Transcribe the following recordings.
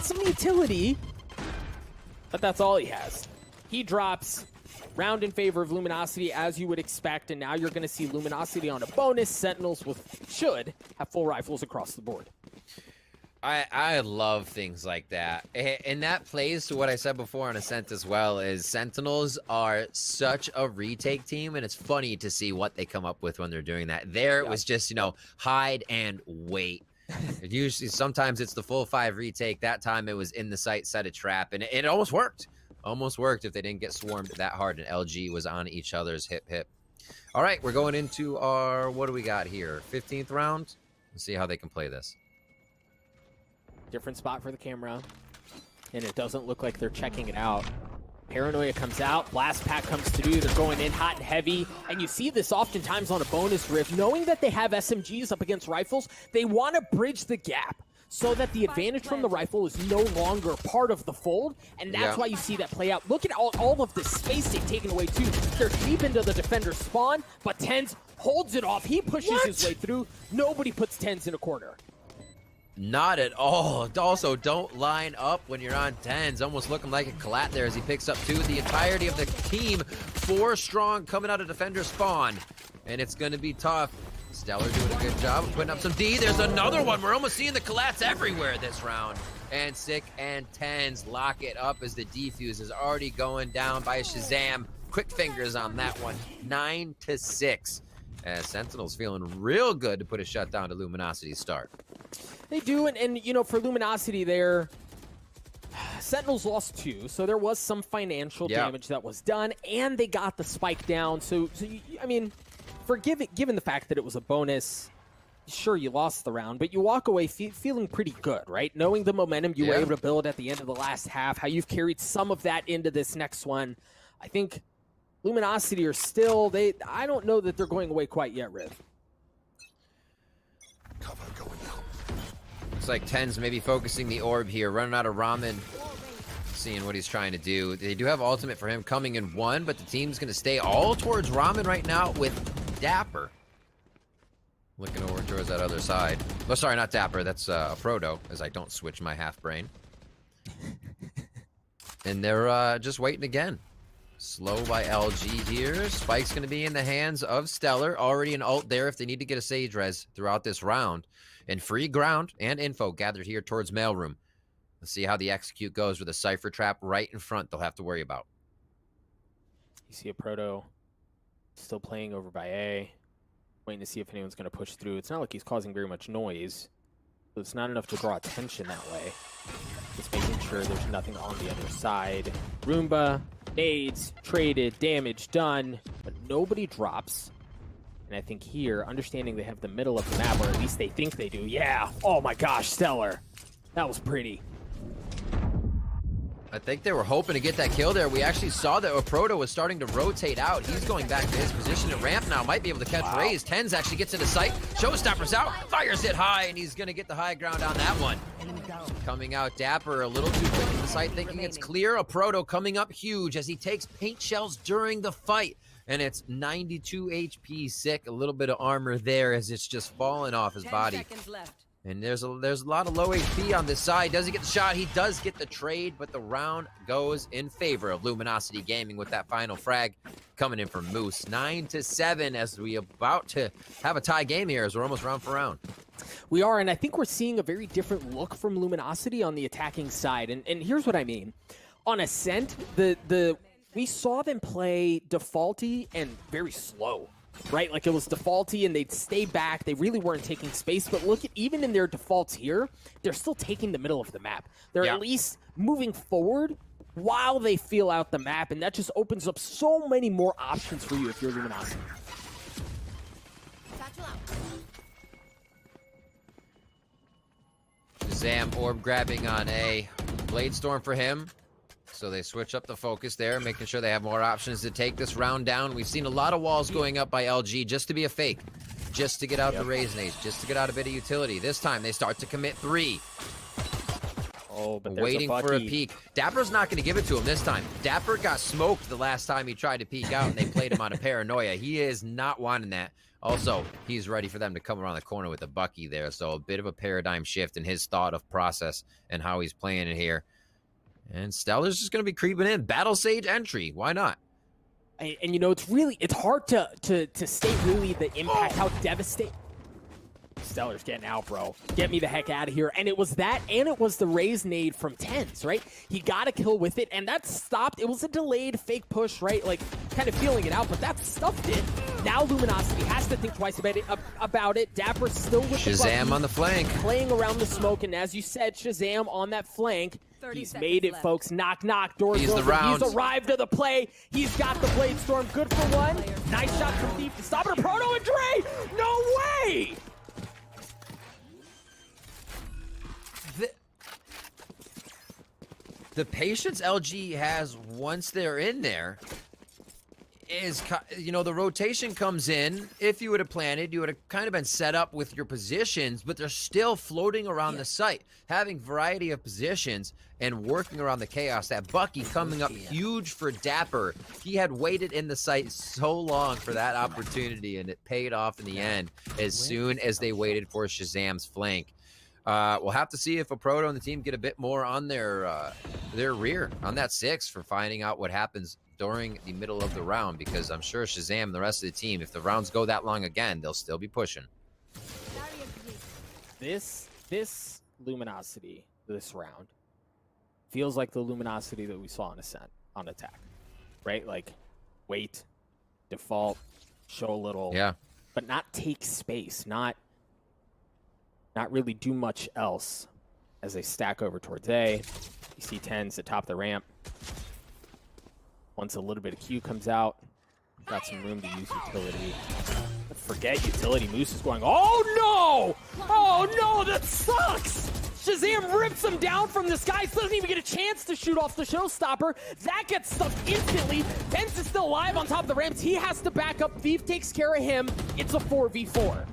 got some utility, but that's all he has. He drops round in favor of Luminosity, as you would expect, and now you're going to see Luminosity on a bonus. Sentinels should have full rifles across the board. I love things like that. And that plays to what I said before on Ascent as well, is Sentinels are such a retake team, and it's funny to see what they come up with when they're doing that. It was just, you know, hide and wait. Usually, sometimes it's the full 5 retake. That time it was in the sight, set a trap, and it almost worked. Almost worked if they didn't get swarmed that hard, and LG was on each other's hip. All right, we're going into our, what do we got here? 15th round? Let's see how they can play this. Different spot for the camera, and it doesn't look like they're checking it out. Paranoia comes out, Blast Pack comes to do, they're going in hot and heavy, and you see this oftentimes on a bonus rift. Knowing that they have SMGs up against rifles, they want to bridge the gap so that the advantage from the rifle is no longer part of the fold, and that's why you see that play out. Look at all of the space they've taken away too. They're deep into the defender's spawn, but TenZ holds it off. He pushes his way through. Nobody puts TenZ in a corner. Not at all. Also, don't line up when you're on 10s. Almost looking like a collat there as he picks up 2. The entirety of the team, 4 strong coming out of defender spawn. And it's going to be tough. Stellar doing a good job of putting up some D. There's another one. We're almost seeing the collats everywhere this round. And Sick and 10s lock it up as the defuse is already going down by Shazam. Quick fingers on that one. 9-6. As Sentinel's feeling real good to put a shutdown to Luminosity's start. They do, and you know, for Luminosity there, Sentinels lost 2, so there was some financial damage that was done, and they got the spike down. So I mean, given the fact that it was a bonus, sure, you lost the round, but you walk away feeling pretty good, right? Knowing the momentum you were able to build at the end of the last half, how you've carried some of that into this next one. I think Luminosity are still, I don't know that they're going away quite yet, Riv. Cover going out. Looks like 10's maybe focusing the orb here, running out of Ramen, seeing what he's trying to do. They do have ultimate for him coming in 1, but the team's going to stay all towards Ramen right now with Dapper. Looking over towards that other side. Oh, sorry, not Dapper. That's a Proto, as I don't switch my half brain. And they're just waiting again. Slow by LG here. Spike's going to be in the hands of Stellar. Already an ult there if they need to get a Sage Res throughout this round. And free ground and info gathered here towards Mailroom. Let's see how the execute goes with a Cypher Trap right in front they'll have to worry about. You see a Proto still playing over by A. Waiting to see if anyone's going to push through. It's not like he's causing very much noise. So it's not enough to draw attention that way. Just making sure there's nothing on the other side. Roomba, nades, traded, damage done, but nobody drops. And I think here, understanding they have the middle of the map, or at least they think they do. Yeah, oh my gosh, Stellar. That was pretty. I think they were hoping to get that kill there. We actually saw that Proto was starting to rotate out. He's going back to his position at ramp now. Might be able to catch Raze. 10's actually gets into sight. Showstopper's out. Fires it high, and he's going to get the high ground on that one. Coming out Dapper a little too quick in the sight, thinking it's clear. A Proto coming up huge as he takes paint shells during the fight. And it's 92 HP Sick. A little bit of armor there as it's just falling off his body. 10 seconds left. And there's a lot of low HP on this side. Does he get the shot? He does get the trade, but the round goes in favor of Luminosity Gaming with that final frag coming in from Moose. 9-7 as we about to have a tie game here as we're almost round for round. We are, and I think we're seeing a very different look from Luminosity on the attacking side. And here's what I mean. On Ascent, we saw them play defaulty and very slow. Right? Like it was defaulty and they'd stay back. They really weren't taking space. But look at, even in their defaults here, they're still taking the middle of the map. They're at least moving forward while they feel out the map. And that just opens up so many more options for you if you're Luminosity. Zam orb grabbing on A. Blade Storm for him. So they switch up the focus there, making sure they have more options to take this round down. We've seen a lot of walls going up by LG just to be a fake, just to get out the Raze nades, just to get out a bit of utility. This time they start to commit 3. Oh, but there's waiting for a peek. Dapper's not going to give it to him this time. Dapper got smoked the last time he tried to peek out, and they played him on a paranoia. He is not wanting that. Also, he's ready for them to come around the corner with a Bucky there, so a bit of a paradigm shift in his thought of process and how he's playing it here. And Stellar's just going to be creeping in. Battle Sage entry. Why not? And you know, it's hard to state really the impact, how devastating. Stellar's getting out, bro. Get me the heck out of here. And it was that, and it was the raise nade from Tens, right? He got a kill with it, and that stopped. It was a delayed fake push, right? Like, kind of feeling it out, but that stuffed it. Now Luminosity has to think twice about it. Dapper still with Shazam on the flank. Playing around the smoke, and as you said, Shazam on that flank. He's made it, left. folks. Knock, knock. Doors He's open. the round. He's arrived to the play. He's got the Blade Storm. Good for one. Nice shot from Thief to stop it. Proto and Dre! No way! The patience LG has once they're in there is, you know, the rotation comes in. If you would have planted, you would have kind of been set up with your positions, but they're still floating around the site, having variety of positions and working around the chaos. That Bucky coming up huge for Dapper. He had waited in the site so long for that opportunity, and it paid off in the end as soon as they waited for Shazam's flank. We'll have to see if a Proto and the team get a bit more on their rear on that 6 for finding out what happens during the middle of the round, because I'm sure Shazam and the rest of the team, if the rounds go that long again, they'll still be pushing. This Luminosity this round feels like the Luminosity that we saw on Ascent on Attack, right? Like, wait, default, show a little, but not take space, not really do much else as they stack over towards A. You see Tens at top of the ramp. Once a little bit of Q comes out, got some room to use utility. Forget utility. Moose is going, oh no! Oh no, that sucks! Shazam rips him down from the sky, doesn't even get a chance to shoot off the showstopper. That gets stuffed instantly. Tens is still alive on top of the ramps. He has to back up. Thief takes care of him. It's a 4v4.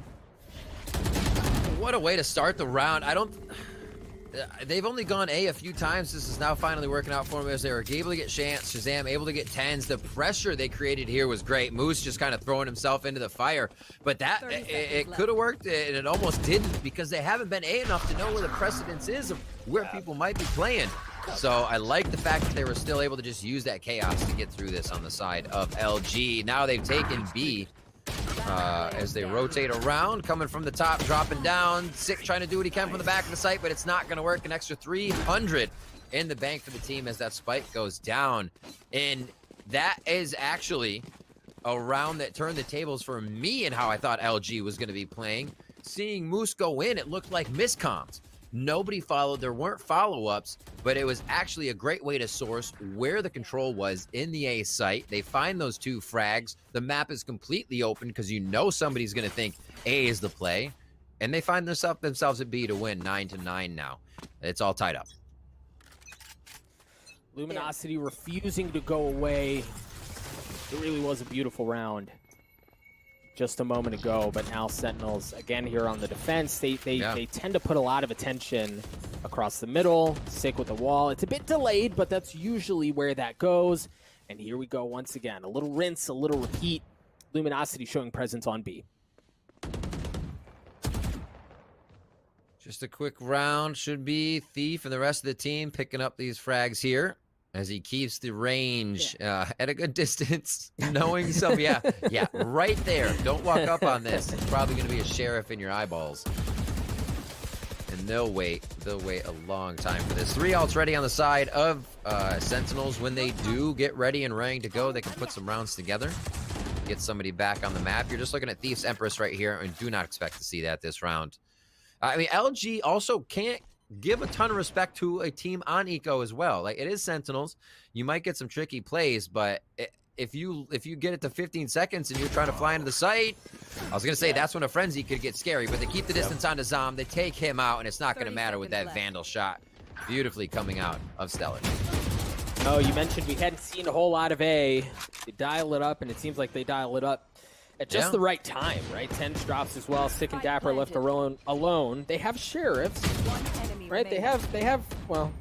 What a way to start the round. They've only gone A few times. This is now finally working out for them as they were able to get Chance. Shazam able to get Tens. The pressure they created here was great. Moose just kind of throwing himself into the fire. But that, it could have worked, and it almost didn't, because they haven't been A enough to know where the precedence is of where people might be playing. So I like the fact that they were still able to just use that chaos to get through this on the side of LG. Now they've taken B. As they rotate around, coming from the top, dropping down. Sick trying to do what he can from the back of the site, but it's not going to work. An extra 300 in the bank for the team as that spike goes down. And that is actually a round that turned the tables for me and how I thought LG was going to be playing. Seeing Moose go in, it looked like miscoms. Nobody followed. There weren't follow-ups, but it was actually a great way to source where the control was in the A site. They find those 2 frags. The map is completely open because you know somebody's going to think A is the play, and they find themselves at B to win 9-9 now. It's all tied up. Luminosity refusing to go away. It really was a beautiful round just a moment ago, but now Sentinels again here on the defense. They tend to put a lot of attention across the middle, stick with the wall. It's a bit delayed, but that's usually where that goes. And here we go once again. A little rinse, a little repeat. Luminosity showing presence on B. Just a quick round. Should be Thief and the rest of the team picking up these frags here as he keeps the range at a good distance, knowing some, right there. Don't walk up on this. It's probably going to be a sheriff in your eyeballs. And they'll wait a long time for this. 3 ults ready on the side of Sentinels. When they do get ready and raring to go, they can put some rounds together, get somebody back on the map. You're just looking at Thief's Empress right here, and do not expect to see that this round. I mean, LG also can't give a ton of respect to a team on Eco as well. Like, it is Sentinels. You might get some tricky plays, but if you get it to 15 seconds and you're trying to fly into the site, I was going to say that's when a Frenzy could get scary, but they keep the distance onto Zom. They take him out, and it's not going to matter with that Vandal shot. Beautifully coming out of Stellar. Oh, you mentioned we hadn't seen a whole lot of A. They dial it up, and it seems like they dial it up at just the right time, right? Tens drops as well. Sick and Dapper left alone. They have sheriffs, right? They have, well,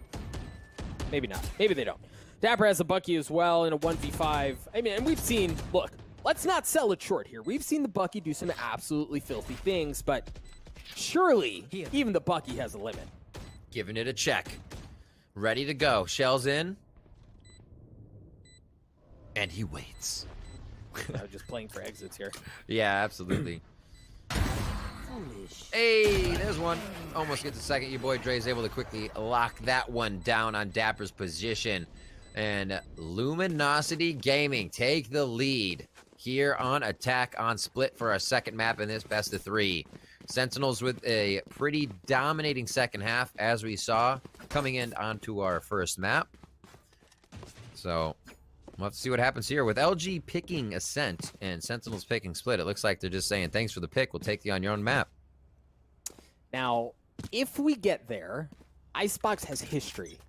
maybe not. Maybe they don't. Dapper has a Bucky as well in a 1v5. I mean, and we've seen, look, let's not sell it short here. We've seen the Bucky do some absolutely filthy things, but surely even the Bucky has a limit. Giving it a check. Ready to go. Shells in. And he waits. Just playing for exits here. Yeah, absolutely. Hey, there's one. Almost gets a second. Your boy Dre is able to quickly lock that one down on Dapper's position. And Luminosity Gaming take the lead here on Attack on Split for our second map in this best of 3. Sentinels with a pretty dominating second half, as we saw, coming in onto our first map. So we'll have to see what happens here. With LG picking Ascent and Sentinels picking Split, it looks like they're just saying, thanks for the pick, we'll take you on your own map. Now, if we get there, Icebox has history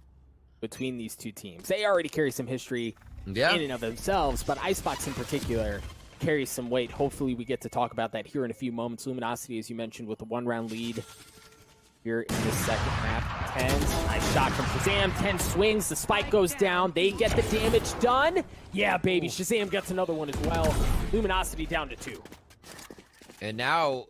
between these two teams. They already carry some history in and of themselves, but Icebox in particular carries some weight. Hopefully we get to talk about that here in a few moments. Luminosity, as you mentioned, with a 1-round lead here in this second map. Tens, nice shot from Shazam. 10 swings, the spike goes down. They get the damage done. Yeah, baby, Shazam gets another one as well. Luminosity down to 2. And now,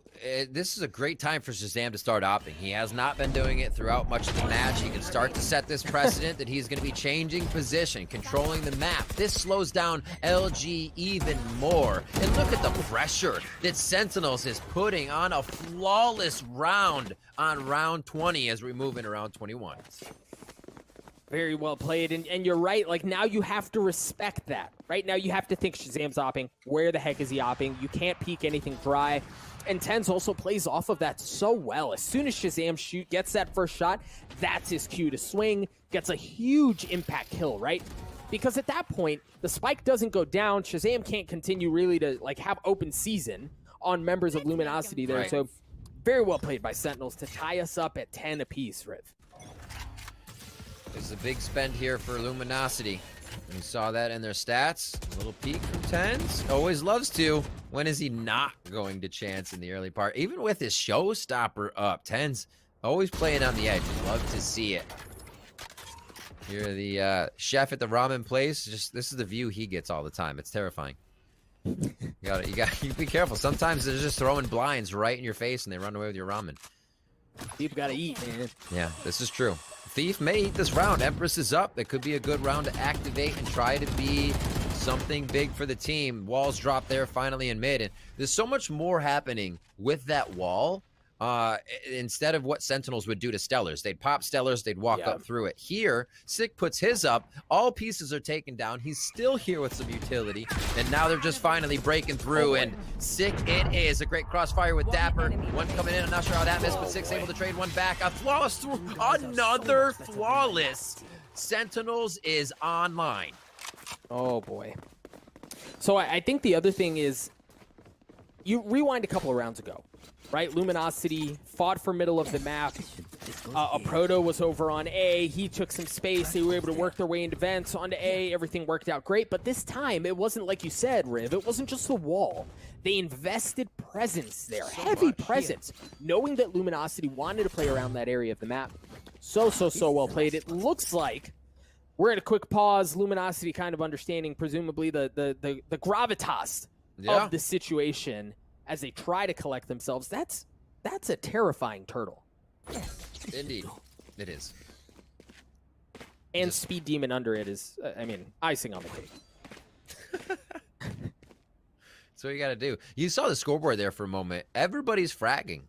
this is a great time for Shazam to start opting. He has not been doing it throughout much of the match. He can start to set this precedent that he's going to be changing position, controlling the map. This slows down LG even more. And look at the pressure that Sentinels is putting on a flawless round on round 20 as we move into round 21. Very well played, and you're right, like, now you have to respect that. Right now you have to think Shazam's opping. Where the heck is he opping? You can't peek anything dry. And Tens also plays off of that so well. As soon as Shazam gets that first shot, that's his cue to swing, gets a huge impact kill, right? Because at that point, the spike doesn't go down. Shazam can't continue really to like have open season on members of Luminosity there. Right. So very well played by Sentinels to tie us up at 10 apiece, Riv. There's a big spend here for Luminosity. We saw that in their stats. A little peek from Tens. Always loves to. When is he not going to chance in the early part? Even with his showstopper up, Tens always playing on the edge. Love to see it. Here, the chef at the ramen place. Just this is the view he gets all the time. It's terrifying. You gotta be careful. Sometimes they're just throwing blinds right in your face and they run away with your ramen. People gotta eat, man. Yeah, this is true. Thief may eat this round. Empress is up. It could be a good round to activate and try to be something big for the team. Walls drop there finally in mid. And there's so much more happening with that wall. Instead of what Sentinels would do to Stellars. They'd pop Stellars, they'd walk up through it. Here, Sick puts his up. All pieces are taken down. He's still here with some utility. And now they're just finally breaking through. And Sick it is. A great crossfire with Dapper. One coming in. I'm not sure how that missed, but Sick's able to trade one back. A flawless through. Another flawless. Sentinels is online. Oh, boy. So I think the other thing is, you rewind a couple of rounds ago. Right, Luminosity fought for middle of the map. A Proto was over on A. He took some space. They were able to work their way into vents onto A. Everything worked out great. But this time, it wasn't like you said, Riv. It wasn't just the wall. They invested presence there, heavy presence, knowing that Luminosity wanted to play around that area of the map. So well played. It looks like we're at a quick pause. Luminosity kind of understanding, presumably, the gravitas of the situation. As they try to collect themselves, that's a terrifying turtle. Indeed, it is. And Speed Demon under it is, I mean, icing on the cake. That's what you got to do. You saw the scoreboard there for a moment. Everybody's fragging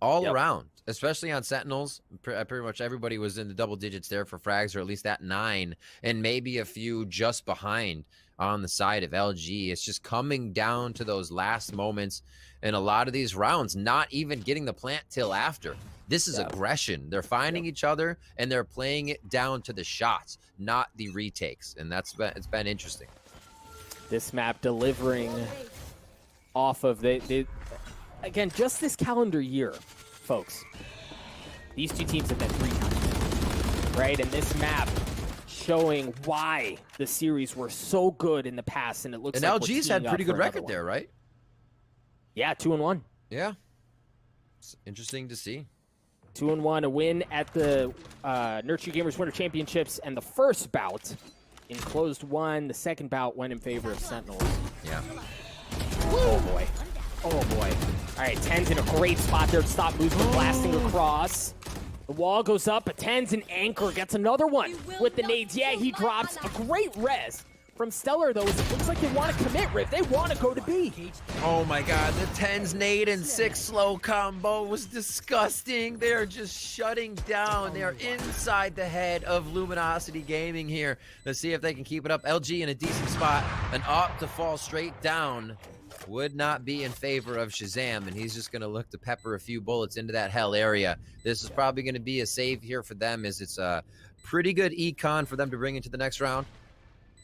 all around, especially on Sentinels. Pretty much everybody was in the double digits there for frags, or at least at 9, and maybe a few just behind on the side of LG. It's just coming down to those last moments in a lot of these rounds, not even getting the plant till after. This is aggression. They're finding each other and they're playing it down to the shots, not the retakes. And it's been interesting. This map delivering off of again, just this calendar year, folks. These two teams have been 3 times, right? And this map showing why the series were so good in the past, and it looks like LG's had pretty good record there, right? Yeah, 2-1. Yeah. It's interesting to see. 2-1, a win at the Nurture Gamers Winter Championships, and the first bout in closed one. The second bout went in favor of Sentinels. Yeah. Oh boy. Oh boy. All right, Ten's in a great spot there to stop Moose from blasting across. The wall goes up, but Ten's an anchor, gets another one with the nades. Yeah, he drops a great res from Stellar, though, as it looks like they want to commit, Riv. They want to go to B. Oh my god, the 10's nade and 6 slow combo was disgusting. They are just shutting down. They are inside the head of Luminosity Gaming here. Let's see if they can keep it up. LG in a decent spot. An op to fall straight down would not be in favor of Shazam, and he's just going to look to pepper a few bullets into that hell area. This is probably going to be a save here for them, as it's a pretty good econ for them to bring into the next round.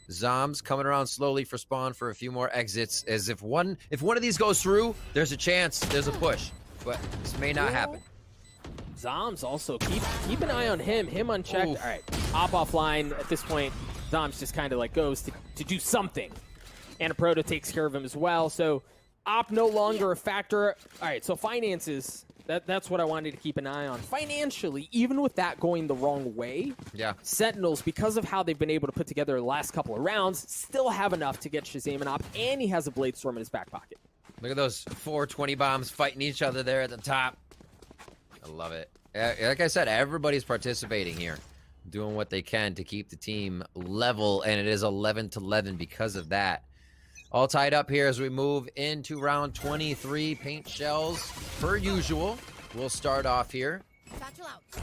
Zombs coming around slowly for spawn for a few more exits, as if one of these goes through, there's a chance, there's a push, but this may not happen. Zombs also, keep an eye on him unchecked. Oof. All right, op offline at this point. Zombs just kind of like goes to do something. And a Proto takes care of him as well, so op no longer a factor. All right, so finances, that's what I wanted to keep an eye on. Financially, even with that going the wrong way, Yeah. Sentinels, because of how they've been able to put together the last couple of rounds, still have enough to get Shazam an op, and he has a Blade Storm in his back pocket. Look at those 420 bombs fighting each other there at the top. I love it. Like I said, everybody's participating here, doing what they can to keep the team level, and it is 11-11 because of that. All tied up here as we move into round 23. Paint shells, per usual. We'll start off here.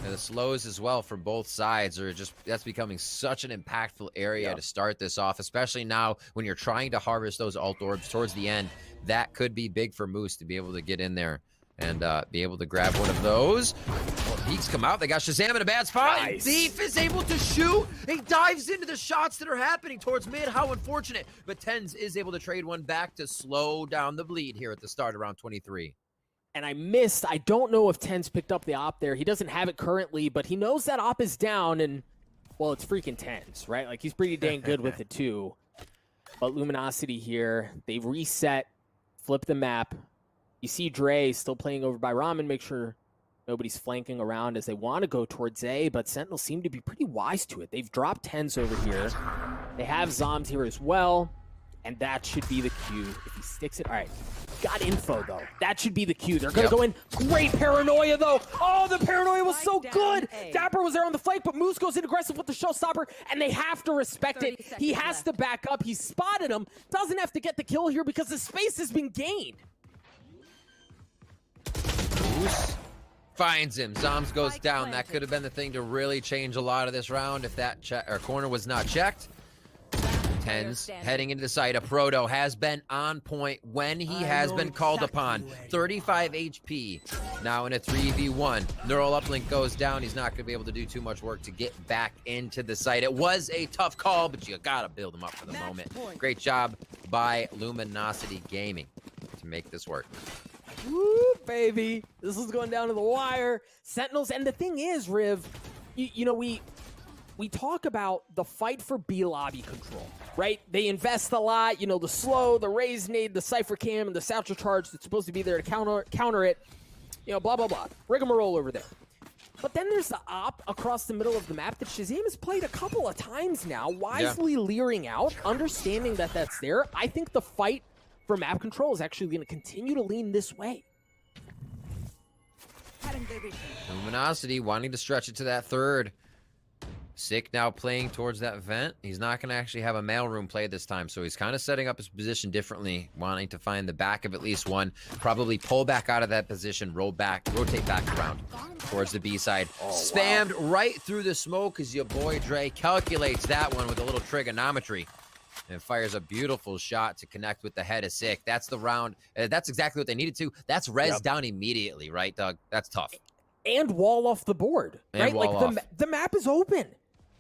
And the slows as well for both sides are just, that's becoming such an impactful area to start this off, especially now when you're trying to harvest those alt orbs towards the end. That could be big for Moose to be able to get in there and be able to grab one of those. Well, Peaks come out. They got Shazam in a bad spot. Nice. Thief is able to shoot. He dives into the shots that are happening towards mid. How unfortunate. But Tens is able to trade one back to slow down the bleed here at the start of round 23. And I don't know if Tens picked up the op there. He doesn't have it currently, but he knows that op is down, and, well, it's freaking Tens, right? Like, he's pretty dang good with it, too. But Luminosity here, they've reset, flipped the map. You see Dre still playing over by Ramen, make sure nobody's flanking around as they want to go towards A, but Sentinels seem to be pretty wise to it. They've dropped Tens over here. They have Zombs here as well, and that should be the cue. If he sticks it, all right. Got info, though. That should be the cue. They're going to go in. Great paranoia, though. Oh, the paranoia was so good. Dapper was there on the flank, but Moose goes in aggressive with the showstopper, and they have to respect it. He has to back up. He spotted him. Doesn't have to get the kill here because the space has been gained. Moose finds him. Zombs goes down. That could have been the thing to really change a lot of this round if that corner was not checked. Tens heading into the site. A Proto has been on point when he has been called upon. 35 HP. Now in a 3v1. Neural uplink goes down. He's not going to be able to do too much work to get back into the site. It was a tough call, but you got to build him up for the moment. Great job by Luminosity Gaming to make this work. Woo, baby. This is going down to the wire. Sentinels, and the thing is, Riv, you know, we talk about the fight for B lobby control, right? They invest a lot, you know, the slow, the raise nade, the Cypher Cam, and the Satchel Charge that's supposed to be there to counter it, you know, blah, blah, blah. Rigmarole over there. But then there's the op across the middle of the map that Shazam has played a couple of times now, wisely leering out, understanding that that's there. I think the fight for map control is actually going to continue to lean this way. Luminosity wanting to stretch it to that third. Sick now playing towards that vent. He's not going to actually have a mailroom play this time, so he's kind of setting up his position differently, wanting to find the back of at least one. Probably pull back out of that position, rotate back around towards the B side. Spammed right through the smoke as your boy Dre calculates that one with a little trigonometry and fires a beautiful shot to connect with the head of Sick. That's the round. That's exactly what they needed to. That's res down immediately, right, Doug? That's tough. And wall off the board, right? Like the map is open.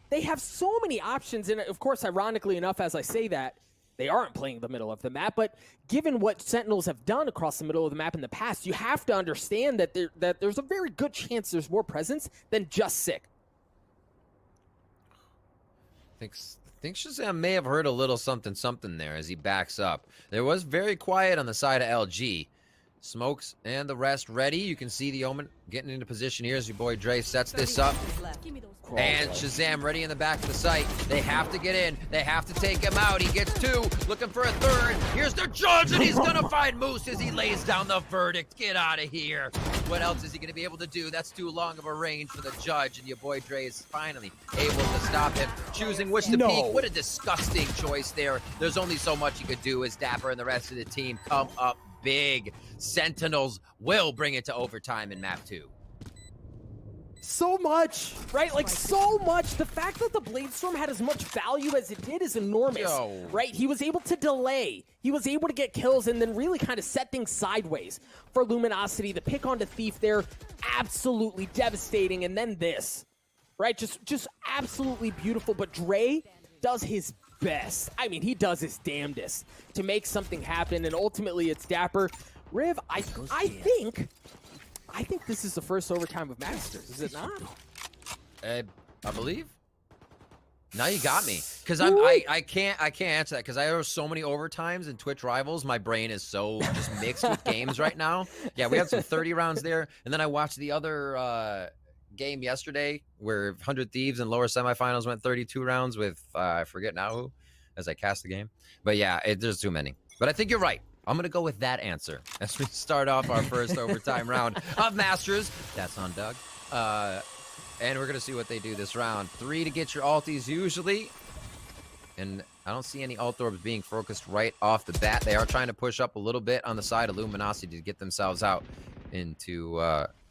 They have so many options, and of course, ironically enough, as I say that, they aren't playing the middle of the map, but given what Sentinels have done across the middle of the map in the past, you have to understand that there's a very good chance there's more presence than just Sick. I think Shazam may have heard a little something there as he backs up. There was very quiet on the side of LG. Smokes and the rest ready. You can see the Omen getting into position here as your boy Dre sets this up. And Shazam ready in the back of the site. They have to get in. They have to take him out. He gets 2, looking for a 3rd. Here's the judge, and he's gonna find Moose as he lays down the verdict. Get out of here. What else is he gonna be able to do? That's too long of a range for the judge, and your boy Dre is finally able to stop him, choosing which to peek. What a disgusting choice there. There's only so much you could do as Dapper and the rest of the team come up big. Sentinels will bring it to overtime in map 2. So much, right? Like, so much. The fact that the Bladestorm had as much value as it did is enormous, right? He was able to delay. He was able to get kills and then really kind of set things sideways for Luminosity. The pick onto Thief there, absolutely devastating. And then this, right? Just absolutely beautiful. But Dre does his best. I mean, he does his damnedest to make something happen. And ultimately, it's Dapper. Riv, I think this is the first overtime of Masters, is it not? I believe. Now you got me, because I can't answer that because there are so many overtimes in Twitch Rivals. My brain is so just mixed with games right now. Yeah, we had some 30 rounds there, and then I watched the other game yesterday where 100 Thieves and lower semifinals went 32 rounds with I forget now who, as I cast the game. But yeah, there's too many. But I think you're right. I'm going to go with that answer as we start off our first overtime round of Masters. That's on Doug. And we're going to see what they do this round. 3 to get your ulties usually. And I don't see any ult orbs being focused right off the bat. They are trying to push up a little bit on the side of Luminosity to get themselves out into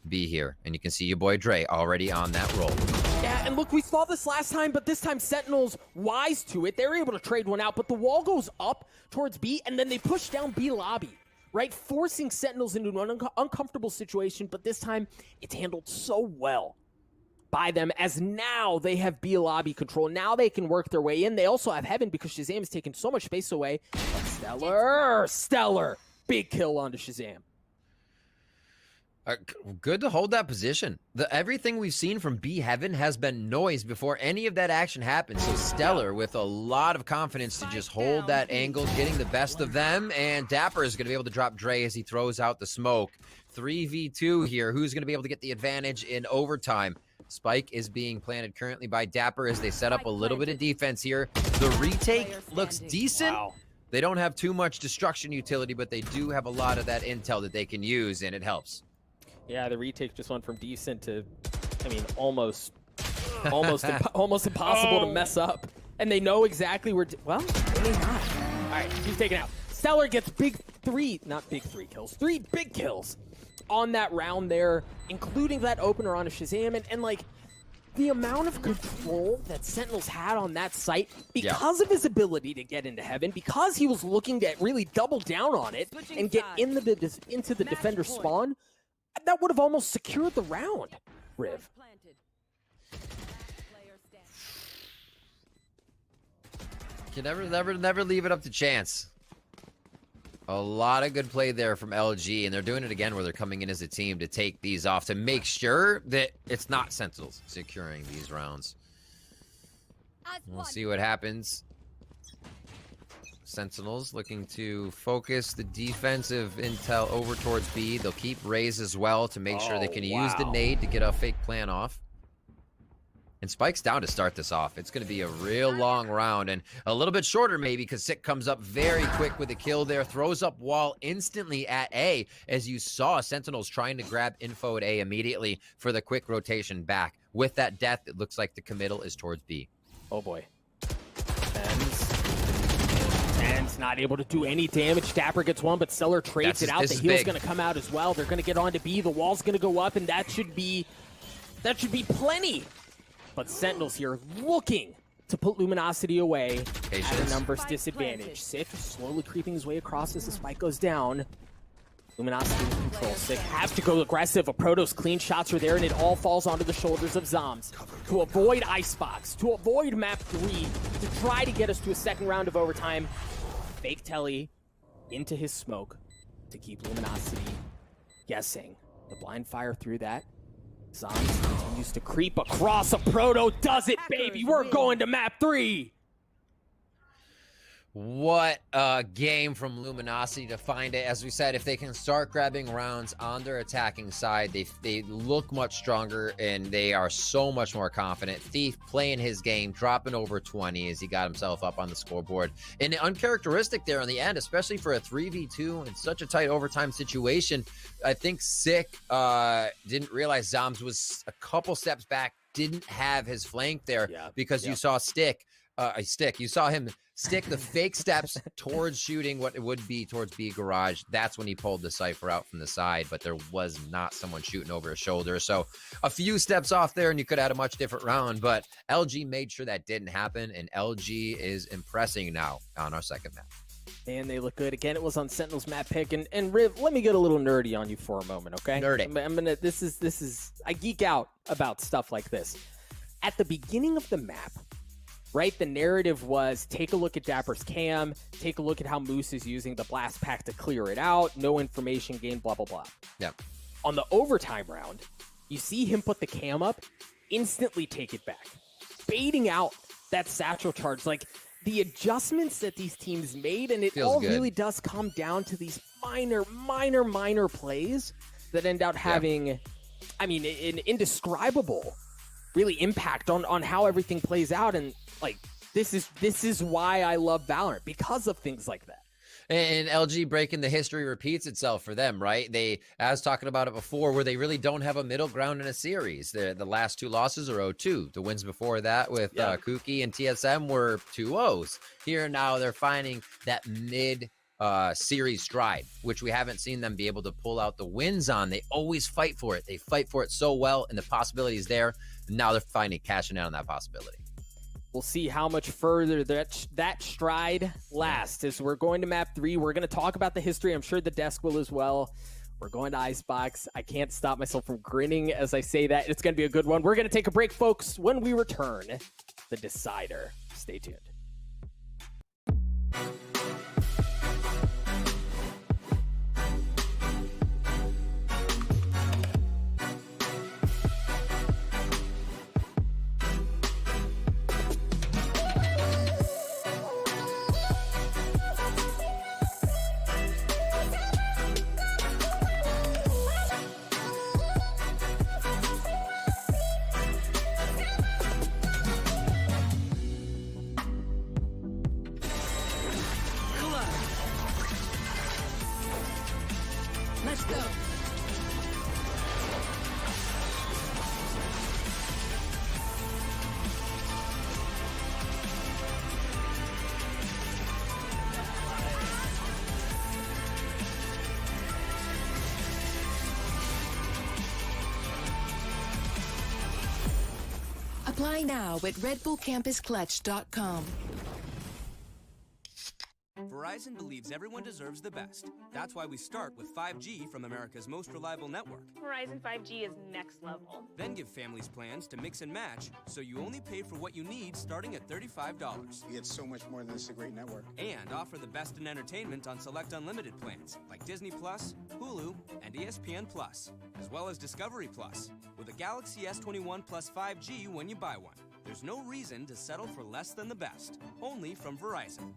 B here. And you can see your boy Dre already on that roll. Yeah, and look, we saw this last time, but this time Sentinels wise to it. They were able to trade one out, but the wall goes up towards B, and then they push down B lobby, right? Forcing Sentinels into an uncomfortable situation, but this time it's handled so well by them as now they have B lobby control. Now they can work their way in. They also have Heaven because Shazam has taken so much space away. But Stellar, big kill onto Shazam. Good to hold that position. Everything we've seen from B Heaven has been noise before any of that action happened. So Stellar with a lot of confidence to just hold that angle, getting the best of them. And Dapper is going to be able to drop Dre as he throws out the smoke. 3v2 here. Who's going to be able to get the advantage in overtime? Spike is being planted currently by Dapper as they set up a little bit of defense here. The retake looks decent. Wow. They don't have too much destruction utility, but they do have a lot of that intel that they can use, and it helps. Yeah, the retake just went from decent to, I mean, almost impossible to mess up. And they know exactly where, well, they may not. All right, he's taken out. Stellar gets three big kills on that round there, including that opener on a Shazam. And like, the amount of control that Sentinels had on that site because of his ability to get into Heaven, because he was looking to really double down on it and get into the defender spawn, that would have almost secured the round, Riv. You never leave it up to chance. A lot of good play there from LG, and they're doing it again where they're coming in as a team to take these off to make sure that it's not Sentinels securing these rounds. We'll see what happens. Sentinels looking to focus the defensive intel over towards B. They'll keep Raze as well to make sure they can use the nade to get a fake plan off. And Spike's down to start this off. It's going to be a real long round and a little bit shorter maybe because Sick comes up very quick with a kill there. Throws up wall instantly at A as you saw Sentinels trying to grab info at A immediately for the quick rotation back. With that death, it looks like the committal is towards B. Oh boy. Ten's not able to do any damage. Dapper gets one, but Stellar trades it out. The heal's going to come out as well. They're going to get on to B. The wall's going to go up, and that should be plenty. But Sentinels here looking to put Luminosity away at a numbers disadvantage. Sif slowly creeping his way across as the spike goes down. Luminosity in control. Sick have to go aggressive. A Protoss clean shots are there, and it all falls onto the shoulders of Zoms. To avoid Icebox, to avoid map 3, to try to get us to a second round of overtime. Fake Telly into his smoke to keep Luminosity guessing. The blind fire through that. Zoms continues to creep across. A Proto does it, baby. We're going to map 3. What a game from Luminosity to find it. As we said, if they can start grabbing rounds on their attacking side, they look much stronger and they are so much more confident. Thief playing his game, dropping over 20 as he got himself up on the scoreboard. And uncharacteristic there on the end, especially for a 3v2 in such a tight overtime situation. I think Sick didn't realize Zombs was a couple steps back, didn't have his flank there because you saw you saw him stick the fake steps towards shooting what it would be towards B garage. That's when he pulled the Cypher out from the side, but there was not someone shooting over his shoulder. So a few steps off there and you could have had a much different round, but LG made sure that didn't happen, and LG is impressing now on our second map. And they look good. Again, it was on Sentinel's map pick. And Riv, let me get a little nerdy on you for a moment, okay? Nerdy. This is, I geek out about stuff like this. At the beginning of the map, right, the narrative was take a look at Dapper's cam, take a look at how Moose is using the blast pack to clear it out, no information gained, blah, blah, blah. Yeah. On the overtime round, you see him put the cam up, instantly take it back, baiting out that satchel charge. Like, the adjustments that these teams made, and it feels all good. really does come down to these minor plays that end out having, I mean, an indescribable really impact on how everything plays out. And like, this is why I love Valorant, because of things like that. And LG breaking the history repeats itself for them, right? I was talking about it before, where they really don't have a middle ground in a series. The last two losses are 0-2. The wins before that with Kuki and TSM were 2-0s. Here now they're finding that mid series stride, which we haven't seen them be able to pull out the wins on. They always fight for it. They fight for it so well, and the possibility is there. Now they're finally cashing out on that possibility. We'll see how much further that stride lasts. As we're going to map 3, we're going to talk about the history. I'm sure the desk will as well. We're going to Icebox. I can't stop myself from grinning as I say that. It's going to be a good one. We're going to take a break, folks. When we return, the decider. Stay tuned. Let's go. Apply now at redbullcampusclutch.com. Verizon believes everyone deserves the best. That's why we start with 5G from America's most reliable network. Verizon 5G is next level. Then give families plans to mix and match, so you only pay for what you need starting at $35. You get so much more than this, a great network. And offer the best in entertainment on select unlimited plans, like Disney Plus, Hulu, and ESPN Plus, as well as Discovery Plus, with a Galaxy S21 Plus 5G when you buy one. There's no reason to settle for less than the best, only from Verizon.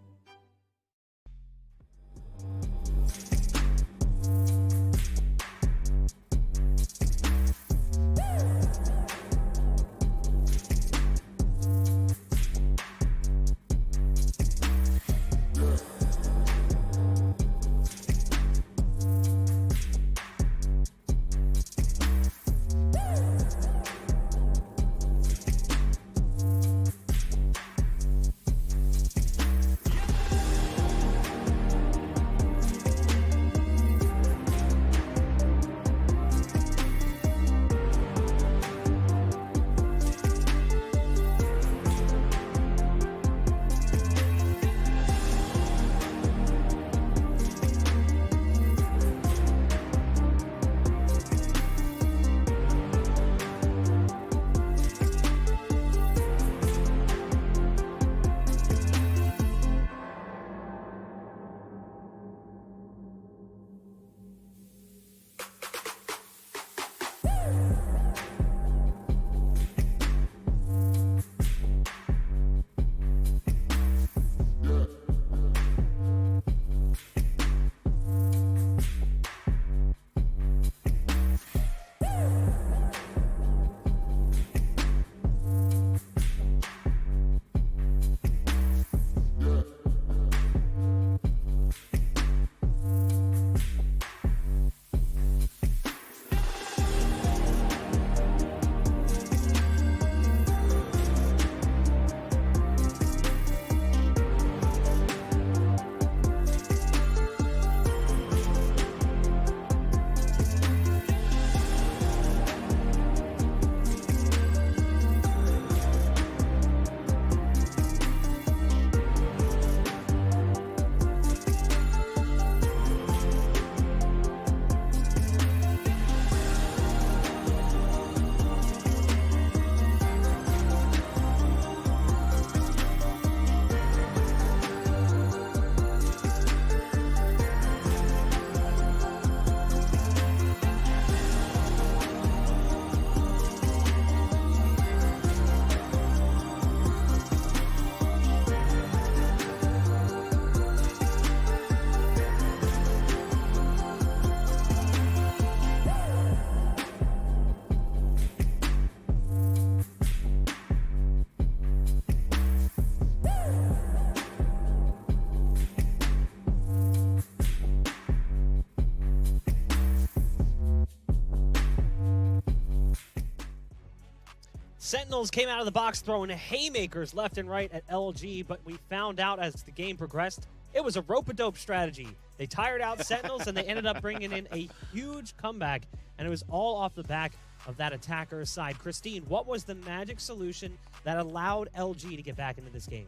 Sentinels came out of the box throwing haymakers left and right at LG, but we found out as the game progressed, it was a rope-a-dope strategy. They tired out Sentinels, and they ended up bringing in a huge comeback, and it was all off the back of that attacker side. Christine, what was the magic solution that allowed LG to get back into this game?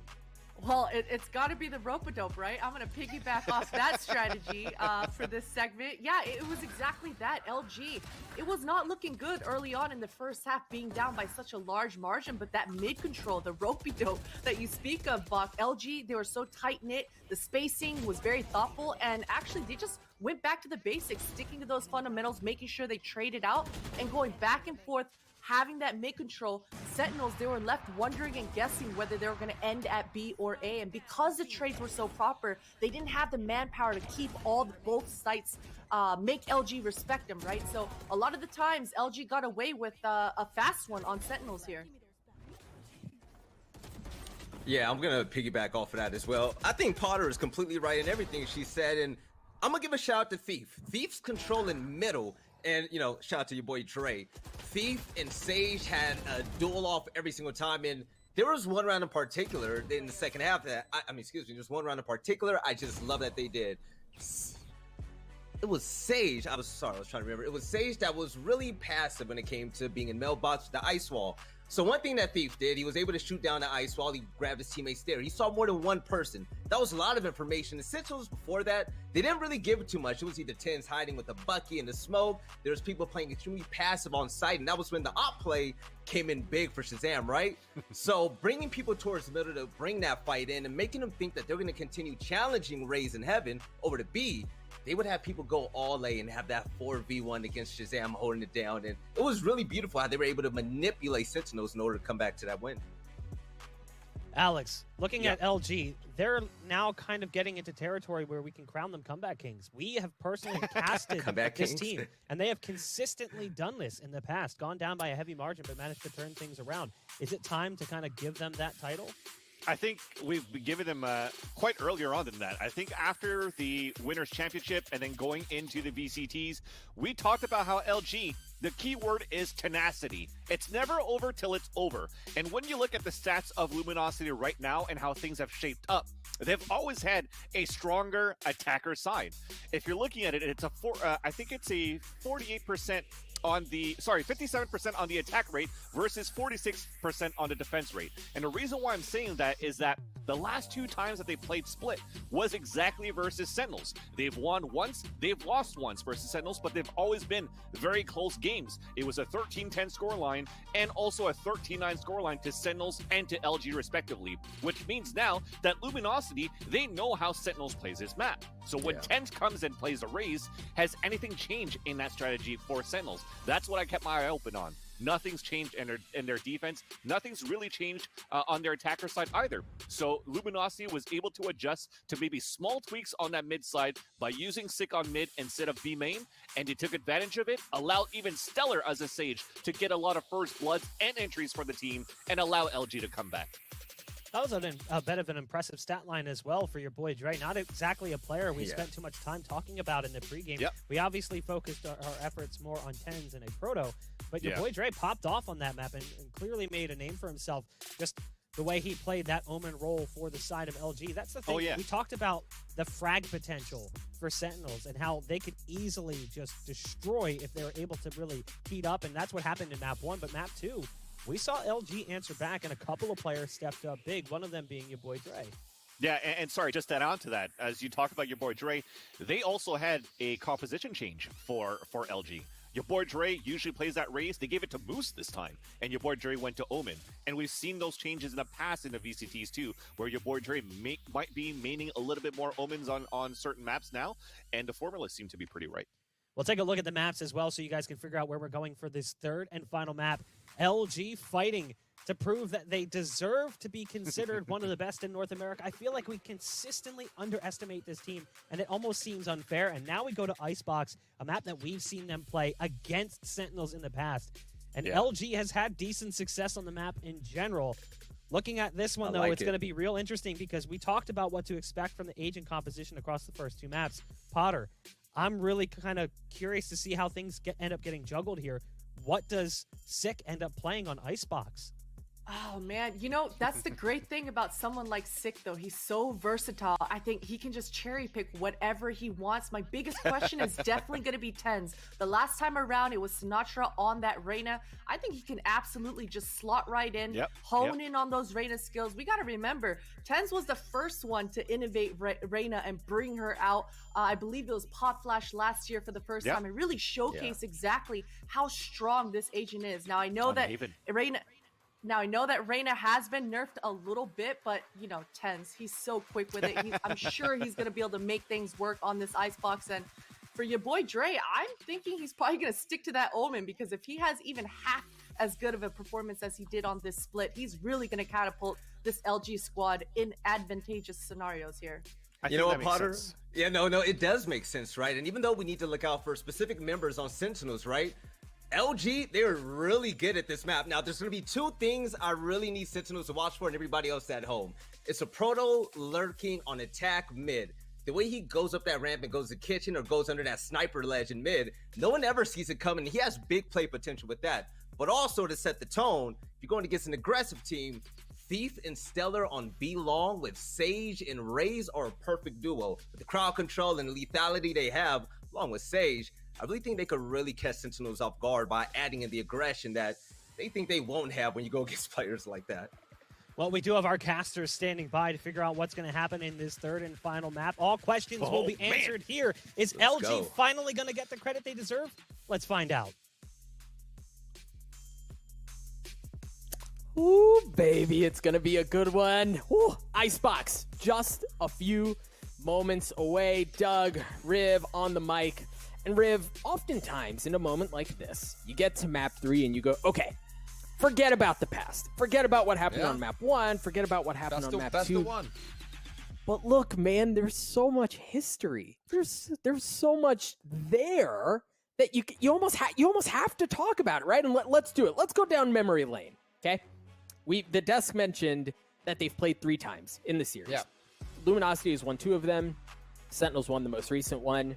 Well, it's got to be the rope-a-dope, right? I'm going to piggyback off that strategy for this segment. Yeah, it was exactly that. LG, it was not looking good early on in the first half, being down by such a large margin, but that mid-control, the rope-a-dope that you speak of, Buck, LG, they were so tight-knit, the spacing was very thoughtful, and actually they just went back to the basics, sticking to those fundamentals, making sure they traded out, and going back and forth, having that mid-control. Sentinels, they were left wondering and guessing whether they were going to end at B or A, and because the trades were so proper, they didn't have the manpower to keep both sites, make LG respect them, right? So a lot of the times, LG got away with a fast one on Sentinels here. Yeah, I'm going to piggyback off of that as well. I think Potter is completely right in everything she said, and I'm going to give a shout out to Thief. Thief's controlling middle. And, you know, shout out to your boy Dre. Thief and Sage had a duel off every single time. And there was one round in particular in the second half that, just one round in particular I just love that they did. It was Sage. I was trying to remember. It was Sage that was really passive when it came to being in mailbox with the ice wall. So one thing that Thief did, he was able to shoot down the ice wall. He grabbed his teammates there. He saw more than one person. That was a lot of information. The Sentinels before that, they didn't really give it too much. It was either Tens hiding with the Bucky and the smoke. There was people playing extremely passive on site, and that was when the op play came in big for Shazam, right? So bringing people towards the middle to bring that fight in and making them think that they're going to continue challenging Rays in Heaven over to B, they would have people go all A and have that 4v1 against Shazam holding it down. And it was really beautiful how they were able to manipulate Sentinels in order to come back to that win. Alex, looking at LG, they're now kind of getting into territory where we can crown them comeback kings. We have personally casted this team, and they have consistently done this in the past, gone down by a heavy margin, but managed to turn things around. Is it time to kind of give them that title? I think we've been giving them quite earlier on than that. I think after the Winners' Championship and then going into the VCTs, we talked about how LG, the key word is tenacity. It's never over till it's over. And when you look at the stats of Luminosity right now and how things have shaped up, they've always had a stronger attacker side. If you're looking at it, it's I think it's a 48% on the, 57% on the attack rate versus 46% on the defense rate. And the reason why I'm saying that is that the last two times that they played split was exactly versus Sentinels. They've won once, they've lost once versus Sentinels, but they've always been very close games. It was a 13-10 scoreline and also a 13-9 scoreline to Sentinels and to LG respectively, which means now that Luminosity, they know how Sentinels plays this map. So when Tent comes and plays the Rays, has anything changed in that strategy for Sentinels? That's what I kept my eye open on. Nothing's changed in their defense. Nothing's really changed on their attacker side either. So Luminosity was able to adjust to maybe small tweaks on that mid side by using Sick on mid instead of B main, and they took advantage of it, allowed even Stellar as a Sage to get a lot of first bloods and entries for the team, and allow LG to come back. That was a bit of an impressive stat line as well for your boy Dre. Not exactly a player we spent too much time talking about in the pregame. We obviously focused our efforts more on Tens and a Proto, but your boy Dre popped off on that map and clearly made a name for himself. Just the way he played that Omen role for the side of LG. That's the thing. We talked about the frag potential for Sentinels and how they could easily just destroy if they were able to really heat up, and that's what happened in map 1. But map 2, we saw LG answer back, and a couple of players stepped up big, one of them being your boy Dre. Yeah, and sorry, just to add on to that, as you talk about your boy Dre, they also had a composition change for LG. Your boy Dre usually plays that Raze. They gave it to Moose this time, and your boy Dre went to Omen. And we've seen those changes in the past in the VCTs too, where your boy Dre might be maining a little bit more Omens on certain maps now, and the formulas seem to be pretty right. We'll take a look at the maps as well so you guys can figure out where we're going for this third and final map. LG fighting to prove that they deserve to be considered one of the best in North America. I feel like we consistently underestimate this team, and it almost seems unfair. And now we go to Icebox, a map that we've seen them play against Sentinels in the past. And LG has had decent success on the map in general. Looking at this one, though, it's going to be real interesting because we talked about what to expect from the agent composition across the first two maps. Potter, I'm really kind of curious to see how things end up getting juggled here. what does Sick end up playing on Icebox? Oh man, you know, that's the great thing about someone like Sick though. He's so versatile. I think he can just cherry pick whatever he wants. My biggest question is definitely going to be TenZ. The last time around, it was Sinatra on that Reyna. I think he can absolutely just slot right in, hone in on those Reyna skills. We got to remember, TenZ was the first one to innovate Reyna and bring her out. I believe it was Pot Flash last year for the first time and really showcase exactly how strong this agent is. Now I know that Reyna has been nerfed a little bit, but, you know, TenZ, he's so quick with it. I'm sure he's going to be able to make things work on this Icebox. And for your boy Dre, I'm thinking he's probably going to stick to that Omen, because if he has even half as good of a performance as he did on this split, he's really going to catapult this LG squad in advantageous scenarios here. You know what, Potter? Yeah, no, it does make sense, right? And even though we need to look out for specific members on Sentinels, right? LG, they're really good at this map. Now, there's going to be two things I really need Sentinels to watch for and everybody else at home. It's a Proto lurking on attack mid. The way he goes up that ramp and goes to kitchen or goes under that sniper ledge in mid, no one ever sees it coming. He has big play potential with that. But also to set the tone, if you're going against an aggressive team, Thief and Stellar on B long with Sage and Raze are a perfect duo. With the crowd control and lethality they have, along with Sage, I really think they could really catch Sentinels off guard by adding in the aggression that they think they won't have when you go against players like that. Well, we do have our casters standing by to figure out what's going to happen in this third and final map. All questions will be answered here. Is LG finally going to get the credit they deserve? Let's find out. Ooh, baby, it's going to be a good one. Ooh, Icebox, just a few moments away. Doug, Riv on the mic. And Riv, oftentimes in a moment like this, you get to map 3 and you go, okay, forget about the past. Forget about what happened on map 1. Forget about what happened on map 2. But look, man, there's so much history. There's so much there that you almost have to talk about it, right? And let's do it. Let's go down memory lane, okay? The desk mentioned that they've played 3 times in the series. Yeah. Luminosity has won 2 of them. Sentinels won the most recent one.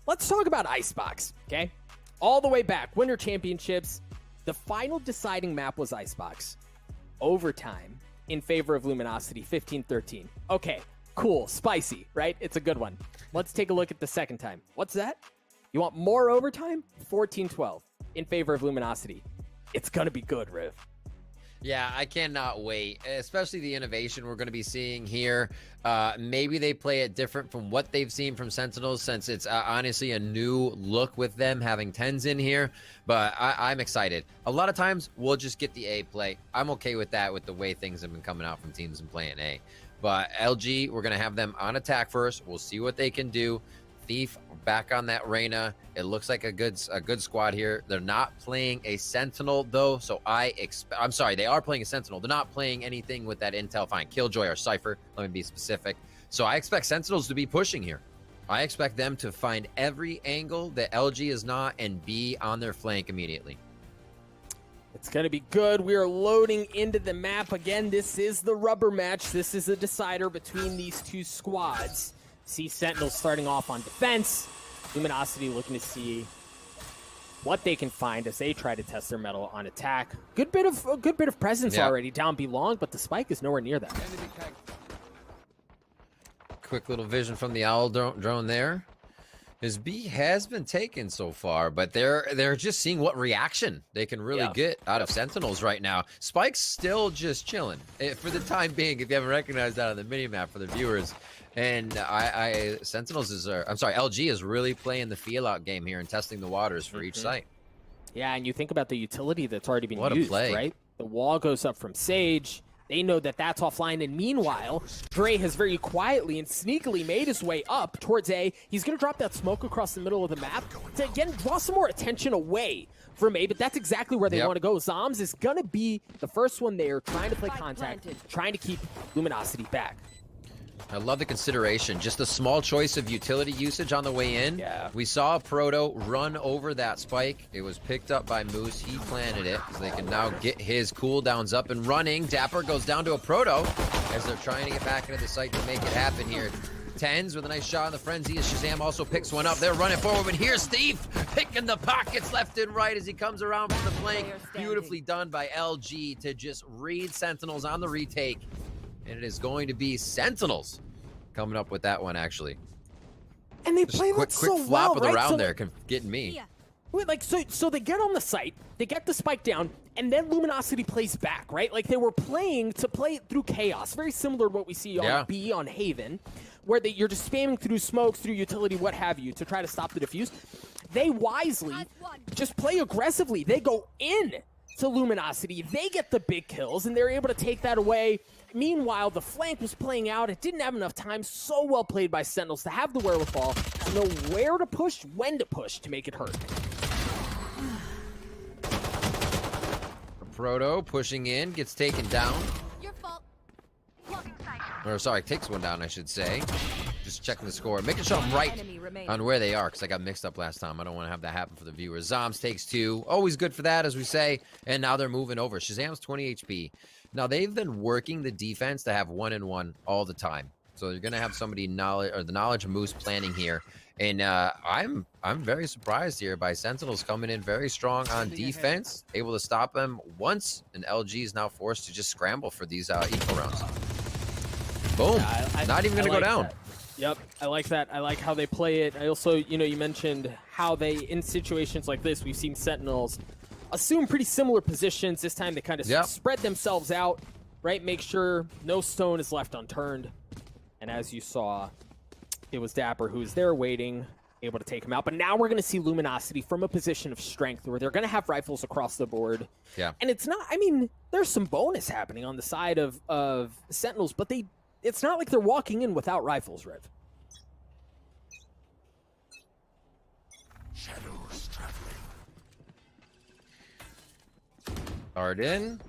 Let's talk about Icebox, okay? All the way back, Winter Championships, the final deciding map was Icebox. Overtime in favor of Luminosity, 15-13. Okay, cool, spicy, right? It's a good one. Let's take a look at the second time. What's that? You want more overtime? 14-12 in favor of Luminosity. It's gonna be good, Riv. Yeah, I cannot wait, especially the innovation we're going to be seeing here. Maybe they play it different from what they've seen from Sentinels, since it's honestly a new look with them having TenZ in here, but I'm excited. A lot of times, we'll just get the A play. I'm okay with that with the way things have been coming out from teams and playing A. But LG, we're going to have them on attack first. We'll see what they can do. Thief back on that Reyna. It looks like a good squad here. They're not playing a Sentinel though, so I'm sorry, they are playing a Sentinel. They're not playing anything with that intel. Fine, Killjoy or Cypher. Let me be specific. So I expect Sentinels to be pushing here. I expect them to find every angle that LG is not and be on their flank immediately. It's going to be good. We are loading into the map again. This is the rubber match. This is a decider between these two squads. See Sentinels starting off on defense. Luminosity looking to see what they can find as they try to test their mettle on attack. A good bit of presence already down B long, but the spike is nowhere near that. Quick little vision from the Owl drone there. His B has been taken so far, but they're just seeing what reaction they can really get out of Sentinels right now. Spike's still just chilling for the time being, if you haven't recognized that on the minimap for the viewers. And LG is really playing the feel-out game here and testing the waters for each site. Yeah, and you think about the utility that's already been used, what a play. Right? The wall goes up from Sage. They know that that's offline, and meanwhile, Dre has very quietly and sneakily made his way up towards A. He's going to drop that smoke across the middle of the map to, again, draw some more attention away from A, but that's exactly where they want to go. Zoms is going to be the first one there, trying to play contact, trying to keep Luminosity back. I love the consideration. Just a small choice of utility usage on the way in. Yeah. We saw Proto run over that spike. It was picked up by Moose. He planted it, so they can now get his cooldowns up and running. Dapper goes down to a Proto as they're trying to get back into the site to make it happen here. Tens with a nice shot on the frenzy as Shazam also picks one up. They're running forward, but here's Steve picking the pockets left and right as he comes around from the flank. Beautifully done by LG to just read Sentinels on the retake. And it is going to be Sentinels coming up with that one, actually. And they Just play quick that so flop well, of the right? round So there, getting me. Yeah. Wait, like, so they get on the site, they get the spike down, and then Luminosity plays back, right? Like, they were playing to play it through chaos. Very similar to what we see on B, on Haven, where you're just spamming through smokes, through utility, what have you, to try to stop the defuse. They wisely just play aggressively. They go in to Luminosity. They get the big kills, and they're able to take that away. Meanwhile, the flank was playing out. It didn't have enough time. So well played by Sentinels to have the wherewithal to know where to push, when to push to make it hurt. Proto pushing in, gets taken down. Your fault. Or sorry, takes one down, I should say. Just checking the score. Making sure I'm right on where they are, because I got mixed up last time. I don't want to have that happen for the viewers. Zoms takes 2. Always good for that, as we say. And now they're moving over. Shazam's 20 HP. Now, they've been working the defense to have 1-and-1 all the time. So you're going to have somebody the knowledge of Moose planning here. And I'm very surprised here by Sentinels coming in very strong on defense, able to stop them once, and LG is now forced to just scramble for these eco rounds. Boom. Yeah, Not even going to go down. That. Yep, I like that. I like how they play it. I also, you mentioned how they, in situations like this, we've seen Sentinels assume pretty similar positions. This time they kind of spread themselves out, right? Make sure no stone is left unturned. And as you saw, it was Dapper who was there waiting, able to take him out. But now we're going to see Luminosity from a position of strength where they're going to have rifles across the board. Yeah. And it's not, I mean, there's some bonus happening on the side of Sentinels, but it's not like they're walking in without rifles, Riv. Shadows traveling. Arden.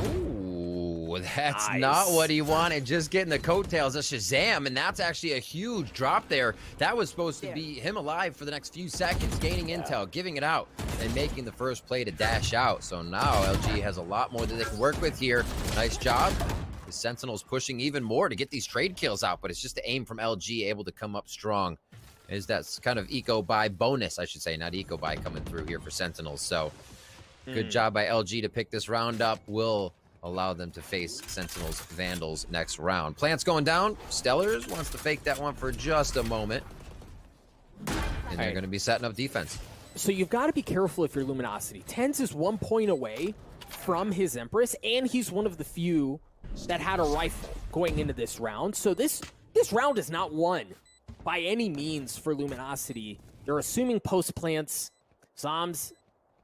Ooh, that's not what he wanted. Just getting the coattails of Shazam, and that's actually a huge drop there. That was supposed to be him alive for the next few seconds, gaining intel, giving it out, and making the first play to dash out. So now LG has a lot more that they can work with here. Nice job. The Sentinels pushing even more to get these trade kills out, but it's just the aim from LG able to come up strong. Is that kind of eco-buy bonus, I should say, not eco-buy coming through here for Sentinels. So good job by LG to pick this round up. Will allow them to face Sentinels Vandals next round. Plants going down. Stellars wants to fake that one for just a moment. And they're going to be setting up defense. So you've got to be careful if you're Luminosity. Tens is 1 point away from his Empress, and he's one of the few that had a rifle going into this round. So this round is not won by any means for Luminosity. They're assuming post plants. Zoms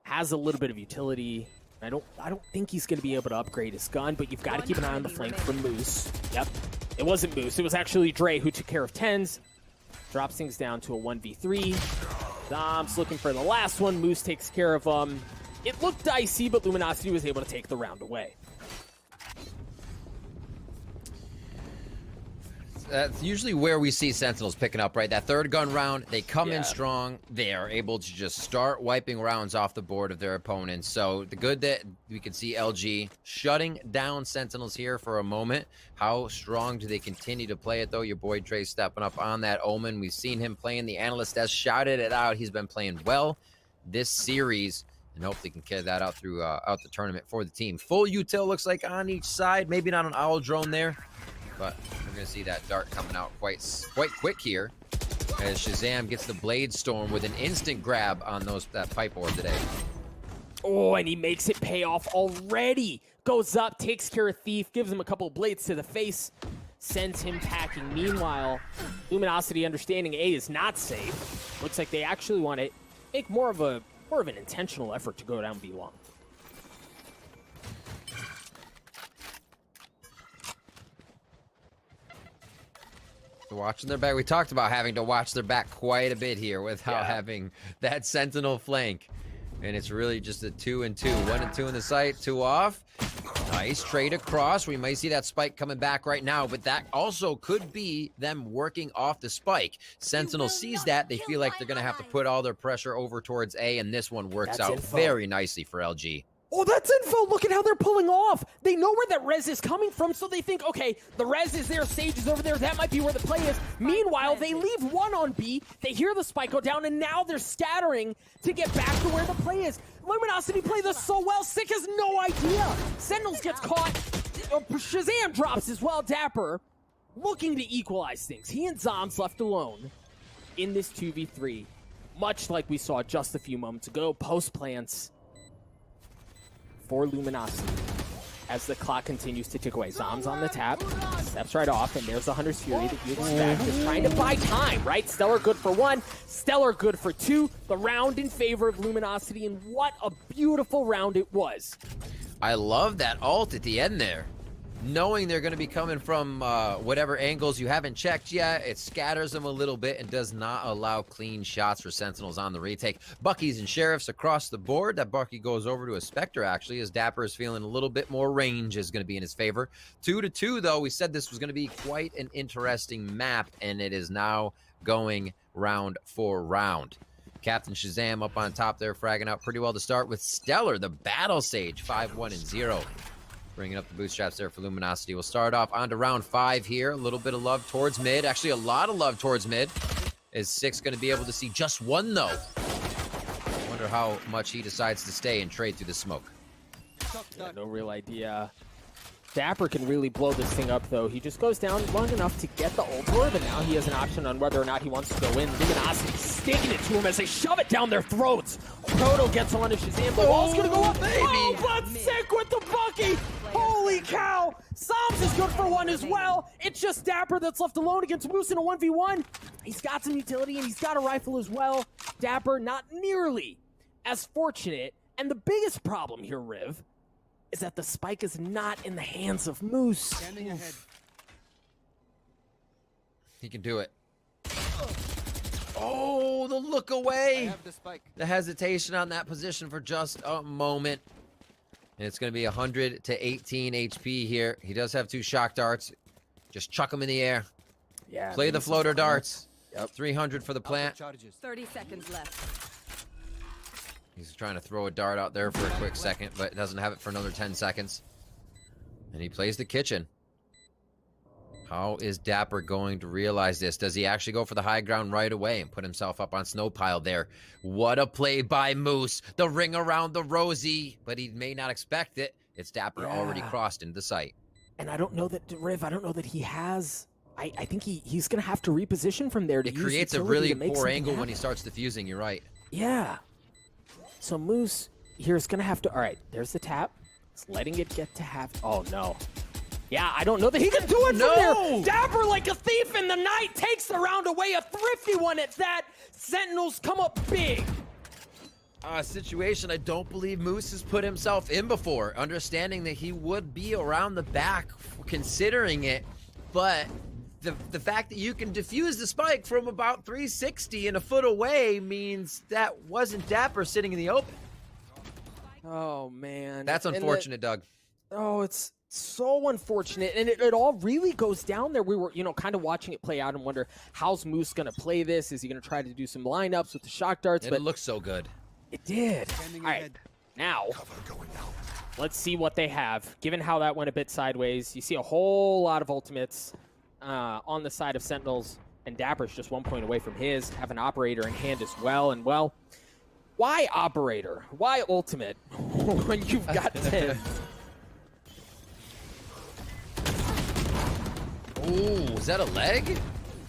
has a little bit of utility. I don't think he's going to be able to upgrade his gun, but you've got to keep an eye on the flank from Moose. Yep, it wasn't Moose. It was actually Dre who took care of Tens. Drops things down to a 1v3. Zoms looking for the last one. Moose takes care of him. It looked dicey, but Luminosity was able to take the round away. That's usually where we see Sentinels picking up, right? That third gun round, they come in strong. They are able to just start wiping rounds off the board of their opponents. So the good that we can see LG shutting down Sentinels here for a moment. How strong do they continue to play it, though? Your boy Dre stepping up on that Omen. We've seen him playing. The analyst has shouted it out. He's been playing well this series, and hopefully can carry that out through out the tournament for the team. Full util looks like on each side. Maybe not an owl drone there, but we're going to see that dart coming out quite quick here as Shazam gets the Blade Storm with an instant grab on that pipe orb today. Oh, and he makes it pay off already. Goes up, takes care of Thief, gives him a couple of blades to the face, sends him packing. Meanwhile, Luminosity understanding A is not safe. Looks like they actually want to make more of an intentional effort to go down B long. Watching their back. We talked about having to watch their back quite a bit here without having that Sentinel flank. And it's really just a 2-and-2. 1 and 2 in the sight, 2 off. Nice trade across. We might see that spike coming back right now, but that also could be them working off the spike. Sentinel sees that. They feel like they're going to have to put all their pressure over towards A, and this one works out very nicely for LG. Oh, that's info. Look at how they're pulling off. They know where that res is coming from, so they think, okay, the res is there, Sage is over there. That might be where the play is. Meanwhile, they leave one on B. They hear the spike go down, and now they're scattering to get back to where the play is. Luminosity play this so well. Sick has no idea. Sentinels gets caught. Shazam drops as well. Dapper looking to equalize things. He and Zombs left alone in this 2v3. Much like we saw just a few moments ago. Post plants for Luminosity as the clock continues to tick away. Zombs on the tap, steps right off, and there's the Hunter's Fury that you expect. Just trying to buy time, right? Stellar good for 1, Stellar good for 2. The round in favor of Luminosity, and what a beautiful round it was. I love that ult at the end there. Knowing they're going to be coming from whatever angles you haven't checked yet, it scatters them a little bit and does not allow clean shots for Sentinels on the retake. Buckies and Sheriffs across the board. That Bucky goes over to a Spectre, actually, as Dapper is feeling a little bit more range is going to be in his favor. 2-2, though. We said this was going to be quite an interesting map, and it is now going round for round. Captain Shazam up on top there, fragging out pretty well to start with Stellar, the Battle Sage, 5-1-0. Bringing up the bootstraps there for Luminosity. We'll start off on to round 5 here. A little bit of love towards mid. Actually, a lot of love towards mid. Is Six going to be able to see just one, though? Wonder how much he decides to stay and trade through the smoke. Yeah, no real idea. Dapper can really blow this thing up, though. He just goes down long enough to get the ult orb, and now he has an option on whether or not he wants to go in. Luminosity sticking it to him as they shove it down their throats. Proto gets on to Shazam. The wall's going to go up. Baby. Oh, but Sick with the Bucky. Holy cow. Psalms is good for 1 as well. It's just Dapper that's left alone against Moose in a 1v1. He's got some utility, and he's got a rifle as well. Dapper not nearly as fortunate. And the biggest problem here, Riv, is that the spike is not in the hands of Moose. Standing ahead. He can do it. Oh, the look away. I have the spike. The hesitation on that position for just a moment. And it's going to be 100 to 18 HP here. He does have 2 shock darts. Just chuck them in the air. Yeah. Play the floater darts. Yep. 300 for the plant. 30 seconds left. He's trying to throw a dart out there for a quick second, but doesn't have it for another 10 seconds. And he plays the kitchen. How is Dapper going to realize this? Does he actually go for the high ground right away and put himself up on snow pile there? What a play by Moose. The ring around the Rosie, but he may not expect it. It's Dapper already crossed into the site. And I don't know that, Riv, I don't know that he has... I think he's going to have to reposition from there to use It creates a utility really to make poor something angle happen. when he starts defusing, you're right. Yeah. So Moose here is going to have to... All right, there's the tap. It's letting it get to half... Oh, no. Yeah, I don't know that he can do it from there. Dapper, like a thief in the night, takes the round away. A thrifty one at that. Sentinels come up big. A situation I don't believe Moose has put himself in before, understanding that he would be around the back, considering it, but the fact that you can defuse the spike from about 360 and a foot away means that wasn't Dapper sitting in the open. Oh, man. That's unfortunate, Doug. Oh, it's so unfortunate, and it all really goes down there. We were, kind of watching it play out and wonder, how's Moose going to play this? Is he going to try to do some lineups with the shock darts? It looks so good. It did. All right, now let's see what they have. Given how that went a bit sideways, you see a whole lot of ultimates on the side of Sentinels, and Dapper's just 1 point away from his. Have an operator in hand as well, and well, why operator? Why ultimate when you've got 10? Ooh, was that a leg?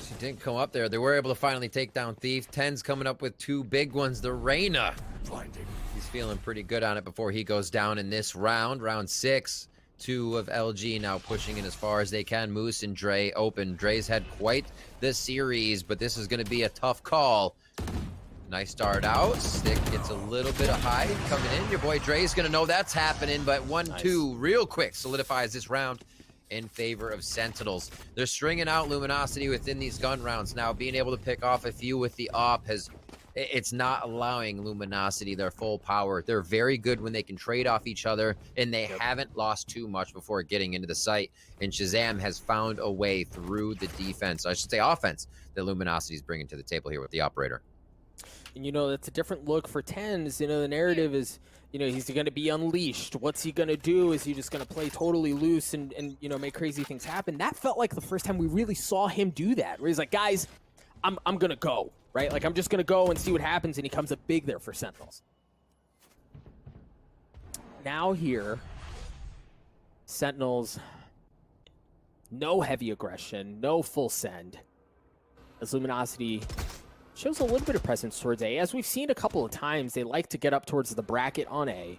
She didn't come up there. They were able to finally take down Thief. 10's coming up with 2 big ones. The Reyna. He's feeling pretty good on it before he goes down in this round. Round 6. 2 of LG now pushing in as far as they can. Moose and Dre open. Dre's had quite the series, but this is going to be a tough call. Nice start out. Stick gets a little bit of hide coming in. Your boy Dre's going to know that's happening, but 1-2 real quick solidifies this round in favor of Sentinels. They're stringing out Luminosity within these gun rounds now. Being able to pick off a few with the op it's not allowing Luminosity their full power. They're very good when they can trade off each other, and they haven't lost too much before getting into the site. And Shazam has found a way through the defense, I should say offense, that Luminosity's bringing to the table here with the operator. And, you know, that's a different look for Tens. You know, the narrative is, you know, he's going to be unleashed. What's he going to do? Is he just going to play totally loose and, you know, make crazy things happen? That felt like the first time we really saw him do that, where he's like, guys, I'm going to go, right? Like, I'm just going to go and see what happens, and he comes up big there for Sentinels. Now here, Sentinels, no heavy aggression, no full send, as Luminosity shows a little bit of presence towards A. As we've seen a couple of times, they like to get up towards the bracket on A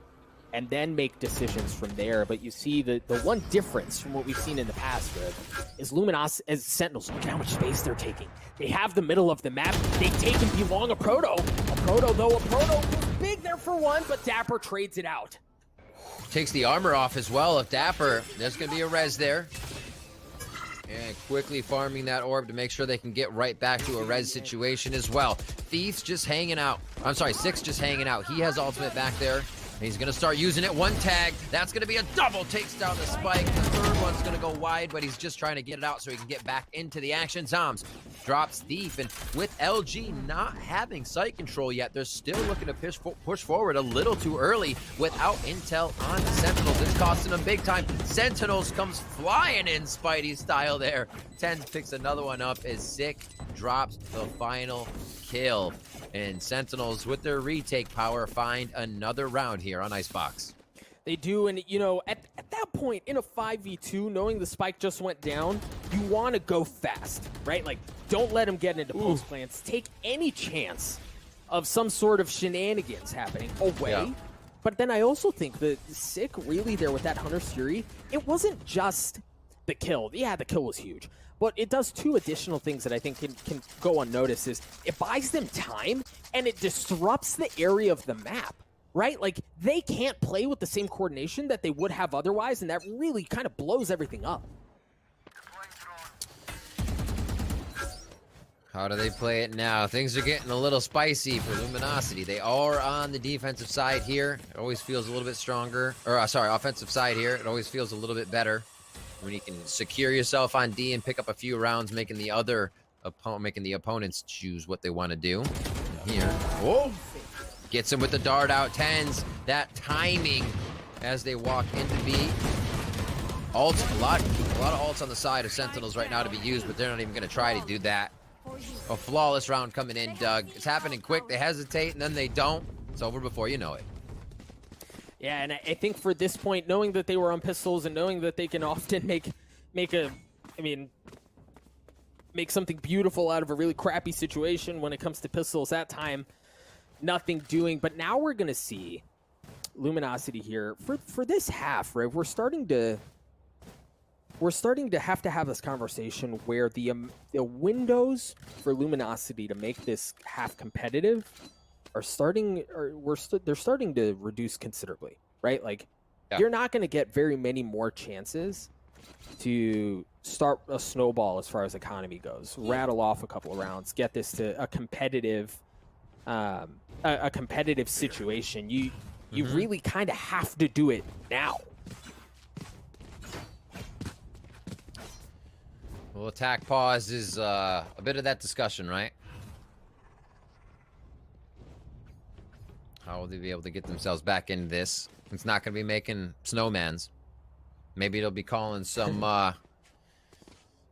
and then make decisions from there. But you see the one difference from what we've seen in the past, Rib, is Luminosity as Sentinels. Look at how much space they're taking. They have the middle of the map. They take and belong a Proto. A Proto was big there for one, but Dapper trades it out. Takes the armor off as well of Dapper. There's going to be a res there. And quickly farming that orb to make sure they can get right back to a res situation as well. Thief's just hanging out. I'm sorry, Six just hanging out. He has ultimate back there. He's going to start using it. One tag. That's going to be a double. Takes down the spike. The third one's going to go wide, but he's just trying to get it out so he can get back into the action. Zoms drops Thief, and with LG not having site control yet, they're still looking to push forward a little too early without intel on Sentinels. It's costing them big time. Sentinels comes flying in Spidey style there. Tens picks another one up as Sick drops the final kill. And Sentinels, with their retake power, find another round here on Icebox. They do, and you know, at that point in a 5v2, knowing the spike just went down, you want to go fast, right? Like, don't let them get into post plants. Take any chance of some sort of shenanigans happening away. Yeah. But then I also think that Sick really there with that Hunter's Fury, it wasn't just the kill. Yeah, the kill was huge. But it does two additional things that I think can go unnoticed. Is it buys them time, and it disrupts the area of the map, right? Like, they can't play with the same coordination that they would have otherwise, and that really kind of blows everything up. How do they play it now? Things are getting a little spicy for Luminosity. They are on the defensive side here. It always feels a little bit stronger. Or, sorry, offensive side here. It always feels a little bit better when you can secure yourself on D and pick up a few rounds, making the opponents choose what they want to do. Here, oh, gets him with the dart out. Tens, that timing as they walk into B. Ults, a lot of ults on the side of Sentinels right now to be used, but they're not even going to try to do that. A flawless round coming in, Doug. It's happening quick. They hesitate and then they don't. It's over before you know it. Yeah, and I think for this point, knowing that they were on pistols and knowing that they can often make something beautiful out of a really crappy situation when it comes to pistols, that time, nothing doing. But now we're going to see Luminosity here. For this half, right, we're starting to have this conversation where the windows for Luminosity to make this half competitive they're starting to reduce considerably, right? Like, you're not going to get very many more chances to start a snowball as far as economy goes. Rattle off a couple of rounds, get this to a competitive situation. You really kind of have to do it now. Well, attack pause is a bit of that discussion, right? How will they be able to get themselves back into this? It's not going to be making snowmans. Maybe it'll be calling some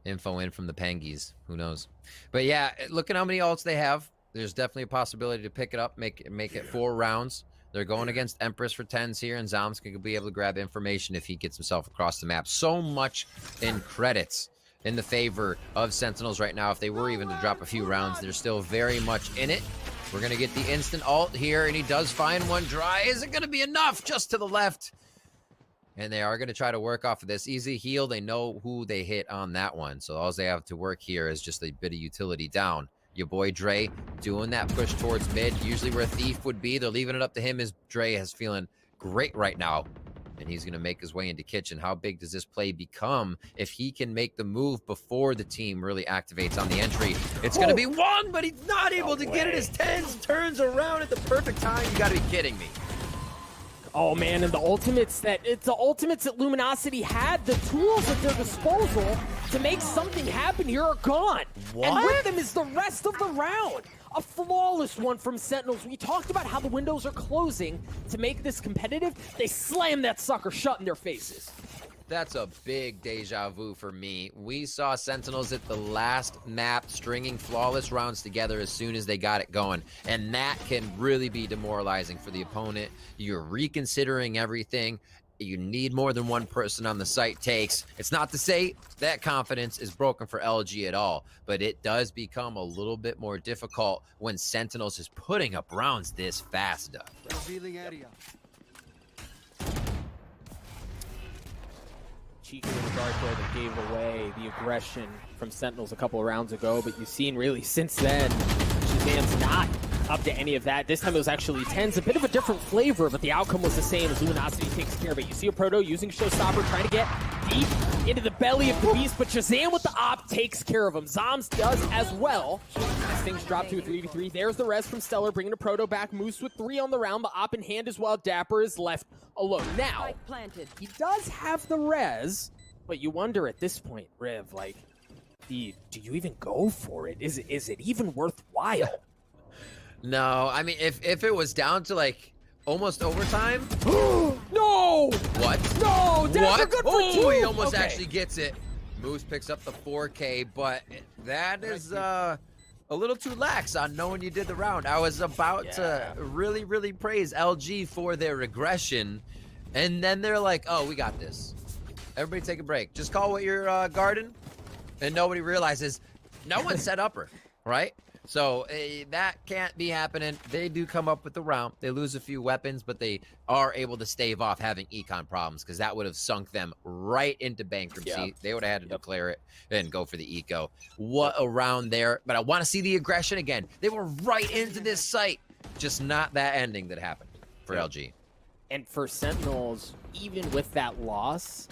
info in from the Pengies. Who knows? But yeah, look at how many ults they have. There's definitely a possibility to pick it up, make it 4 rounds. They're going against Empress for 10s here, and Zoms could be able to grab information if he gets himself across the map. So much in credits in the favor of Sentinels right now. If they were even to drop a few rounds, they're still very much in it. We're going to get the instant ult here, and he does find one dry. Is it going to be enough? Just to the left. And they are going to try to work off of this. Easy heal. They know who they hit on that one. So all they have to work here is just a bit of utility down. Your boy Dre doing that push towards mid. Usually where Thief would be. They're leaving it up to him as Dre is feeling great right now. And he's going to make his way into kitchen. How big does this play become if he can make the move before the team really activates on the entry? It's going to be one, but he's not able to get it. His Tens turns around at the perfect time. You got to be kidding me. Oh man, and it's the ultimates that Luminosity had, the tools at their disposal to make something happen here are gone. What? And with them is the rest of the round. A flawless one from Sentinels. We talked about how the windows are closing to make this competitive. They slam that sucker shut in their faces. That's a big deja vu for me. We saw Sentinels at the last map stringing flawless rounds together as soon as they got it going. And that can really be demoralizing for the opponent. You're reconsidering everything. You need more than one person on the site takes. It's not to say that confidence is broken for LG at all, but it does become a little bit more difficult when Sentinels is putting up rounds this fast, Doug. Revealing area. Cheeky little dart there that gave away the aggression from Sentinels a couple of rounds ago, but you've seen really since then, Shazam's not up to any of that. This time it was actually TenZ, a bit of a different flavor, but the outcome was the same as Luminosity takes care of it. You see a Proto using Showstopper, trying to get deep into the belly of the beast, but Shazam with the op takes care of him. Zoms does as well. As things drop to a 3v3, there's the res from Stellar, bringing a Proto back. Moose with 3 on the round, but op in hand as well. Dapper is left alone. Now, he does have the res, but you wonder at this point, Riv, like, do you even go for it? Is it even worthwhile? No, I mean, if it was down to like almost overtime. No! What? No! Dapper good for 2! He almost actually gets it. Moose picks up the 4K, but that is a little too lax on knowing you did the round. I was about to really, really praise LG for their regression, and then they're like, oh, we got this. Everybody take a break. Just call what you're guarding, and nobody realizes no one set upper, right? So that can't be happening. They do come up with the round. They lose a few weapons, but they are able to stave off having econ problems because that would have sunk them right into bankruptcy. Yep. They would have had to declare it and go for the eco. What a round there. But I want to see the aggression again. They were right into this site. Just not that ending that happened for LG. And for Sentinels, even with that loss,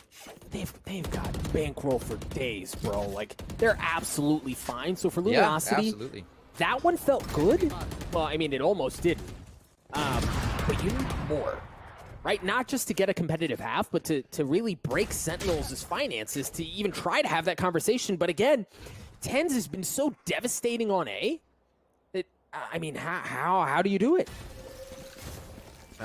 they've got bankroll for days, bro. Like, they're absolutely fine. So for Luminosity, absolutely. That one felt good. Well, I mean, it almost didn't. But you need more, right? Not just to get a competitive half, but to really break Sentinels' finances to even try to have that conversation. But again, TenZ has been so devastating on A that, I mean, how do you do it?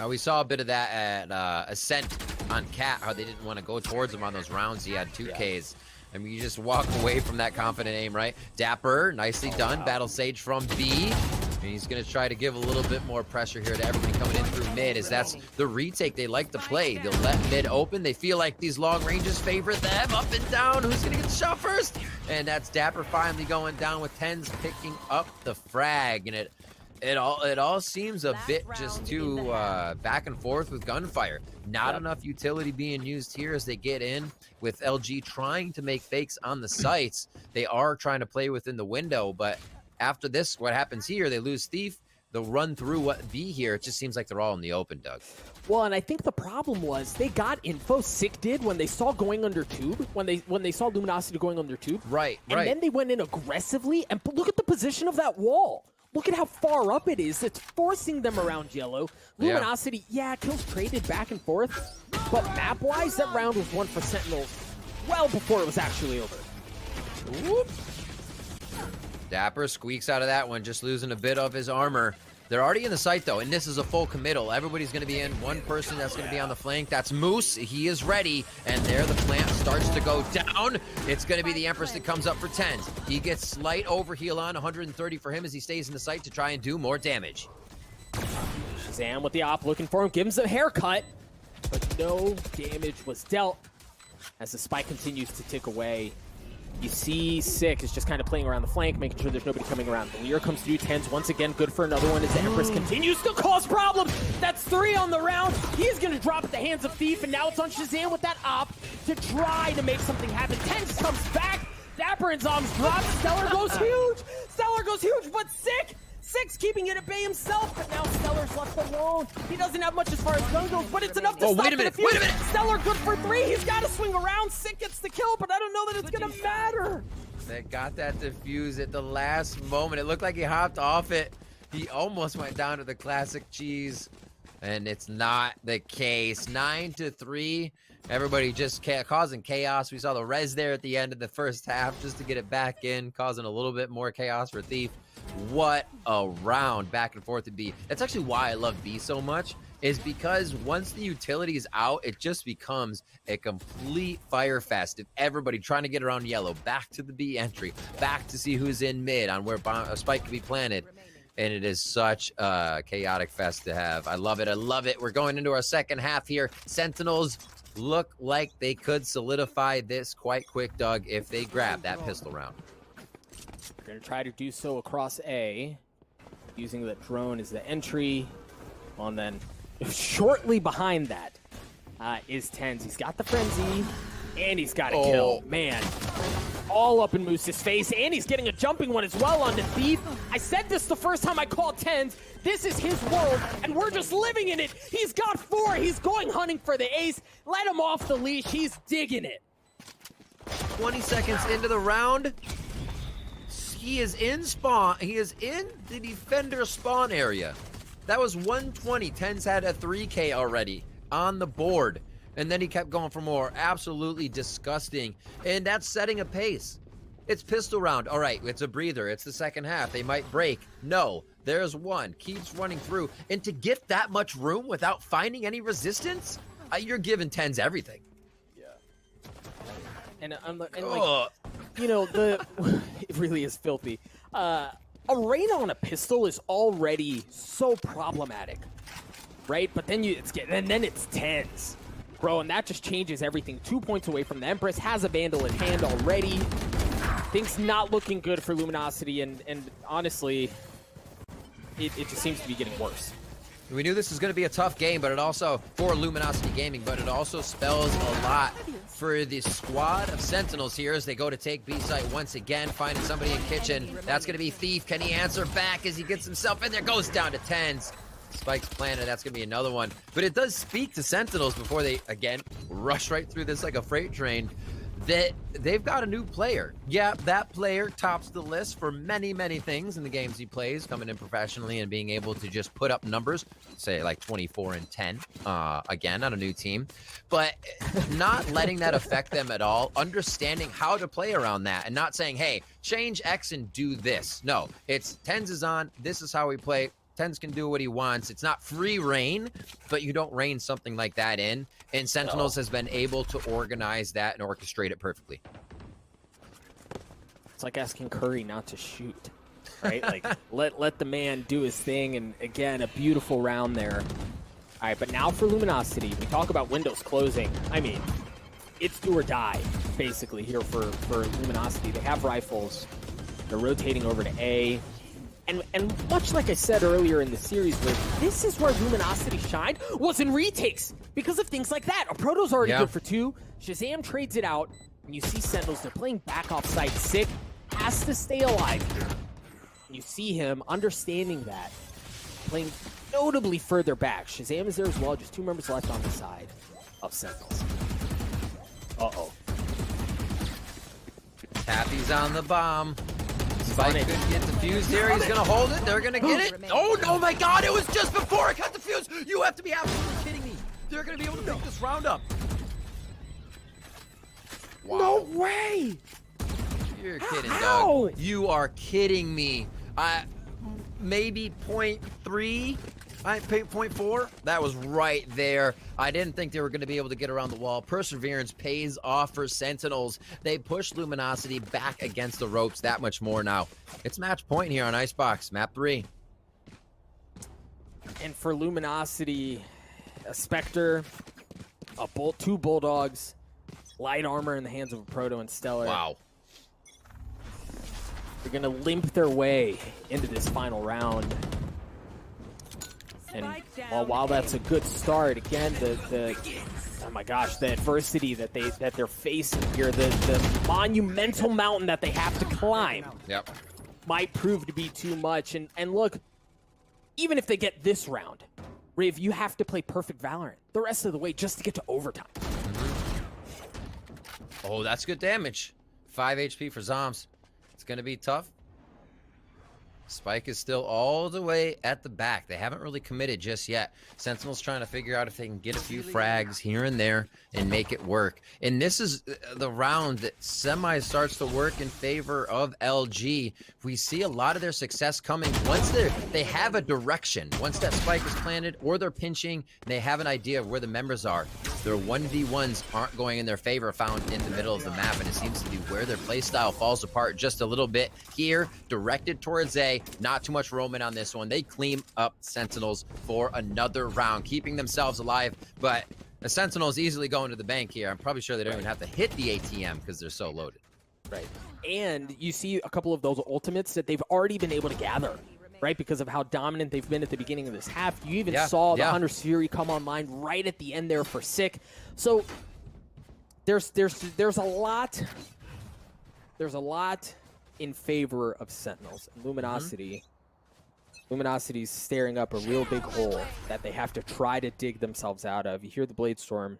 We saw a bit of that at Ascent on Cat, how they didn't want to go towards him on those rounds. He had 2Ks. I mean, you just walk away from that confident aim, right? Dapper, nicely done. Wow. Battle Sage from B. And he's going to try to give a little bit more pressure here to everybody coming in through mid, as that's the retake they like to play. They'll let mid open. They feel like these long ranges favor them. Up and down. Who's going to get the shot first? And that's Dapper finally going down with TenZ picking up the frag. And it all seems a bit just too back and forth with gunfire. Not enough utility being used here as they get in with LG trying to make fakes on the sites. They are trying to play within the window, but after this, what happens here? They lose Thief. They'll run through what B here. It just seems like they're all in the open, Doug. Well, and I think the problem was they got info. Sick did when they saw going under tube, when they saw Luminosity going under tube. Right. And then they went in aggressively, and look at the position of that wall. Look at how far up it is. It's forcing them around yellow. Luminosity, kills traded back and forth. But map-wise, that round was won for Sentinels well before it was actually over. Whoop. Dapper squeaks out of that one, just losing a bit of his armor. They're already in the site, though, and this is a full committal. Everybody's going to be in. One person that's going to be on the flank. That's Moose. He is ready, and there the plant starts to go down. It's going to be the Empress that comes up for TenZ. He gets slight overheal on, 130 for him as he stays in the site to try and do more damage. Shazam with the op looking for him, gives him a haircut, but no damage was dealt as the spike continues to tick away. You see Sick is just kind of playing around the flank, making sure there's nobody coming around. The Lear comes through, TenZ once again good for another one as the Empress continues to cause problems. That's 3 on the round. He's going to drop at the hands of Thief, and now it's on Shazam with that op to try to make something happen. TenZ comes back. Dapper and Zoms drop. Stellar goes huge. Stellar goes huge, but Sick's keeping it at bay himself, but now Stellar's left alone. He doesn't have much as far as gun goes, but it's enough to stop wait a minute, wait a minute. Stellar good for 3. He's got to swing around. Sick gets the kill, but I don't know that it's going to matter. They got that defuse at the last moment. It looked like he hopped off it. He almost went down to the classic cheese. And it's not the case. 9-3. Everybody just causing chaos. We saw the res there at the end of the first half just to get it back in, causing a little bit more chaos for Thief. What a round back and forth to be. That's actually why I love B so much, is because once the utility is out, it just becomes a complete fire fest of everybody trying to get around yellow, back to the B entry, back to see who's in mid on where a spike can be planted. And it is such a chaotic fest to have. I love it. I love it. We're going into our second half here. Sentinels look like they could solidify this quite quick, Doug, if they grab that pistol round. We're going to try to do so across A, using the drone as the entry. Well, and then shortly behind that is Tens. He's got the frenzy, and he's got a kill. Man, all up in Moose's face, and he's getting a jumping one as well onto Thief. I said this the first time I called Tens. This is his world, and we're just living in it. He's got 4. He's going hunting for the ace. Let him off the leash. He's digging it. 20 seconds into the round. He is in spawn. He is in the defender spawn area. That was 120. Tens had a 3K already on the board. And then he kept going for more. Absolutely disgusting. And that's setting a pace. It's pistol round. All right, it's a breather. It's the second half. They might break. No, there's one. Keeps running through. And to get that much room without finding any resistance, you're giving Tens everything. And like, you know, it really is filthy. A rain on a pistol is already so problematic, right? But then then it's Tens, bro, and that just changes everything. 2 points away from the Empress, has a Vandal in hand already. Things not looking good for Luminosity, and honestly, it just seems to be getting worse. We knew this was going to be a tough game, but it also, for Luminosity Gaming, but it also spells a lot for the squad of Sentinels here as they go to take B site once again, finding somebody in kitchen. That's going to be Thief. Can he answer back as he gets himself in there? Goes down to Tens. Spikes planted. That's going to be another one. But it does speak to Sentinels before they, again, rush right through this like a freight train, that they've got a new player. Yeah, that player tops the list for many, many things in the games he plays, coming in professionally and being able to just put up numbers, say like 24 and 10, again, on a new team. But not letting that affect them at all, understanding how to play around that and not saying, hey, change X and do this. No, it's Tens is on, this is how we play. Tens can do what he wants. It's not free reign, but you don't reign something like that in. And Sentinels has been able to organize that and orchestrate it perfectly. It's like asking Curry not to shoot, right? Like, let the man do his thing, and again, a beautiful round there. All right, but now for Luminosity, we talk about windows closing. I mean, it's do or die, basically, here for Luminosity. They have rifles. They're rotating over to A. And much like I said earlier in the series, where this is where Luminosity shined, was in retakes because of things like that. A Proto's already good for 2. Shazam trades it out, and you see Sentinels, they're playing back off site. Sick has to stay alive here. And you see him understanding that, playing notably further back. Shazam is there as well, just 2 members left on the side of Sentinels. Uh-oh. Tappy's on the bomb. Spike could get defused here. He's going to hold it. They're going to get it. Oh, no, my God. It was just before it got defused. You have to be absolutely kidding me. They're going to be able to pick this round up. Wow. No way. You're kidding, Doug. You are kidding me. Maybe 0.3, 0.4. That was right there. I didn't think they were going to be able to get around the wall. Perseverance pays off for Sentinels. They push Luminosity back against the ropes that much more now. It's match point here on Icebox, map 3. And for Luminosity, a Spectre, a Bolt, 2 Bulldogs, light armor in the hands of a Proto and Stellar. Wow. They're going to limp their way into this final round. And while that's a good start, again, oh my gosh, the adversity that they're facing here, the monumental mountain that they have to climb, might prove to be too much. And look, even if they get this round, Riv, you have to play perfect Valorant the rest of the way just to get to overtime. Oh, that's good damage. 5 HP for Zoms. It's going to be tough. Spike is still all the way at the back. They haven't really committed just yet. Sentinel's trying to figure out if they can get a few frags here and there and make it work. And this is the round that semi starts to work in favor of LG. We see a lot of their success coming once they have a direction. Once that spike is planted or they're pinching, they have an idea of where the members are. Their 1v1s aren't going in their favor, found in the middle of the map, and it seems to be where their playstyle falls apart just a little bit here, directed towards A. Not too much roaming on this one. They clean up Sentinels for another round, keeping themselves alive, but the Sentinels easily going to the bank here. I'm probably sure they don't even have to hit the ATM because they're so loaded. Right. And you see a couple of those ultimates that they've already been able to gather, right? Because of how dominant they've been at the beginning of this half. You even saw the Hunter's Fury come online right at the end there for Sick. So there's a lot in favor of Sentinels. Luminosity. Luminosity's staring up a real big hole that they have to try to dig themselves out of. You hear the Blade Storm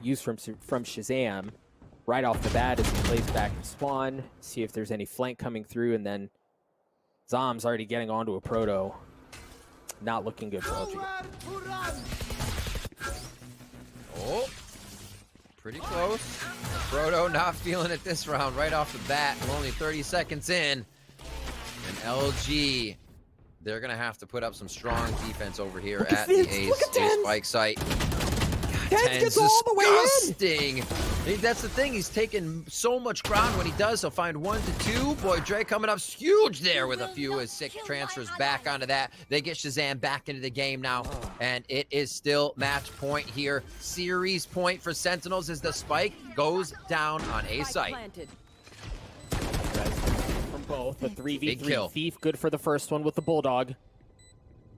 used from Shazam right off the bat as he plays back to spawn, see if there's any flank coming through, and then Zom's already getting onto a Proto. Not looking good for LG. Oh, pretty close. Proto not feeling it this round right off the bat. We're only 30 seconds in. And LG, they're going to have to put up some strong defense over here at the A spike site. Tens gets all the way in. That's the thing. He's taking so much ground. When he does, he'll find 1 to 2. Boy, Dre coming up huge there with a few as Sick transfers back onto that. They get Shazam back into the game now, and it is still match point here. Series point for Sentinels as the spike goes down on A site. From both, the 3v3 Thief, good for the first one with the Bulldog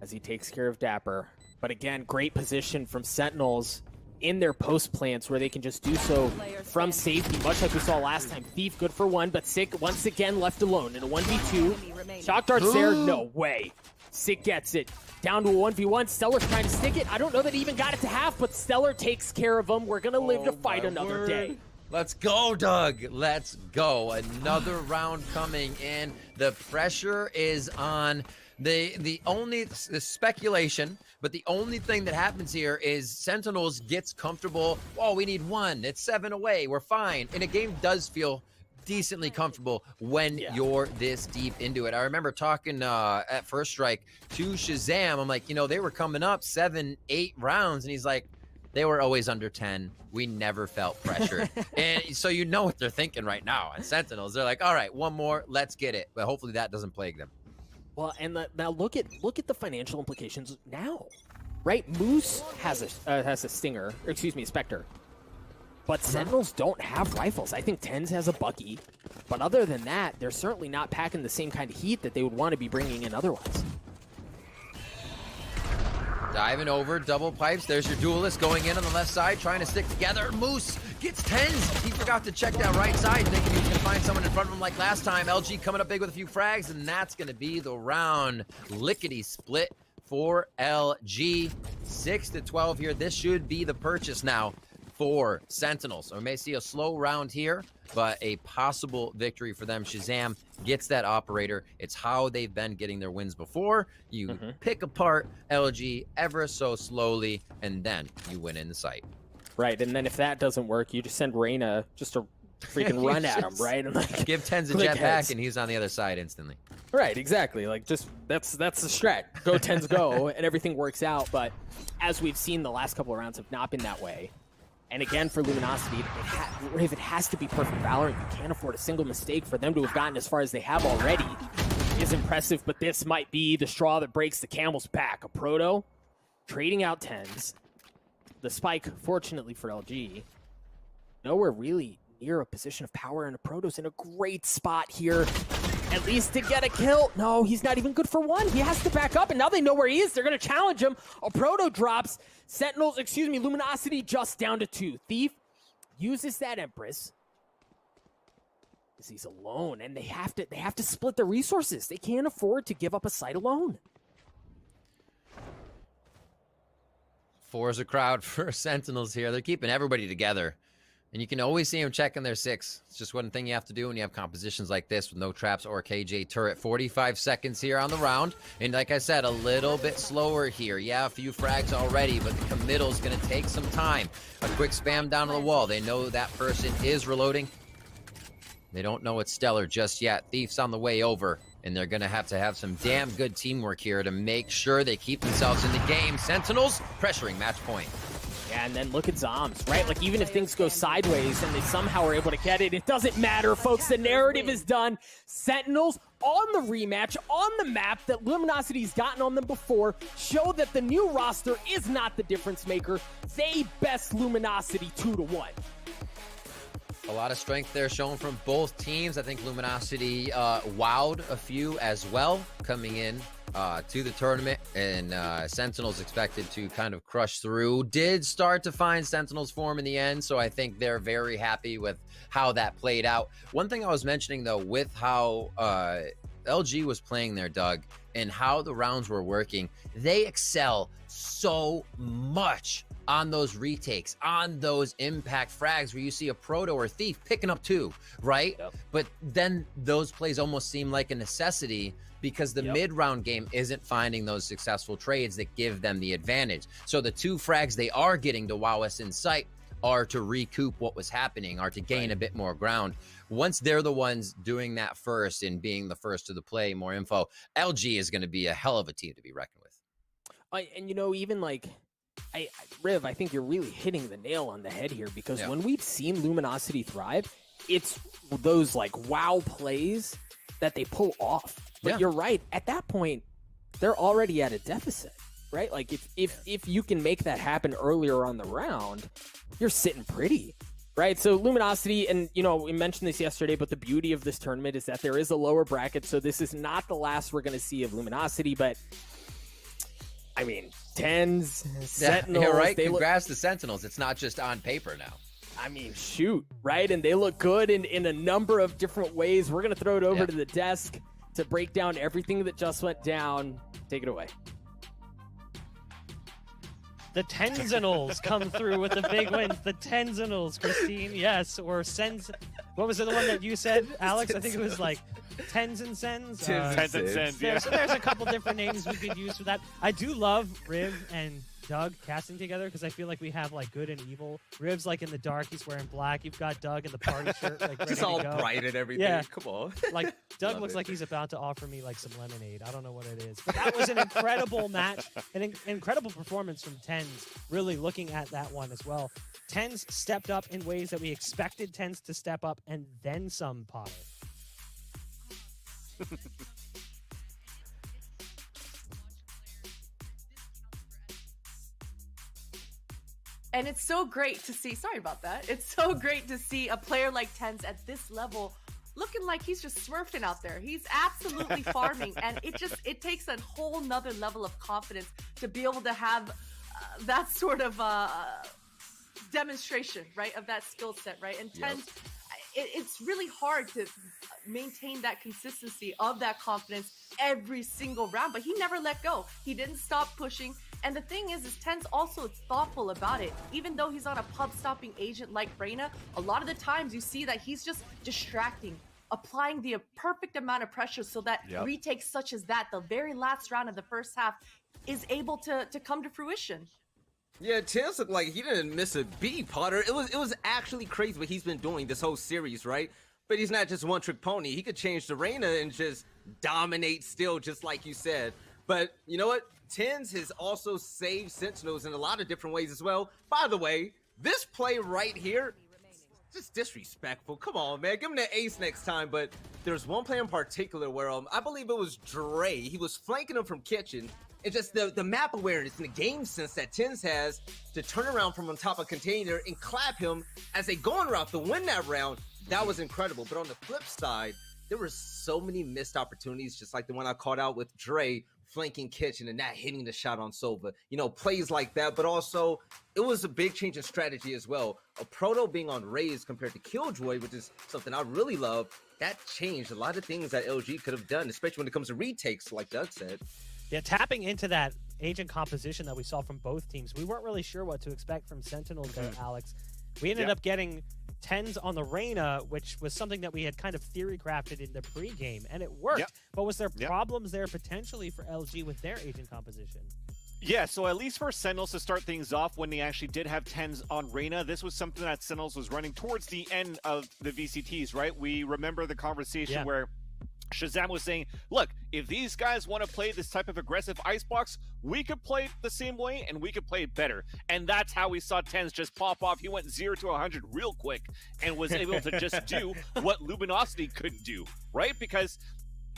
as he takes care of Dapper. But again, great position from Sentinels in their post plants where they can just do so from safety, much like we saw last time. Thief good for 1, but Sick once again left alone in a 1v2. Shock darts there, no way. Sick gets it. Down to a 1v1. Stellar's trying to stick it. I don't know that he even got it to half, but Stellar takes care of him. We're going to live to fight another day. Let's go, Doug. Let's go. Another round coming in. The pressure is on. The speculation, but the only thing that happens here is Sentinels gets comfortable. Oh, we need 1. It's 7 away. We're fine. And a game does feel decently comfortable when you're this deep into it. I remember talking at First Strike to Shazam. I'm like, they were coming up 7, 8 rounds. And he's like, they were always under 10. We never felt pressure. And so you know what they're thinking right now. And Sentinels, they're like, all right, 1 more. Let's get it. But hopefully that doesn't plague them. Well, and now look at the financial implications now, right? Moose has a Stinger, or excuse me, Spectre, but Sentinels don't have rifles. I think Tens has a Bucky, but other than that, they're certainly not packing the same kind of heat that they would want to be bringing in otherwise. Diving over, double pipes. There's your duelist going in on the left side, trying to stick together. Moose gets 10s. He forgot to check that right side, thinking he was going to find someone in front of him like last time. LG coming up big with a few frags, and that's going to be the round. Lickety split for LG. 6 to 12 here. This should be the purchase now for Sentinels. So we may see a slow round here, but a possible victory for them. Shazam gets that operator. It's how they've been getting their wins before. You pick apart LG ever so slowly, and then you win in the site. Right, and then if that doesn't work, you just send Reyna just to freaking run at him, right? And like, give Tens a jetpack, and he's on the other side instantly. Right, exactly. Like, just that's the strat. Go Tens go, and everything works out. But as we've seen, the last couple of rounds have not been that way. And again, for Luminosity, if it has to be perfect VALORANT, you can't afford a single mistake. For them to have gotten as far as they have already is impressive, but this might be the straw that breaks the camel's back. A Proto trading out 10s. The spike, fortunately for LG, nowhere really near a position of power, and a Proto's in a great spot here, at least to get a kill. No, he's not even good for 1. He has to back up, and now they know where he is. They're going to challenge him. A Proto drops. Sentinels, Luminosity just down to 2. Thief uses that Empress because he's alone, and they have to split the resources. They can't afford to give up a site alone. 4 is a crowd for Sentinels here. They're keeping everybody together. And you can always see them checking their 6. It's just one thing you have to do when you have compositions like this with no traps or KJ turret. 45 seconds here on the round. And like I said, a little bit slower here. Yeah, a few frags already, but the committal's going to take some time. A quick spam down to the wall. They know that person is reloading. They don't know it's Stellar just yet. Thief's on the way over. And they're going to have some damn good teamwork here to make sure they keep themselves in the game. Sentinels pressuring match point. Yeah, and then look at Zombs, right? Like, even if things go sideways and they somehow are able to get it, it doesn't matter, folks. The narrative is done. Sentinels on the rematch, on the map that Luminosity's gotten on them before, show that the new roster is not the difference maker. They best Luminosity 2-1. A lot of strength there shown from both teams. I think Luminosity wowed a few as well coming in to the tournament, and Sentinels expected to kind of crush through. Did start to find Sentinels form in the end, so I think they're very happy with how that played out. One thing I was mentioning, though, with how LG was playing there, Doug, and how the rounds were working, they excel so much on those retakes, on those impact frags where you see a Proto or Thief picking up 2, right? Yep. But then those plays almost seem like a necessity because the mid-round game isn't finding those successful trades that give them the advantage. So the 2 frags they are getting to wow us in sight are to recoup what was happening, are to gain a bit more ground. Once they're the ones doing that first and being the first to the play, more info, LG is going to be a hell of a team to be reckoned with. And, you know, even like, Riv, I think you're really hitting the nail on the head here, because when we've seen Luminosity thrive, it's those like wow plays that they pull off. But you're right, at that point, they're already at a deficit, right? Like if you can make that happen earlier on the round, you're sitting pretty, right? So Luminosity, and you know, we mentioned this yesterday, but the beauty of this tournament is that there is a lower bracket, so this is not the last we're going to see of Luminosity, but I mean, Tens, Sentinels. Yeah, right. Congrats to Sentinels. It's not just on paper now. I mean, shoot, right? And they look good in a number of different ways. We're going to throw it over to the desk to break down everything that just went down. Take it away. The Tenzinels come through with the big wins. The Tenzinels, Christine, yes. Or Sens. What was the one that you said, Alex? I think it was like Tens and Sens. Tens and Sens, yeah. So there's a couple different names we could use for that. I do love Riv and Doug casting together because I feel like we have like good and evil. Riv's like in the dark, he's wearing black. You've got Doug in the party shirt, like ready Just all to go. bright and everything. Yeah. Come on. Like Doug looks like he's about to offer me like some lemonade. I don't know what it is, but that was an incredible match, an incredible performance from Tens. Really looking at that one as well. Tens stepped up in ways that we expected Tens to step up, and then some, Potter. And it's so great to see, sorry about that. It's so great to see a player like Tens at this level looking like he's just smurfing out there. He's absolutely farming, and it takes a whole nother level of confidence to be able to have that sort of demonstration, right, of that skill set, right? And Tens, it's really hard to maintain that consistency of that confidence every single round, but he never let go. He didn't stop pushing. And the thing is Tens also thoughtful about it. Even though he's on a pub-stopping agent like Reyna, a lot of the times you see that he's just distracting, applying the perfect amount of pressure so that retakes such as that, the very last round of the first half, is able to come to fruition. Yeah, Tens looked like he didn't miss a beat, Potter. It was actually crazy what he's been doing this whole series, right? But he's not just one-trick pony. He could change the Reyna and just dominate still, just like you said. But you know what? Tens has also saved Sentinels in a lot of different ways as well. By the way, this play right here, just disrespectful. Come on, man. Give him the ace next time. But there's one play in particular where I believe it was Dre. He was flanking him from Kitchen. It's just the map awareness and the game sense that Tens has to turn around from on top of container and clap him as they go on route to win that round. That was incredible. But on the flip side, there were so many missed opportunities, just like the one I caught out with Dre flanking Kitchen and not hitting the shot on Sova. You know, plays like that, but also it was a big change in strategy as well. A Proto being on Raze compared to Killjoy, which is something I really love, that changed a lot of things that LG could have done, especially when it comes to retakes, like Doug said. Yeah, tapping into that agent composition that we saw from both teams, we weren't really sure what to expect from Sentinels there, Alex. We ended up getting 10s on the Reyna, which was something that we had kind of theory crafted in the pregame, and it worked. But was there problems there potentially for LG with their agent composition? Yeah, so at least for Sentinels to start things off when they actually did have 10s on Reyna, this was something that Sentinels was running towards the end of the VCTs, right? We remember the conversation where Shazam was saying, look, if these guys want to play this type of aggressive icebox, we could play it the same way and we could play it better. And that's how we saw 10s just pop off. He went 0 to 100 real quick and was able to just do what Luminosity couldn't do, right? Because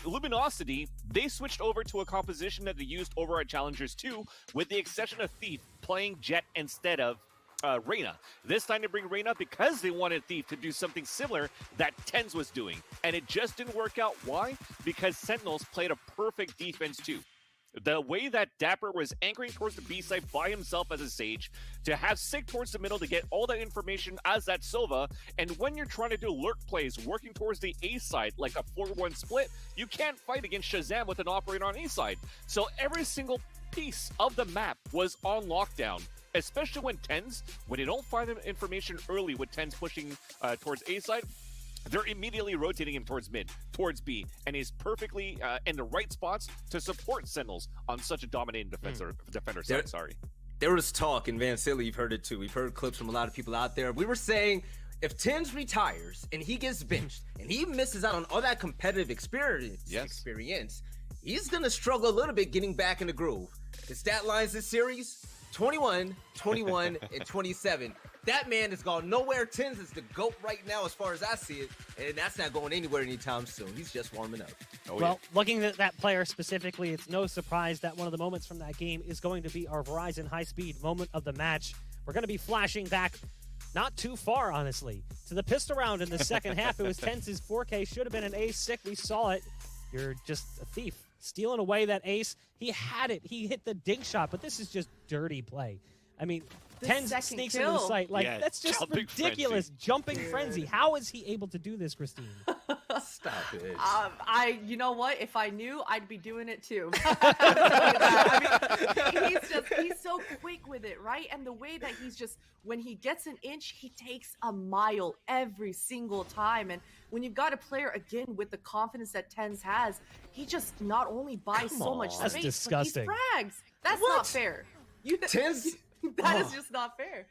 Luminosity, they switched over to a composition that they used over at Challengers 2, with the exception of Thief playing Jet instead of Reyna. This time to bring Reyna because they wanted Thief to do something similar that TenZ was doing. And it just didn't work out. Why? Because Sentinels played a perfect defense too. The way that Dapper was anchoring towards the B side by himself as a Sage, to have Sig towards the middle to get all that information as that Sova, and when you're trying to do lurk plays working towards the A side, like a 4-1 split, you can't fight against Shazam with an operator on A side. So every single piece of the map was on lockdown, especially when TenZ, when they don't find the information early with TenZ pushing towards A side, they're immediately rotating him towards mid, towards B, and he's perfectly in the right spots to support Sentinels on such a dominating defender side, There was talk in Van Silly, you've heard it too. We've heard clips from a lot of people out there. We were saying if TenZ retires and he gets benched and he misses out on all that competitive experience, he's going to struggle a little bit getting back in the groove. The stat lines this series, 21, 21, and 27. That man has gone nowhere. TenZ is the GOAT right now as far as I see it, and that's not going anywhere anytime soon. He's just warming up. Looking at that player specifically, it's no surprise that one of the moments from that game is going to be our Verizon high-speed moment of the match. We're going to be flashing back not too far, honestly, to the pistol round in the second half. It was TenZ's 4K, should have been an ace sick. We saw it. You're just a thief. Stealing away that ace. He had it. He hit the dink shot, but this is just dirty play. I mean, TenZ sneaks into the site. Like, that's just ridiculous. Jumping frenzy. How is he able to do this, Christine? Stop it. You know what? If I knew, I'd be doing it too. I mean, he's so quick with it, right? And the way that he's just, when he gets an inch, he takes a mile every single time. And when you've got a player, again, with the confidence that TenZ has, he just not only buys so much space, disgusting. but he frags. That's not fair. TenZ? That is just not fair.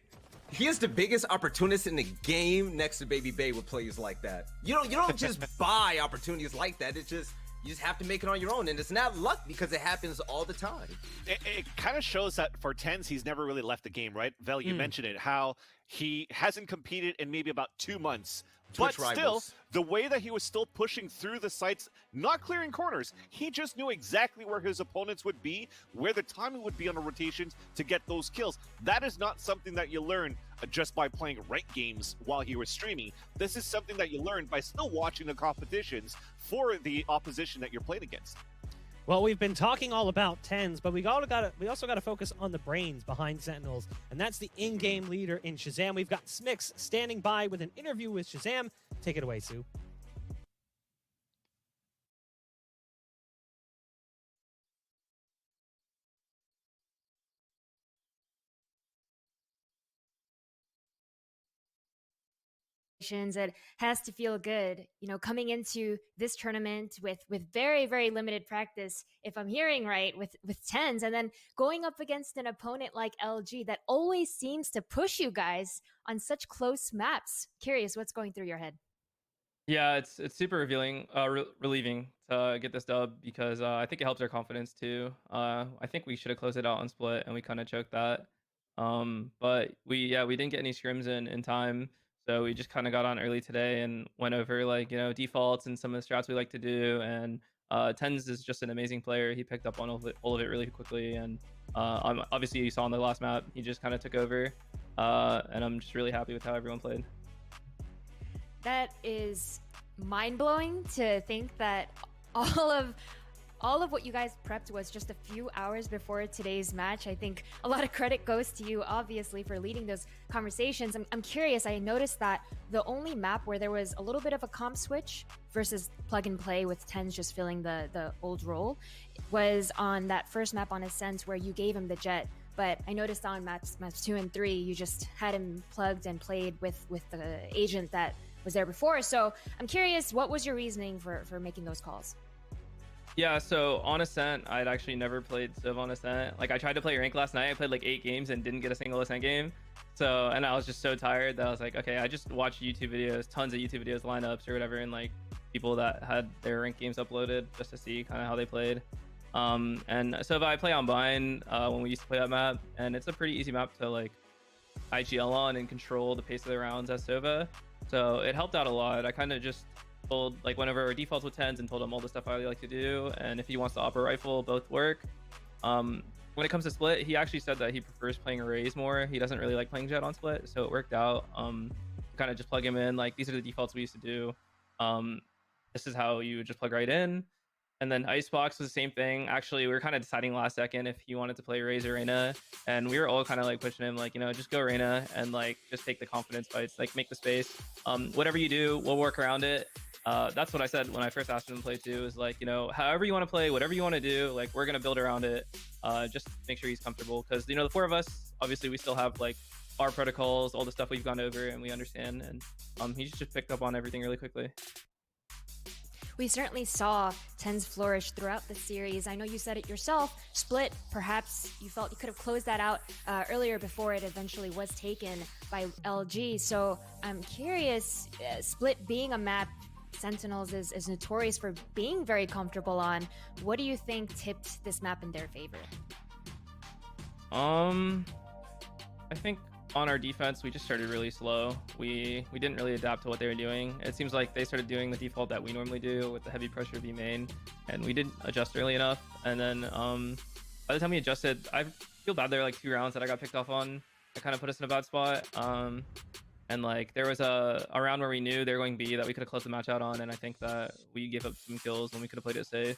He is the biggest opportunist in the game next to Baby Bay with plays like that. You don't just buy opportunities like that. It's just, you just have to make it on your own, and it's not luck because it happens all the time. It kind of shows that for TenZ, he's never really left the game, right? Vel, you mentioned it, how he hasn't competed in maybe about 2 months. But still, the way that he was still pushing through the sites, not clearing corners, he just knew exactly where his opponents would be, where the timing would be on the rotations to get those kills. That is not something that you learn just by playing ranked games while he was streaming. This is something that you learn by still watching the competitions for the opposition that you're playing against. Well, we've been talking all about TenZ, but we also got to focus on the brains behind Sentinels, and that's the in-game leader in Shazam. We've got Smix standing by with an interview with Shazam. Take it away, Sue. It has to feel good, you know, coming into this tournament with very, very limited practice, if I'm hearing right, with TenZ, and then going up against an opponent like LG that always seems to push you guys on such close maps. Curious what's going through your head. Yeah, it's super relieving to get this dub because I think it helps our confidence too. I think we should have closed it out on split and we kind of choked that. But we didn't get any scrims in time. So we just kind of got on early today and went over defaults and some of the strats we like to do. And TenZ is just an amazing player. He picked up on all of it really quickly. And obviously you saw on the last map, he just kind of took over. And I'm just really happy with how everyone played. That is mind-blowing to think that all of what you guys prepped was just a few hours before today's match. I think a lot of credit goes to you, obviously, for leading those conversations. I'm curious, I noticed that the only map where there was a little bit of a comp switch versus plug and play with TenZ just filling the old role was on that first map on Ascent where you gave him the Jet but I noticed on match 2 and 3, you just had him plugged and played with the agent that was there before. So I'm curious, what was your reasoning for making those calls? Yeah, so on Ascent, I'd actually never played Civ on Ascent. Like, I tried to play Rank last night. I played like 8 games and didn't get a single Ascent game. So, and I was just so tired that I was like, okay, I just watched YouTube videos, tons of YouTube videos, lineups or whatever, and like people that had their Rank games uploaded just to see kind of how they played. And so I play on Bind when we used to play that map, and it's a pretty easy map to like IGL on and control the pace of the rounds as Sova. So it helped out a lot. I kind of just told, like, whenever our defaults with 10s and told him all the stuff I like to do, and if he wants to op or rifle, both work. When it comes to Split, he actually said that he prefers playing Arrays more. He doesn't really like playing Jet on Split, so it worked out. Kind of just plug him in, like, these are the defaults we used to do. This is how you would just plug right in. And then Icebox was the same thing. Actually, we were kind of deciding last second if he wanted to play Raze or Reyna, and we were all kind of like pushing him, like, you know, just go Reyna and like just take the confidence fights, like make the space. Whatever you do, we'll work around it. That's what I said when I first asked him to play too, is like, you know, however you want to play, whatever you want to do, like, we're gonna build around it. Just make sure he's comfortable, because, you know, the 4 of us, obviously we still have like our protocols, all the stuff we've gone over and we understand, and he's just picked up on everything really quickly. We certainly saw TenZ flourish throughout the series. I know you said it yourself, Split, perhaps you felt you could have closed that out earlier before it eventually was taken by LG. So I'm curious, Split being a map Sentinels is notorious for being very comfortable on, what do you think tipped this map in their favor? I think on our defense, we just started really slow. We didn't really adapt to what they were doing. It seems like they started doing the default that we normally do with the heavy pressure V main, and we didn't adjust early enough. And then by the time we adjusted, I feel bad there were like 2 rounds that I got picked off on. That kind of put us in a bad spot. And like there was a round where we knew they were going B that we could have closed the match out on, and I think that we gave up some kills when we could have played it safe.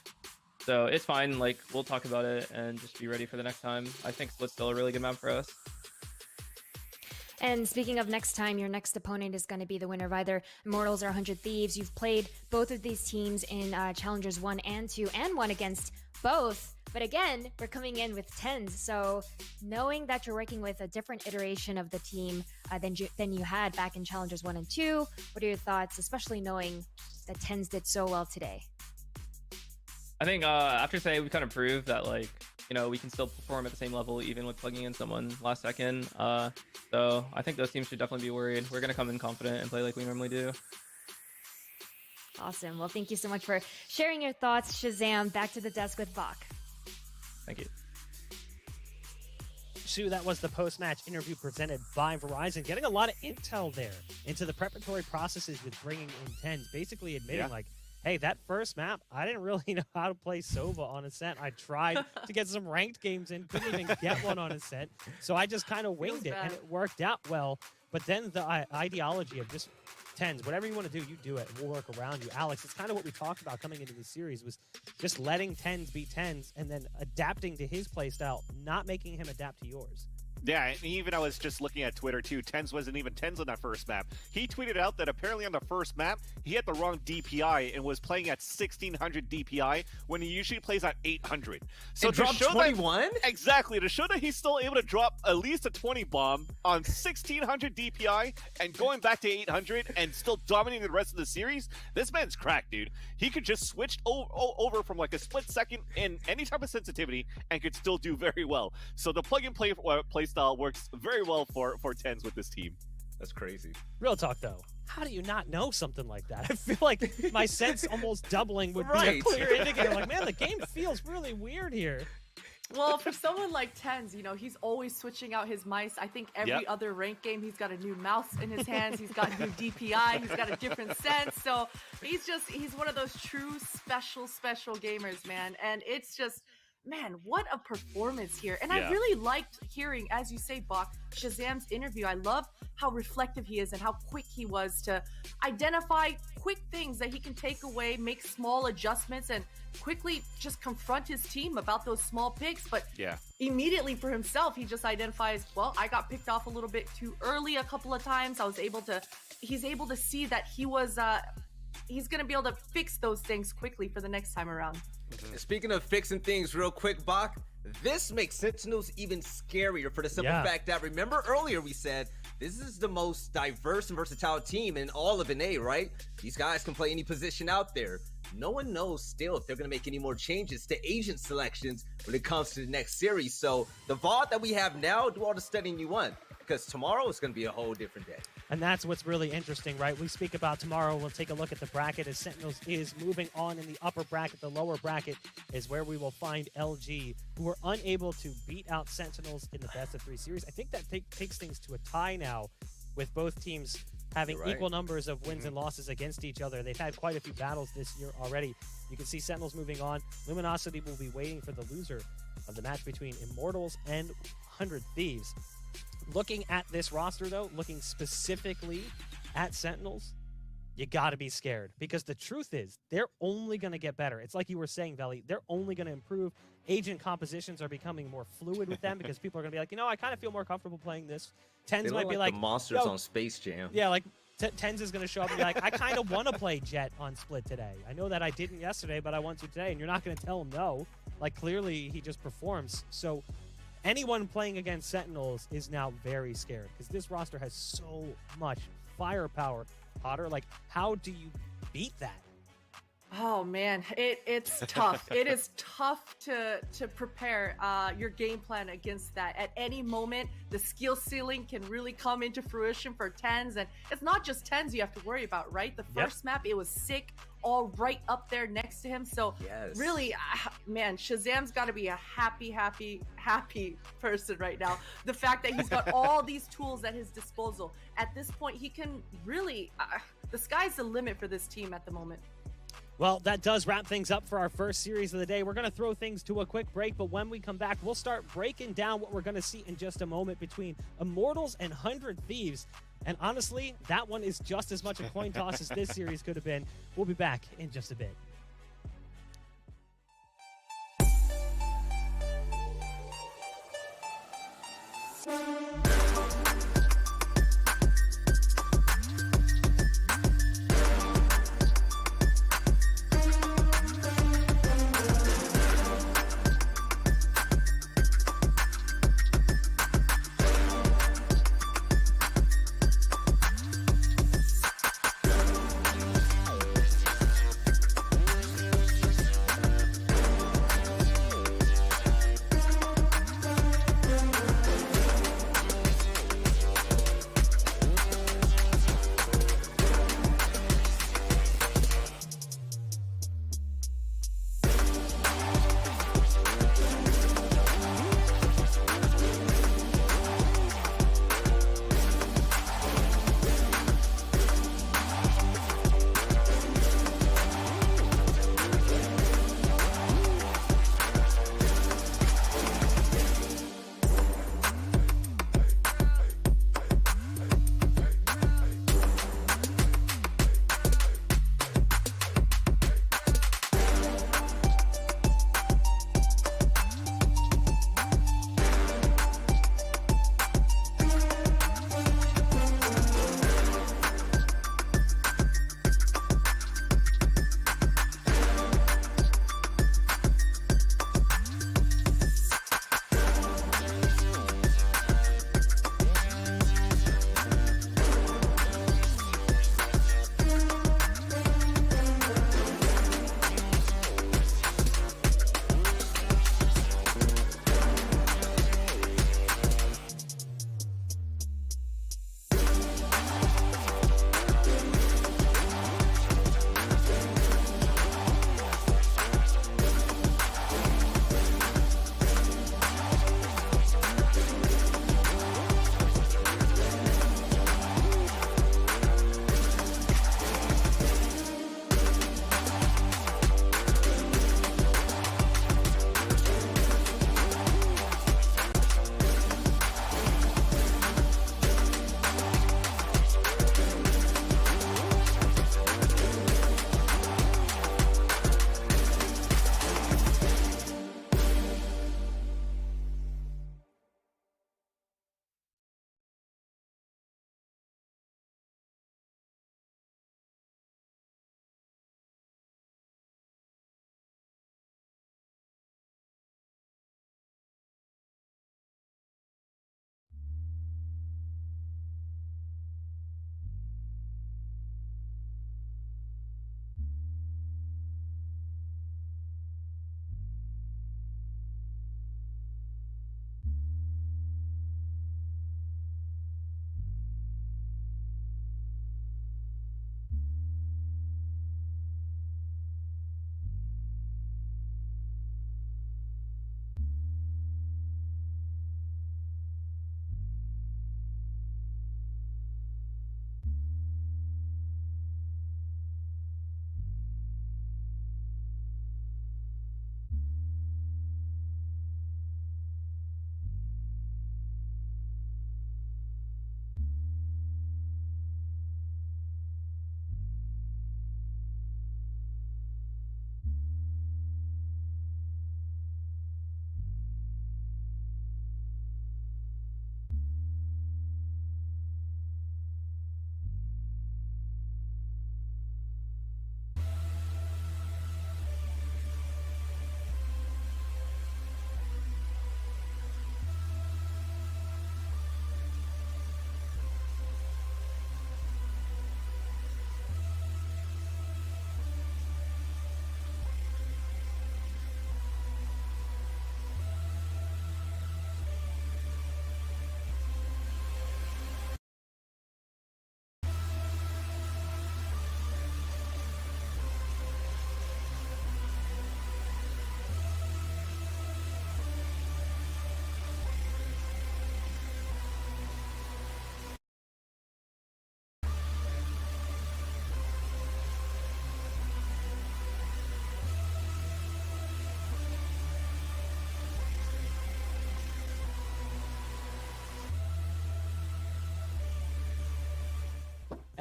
So it's fine. Like, we'll talk about it and just be ready for the next time. I think Split's still a really good map for us. And speaking of next time, your next opponent is going to be the winner of either Immortals or 100 Thieves. You've played both of these teams in Challengers 1 and 2 and won against both. But again, we're coming in with TenZ. So knowing that you're working with a different iteration of the team than you had back in Challengers 1 and 2, what are your thoughts, especially knowing that TenZ did so well today? I think after today, we kind of proved that, like, you know, we can still perform at the same level even with plugging in someone last second. So I think those teams should definitely be worried. We're going to come in confident and play like we normally do. Awesome. Well, thank you so much for sharing your thoughts, Shazam. Back to the desk with Bach. Thank you. Sue, that was the post-match interview presented by Verizon, getting a lot of intel there into the preparatory processes with bringing in TenZ, basically admitting, like, hey, that first map, I didn't really know how to play Sova on Ascent. I tried to get some ranked games in, couldn't even get one on Ascent. So I just kind of winged it, and it worked out well. But then the ideology of just TenZ, whatever you want to do, you do it, and we'll work around you. Alex, it's kind of what we talked about coming into this series, was just letting TenZ be TenZ and then adapting to his playstyle, not making him adapt to yours. Yeah, and even I was just looking at Twitter too. TenZ wasn't even TenZ on that first map. He tweeted out that apparently on the first map, he had the wrong DPI and was playing at 1600 DPI when he usually plays at 800. So to dropped show 21? Exactly, to show that he's still able to drop at least a 20 bomb on 1600 DPI and going back to 800 and still dominating the rest of the series, this man's cracked, dude. He could just switch over from like a split second in any type of sensitivity and could still do very well. So the plug and play style works very well for TenZ with this team. That's crazy. Real talk, though. How do you not know something like that? I feel like my sense almost doubling would be a clear indicator. Like, man, the game feels really weird here. Well, for someone like TenZ, you know, he's always switching out his mice. I think every other ranked game, he's got a new mouse in his hands. He's got new DPI. He's got a different sense. So he's one of those true special gamers, man. And it's just, man, what a performance here. And I really liked hearing, as you say, Bach, Shazam's interview. I love how reflective he is and how quick he was to identify quick things that he can take away, make small adjustments, and quickly just confront his team about those small picks. But immediately for himself, he just identifies, well, I got picked off a little bit too early a couple of times. He's able to see that he's going to be able to fix those things quickly for the next time around. Speaking of fixing things real quick, Bach, this makes Sentinels even scarier for the simple fact that, remember earlier we said, this is the most diverse and versatile team in all of NA, right? These guys can play any position out there. No one knows still if they're going to make any more changes to agent selections when it comes to the next series. So the VOD that we have now, do all the studying you want, because tomorrow is going to be a whole different day. And that's what's really interesting, right? We speak about tomorrow. We'll take a look at the bracket as Sentinels is moving on in the upper bracket. The lower bracket is where we will find LG, who were unable to beat out Sentinels in the best-of-3 series. I think that takes things to a tie now, with both teams having equal numbers of wins and losses against each other. They've had quite a few battles this year already. You can see Sentinels moving on. Luminosity will be waiting for the loser of the match between Immortals and 100 Thieves. Looking at this roster, though, looking specifically at Sentinels, you got to be scared, because the truth is they're only going to get better. It's like you were saying, Veli, they're only going to improve. Agent compositions are becoming more fluid with them because people are going to be like, you know, I kind of feel more comfortable playing this. Tens might be like the monsters on Space Jam. Yeah, like Tens is going to show up and be like, I kind of want to play Jet on Split today. I know that I didn't yesterday, but I want to today. And you're not going to tell him no. Like, clearly he just performs. So anyone playing against Sentinels is now very scared, because this roster has so much firepower. Potter, like, how do you beat that? Oh man, it's tough. It is tough to prepare your game plan against that. At any moment, the skill ceiling can really come into fruition for Tens, and it's not just Tens you have to worry about, right? The first map, it was sick, all right up there next to him. So really, man, Shazam's got to be a happy person right now. The fact that he's got all these tools at his disposal. At this point, he can really, the sky's the limit for this team at the moment. Well, that does wrap things up for our first series of the day. We're going to throw things to a quick break, but when we come back, we'll start breaking down what we're going to see in just a moment between Immortals and 100 Thieves. And honestly, that one is just as much a coin toss as this series could have been. We'll be back in just a bit.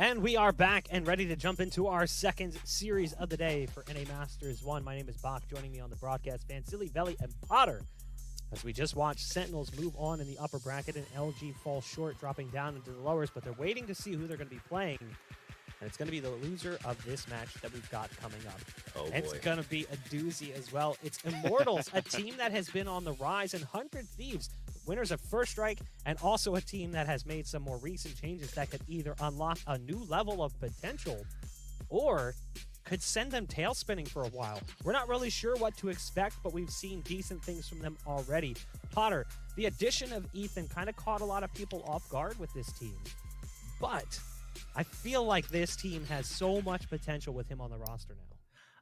And we are back and ready to jump into our second series of the day for NA Masters 1. My name is Bach. Joining me on the broadcast, Vansili, Veli, and Potter. As we just watched Sentinels move on in the upper bracket and LG fall short, dropping down into the lowers, but they're waiting to see who they're going to be playing. And it's going to be the loser of this match that we've got coming up. Oh, it's going to be a doozy as well. It's Immortals, a team that has been on the rise, and 100 Thieves, winners of First Strike, and also a team that has made some more recent changes that could either unlock a new level of potential or could send them tail spinning for a while. We're not really sure what to expect, but we've seen decent things from them already. Potter, the addition of Ethan kind of caught a lot of people off guard with this team, but I feel like this team has so much potential with him on the roster now.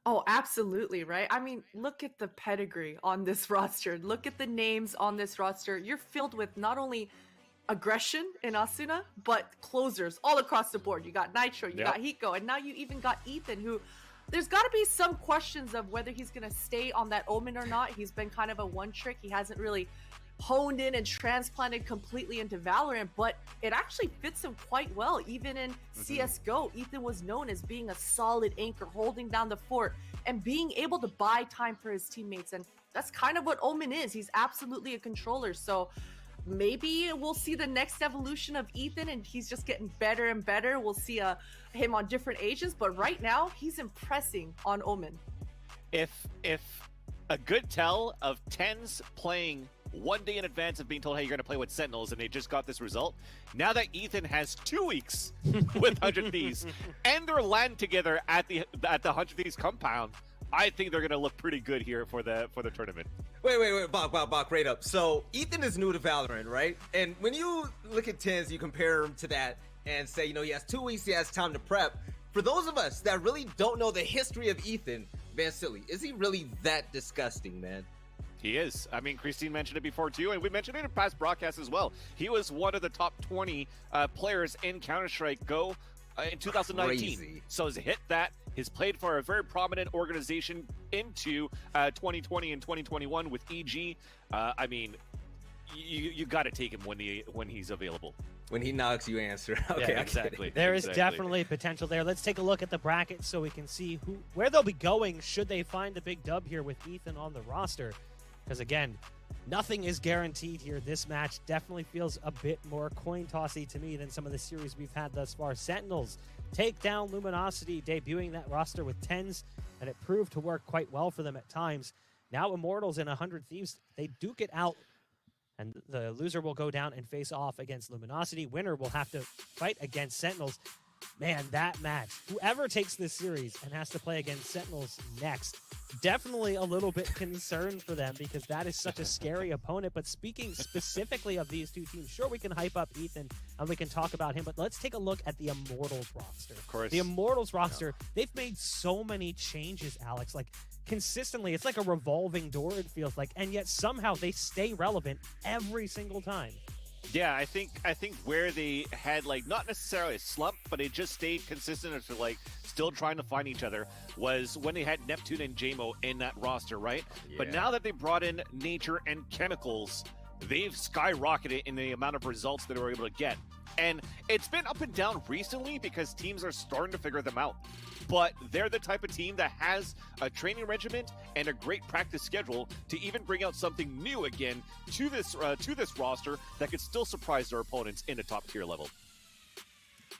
Oh, absolutely, right? I mean, look at the pedigree on this roster. Look at the names on this roster. You're filled with not only aggression in Asuna, but closers all across the board. You got Nitro, you got Hiko, and now you even got Ethan, who there's got to be some questions of whether he's going to stay on that Omen or not. He's been kind of a one trick. He hasn't really honed in and transplanted completely into Valorant, but it actually fits him quite well. Even in CSGO, Ethan was known as being a solid anchor, holding down the fort and being able to buy time for his teammates. And that's kind of what Omen is. He's absolutely a controller. So maybe we'll see the next evolution of Ethan and he's just getting better and better. We'll see him on different ages, but right now he's impressing on Omen. If a good tell of TenZ playing one day in advance of being told, hey, you're going to play with Sentinels, and they just got this result. Now that Ethan has 2 weeks with 100 Thieves, and they're land together at the 100 Thieves compound, I think they're going to look pretty good here for the tournament. Wait, Bach, right up. So Ethan is new to Valorant, right? And when you look at TenZ, you compare him to that and say, you know, he has 2 weeks, he has time to prep. For those of us that really don't know the history of Ethan, Vansili, is he really that disgusting, man? He is. I mean, Christine mentioned it before too, and we mentioned it in past broadcasts as well. He was one of the top 20 players in Counter-Strike Go in 2019. Crazy. So he's hit that. He's played for a very prominent organization into 2020 and 2021 with EG. I mean, you got to take him when he's available. When he knocks, you answer. Okay, yeah, exactly. There is definitely potential there. Let's take a look at the bracket so we can see where they'll be going should they find the big dub here with Ethan on the roster. Because again, nothing is guaranteed here. This match definitely feels a bit more coin tossy to me than some of the series we've had thus far. Sentinels take down Luminosity, debuting that roster with TenZ, and it proved to work quite well for them at times. Now Immortals and 100 Thieves, they duke it out, and the loser will go down and face off against Luminosity. Winner will have to fight against Sentinels. Man, that match, whoever takes this series and has to play against Sentinels next, definitely a little bit concerned for them because that is such a scary opponent. But speaking specifically of these two teams, sure, we can hype up Ethan and we can talk about him, but let's take a look at the Immortals roster. Of course. The Immortals roster, they've made so many changes, Alex, like consistently. It's like a revolving door, it feels like, and yet somehow they stay relevant every single time. Yeah, I think where they had like not necessarily a slump, but it just stayed consistent or like still trying to find each other was when they had Neptune and JMO in that roster, right? Yeah. But now that they brought in Nature and Chemicals, they've skyrocketed in the amount of results that they were able to get. And it's been up and down recently because teams are starting to figure them out. But they're the type of team that has a training regiment and a great practice schedule to even bring out something new again to this roster that could still surprise their opponents in a top tier level.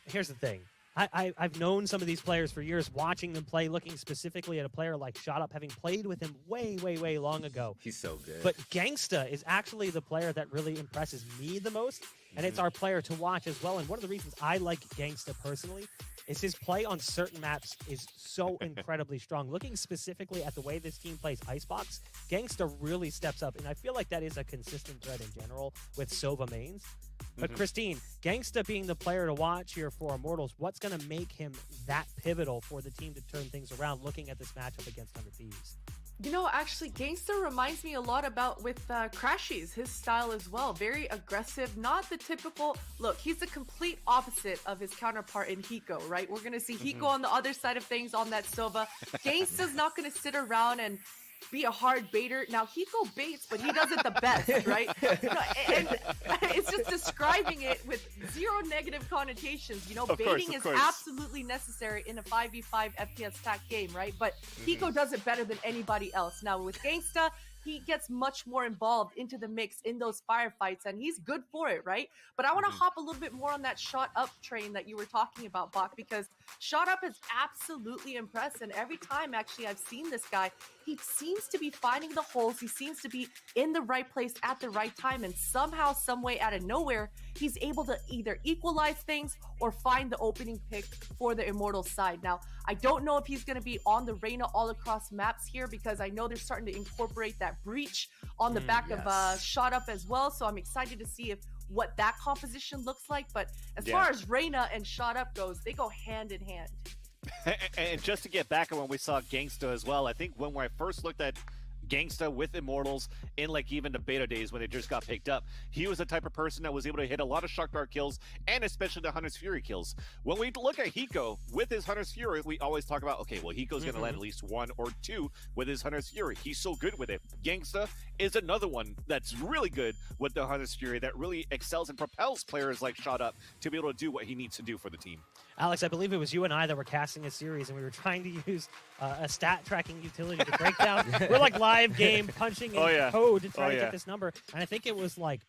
Here's the thing. I've known some of these players for years, watching them play, looking specifically at a player like ShotUp, having played with him way long ago. He's so good. But Gangsta is actually the player that really impresses me the most, and it's our player to watch as well. And one of the reasons I like Gangsta personally is his play on certain maps is so incredibly strong. Looking specifically at the way this team plays Icebox, Gangsta really steps up, and I feel like that is a consistent thread in general with Sova mains. But Christine, Gangsta being the player to watch here for Immortals, what's going to make him that pivotal for the team to turn things around looking at this matchup against 100 Thieves? You know, actually, Gangsta reminds me a lot about with Crashies, his style as well. Very aggressive, not the typical... Look, he's the complete opposite of his counterpart in Hiko, right? We're going to see Hiko on the other side of things on that Sova. Gangsta's not going to sit around and be a hard baiter. Now, Hiko baits, but he does it the best, right? And it's just describing it with zero negative connotations. You know, baiting is absolutely necessary in a 5v5 FPS pack game, right? But Hiko does it better than anybody else. Now, with Gangsta, he gets much more involved into the mix in those firefights, and he's good for it, right? But I want to hop a little bit more on that shot up train that you were talking about, Bach, because shot up is absolutely impressed. And every time, actually, I've seen this guy, he seems to be finding the holes. He seems to be in the right place at the right time. And somehow, some way, out of nowhere, he's able to either equalize things or find the opening pick for the Immortals side. Now, I don't know if he's going to be on the Reyna all across maps here, because I know they're starting to incorporate that breach on the back of shot up as well. So I'm excited to see what that composition looks like. But as far as Reyna and shot up goes, they go hand in hand. And just to get back on when we saw Gangsta as well, I think when I first looked at Gangsta with Immortals in like even the beta days when it just got picked up, he was the type of person that was able to hit a lot of shock dart kills, and especially the Hunter's Fury kills. When we look at Hiko with his Hunter's Fury, we always talk about, okay, well, Hiko's gonna land at least 1 or 2 with his Hunter's Fury. He's so good with it. Gangsta is another one that's really good with the Hunter's Fury, that really excels and propels players like Shot Up to be able to do what he needs to do for the team. Alex, I believe it was you and I that were casting a series, and we were trying to use a stat tracking utility to break down. We're like live game punching in code to try to get this number. And I think it was like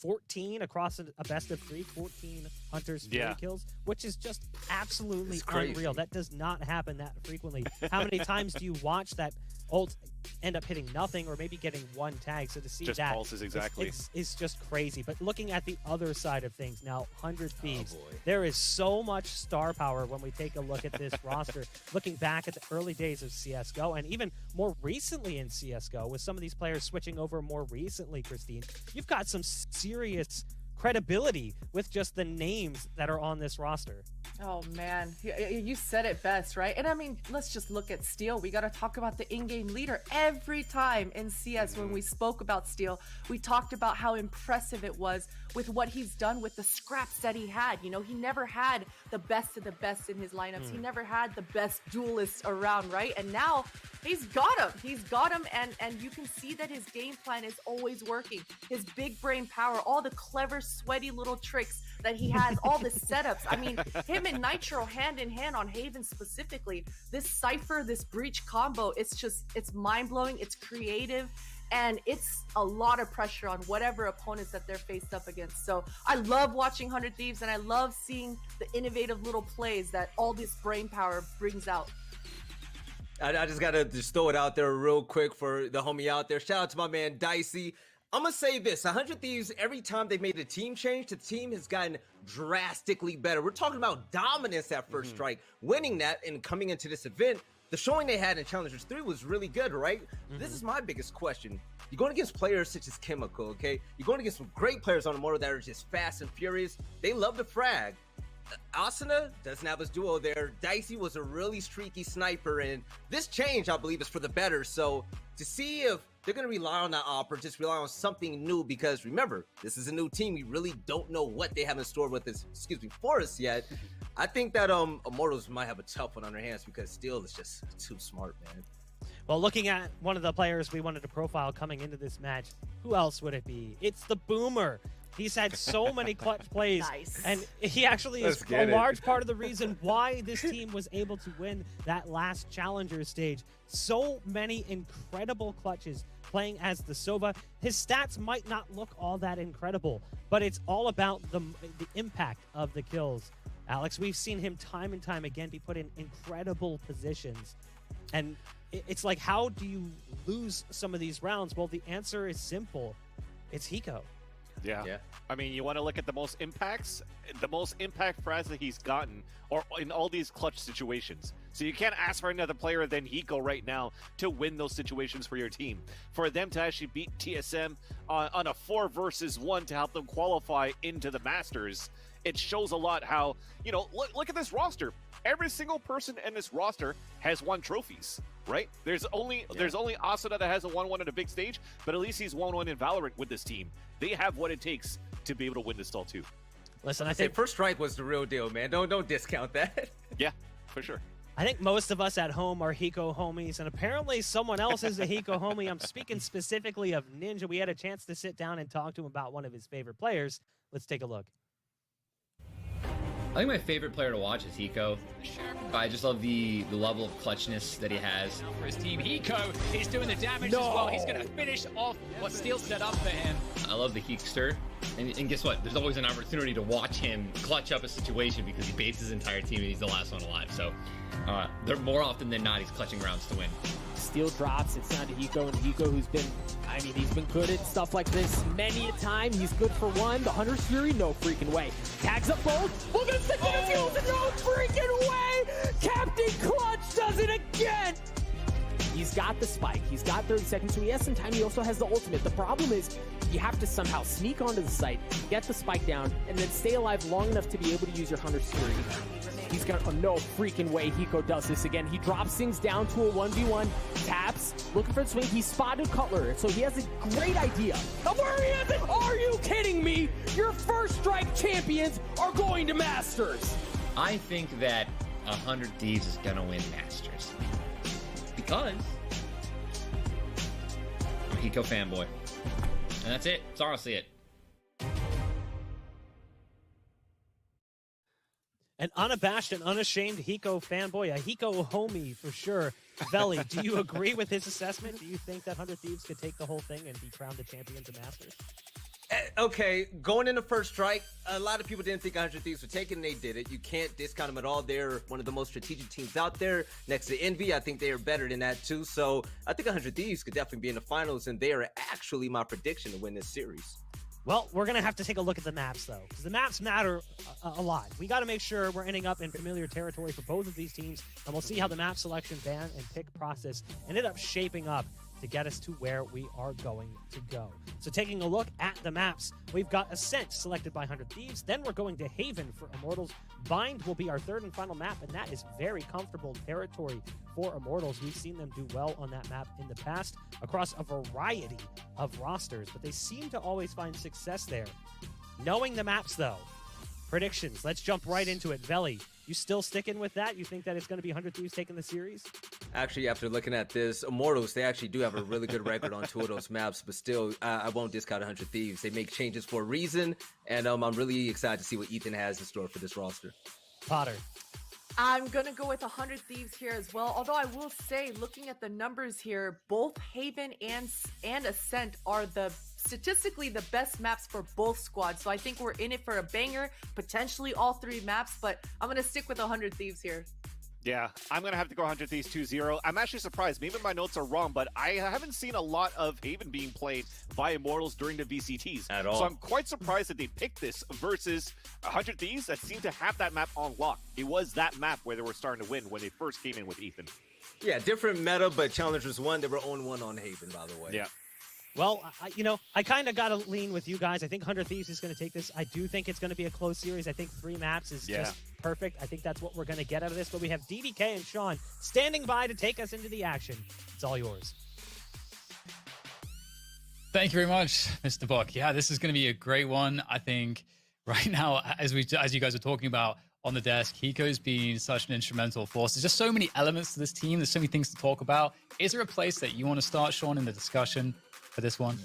14 across a best of 3, 14 Hunter's Fury kills, which is just absolutely unreal. That does not happen that frequently. How many times do you watch that ult end up hitting nothing or maybe getting 1 tag? So to see just that pulses, exactly. It's just crazy. But looking at the other side of things now, 100 Thieves, there is so much star power when we take a look at this roster. Looking back at the early days of CSGO, and even more recently in CSGO, with some of these players switching over more recently, Christine, you've got some serious credibility with just the names that are on this roster. Oh man, you said it best, right? And I mean, let's just look at Steel. We got to talk about the in-game leader. Every time in CS when we spoke about Steel, we talked about how impressive it was with what he's done with the scraps that he had. You know, he never had the best of the best in his lineups. He never had the best duelists around, right? And now he's got him. He's got him, and you can see that his game plan is always working. His big brain power, all the clever, sweaty little tricks that he has, all the setups. I mean, him and Nitro hand in hand on Haven specifically. This Cypher, this Breach combo, it's mind-blowing, it's creative, and it's a lot of pressure on whatever opponents that they're faced up against. So I love watching 100 Thieves, and I love seeing the innovative little plays that all this brain power brings out. I just gotta just throw it out there real quick for the homie out there. Shout out to my man Dicey. I'm gonna say this: 100 Thieves, every time they've made a team change, the team has gotten drastically better. We're talking about dominance at First Strike, winning that and coming into this event. The showing they had in Challengers 3 was really good, right? This is my biggest question. You're going against players such as Chemical, okay? You're going against some great players on the motor that are just fast and furious. They love to frag. Asuna doesn't have his duo there. Dicey was a really streaky sniper, and this change, I believe, is for the better. So to see if they're going to rely on that op or just rely on something new, because remember, this is a new team. We really don't know what they have in store with this, for us yet. I think that Immortals might have a tough one on their hands, because Steel is just too smart, man. Well, looking at one of the players we wanted to profile coming into this match, who else would it be? It's the Boomer. He's had so many clutch plays, and he actually is a large part of the reason why this team was able to win that last Challenger stage. So many incredible clutches playing as the Sova. His stats might not look all that incredible, but it's all about the impact of the kills. Alex, we've seen him time and time again be put in incredible positions, and it's like, how do you lose some of these rounds? Well, the answer is simple. It's Hiko. Yeah. I mean, you want to look at the most impacts, the most impact frags that he's gotten, or in all these clutch situations. So you can't ask for another player than Hiko right now to win those situations for your team. For them to actually beat TSM on a 4 versus 1 to help them qualify into the Masters, it shows a lot how, you know, look at this roster. Every single person in this roster has won trophies, right? There's only Asuna that hasn't won one at a big stage, but at least he's won one in Valorant with this team. They have what it takes to be able to win this stall too. Listen, I think First Strike was the real deal, man. Don't discount that. Yeah, for sure. I think most of us at home are Hiko homies, and apparently someone else is a Hiko homie. I'm speaking specifically of Ninja. We had a chance to sit down and talk to him about one of his favorite players. Let's take a look. I think my favorite player to watch is Hiko. I just love the level of clutchness that he has. For his team, Hiko is doing the damage as well. He's going to finish off what Steel set up for him. I love the Heekster. And guess what? There's always an opportunity to watch him clutch up a situation because he baits his entire team and he's the last one alive. So they're more often than not, he's clutching rounds to win. Steel drops. It's down to Hiko, and Hiko, who's been, I mean, he's been good at stuff like this many a time. He's good for one. The Hunter's Fury, no freaking way. Tags up both. Look at the defuse, no freaking way. Captain Clutch does it again. He's got the spike. He's got 30 seconds, so he has some time. He also has the ultimate. The problem is you have to somehow sneak onto the site, get the spike down, and then stay alive long enough to be able to use your Hunter's Fury. He's got no freaking way Hiko does this again. He drops things down to a 1v1, taps, looking for the swing. He spotted Cutler, so he has a great idea of where he is. Are you kidding me? Your first strike champions are going to Masters. I think that 100 Thieves is going to win Masters. Because I'm a Hiko fanboy. And that's it. That's honestly it. An unabashed and unashamed Hiko fanboy, a Hiko homie for sure. Veli, do you agree with his assessment? Do you think that 100 Thieves could take the whole thing and be crowned the champions of Masters? Okay, going into first strike, a lot of people didn't think 100 Thieves would take it, and they did it. You can't discount them at all. They're one of the most strategic teams out there. Next to Envy, I think they are better than that too. So I think 100 Thieves could definitely be in the finals, and they are actually my prediction to win this series. Well, we're going to have to take a look at the maps, though, because the maps matter a lot. We got to make sure we're ending up in familiar territory for both of these teams, and we'll see how the map selection, ban, and pick process ended up shaping up to get us to where we are going to go. So taking a look at the maps, we've got Ascent selected by 100 Thieves, then we're going to Haven for Immortals. Bind will be our third and final map, and that is very comfortable territory for Immortals. We've seen them do well on that map in the past across a variety of rosters, but they seem to always find success there. Knowing the maps, though, predictions. Let's jump right into it. Veli, you still sticking with that? You think that it's going to be 100 Thieves taking the series? Actually, after looking at this, Immortals, they actually do have a really good record on two of those maps, but still, I won't discount 100 Thieves. They make changes for a reason, and I'm really excited to see what Ethan has in store for this roster. Potter. I'm going to go with 100 Thieves here as well. Although I will say, looking at the numbers here, both Haven and Ascent are statistically the best maps for both squads. So I think we're in it for a banger, potentially all three maps, but I'm going to stick with 100 Thieves here. Yeah, I'm going to have to go 100 Thieves 2-0. I'm actually surprised. Maybe my notes are wrong, but I haven't seen a lot of Haven being played by Immortals during the VCTs. At all. So I'm quite surprised that they picked this versus 100 Thieves that seemed to have that map on lock. It was that map where they were starting to win when they first came in with Ethan. Yeah, different meta, but Challengers won. They were 0-1 on Haven, by the way. Yeah. Well, I kind of got to lean with you guys. I think 100 Thieves is going to take this. I do think it's going to be a close series. I think 3 maps is just perfect. I think that's what we're going to get out of this. But we have DDK and Sean standing by to take us into the action. It's all yours. Thank you very much, Mr. Buck. Yeah, this is going to be a great one. I think right now, as you guys are talking about on the desk, Hiko's been such an instrumental force. There's just so many elements to this team. There's so many things to talk about. Is there a place that you want to start, Sean, in the discussion for this one?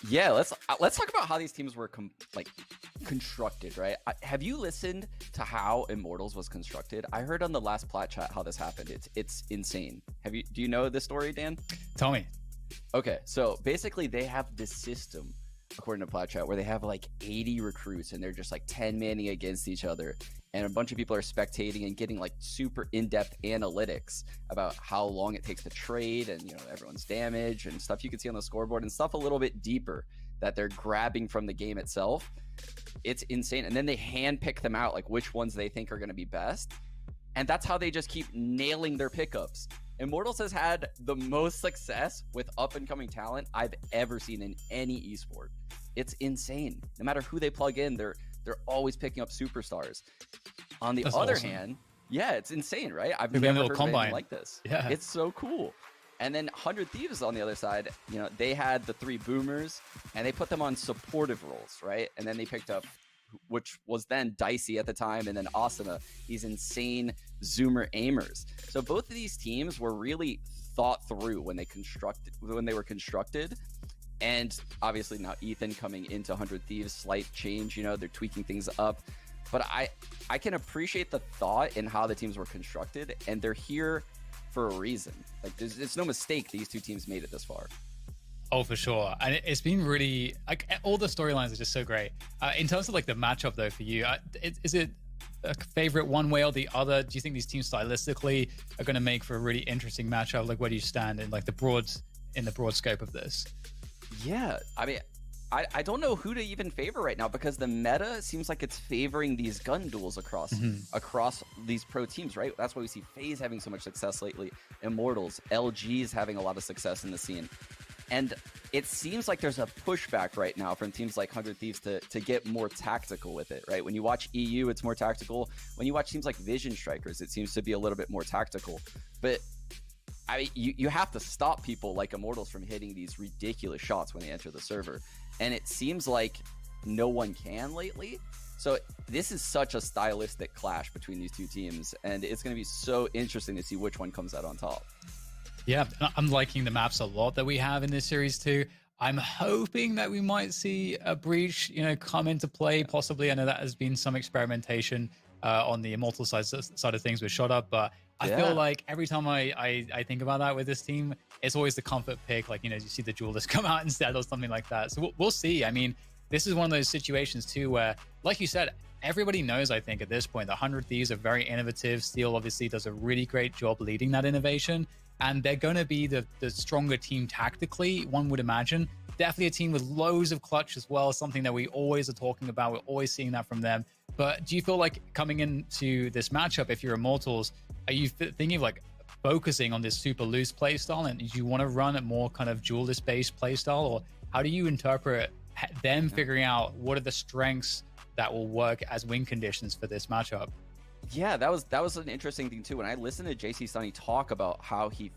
Yeah, let's talk about how these teams were constructed, right? Have you listened to how Immortals was constructed? I heard on the last Plat Chat how this happened. It's insane. Do you know this story, Dan? Tell me. Okay, so basically they have this system, according to Plat Chat, where they have like 80 recruits and they're just like 10-manning against each other. And a bunch of people are spectating and getting like super in-depth analytics about how long it takes to trade and, everyone's damage and stuff you can see on the scoreboard and stuff a little bit deeper that they're grabbing from the game itself. It's insane. And then they handpick them out, like which ones they think are going to be best. And that's how they just keep nailing their pickups. Immortals has had the most success with up-and-coming talent I've ever seen in any esport. It's insane. No matter who they plug in, they're always picking up superstars. On the other hand, yeah, it's insane, right? I've never heard of anything like this. Yeah, it's so cool. And then 100 Thieves on the other side, they had the 3 boomers and they put them on supportive roles, right? And then they picked up, which was then Dicey at the time, and then Asuna. He's insane Zoomer aimers. So both of these teams were really thought through when they were constructed. And obviously now Ethan coming into 100 Thieves, slight change, you know, they're tweaking things up. But I can appreciate the thought in how the teams were constructed, and they're here for a reason. Like, it's no mistake these two teams made it this far. Oh, for sure. And it's been really, like, all the storylines are just so great. In terms of like the matchup though for you, is it a favorite one way or the other? Do you think these teams stylistically are going to make for a really interesting matchup? Like, where do you stand in like the broad scope of this? Yeah, I mean, I don't know who to even favor right now, because the meta seems like it's favoring these gun duels across these pro teams, right? That's why we see FaZe having so much success lately, Immortals, LG's having a lot of success in the scene. And it seems like there's a pushback right now from teams like 100 Thieves to get more tactical with it, right? When you watch EU, it's more tactical. When you watch teams like Vision Strikers, it seems to be a little bit more tactical. But I mean, you have to stop people like Immortals from hitting these ridiculous shots when they enter the server. And it seems like no one can lately. So this is such a stylistic clash between these two teams, and it's going to be so interesting to see which one comes out on top. Yeah, I'm liking the maps a lot that we have in this series too. I'm hoping that we might see a Breach, you know, come into play possibly. I know that has been some experimentation on the Immortal side of things with Shot Up, but I feel like every time I think about that with this team, it's always the comfort pick. Like, you know, you see the Duelist come out instead or something like that. So we'll see. I mean, this is one of those situations too where, like you said, everybody knows, I think, at this point, the 100 Thieves are very innovative. Steel obviously does a really great job leading that innovation. And they're going to be the stronger team tactically, one would imagine. Definitely a team with loads of clutch as well, something that we always are talking about. We're always seeing that from them. But do you feel like coming into this matchup, if you're Immortals, are you thinking of like focusing on this super loose playstyle, and do you want to run a more kind of duelist-based playstyle, or how do you interpret them figuring out what are the strengths that will work as win conditions for this matchup? Yeah, that was an interesting thing too. When I listened to JC Sunny talk about how he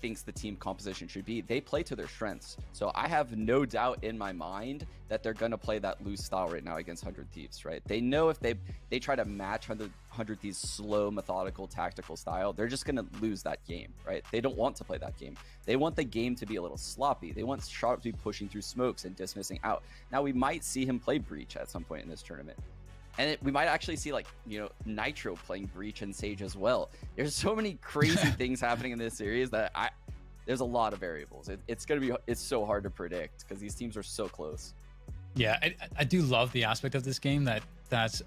thinks the team composition should be, they play to their strengths. So I have no doubt in my mind that they're going to play that loose style right now against 100 Thieves, right? They know if they try to match 100 Thieves slow, methodical, tactical style, they're just going to lose that game, right? They don't want to play that game. They want the game to be a little sloppy. They want Sharp to be pushing through smokes and dismissing out. Now we might see him play Breach at some point in this tournament. And we might actually see, like, you know, Nitro playing Breach and Sage as well. There's so many crazy things happening in this series that there's a lot of variables. It's so hard to predict because these teams are so close. Yeah, I do love the aspect of this game that's,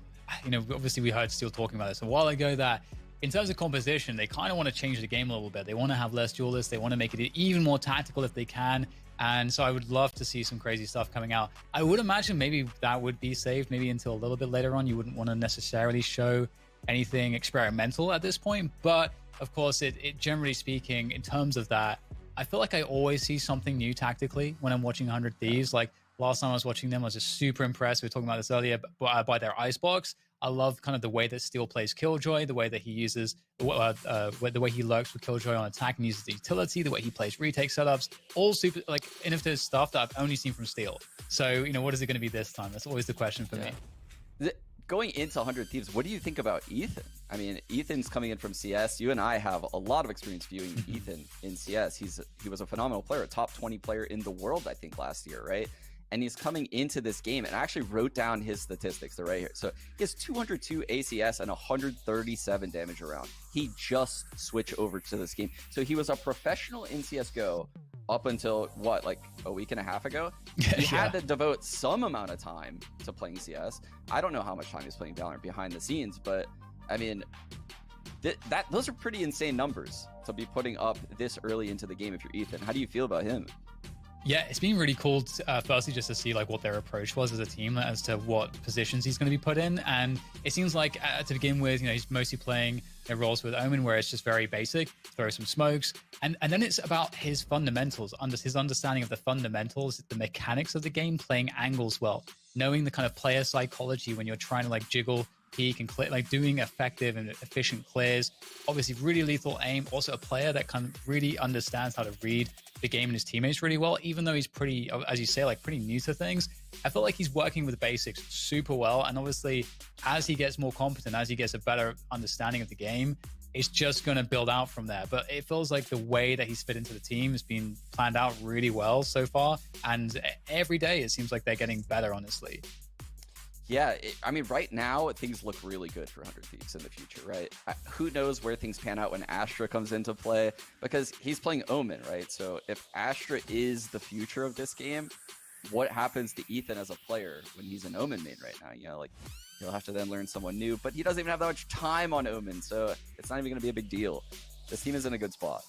you know, obviously we heard Steel talking about this a while ago, that in terms of composition, they kind of want to change the game a little bit. They want to have less duelists. They want to make it even more tactical if they can. And so I would love to see some crazy stuff coming out. I would imagine maybe that would be saved maybe until a little bit later on. You wouldn't want to necessarily show anything experimental at this point. But of course, it generally speaking, in terms of that, I feel like I always see something new tactically when I'm watching 100 Thieves. Like last time I was watching them, I was just super impressed. We were talking about this earlier by their icebox. I love kind of the way that Steel plays Killjoy, the way that he uses, the way he lurks with Killjoy on attack and uses the utility, the way he plays retake setups, all super like innovative stuff that I've only seen from Steel. So, you know, what is it going to be this time? That's always the question for me. Going into 100 Thieves, what do you think about Ethan? I mean, Ethan's coming in from CS. You and I have a lot of experience viewing Ethan in CS. He was a phenomenal player, a top 20 player in the world, I think, last year, right? And he's coming into this game, and I actually wrote down his statistics. They're right here. So he has 202 ACS and 137 damage around. He just switched over to this game. So he was a professional in CSGO up until, what, like a week and a half ago? He had to devote some amount of time to playing CS. I don't know how much time he's playing Valorant behind the scenes, but I mean, those are pretty insane numbers to be putting up this early into the game if you're Ethan. How do you feel about him? Yeah, it's been really cool, firstly, just to see like what their approach was as a team as to what positions he's going to be put in. And it seems like to begin with, you know, he's mostly playing roles with Omen where it's just very basic, throw some smokes. And then it's about his fundamentals, his understanding of the fundamentals, the mechanics of the game, playing angles well, knowing the kind of player psychology when you're trying to like jiggle peek and clear, like doing effective and efficient clears. Obviously, really lethal aim. Also, a player that kind of really understands how to read the game and his teammates really well, even though he's pretty, as you say, like pretty new to things. I feel like he's working with the basics super well. And obviously, as he gets more competent, as he gets a better understanding of the game, it's just going to build out from there. But it feels like the way that he's fit into the team has been planned out really well so far. And every day, it seems like they're getting better, honestly. Yeah, I mean, right now, things look really good for 100 Thieves in the future, right? Who knows where things pan out when Astra comes into play, because he's playing Omen, right? So if Astra is the future of this game, what happens to Ethan as a player when he's an Omen main right now? You know, like, he'll have to then learn someone new, but he doesn't even have that much time on Omen, so it's not even going to be a big deal. This team is in a good spot.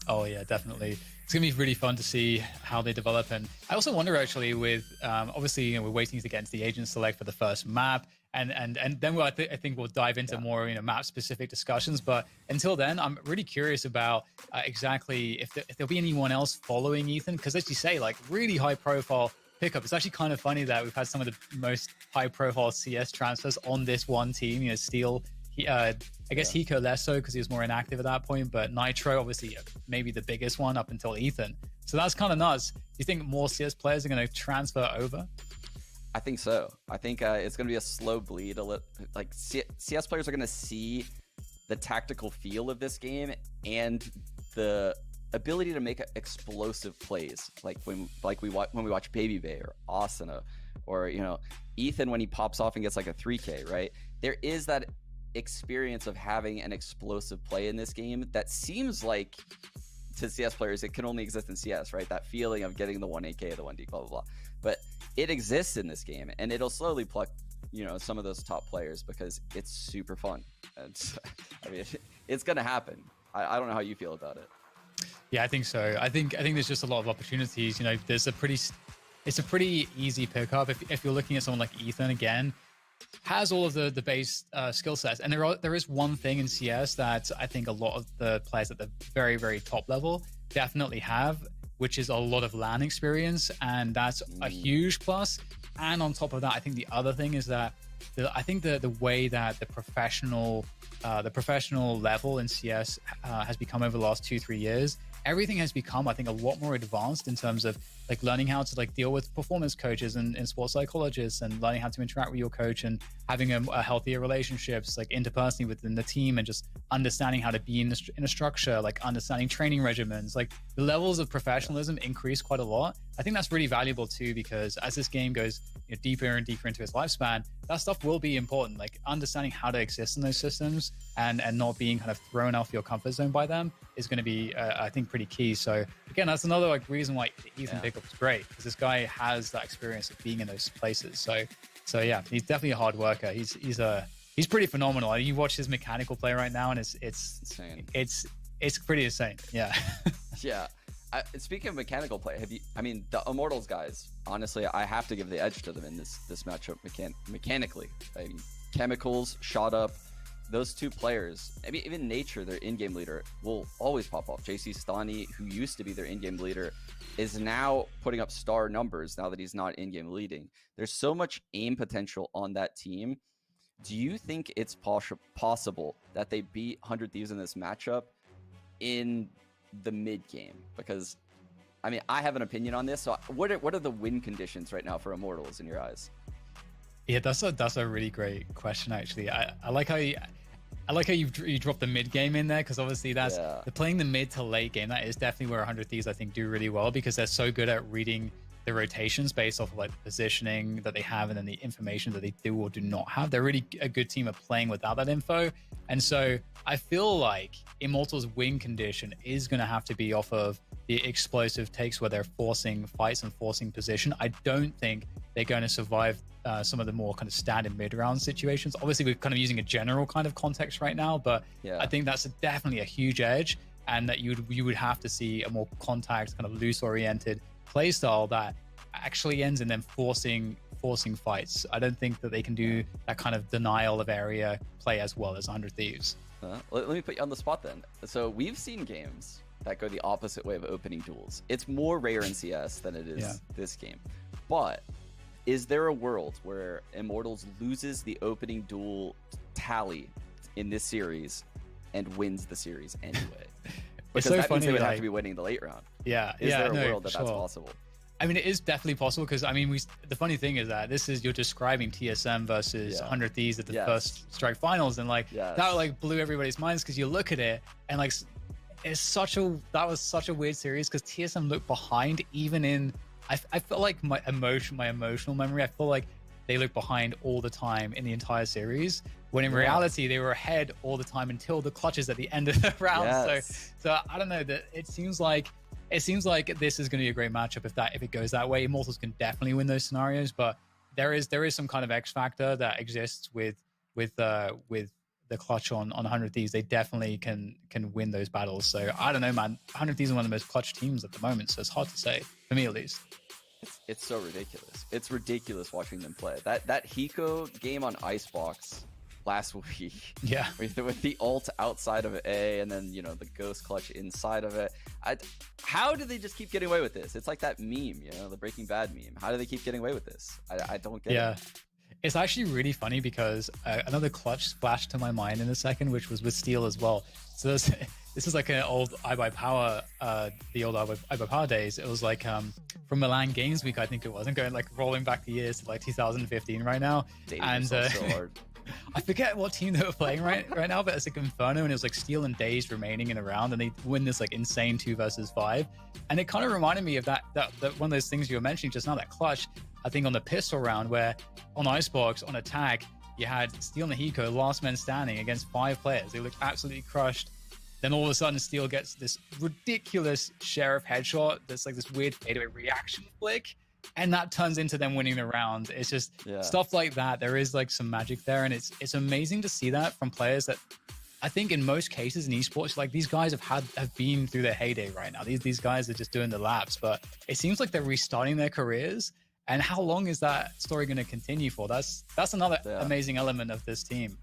Oh yeah, definitely. It's gonna be really fun to see how they develop. And I also wonder actually with obviously, you know, we're waiting to get into the agent select for the first map, and then I think we'll dive into more, you know, map specific discussions. But until then, I'm really curious about exactly if there'll be anyone else following Ethan, because as you say, like really high profile pickup. It's actually kind of funny that we've had some of the most high profile CS transfers on this one team. You know, Steel. I guess Hiko less so because he was more inactive at that point, but Nitro obviously maybe the biggest one up until Ethan. So that's kind of nuts. Do you think more CS players are going to transfer over? I think so. I think it's going to be a slow bleed. Like CS players are going to see the tactical feel of this game and the ability to make explosive plays, like when we watch Baby Bay or Asuna, or you know, Ethan when he pops off and gets like a 3K, right? There is that experience of having an explosive play in this game that seems like to CS players it can only exist in CS, right? That feeling of getting the 1AK, the 1D, blah blah blah. But it exists in this game, and it'll slowly pluck, you know, some of those top players because it's super fun. And I mean, it's gonna happen. I don't know how you feel about it. Yeah, I think so. I think there's just a lot of opportunities. You know, it's a pretty easy pickup if you're looking at someone like Ethan again. Has all of the base skill sets, and there is one thing in CS that I think a lot of the players at the very, very top level definitely have, which is a lot of LAN experience, and that's a huge plus. And on top of that, I think the other thing is that I think the way that the professional level in CS has become over the last 2-3 years, everything has become, I think, a lot more advanced in terms of like learning how to like deal with performance coaches and sports psychologists, and learning how to interact with your coach, and having a healthier relationships like interpersonally within the team, and just understanding how to be in a structure, like understanding training regimens. Like the levels of professionalism increase quite a lot. I think that's really valuable too, because as this game goes, you know, deeper and deeper into its lifespan, that stuff will be important. Like understanding how to exist in those systems and not being kind of thrown off your comfort zone by them is going to be, I think, pretty key. So again, that's another like reason why Ethan pickup is great, because this guy has that experience of being in those places. So yeah, he's definitely a hard worker. He's pretty phenomenal. You watch his mechanical play right now, and it's insane. It's pretty insane. Yeah. Yeah. Speaking of mechanical play, I mean, the Immortals guys, honestly, I have to give the edge to them in this matchup mechanically. I mean, Chemicals, Shot Up, those two players, I mean, even Nature, their in-game leader, will always pop off. JC Stani, who used to be their in-game leader, is now putting up star numbers now that he's not in-game leading. There's so much aim potential on that team. Do you think it's possible that they beat 100 Thieves in this matchup in the mid game? Because I mean, I have an opinion on this. So what are the win conditions right now for Immortals in your eyes? Yeah, that's a really great question, actually. I like how you dropped the mid game in there, because obviously they're playing the mid to late game. That is definitely where 100 Thieves I think do really well, because they're so good at reading the rotations based off of like the positioning that they have and then the information that they do or do not have. They're really a good team at playing without that info. And so I feel like Immortals' win condition is going to have to be off of the explosive takes where they're forcing fights and forcing position. I don't think they're going to survive some of the more kind of standard mid-round situations. Obviously, we're kind of using a general kind of context right now, but I think that's definitely a huge edge, and that you would have to see a more contact, kind of loose-oriented playstyle that actually ends in them forcing fights. I don't think that they can do that kind of denial of area play as well as 100 Thieves. Let me put you on the spot then. So we've seen games that go the opposite way of opening duels. It's more rare in CS than it is this game. But is there a world where Immortals loses the opening duel tally in this series and wins the series anyway? Because so that funny, means they would have like- to be winning the late round. Yeah, Is there a no, world that that's sure. possible? I mean, it is definitely possible because I mean, the funny thing is that this is you're describing TSM versus Yeah. 100 Thieves at the Yes. first Strike Finals, and like Yes. that like blew everybody's minds because you look at it and like that was such a weird series because TSM looked behind even in I felt like my emotional memory. I feel like they looked behind all the time in the entire series when in Yeah. reality they were ahead all the time until the clutches at the end of the round. Yes. So I don't know, that it seems like this is going to be a great matchup if it goes that way. Immortals can definitely win those scenarios, but there is some kind of X factor that exists with the clutch on 100 Thieves. They definitely can win those battles. So I don't know, man. 100 Thieves are one of the most clutch teams at the moment, so it's hard to say for me at least. It's so ridiculous. It's ridiculous watching them play. That Hiko game on Icebox last week. Yeah. With the ult outside of A and then, the ghost clutch inside of it. How do they just keep getting away with this? It's like that meme, the Breaking Bad meme. How do they keep getting away with this? I don't get it. It's actually really funny because another clutch splashed to my mind in a second, which was with Steel as well. So this is like an old iBuyPower, the old iBuyPower days. It was like from Milan Games Week, I think it was. I'm going like rolling back the years to like 2015 right now. Dating yourself so hard. I forget what team they were playing right now, but it's like Inferno, and it was like Steel and Daze remaining in a round, and they win this like insane 2 versus 5. And it kind of reminded me of that one of those things you were mentioning just now, that clutch, I think on the pistol round, where on Icebox on attack, you had Steel and Hiko last man standing against 5 players. They looked absolutely crushed. Then all of a sudden, Steel gets this ridiculous sheriff headshot. That's like this weird fadeaway reaction flick. And that turns into them winning the round. It's just stuff like that. There is like some magic there, and it's amazing to see that from players that I think in most cases in esports, like these guys have been through their heyday right now. These guys are just doing the laps, but it seems like they're restarting their careers. And how long is that story going to continue for? That's another amazing element of this team.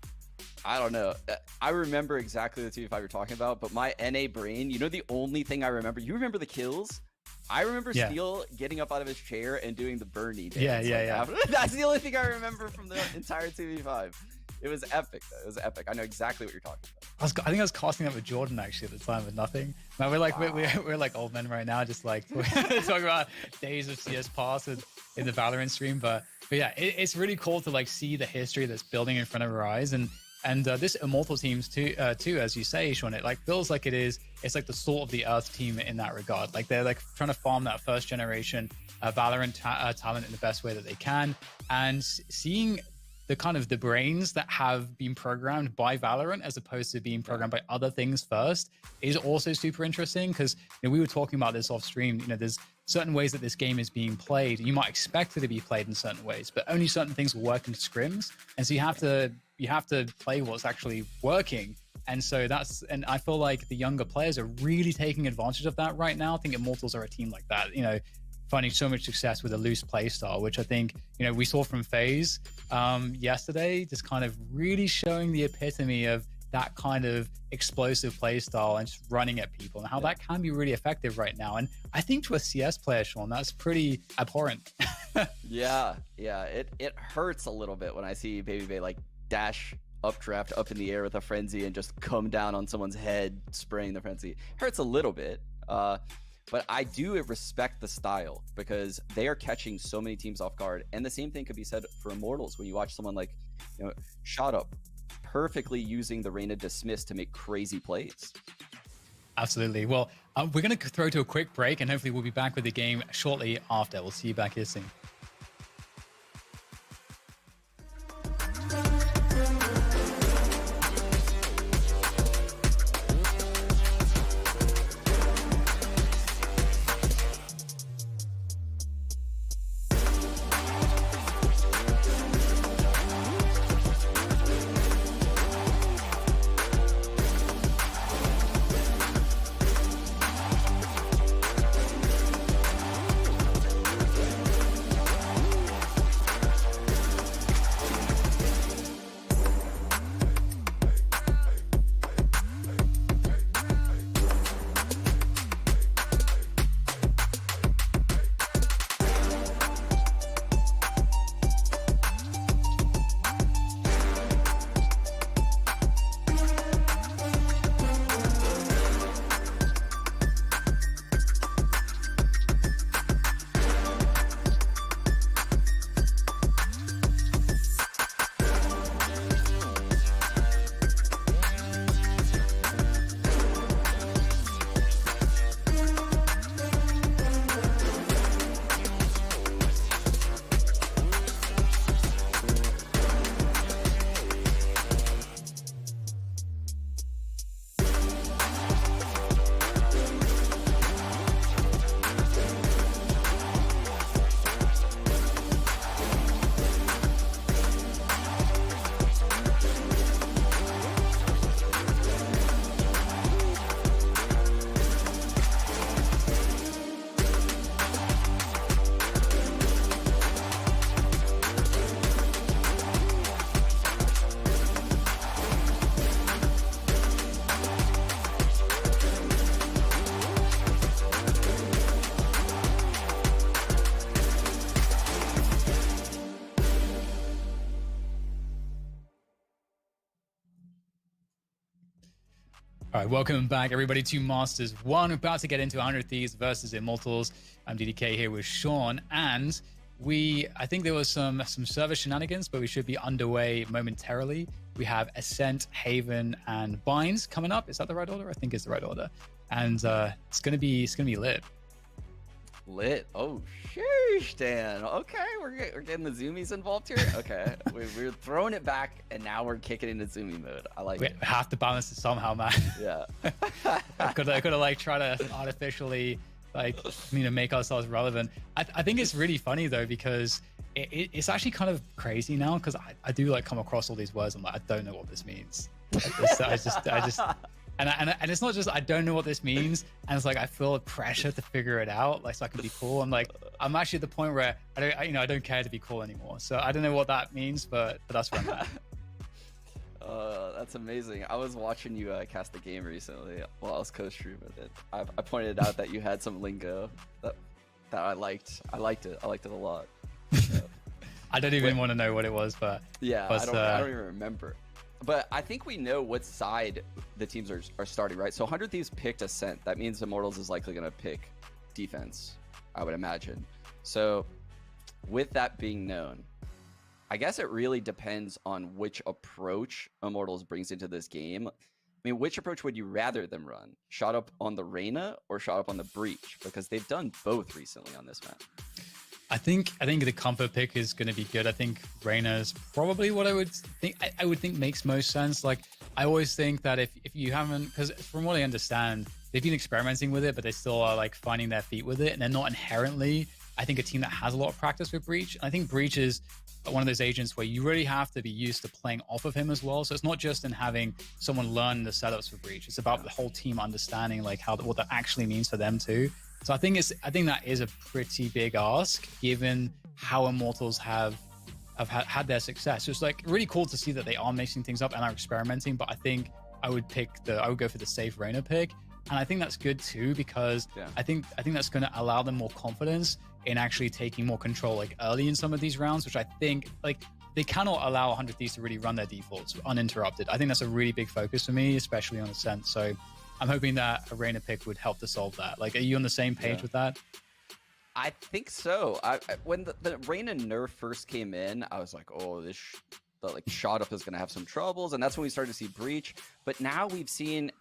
I don't know. I remember exactly the 2v5 you're talking about, but my NA brain, the only thing I remember, you remember the kills? I remember Steel getting up out of his chair and doing the Bernie dance. Yeah. That's the only thing I remember from the entire 2v5. It was epic, though. It was epic. I know exactly what you're talking about. I think I was casting that with Jordan actually at the time with nothing. Man, we're like we're like old men right now, just like talking about days of CS past in the Valorant stream. But yeah, it's really cool to like see the history that's building in front of our eyes, and this Immortal teams too, as you say, Sean, it like feels like it's like the salt of the earth team in that regard. Like they're like trying to farm that first generation Valorant talent in the best way that they can, and seeing the kind of the brains that have been programmed by Valorant as opposed to being programmed by other things first is also super interesting, because we were talking about this off stream. There's certain ways that this game is being played. You might expect it to be played in certain ways, but only certain things will work in scrims, and so you have to play what's actually working. And so I feel like the younger players are really taking advantage of that right now. I think Immortals are a team like that, finding so much success with a loose play style, which I think, we saw from FaZe yesterday, just kind of really showing the epitome of that kind of explosive play style and just running at people, and how that can be really effective right now. And I think to a CS player, Sean, that's pretty abhorrent. Yeah. It hurts a little bit when I see Baby Bay like dash updraft up in the air with a frenzy and just come down on someone's head spraying the frenzy. Hurts a little bit, but I do respect the style, because they are catching so many teams off guard. And the same thing could be said for Immortals when you watch someone like Shot Up perfectly using the Reyna Dismiss to make crazy plays. Absolutely. Well, we're going to throw to a quick break, and hopefully we'll be back with the game shortly after. We'll see you back here soon. All right, welcome back, everybody, to Masters 1. We're about to get into 100 Thieves versus Immortals. I'm DDK here with Sean, and I think there was some server shenanigans, but we should be underway momentarily. We have Ascent, Haven, and Binds coming up. Is that the right order? I think it's the right order. And it's gonna be lit. Lit. Oh, sheesh, Dan. Okay, we're getting the zoomies involved here. Okay, we're throwing it back, and now we're kicking into zoomie mode. I like it. We have to balance it somehow, man. Yeah. I could like try to artificially make ourselves relevant. I think it's really funny though, because it's actually kind of crazy now, because I do like come across all these words. I'm like, I don't know what this means. I just. And it's not just I don't know what this means, and it's like I feel a pressure to figure it out, like so I can be cool. I'm actually at the point where I don't care to be cool anymore. So I don't know what that means, but that's where I'm at. That's amazing. I was watching you cast the game recently while I was co-streaming it. I pointed out that you had some lingo that I liked. I liked it a lot. I don't even want to know what it was, but yeah, I don't even remember. But I think we know what side the teams are starting, right? So 100 Thieves picked Ascent. That means Immortals is likely going to pick defense, I would imagine. So with that being known, I guess it really depends on which approach Immortals brings into this game. I mean, which approach would you rather them run? Shot up on the Reyna or shot up on the Breach? Because they've done both recently on this map. I think the comfort pick is going to be good. I think Reyna is probably what I would think. I would think makes most sense. Like I always think that if you haven't, because from what I understand, they've been experimenting with it, but they still are like finding their feet with it, and they're not inherently, I think, a team that has a lot of practice with Breach. And I think Breach is one of those agents where you really have to be used to playing off of him as well. So it's not just in having someone learn the setups for Breach. It's about the whole team understanding like what that actually means for them too. So I think that is a pretty big ask, given how Immortals have had their success. So it's like really cool to see that they are mixing things up and are experimenting. But I think I would go for the safe Reyna pick, and I think that's good too, because I think that's going to allow them more confidence in actually taking more control like early in some of these rounds, which I think like they cannot allow 100 Thieves to really run their defaults uninterrupted. I think that's a really big focus for me, especially on Ascent. So I'm hoping that a Reyna pick would help to solve that. Like, are you on the same page with that? I think so. When the Reyna nerf first came in, I was like, oh, the shot up is going to have some troubles. And that's when we started to see Breach. But now we've seen,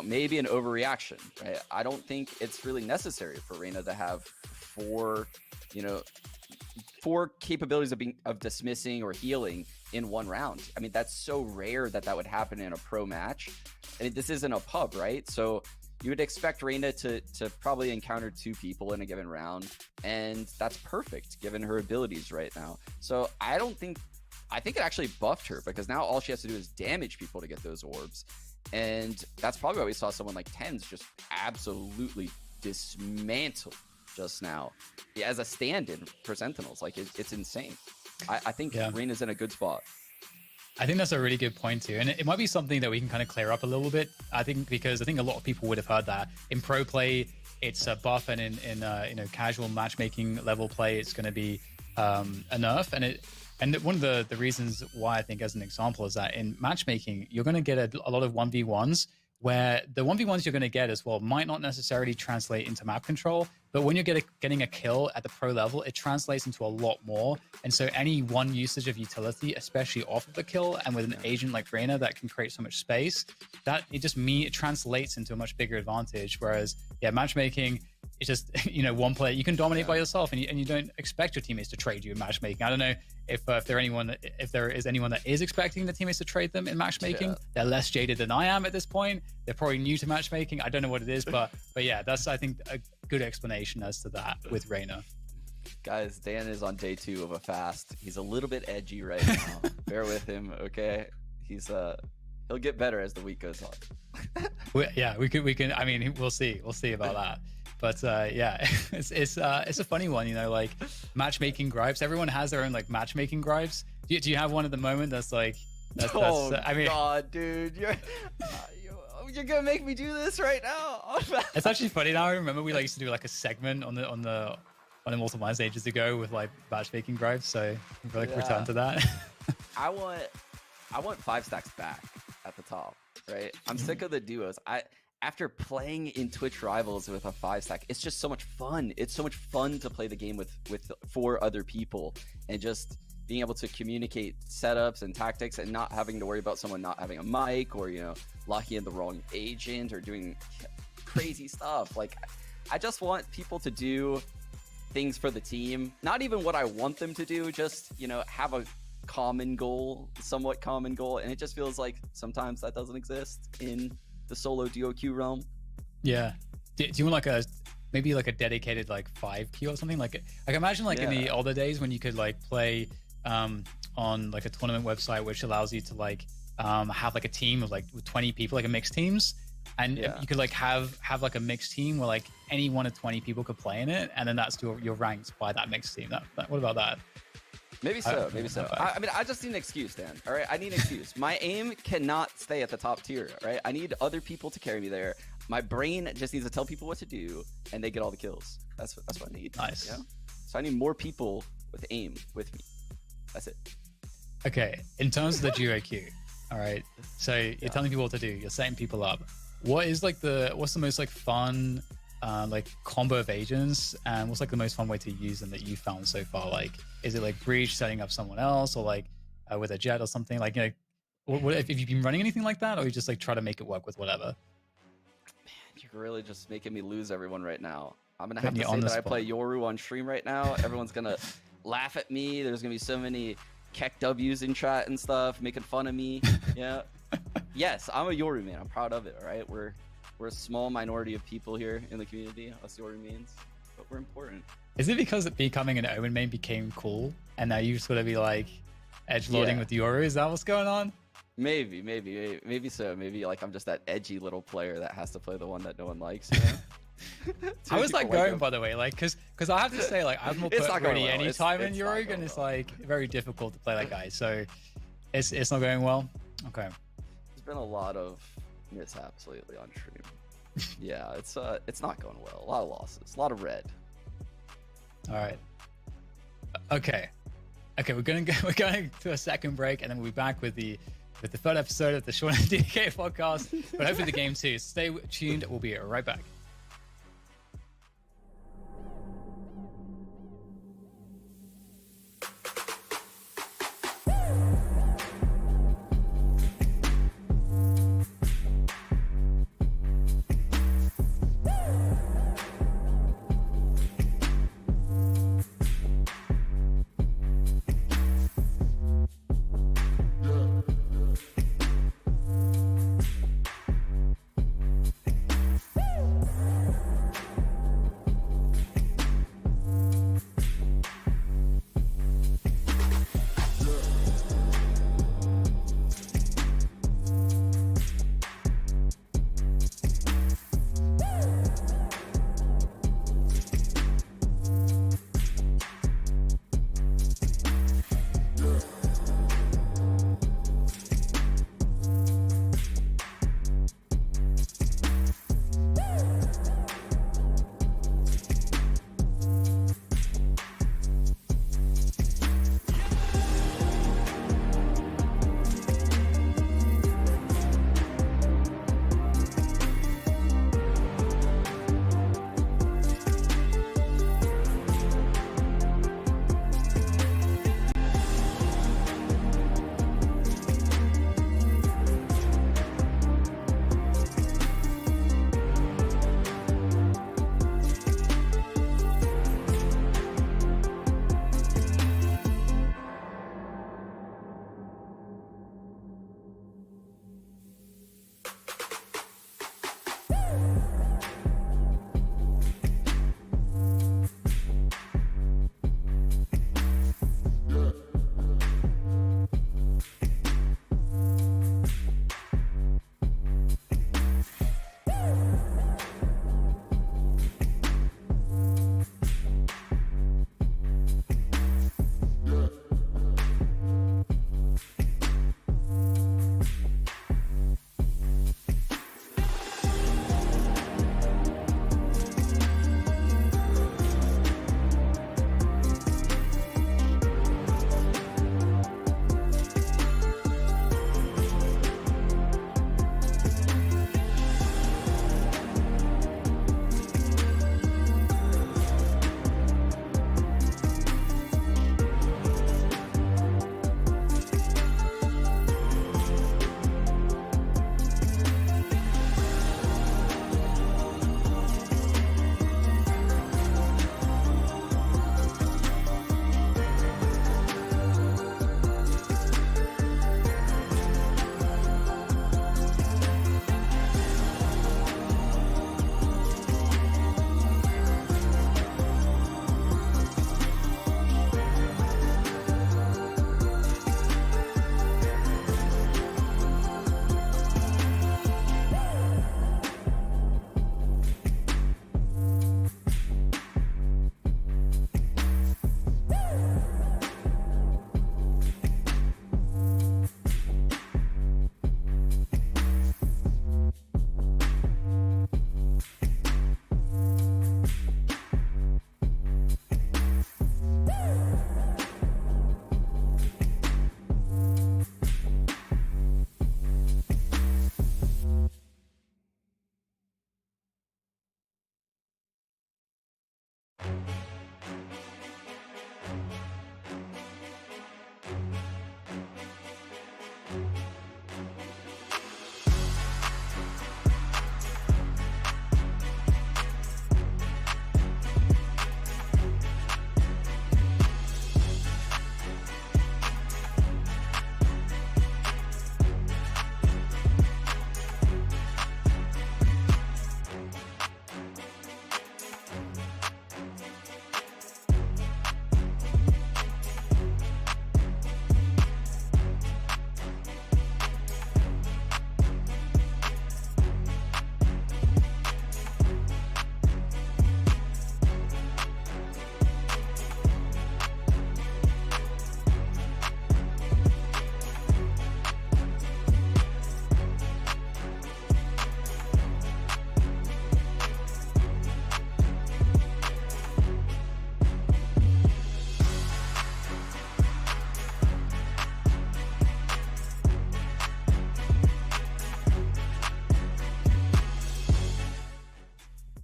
maybe an overreaction, right? I don't think it's really necessary for Reyna to have four capabilities of dismissing or healing in one round. I mean, that's so rare that would happen in a pro match. I mean, this isn't a pub, right? So you would expect Reyna to probably encounter 2 people in a given round, and that's perfect given her abilities right now. So I think it actually buffed her, because now all she has to do is damage people to get those orbs. And that's probably why we saw someone like TenZ just absolutely dismantle just now as a stand-in for Sentinels. Like it's insane. I think Reyna's in a good spot. I think that's a really good point too, and it might be something that we can kind of clear up a little bit. Because I think a lot of people would have heard that in pro play it's a buff, and in casual matchmaking level play it's going to be a nerf. And one of the reasons why I think, as an example, is that in matchmaking you're going to get a lot of 1v1s, where the 1v1s you're going to get as well might not necessarily translate into map control, but when you're getting a kill at the pro level, it translates into a lot more. And so any one usage of utility, especially off of the kill, and with an agent like Reyna that can create so much space, that it translates into a much bigger advantage. Whereas, matchmaking, it's just, one player, you can dominate by yourself, and you don't expect your teammates to trade you in matchmaking. I don't know if there is anyone that is expecting the teammates to trade them in matchmaking. They're less jaded than I am at this point. They're probably new to matchmaking. I don't know what it is, but yeah, that's, I think, a good explanation as to that with Reyna. Guys, Dan is on day 2 of a fast. He's a little bit edgy right now. Bear with him, okay? He'll get better as the week goes on. we can. I mean, we'll see about that. But it's a funny one, like matchmaking gripes. Everyone has their own like matchmaking gripes. Do you have one at the moment that's like? I mean, God, dude, you're gonna make me do this right now. It's actually funny now. I remember we used to do like a segment on the Immortal Minds ages ago with like matchmaking gripes. So we'll return to that. I want 5 stacks back at the top. right? I'm sick of the duos. After playing in Twitch Rivals with a 5-stack, it's just so much fun. It's so much fun to play the game with 4 other people and just being able to communicate setups and tactics and not having to worry about someone not having a mic or, locking in the wrong agent or doing crazy stuff. Like, I just want people to do things for the team. Not even what I want them to do, just, have a common goal, somewhat common goal. And it just feels like sometimes that doesn't exist in the solo duo queue realm. Yeah. Do you want maybe a dedicated 5 queue or something? Like imagine in the older days when you could play on a tournament website which allows you to have a team of with 20 people, a mixed teams, and you could have a mixed team where any one of 20 people could play in it, and then that's your ranks by that mixed team. What about that? Maybe so. I mean, I just need an excuse, Dan. All right, I need an excuse. My aim cannot stay at the top tier. All right, I need other people to carry me there. My brain just needs to tell people what to do, and they get all the kills. That's what I need. Nice. Yeah? So I need more people with aim with me. That's it. Okay. In terms of the duo queue, all right. So you're telling people what to do. You're setting people up. What is what's the most fun combo of agents, and what's the most fun way to use them that you found so far? Is it breach setting up someone else, or with a jet or something? What if you've been running anything like that, or you just try to make it work with whatever? Man, you're really just making me lose everyone right now. I'm gonna have to say that I play Yoru on stream right now. Everyone's gonna laugh at me. There's gonna be so many Keck W's in chat and stuff making fun of me. Yeah. Yes, I'm a Yoru man. I'm proud of it. All right, we're a small minority of people here in the community, us Yoru mains, but we're important. Is it because becoming an Omen main became cool, and now you just gotta be edge loading with Yoru? Is that what's going on? Maybe so. Maybe I'm just that edgy little player that has to play the one that no one likes. How is that going, by the way? Because I have to say, I've not put really any time in Yoru, and it's very difficult to play that guy. So it's not going well. Okay. There's been a lot of mishaps lately on stream. Yeah, it's not going well. A lot of losses, a lot of red. All right. Okay. We're going to a second break, and then we'll be back with the third episode of the Sean and DK podcast, but hopefully the game too. Stay tuned. We'll be right back.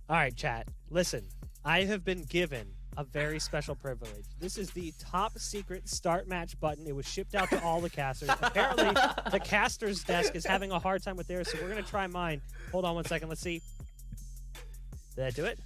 All right, chat. Listen, I have been given a very special privilege. This is the top secret start match button. It was shipped out to all the casters. Apparently, the caster's desk is having a hard time with theirs, so we're going to try mine. Hold on one second. Let's see. Did I do it?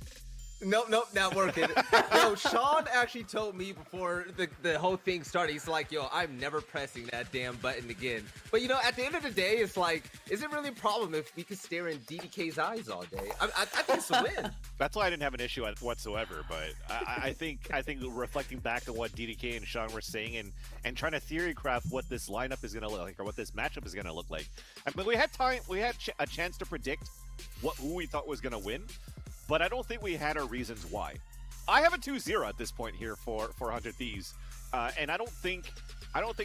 Nope, not working. Yo, Sean actually told me before the whole thing started, he's like, yo, I'm never pressing that damn button again. But, you know, at the end of the day, it's like, is it really a problem if we could stare in DDK's eyes all day? I think it's a win. That's why I didn't have an issue whatsoever, but I think reflecting back on what DDK and Sean were saying and trying to theory craft what this lineup is going to look like or what this matchup is going to look like. I mean, we had a chance to predict who we thought was going to win, but I don't think we had our reasons why. I have a 2-0 at this point here for 100 Thieves, and I don't think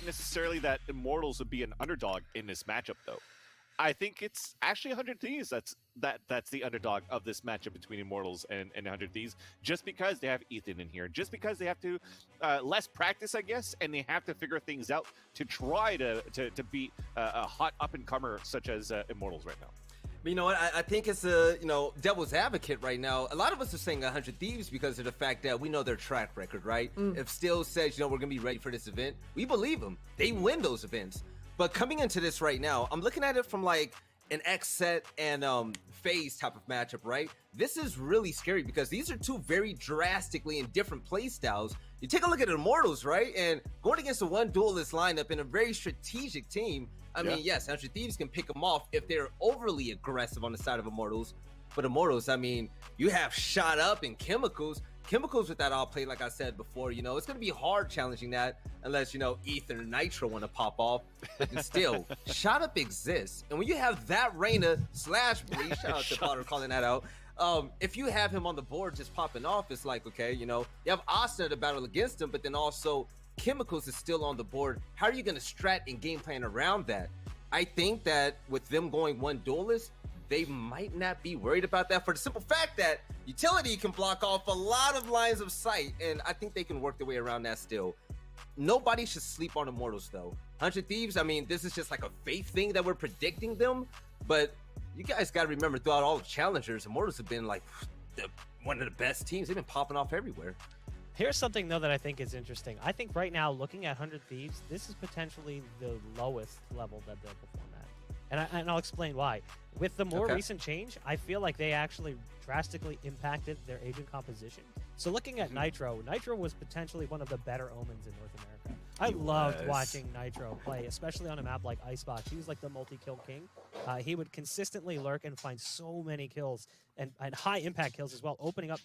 necessarily that Immortals would be an underdog in this matchup though. I think it's actually 100 Thieves that's the underdog of this matchup between Immortals and 100 Thieves, just because they have Ethan in here, just because they have to less practice, I guess, and they have to figure things out to try to beat a hot up-and-comer such as Immortals right now. But you know what? I think it's a, devil's advocate right now. A lot of us are saying 100 Thieves because of the fact that we know their track record, right? If Still says, we're going to be ready for this event, we believe them. They win those events. But coming into this right now, I'm looking at it from like an X set and phase type of matchup, right? This is really scary because these are two very drastically and different play styles. You take a look at Immortals, right? And going against a one duelist lineup in a very strategic team, I mean, yes, 100 Thieves can pick them off if they're overly aggressive on the side of Immortals. But Immortals, I mean, you have Shot Up and Chemicals. Chemicals with that all play, like I said before, it's going to be hard challenging that unless, Ethan and Nitro want to pop off. But still, Shot Up exists. And when you have that Reyna / Bree, shout out to Potter calling that out. If you have him on the board just popping off, it's like, okay, you have Austin to battle against him, but then also Chemicals is still on the board. How are you going to strat and game plan around that? I think that with them going one duelist, they might not be worried about that for the simple fact that Utility can block off a lot of lines of sight, and I think they can work their way around that still. Nobody should sleep on Immortals, though. 100 Thieves, I mean, this is just like a faith thing that we're predicting them, but you guys got to remember, throughout all the challengers, Immortals have been like one of the best teams. They've been popping off everywhere. Here's something, though, that I think is interesting. I think right now, looking at 100 Thieves, this is potentially the lowest level that they'll perform at. And I'll explain why. With the more recent change, I feel like they actually drastically impacted their agent composition. So looking at Nitro was potentially one of the better omens in North America. I loved watching Nitro play, especially on a map like Icebox. He was like the multi-kill king. He would consistently lurk and find so many kills and high impact kills as well, opening up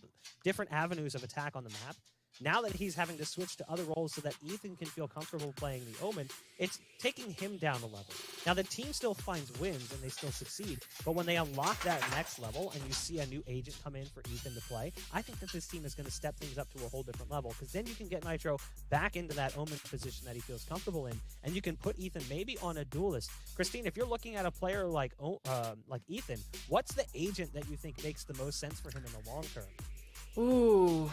different avenues of attack on the map. Now that he's having to switch to other roles so that Ethan can feel comfortable playing the Omen, it's taking him down a level. Now, the team still finds wins and they still succeed, but when they unlock that next level and you see a new agent come in for Ethan to play, I think that this team is going to step things up to a whole different level, because then you can get Nitro back into that Omen position that he feels comfortable in, and you can put Ethan maybe on a duelist. Christine, if you're looking at a player like Ethan, what's the agent that you think makes the most sense for him in the long term? Ooh,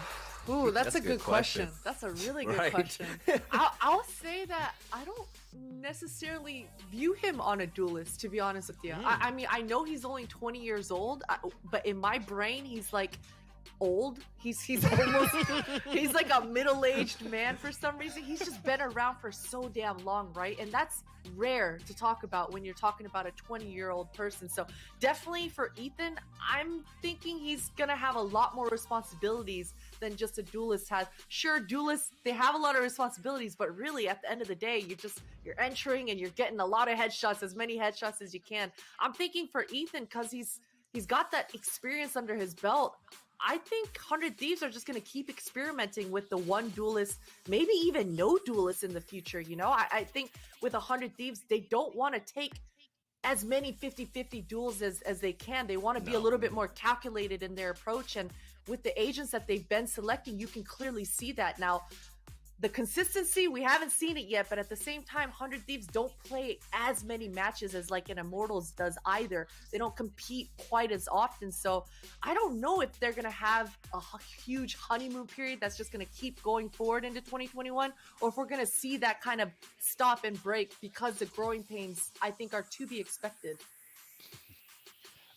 that's a good question. That's a really good question. I'll say that I don't necessarily view him on a duelist, to be honest with you. I mean, I know he's only 20 years old, but in my brain, he's like old. He's almost he's like a middle-aged man for some reason. He's just been around for so damn long, right? And that's rare to talk about when you're talking about a 20-year-old person. So definitely for Ethan, I'm thinking he's gonna have a lot more responsibilities than just a duelist has. Sure, duelists, they have a lot of responsibilities, but really at the end of the day, you're entering and you're getting a lot of headshots, as many headshots as you can. I'm thinking for Ethan, because he's got that experience under his belt. I think 100 Thieves are just going to keep experimenting with the one duelist, maybe even no duelist in the future. You know, I think with 100 Thieves, they don't want to take as many 50-50 duels as they can. They want to be a little bit more calculated in their approach. And with the agents that they've been selecting, you can clearly see that. Now, the consistency, we haven't seen it yet, but at the same time, 100 Thieves don't play as many matches as like an Immortals does either. They don't compete quite as often. So I don't know if they're going to have a huge honeymoon period that's just going to keep going forward into 2021, or if we're going to see that kind of stop and break, because the growing pains, I think, are to be expected.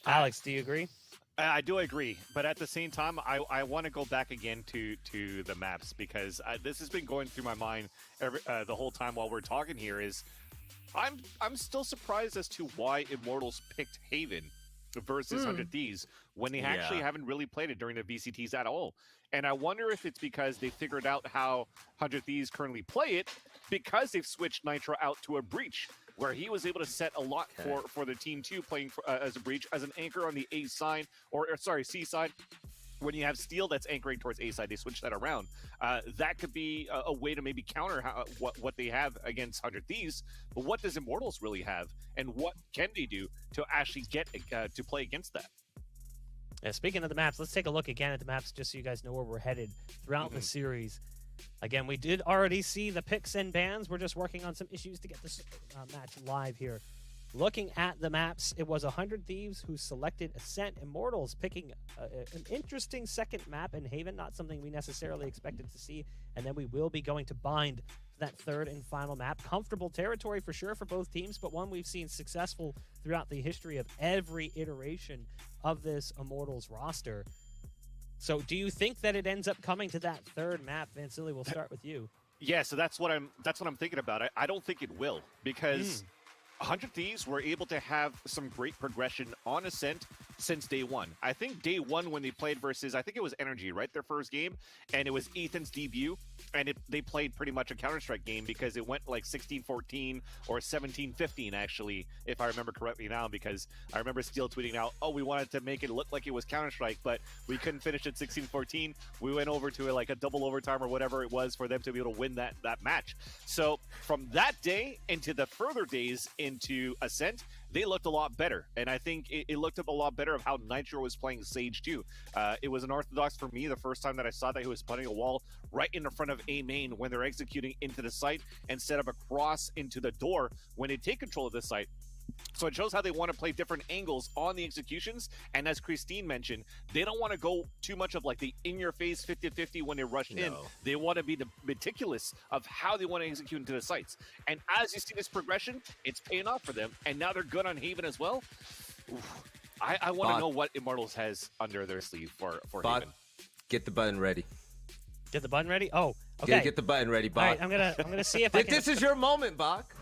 Alex, do you agree? I do agree, but at the same time, I want to go back again to the maps, because this has been going through my mind the whole time while we're talking here. Is I'm still surprised as to why Immortals picked Haven versus 100 Thieves when they actually haven't really played it during the VCTs at all. And I wonder if it's because they figured out how 100 Thieves currently play it, because they've switched Nitro out to a Breach, where he was able to set a lot for the team too, playing as a Breach, as an anchor on the A side, or sorry, C side. When you have Steel that's anchoring towards A side, they switch that around. That could be a way to maybe counter what they have against 100 Thieves. But what does Immortals really have, and what can they do to actually get to play against that? Yeah, speaking of the maps, let's take a look again at the maps just so you guys know where we're headed throughout the series. Again, we did already see the picks and bans. We're just working on some issues to get this match live here. Looking at the maps, it was 100 Thieves who selected Ascent. Immortals picking an interesting second map in Haven, not something we necessarily expected to see. And then we will be going to Bind for that third and final map. Comfortable territory for sure for both teams, but one we've seen successful throughout the history of every iteration of this Immortals roster. So do you think that it ends up coming to that third map? Vancilli, we'll start with you. Yeah, so that's what I'm thinking about. I don't think it will, because 100 Thieves were able to have some great progression on Ascent since day one. I think day one when they played versus, I think it was Energy, right? Their first game, and it was Ethan's debut, and they played pretty much a Counter-Strike game, because it went like 16-14 or 17-15 actually, if I remember correctly now, because I remember Steel tweeting out, oh, we wanted to make it look like it was Counter-Strike, but we couldn't finish at 16-14. We went over to like a double overtime or whatever it was for them to be able to win that match. So from that day into the further days into Ascent, they looked a lot better, and I think it looked up a lot better of how Nitro was playing Sage too. It was unorthodox for me the first time that I saw that he was putting a wall right in the front of A main when they're executing into the site, instead of a cross into the door when they take control of the site. So it shows how they want to play different angles on the executions, and as Christine mentioned, they don't want to go too much of like the in-your-face 50-50 when they rush in. They want to be meticulous of how they want to execute into the sites. And as you see this progression, it's paying off for them, and now they're good on Haven as well. Oof. I want to know what Immortals has under their sleeve for Haven. Get the button ready. Get the button ready? Oh, okay. Yeah, get the button ready, Bach. All right, I'm gonna see if I can... This is your moment, Bach.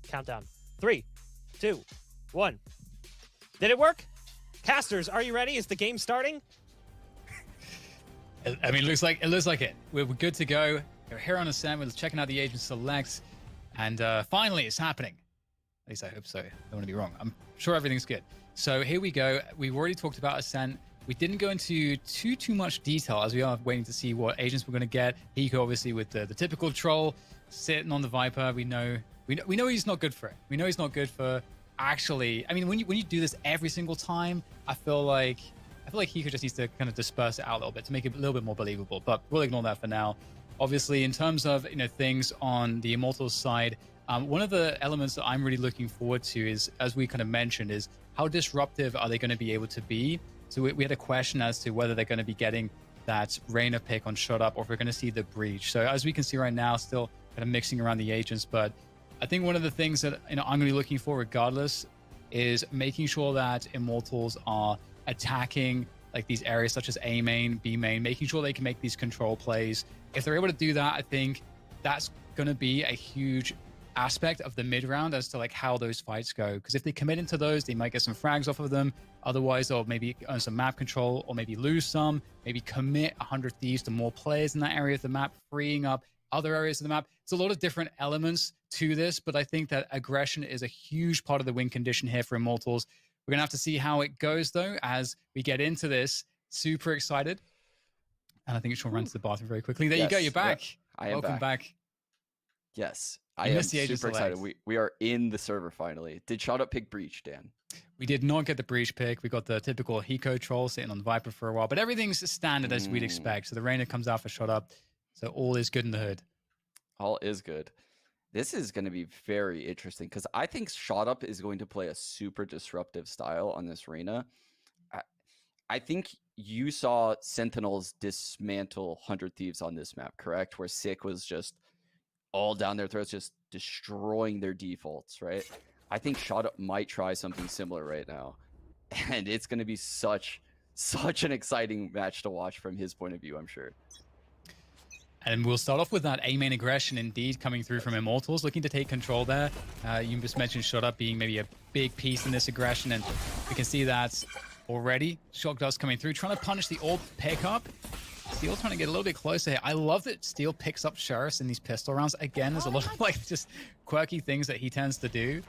Countdown. 3, 2, 1. Did it work? Casters, are you ready? Is the game starting? I mean, it looks like it. We're good to go. We're here on Ascent. We're checking out the agent selects, and finally, it's happening. At least I hope so. I don't want to be wrong. I'm sure everything's good. So here we go. We've already talked about Ascent. We didn't go into too much detail, as we are waiting to see what agents we're going to get. Hiko, obviously, with the typical troll sitting on the Viper. We know he's not good for it. We know he's not good for actually. I mean, when you do this every single time, I feel like Hiko just needs to kind of disperse it out a little bit to make it a little bit more believable. But we'll ignore that for now. Obviously, in terms of things on the Immortals side, one of the elements that I'm really looking forward to is, as we kind of mentioned, is how disruptive are they going to be able to be? So we had a question as to whether they're going to be getting that Reyna pick on Shut Up, or if we're going to see the Breach. So as we can see right now, still kind of mixing around the agents. But I think one of the things that I'm going to be looking for regardless is making sure that Immortals are attacking like these areas such as A main, B main, making sure they can make these control plays. If they're able to do that, I think that's going to be a huge aspect of the mid round as to like how those fights go. Because if they commit into those, they might get some frags off of them. Otherwise, they'll maybe earn some map control or maybe lose some, maybe commit 100 Thieves to more players in that area of the map, freeing up other areas of the map. It's a lot of different elements to this, but I think that aggression is a huge part of the win condition here for Immortals. We're going to have to see how it goes, though, as we get into this. Super excited. And I think it should run to the bathroom very quickly. There you go. You're back. Yeah, I am Welcome back. Yes, I am super excited. We are in the server finally. Did Shot Up pick Breach, Dan? We did not get the Breach pick. We got the typical Hiko troll sitting on Viper for a while, but everything's standard as we'd expect. So the Reyna comes out for Shot Up. So all is good in the hood. All is good. This is going to be very interesting because I think Shot Up is going to play a super disruptive style on this Reyna. I think you saw Sentinels dismantle 100 Thieves on this map, correct? Where Sick was just all down their throats, just destroying their defaults, right? I think Shot Up might try something similar right now. And it's going to be such an exciting match to watch from his point of view, I'm sure. And we'll start off with that A main aggression indeed coming through from Immortals, looking to take control there. You just mentioned Shot Up being maybe a big piece in this aggression, and we can see that already. Shock Dust coming through, trying to punish the AWP pickup. Steel trying to get a little bit closer here. I love that Steel picks up Sheriffs in these pistol rounds. Again, there's a lot of like just quirky things that he tends to do.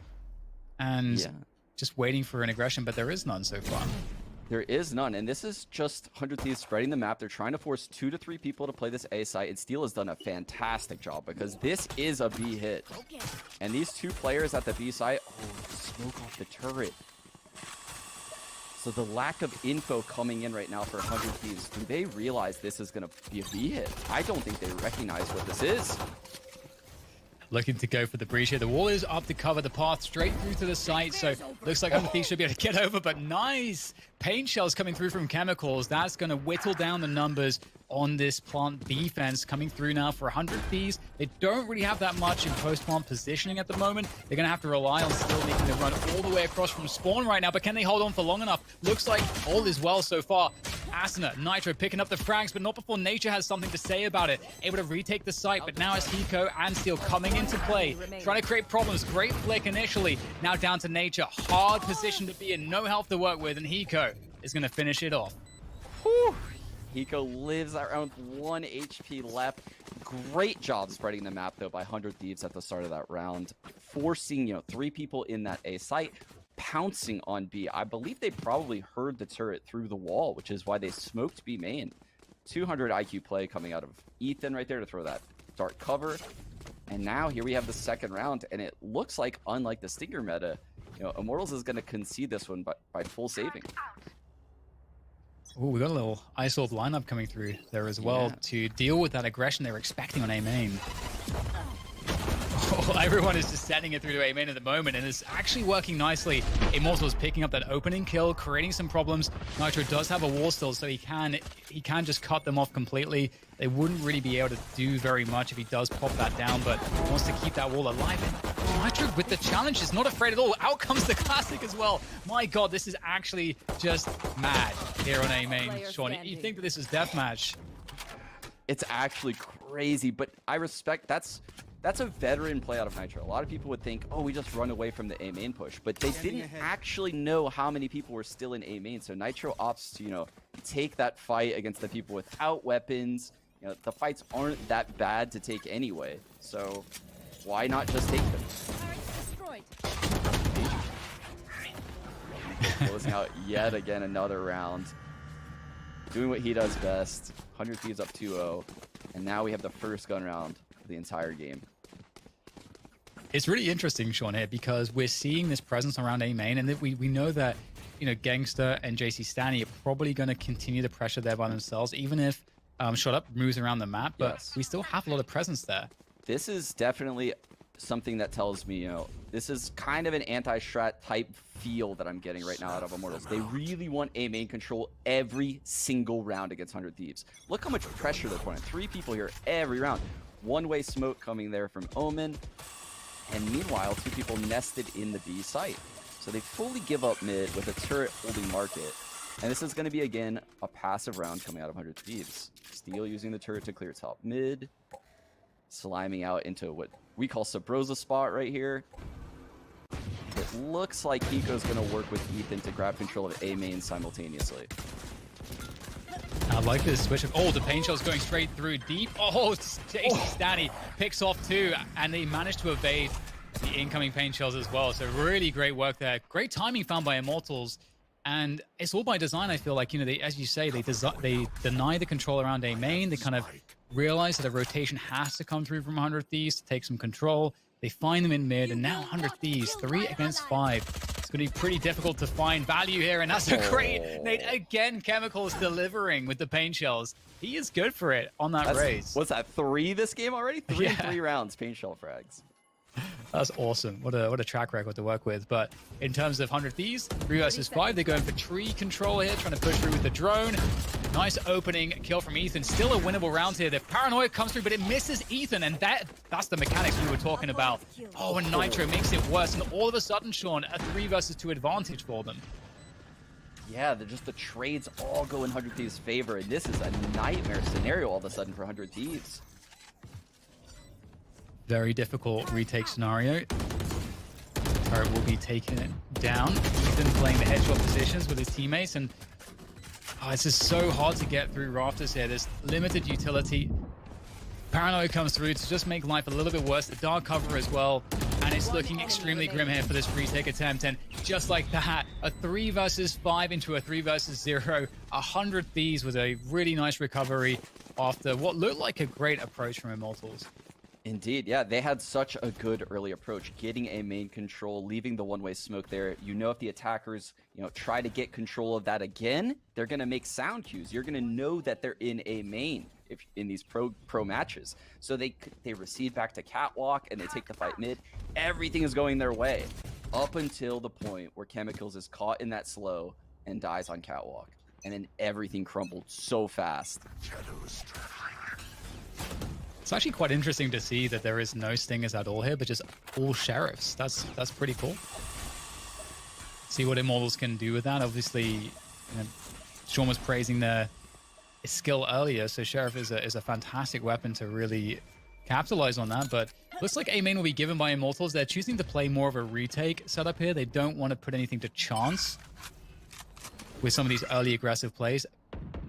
And just waiting for an aggression, but there is none so far. There is none, and this is just 100 Thieves spreading the map. They're trying to force 2 to 3 people to play this A site, and Steel has done a fantastic job because this is a B hit. And these 2 players at the B site, smoke off the turret. So the lack of info coming in right now for 100 Thieves, do they realize this is going to be a B hit? I don't think they recognize what this is. Looking to go for the breach here. The wall is up to cover the path straight through to the site, so looks like 100 Thieves should be able to get over, but nice paint shells coming through from Chemicals. That's going to whittle down the numbers on this plant defense coming through now for 100 Thieves. They don't really have that much in post-plant positioning at the moment. They're going to have to rely on still making the run all the way across from spawn right now, but can they hold on for long enough? Looks like all is well so far. Asuna, Nitro picking up the frags, but not before Nature has something to say about it. Able to retake the site, but now it's Hiko and Steel coming into play, trying to create problems. Great flick initially. Now down to Nature. Hard position to be in, no health to work with, and Hiko is going to finish it off. Whew. Hiko lives around 1 HP left. Great job spreading the map, though, by 100 Thieves at the start of that round. Forcing, 3 people in that A site, pouncing on B. I believe they probably heard the turret through the wall, which is why they smoked B main. 200 IQ play coming out of Ethan right there to throw that dark cover. And now here we have the second round, and it looks like, unlike the Stinger meta, Immortals is going to concede this one by full saving. Oh, we got a little Ice Orb lineup coming through there as well to deal with that aggression they were expecting on A main. Oh, everyone is just sending it through to A main at the moment, and it's actually working nicely. Immortals picking up that opening kill, creating some problems. Nitro does have a wall still, so he can just cut them off completely. They wouldn't really be able to do very much if he does pop that down, but wants to keep that wall alive. And Nitro with the challenge is not afraid at all. Out comes the classic as well. My God, this is actually just mad here on A main, Sean. You think that this is deathmatch? It's actually crazy, but I respect that's a veteran play out of Nitro. A lot of people would think, oh, we just run away from the A main push, but they didn't actually know how many people were still in A main. So Nitro opts to, take that fight against the people without weapons. The fights aren't that bad to take anyway. So why not just take them? Closing out yet again another round. Doing what he does best. 100 Thieves up 2-0. And now we have the first gun round of the entire game. It's really interesting, Sean, here, because we're seeing this presence around A main, and we know that, Gangster and JC Stanny are probably going to continue the pressure there by themselves, even if Shot Up moves around the map, but we still have a lot of presence there. This is definitely something that tells me, this is kind of an anti-strat type feel that I'm getting right now out of Immortals. They really want A main control every single round against 100 Thieves. Look how much pressure they're putting. 3 people here every round. One-way smoke coming there from Omen. And meanwhile, 2 people nested in the B site. So they fully give up mid with a turret holding market. And this is going to be, again, a passive round coming out of 100 Thieves. Steel using the turret to clear top mid. Sliming out into what we call Sabrosa spot right here. It looks like Hiko's going to work with Ethan to grab control of A main simultaneously. I like this switch of, oh, the pain shell's going straight through deep. Oh, JC Stanny picks off 2, and they managed to evade the incoming pain shells as well. So really great work there. Great timing found by Immortals. And it's all by design, I feel like. You know, they, as you say, they deny the control around A main. They kind of realize that a rotation has to come through from 100 Thieves to take some control. They find them in mid, and now 100 Thieves, 3 against 5. It's going to be pretty difficult to find value here, and that's a great nade. Again, Chemicals delivering with the pain shells. He is good for it on that raise. What's that, 3 this game already? 3 in 3 rounds, pain shell frags. That's awesome. What a track record to work with. But in terms of 100 Thieves, 3 versus 5, they're going for tree control here, trying to push through with the drone. Nice opening kill from Ethan. Still a winnable round here. The paranoia comes through, but it misses Ethan, and that's the mechanics we were talking about. Oh, and Nitro makes it worse, and all of a sudden, Sean, a 3 versus 2 advantage for them. Yeah, the trades all go in 100 Thieves' favor, and this is a nightmare scenario all of a sudden for 100 Thieves. Very difficult retake scenario. Turret will be taking it down. Ethan playing the headshot positions with his teammates, and it's just so hard to get through rafters here. There's limited utility. Paranoia comes through to just make life a little bit worse. The dark cover as well, and it's looking extremely grim here for this retake attempt. And just like that, a 3 versus 5 into a 3 versus 0. 100 Thieves with a really nice recovery after what looked like a great approach from Immortals. Indeed, yeah, they had such a good early approach, getting a main control, leaving the one-way smoke there. You know, if the attackers, try to get control of that again, they're going to make sound cues. You're going to know that they're in a main if in these pro matches. So they recede back to Catwalk, and they take the fight mid. Everything is going their way up until the point where Chemicals is caught in that slow and dies on Catwalk. And then everything crumbled so fast. It's actually quite interesting to see that there is no stingers at all here, but just all sheriffs. That's pretty cool. See what Immortals can do with that. Obviously, Sean was praising their skill earlier, so sheriff is a fantastic weapon to really capitalize on that. But looks like A main will be given by Immortals. They're choosing to play more of a retake setup here. They don't want to put anything to chance with some of these early aggressive plays,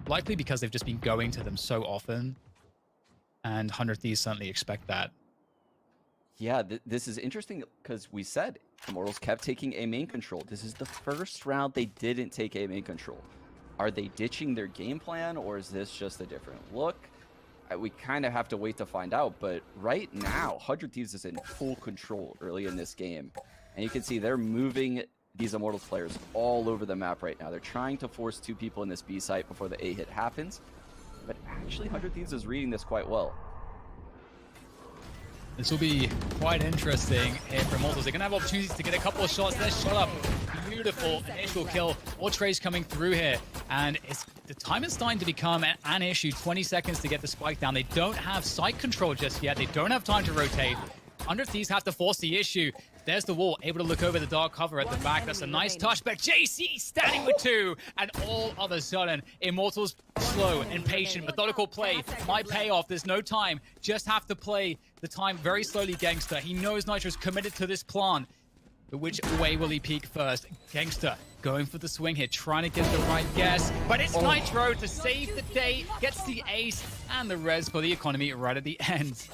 likely because they've just been going to them so often. And 100 Thieves certainly expect that. Yeah, this is interesting because we said Immortals kept taking A main control. This is the first round they didn't take A main control. Are they ditching their game plan, or is this just a different look? We kind of have to wait to find out, but right now, 100 Thieves is in full control early in this game. And you can see they're moving these Immortals players all over the map right now. They're trying to force 2 people in this B site before the A hit happens. But actually, 100 Thieves is reading this quite well. This will be quite interesting here for Immortals. They're going to have opportunities to get a couple of shots. They're shot up. Beautiful initial kill. More trays coming through here. And the time is starting to become an issue. 20 seconds to get the spike down. They don't have site control just yet. They don't have time to rotate. 100 Thieves have to force the issue. There's the wall, able to look over the dark cover at the back. That's a nice touch, but JC standing with 2, and all of a sudden, Immortals slow and patient, methodical play might pay off. There's no time, just have to play the time very slowly. Gangster, he knows Nitro's committed to this plan, but which way will he peek first? Gangster going for the swing here, trying to get the right guess, but it's Nitro to save the day, gets the ace, and the res for the economy right at the end.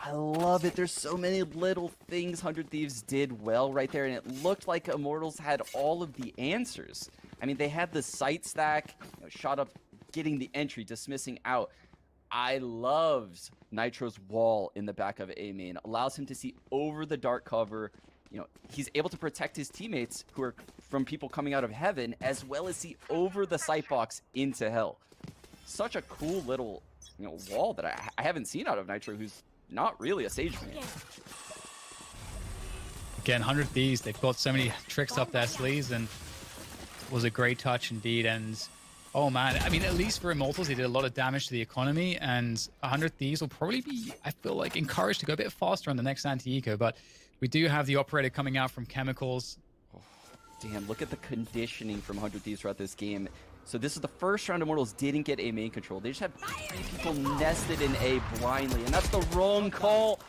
I love it. There's so many little things 100 Thieves did well right there, and it looked like Immortals had all of the answers. I mean, they had the sight stack, shot up, getting the entry, dismissing out. I loved Nitro's wall in the back of A main. Allows him to see over the dark cover. He's able to protect his teammates who are from people coming out of heaven, as well as see over the sight box into hell. Such a cool little, wall that I haven't seen out of Nitro, who's not really a Sage main. Again, 100 Thieves, they've got so many tricks up their sleeves, and it was a great touch indeed. And oh man, I mean, at least for Immortals, they did a lot of damage to the economy, and 100 Thieves will probably be, I feel like, encouraged to go a bit faster on the next anti-eco. But we do have the operator coming out from Chemicals. Oh, damn, look at the conditioning from 100 Thieves throughout this game. So this is the first round Immortals didn't get A main control. They just had 3 people nested in A blindly, and that's the wrong call.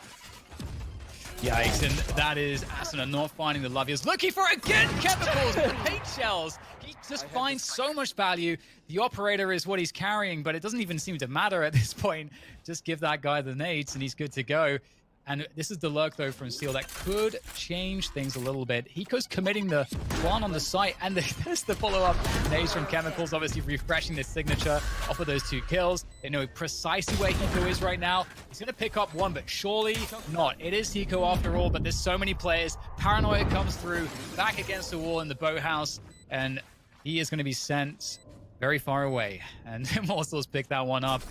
Yikes, and that is Asuna not finding the love. He was looking for again Chemicals with the paint shells. He just finds so much value. The operator is what he's carrying, but it doesn't even seem to matter at this point. Just give that guy the nades and he's good to go. And this is the lurk, though, from Steel that could change things a little bit. Hiko's committing the one on the site, and there's the follow-up nades from Chemicals, obviously refreshing the signature off of those 2 kills. They know precisely where Hiko is right now. He's going to pick up one, but surely not. It is Hiko after all, but there's so many players. Paranoia comes through, back against the wall in the boathouse, and he is going to be sent very far away, and Immortals pick that one up.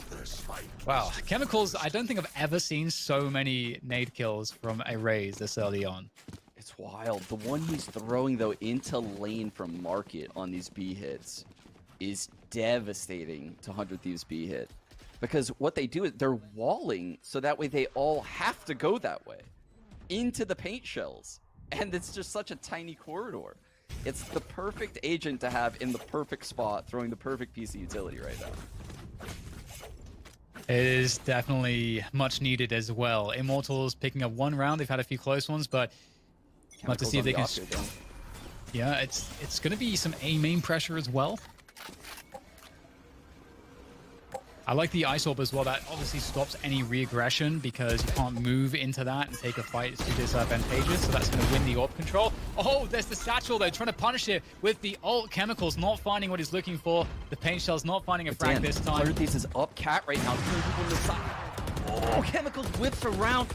Wow, Chemicals, I don't think I've ever seen so many nade kills from a Raze this early on. It's wild. The one he's throwing, though, into lane from Market on these B hits is devastating to 100 Thieves B hit. Because what they do is they're walling, so that way they all have to go that way into the paint shells. And it's just such a tiny corridor. It's the perfect agent to have in the perfect spot, throwing the perfect piece of utility right now. It is definitely much needed as well. Immortals picking up 1 round. They've had a few close ones, but we'll have to see if they can... Yeah, it's going to be some A main pressure as well. I like the Ice Orb as well. That obviously stops any re-aggression because you can't move into that and take a fight. It's too disadvantageous, so that's going to win the Orb control. Oh, there's the Satchel, though, trying to punish it with the ult. Chemicals not finding what he's looking for. The Paint Shell's not finding a frag this time. 100 Thieves is up cat right now. 2 people on the side. Oh, Chemicals whips around.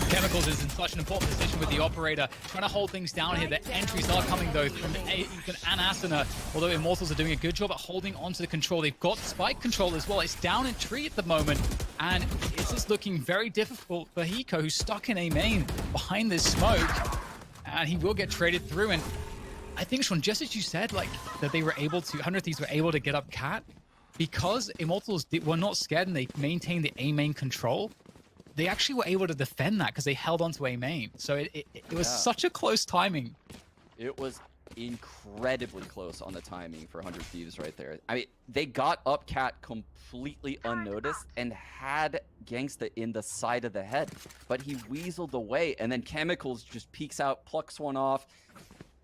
Chemicals is in such an important position with the operator, trying to hold things down here. The entries are coming, though, from Ethan and Asuna, although Immortals are doing a good job at holding onto the control. They've got spike control as well. It's down in tree at the moment, and it's just looking very difficult for Hiko, who's stuck in A main behind this smoke, and he will get traded through. And I think, Sean, just as you said, like, that they were able to, 100 Thieves were able to get up cat, because Immortals were not scared and they maintained the A main control, they actually were able to defend that because they held onto A main. So it was such a close timing. It was incredibly close on the timing for 100 Thieves right there. I mean, they got up cat completely unnoticed and had Gangsta in the side of the head, but he weaseled away, and then Chemicals just peeks out, plucks one off,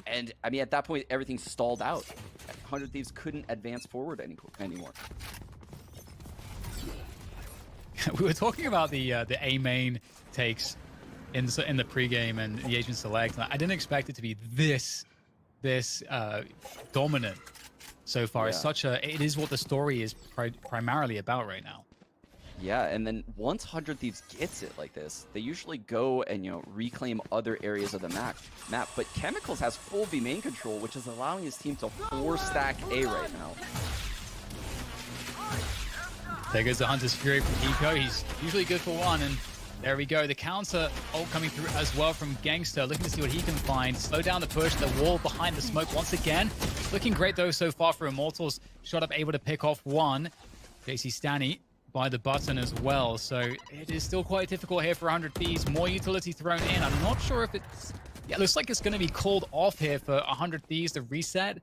and I mean, at that point, everything stalled out. 100 Thieves couldn't advance forward anymore. We were talking about the A main takes in the pregame and the agent select. I didn't expect it to be this dominant so far. Yeah. It is what the story is primarily about right now. Yeah, and then once 100 Thieves gets it like this, they usually go and, you know, reclaim other areas of the map. But Chemicals has full B main control, which is allowing his team to 4-stack A right now. There goes the Hunter's Fury from Hiko. He's usually good for one, and there we go. The counter ult coming through as well from Gangster, looking to see what he can find. Slow down the push, the wall behind the smoke once again. Looking great, though, so far for Immortals. Shot up, able to pick off one. JC Stanny by the button as well, so it is still quite difficult here for 100 Thieves. More utility thrown in. I'm not sure if it's... Yeah, it looks like it's going to be called off here for 100 Thieves to reset.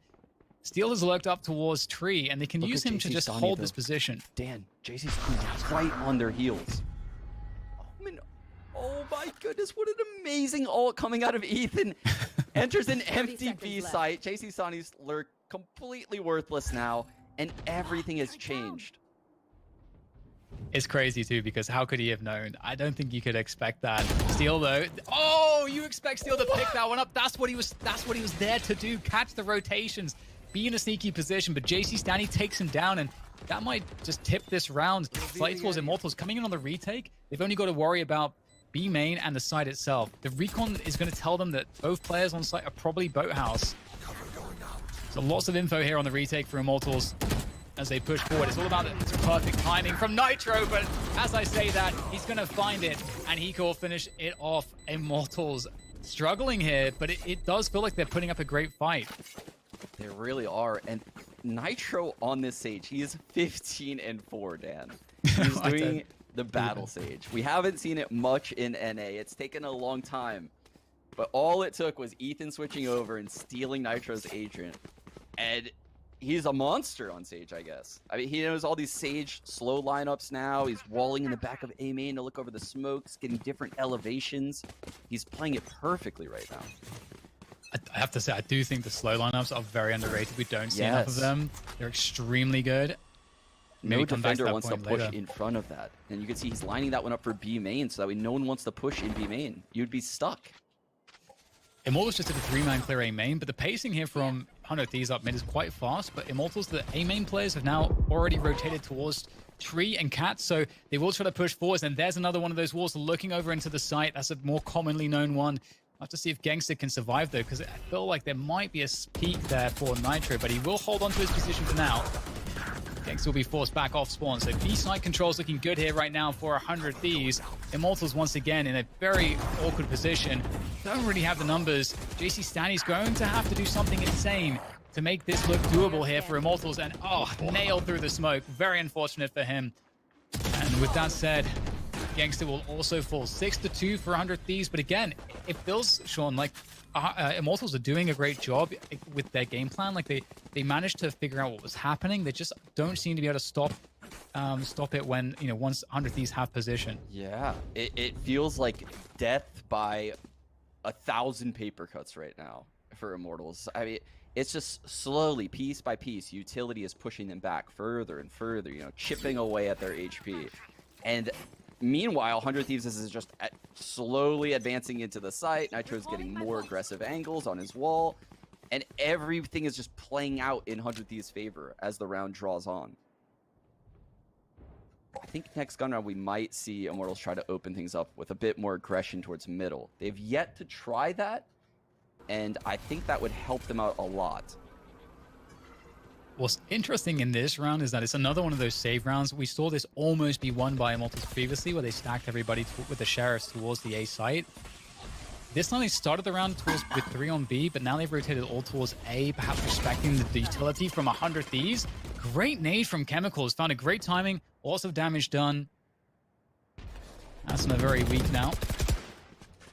Steel has lurked up towards tree, and they can use him to just hold this position. Dan, JC's right on their heels. Oh my goodness, what an amazing ult coming out of Ethan. Enters an empty B site. JC Sonny's lurk completely worthless now, and everything has changed. It's crazy too, because how could he have known? I don't think you could expect that. Steel though, oh, you expect Steel to pick that one up. That's what he was there to do. Catch the rotations, be in a sneaky position, but JC Stanny takes him down, and that might just tip this round slightly towards Immortals. Coming in on the retake, they've only got to worry about B main and the site itself. The recon is going to tell them that both players on site are probably boathouse. So lots of info here on the retake for Immortals as they push forward. It's all about it's perfect timing from Nitro, but as I say that, he's going to find it, and he will finish it off. Immortals struggling here, but it does feel like they're putting up a great fight. They really are, and Nitro on this Sage, he is 15-4, Dan. He's doing the battle Sage. We haven't seen it much in NA. It's taken a long time, but all it took was Ethan switching over and stealing Nitro's agent, and he's a monster on Sage, I guess. I mean, he knows all these Sage slow lineups now. He's walling in the back of A main to look over the smokes, getting different elevations. He's playing it perfectly right now. I have to say, I do think the slow lineups are very underrated. We don't see enough of them. They're extremely good. No defender wants to push in front of that. And you can see he's lining that one up for B main, so that way no one wants to push in B main. You'd be stuck. Immortals just did a 3-man clear A main, but the pacing here from 100 Thieves up mid is quite fast, but Immortals, the A main players, have now already rotated towards Tree and Cat, so they will try to push forwards, and there's another one of those walls looking over into the site. That's a more commonly known one. I'll have to see if Gangster can survive, though, because I feel like there might be a peak there for Nitro, but he will hold on to his position for now. Gangster will be forced back off spawn, so B-side control's looking good here right now for 100 Thieves. Immortals once again in a very awkward position. Don't really have the numbers. JC Stanny's going to have to do something insane to make this look doable here for Immortals, and nailed through the smoke. Very unfortunate for him. And with that said, Gangster will also fall 6-2 for 100 Thieves, but again, it feels, Sean, like Immortals are doing a great job with their game plan. Like they managed to figure out what was happening. They just don't seem to be able to stop it when, once 100 Thieves have position. Yeah, it feels like death by 1,000 paper cuts right now for Immortals. I mean, it's just slowly, piece by piece, utility is pushing them back further and further, chipping away at their HP. And meanwhile, 100 Thieves is just slowly advancing into the site. Nitro's getting more aggressive angles on his wall. And everything is just playing out in 100 Thieves' favor as the round draws on. I think next gun round we might see Immortals try to open things up with a bit more aggression towards middle. They've yet to try that, and I think that would help them out a lot. What's interesting in this round is that it's another one of those save rounds. We saw this almost be won by Immortals previously, where they stacked everybody with the Sheriffs towards the A site. This time they started the round with 3 on B, but now they've rotated all towards A, perhaps respecting the utility from 100 Thieves. Great nade from Chemicals, found a great timing, lots of damage done. That's not very weak now.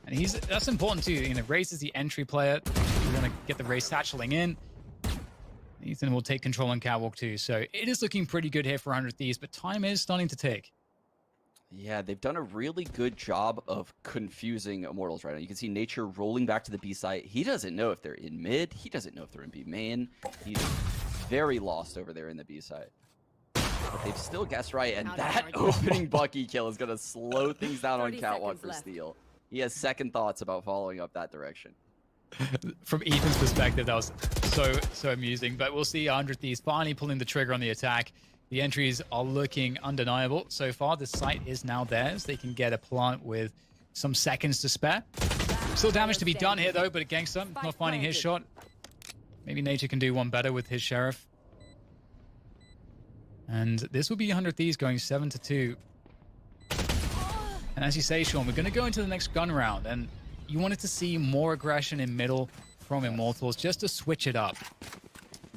And that's important too, Raze is the entry player. You want to get the Raze satcheling in. Ethan will take control on Catwalk too, so it is looking pretty good here for 100 Thieves, but time is starting to tick. Yeah, they've done a really good job of confusing Immortals right now. You can see Nature rolling back to the B site. He doesn't know if they're in mid. He doesn't know if they're in B main. He's very lost over there in the B site. But they've still guessed right, and that opening Bucky kill is going to slow things down on Catwalk for Steel. He has second thoughts about following up that direction. From Ethan's perspective, that was so amusing, but we'll see 100 Thieves finally pulling the trigger on the attack. The entries are looking undeniable. So far, the site is now theirs. They can get a plant with some seconds to spare. Still damage to be done here, though, but Gangster not finding his shot. Maybe Nature can do one better with his Sheriff. And this will be 100 Thieves going 7-2. And as you say, Sean, we're going to go into the next gun round, and you wanted to see more aggression in middle from Immortals just to switch it up.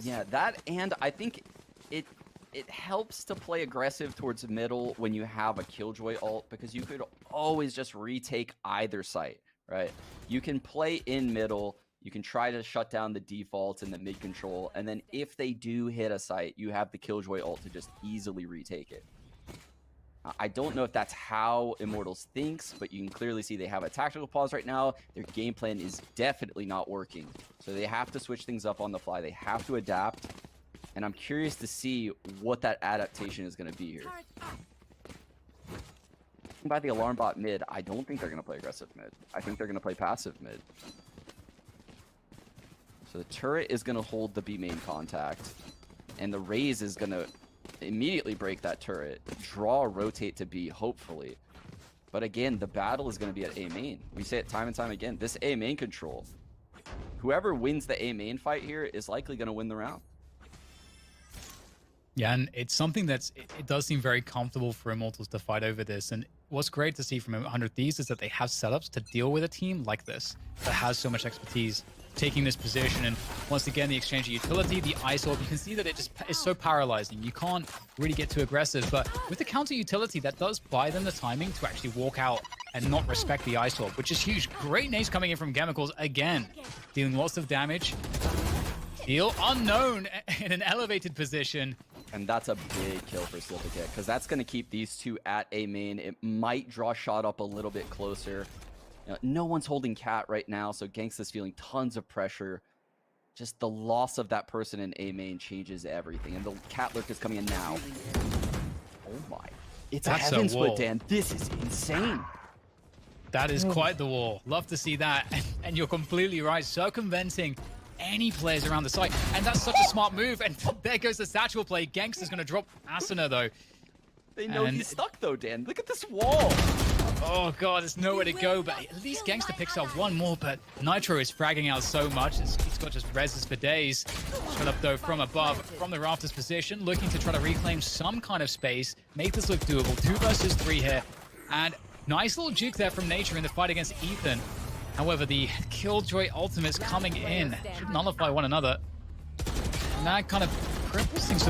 Yeah, that, and I think it helps to play aggressive towards middle when you have a Killjoy ult, because you could always just retake either site, right? You can play in middle, you can try to shut down the default and the mid control, and then if they do hit a site, you have the Killjoy ult to just easily retake it. I don't know if that's how Immortals thinks, but you can clearly see they have a tactical pause right now. Their game plan is definitely not working. So they have to switch things up on the fly. They have to adapt. And I'm curious to see what that adaptation is going to be here. By the alarm bot mid, I don't think they're going to play aggressive mid. I think they're going to play passive mid. So the turret is going to hold the B main contact. And the Raze is going to immediately break that turret, draw, rotate to B, hopefully. But again, the battle is going to be at A main. We say it time and time again. This A main control, whoever wins the A main fight here is likely going to win the round. Yeah, and it's something it does seem very comfortable for Immortals to fight over this. And what's great to see from 100 Thieves is that they have setups to deal with a team like this that has so much expertise taking this position. And once again, the exchange of utility, the ice orb, you can see that it just is so paralyzing. You can't really get too aggressive, but with the counter utility, that does buy them the timing to actually walk out and not respect the ice orb, which is huge. Great nades coming in from Chemicals again, dealing lots of damage. Heal unknown. in an elevated position. And that's a big kill for Silvercat, because that's going to keep these two at A main. It might draw shot up a little bit closer. No one's holding Cat right now, so Gangsta's feeling tons of pressure. Just the loss of that person in A main changes everything. And the Cat Lurk is coming in now. Oh my. It's a heaven split, Dan. This is insane. That is quite the wall. Love to see that. And you're completely right. Circumventing any players around the site. And that's such a smart move. And there goes the satchel play. Gangsta's going to drop Asuna, though. They know he's stuck, though, Dan. Look at this wall. Oh, God, there's nowhere to go. But at least Gangsta picks up one more. But Nitro is fragging out so much. He's got just reses for days. Shot up, though, from above, from the rafters position. Looking to try to reclaim some kind of space. Make this look doable. 2 versus 3 here. And nice little juke there from Nature in the fight against Ethan. However, the Killjoy ultimates coming in should nullify one another. And that kind of cripples things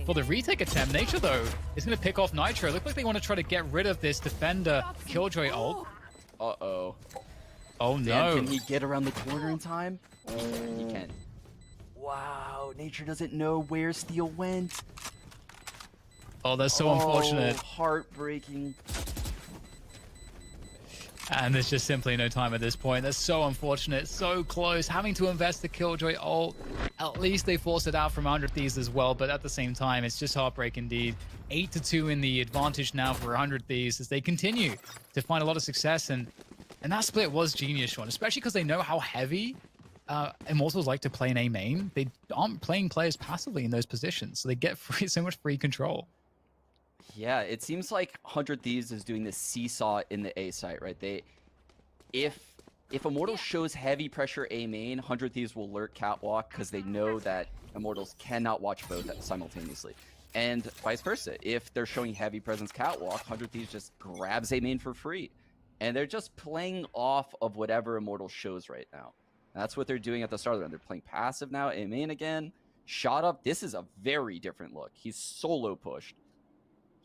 for the retake attempt. Nature, though, is going to pick off Nitro. Looks like they want to try to get rid of this defender Killjoy ult. Uh-oh. Oh, no. Dan, can he get around the corner in time? He can. Wow, Nature doesn't know where Steel went. Oh, that's so unfortunate. Heartbreaking. And there's just simply no time at this point. That's so unfortunate. So close. Having to invest the Killjoy ult. At least they forced it out from 100 Thieves as well. But at the same time, it's just heartbreak indeed. 8-2 in the advantage now for 100 Thieves as they continue to find a lot of success. And that split was genius, Sean. Especially because they know how heavy Immortals like to play in A main. They aren't playing players passively in those positions. So they get so much free control. Yeah, it seems like 100 Thieves is doing this seesaw in the A site, right? If Immortals shows heavy pressure A main, 100 Thieves will lurk Catwalk because they know that Immortals cannot watch both simultaneously. And vice versa. If they're showing heavy presence Catwalk, 100 Thieves just grabs A main for free. And they're just playing off of whatever Immortals shows right now. And that's what they're doing at the start of the round. They're playing passive now, A main again. Shot up. This is a very different look. He's solo pushed.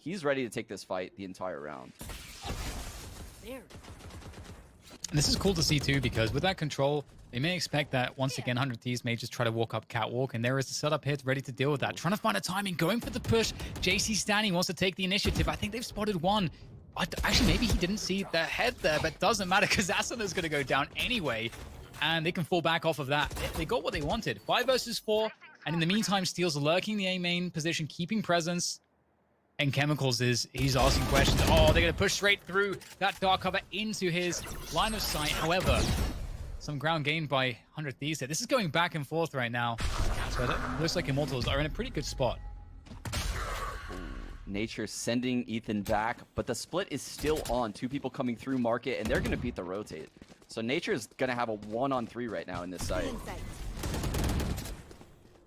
He's ready to take this fight the entire round. And this is cool to see too, because with that control, they may expect that once again 100 Thieves may just try to walk up Catwalk, and there is the setup hit ready to deal with that. Trying to find a timing, going for the push. JC Stanny wants to take the initiative. I think they've spotted one. Actually, maybe he didn't see the head there, but doesn't matter because Asuna's going to go down anyway, and they can fall back off of that. They got what they wanted. 5 versus 4, and in the meantime, Steel's lurking the A main position, keeping presence. And Chemicals he's asking questions. Oh, they're going to push straight through that dark cover into his line of sight. However, some ground gained by 100 Thieves here. This is going back and forth right now. So it looks like Immortals are in a pretty good spot. Nature sending Ethan back, but the split is still on. 2 people coming through market, and they're going to beat the rotate. So Nature is going to have a 1-on-3 right now in this site.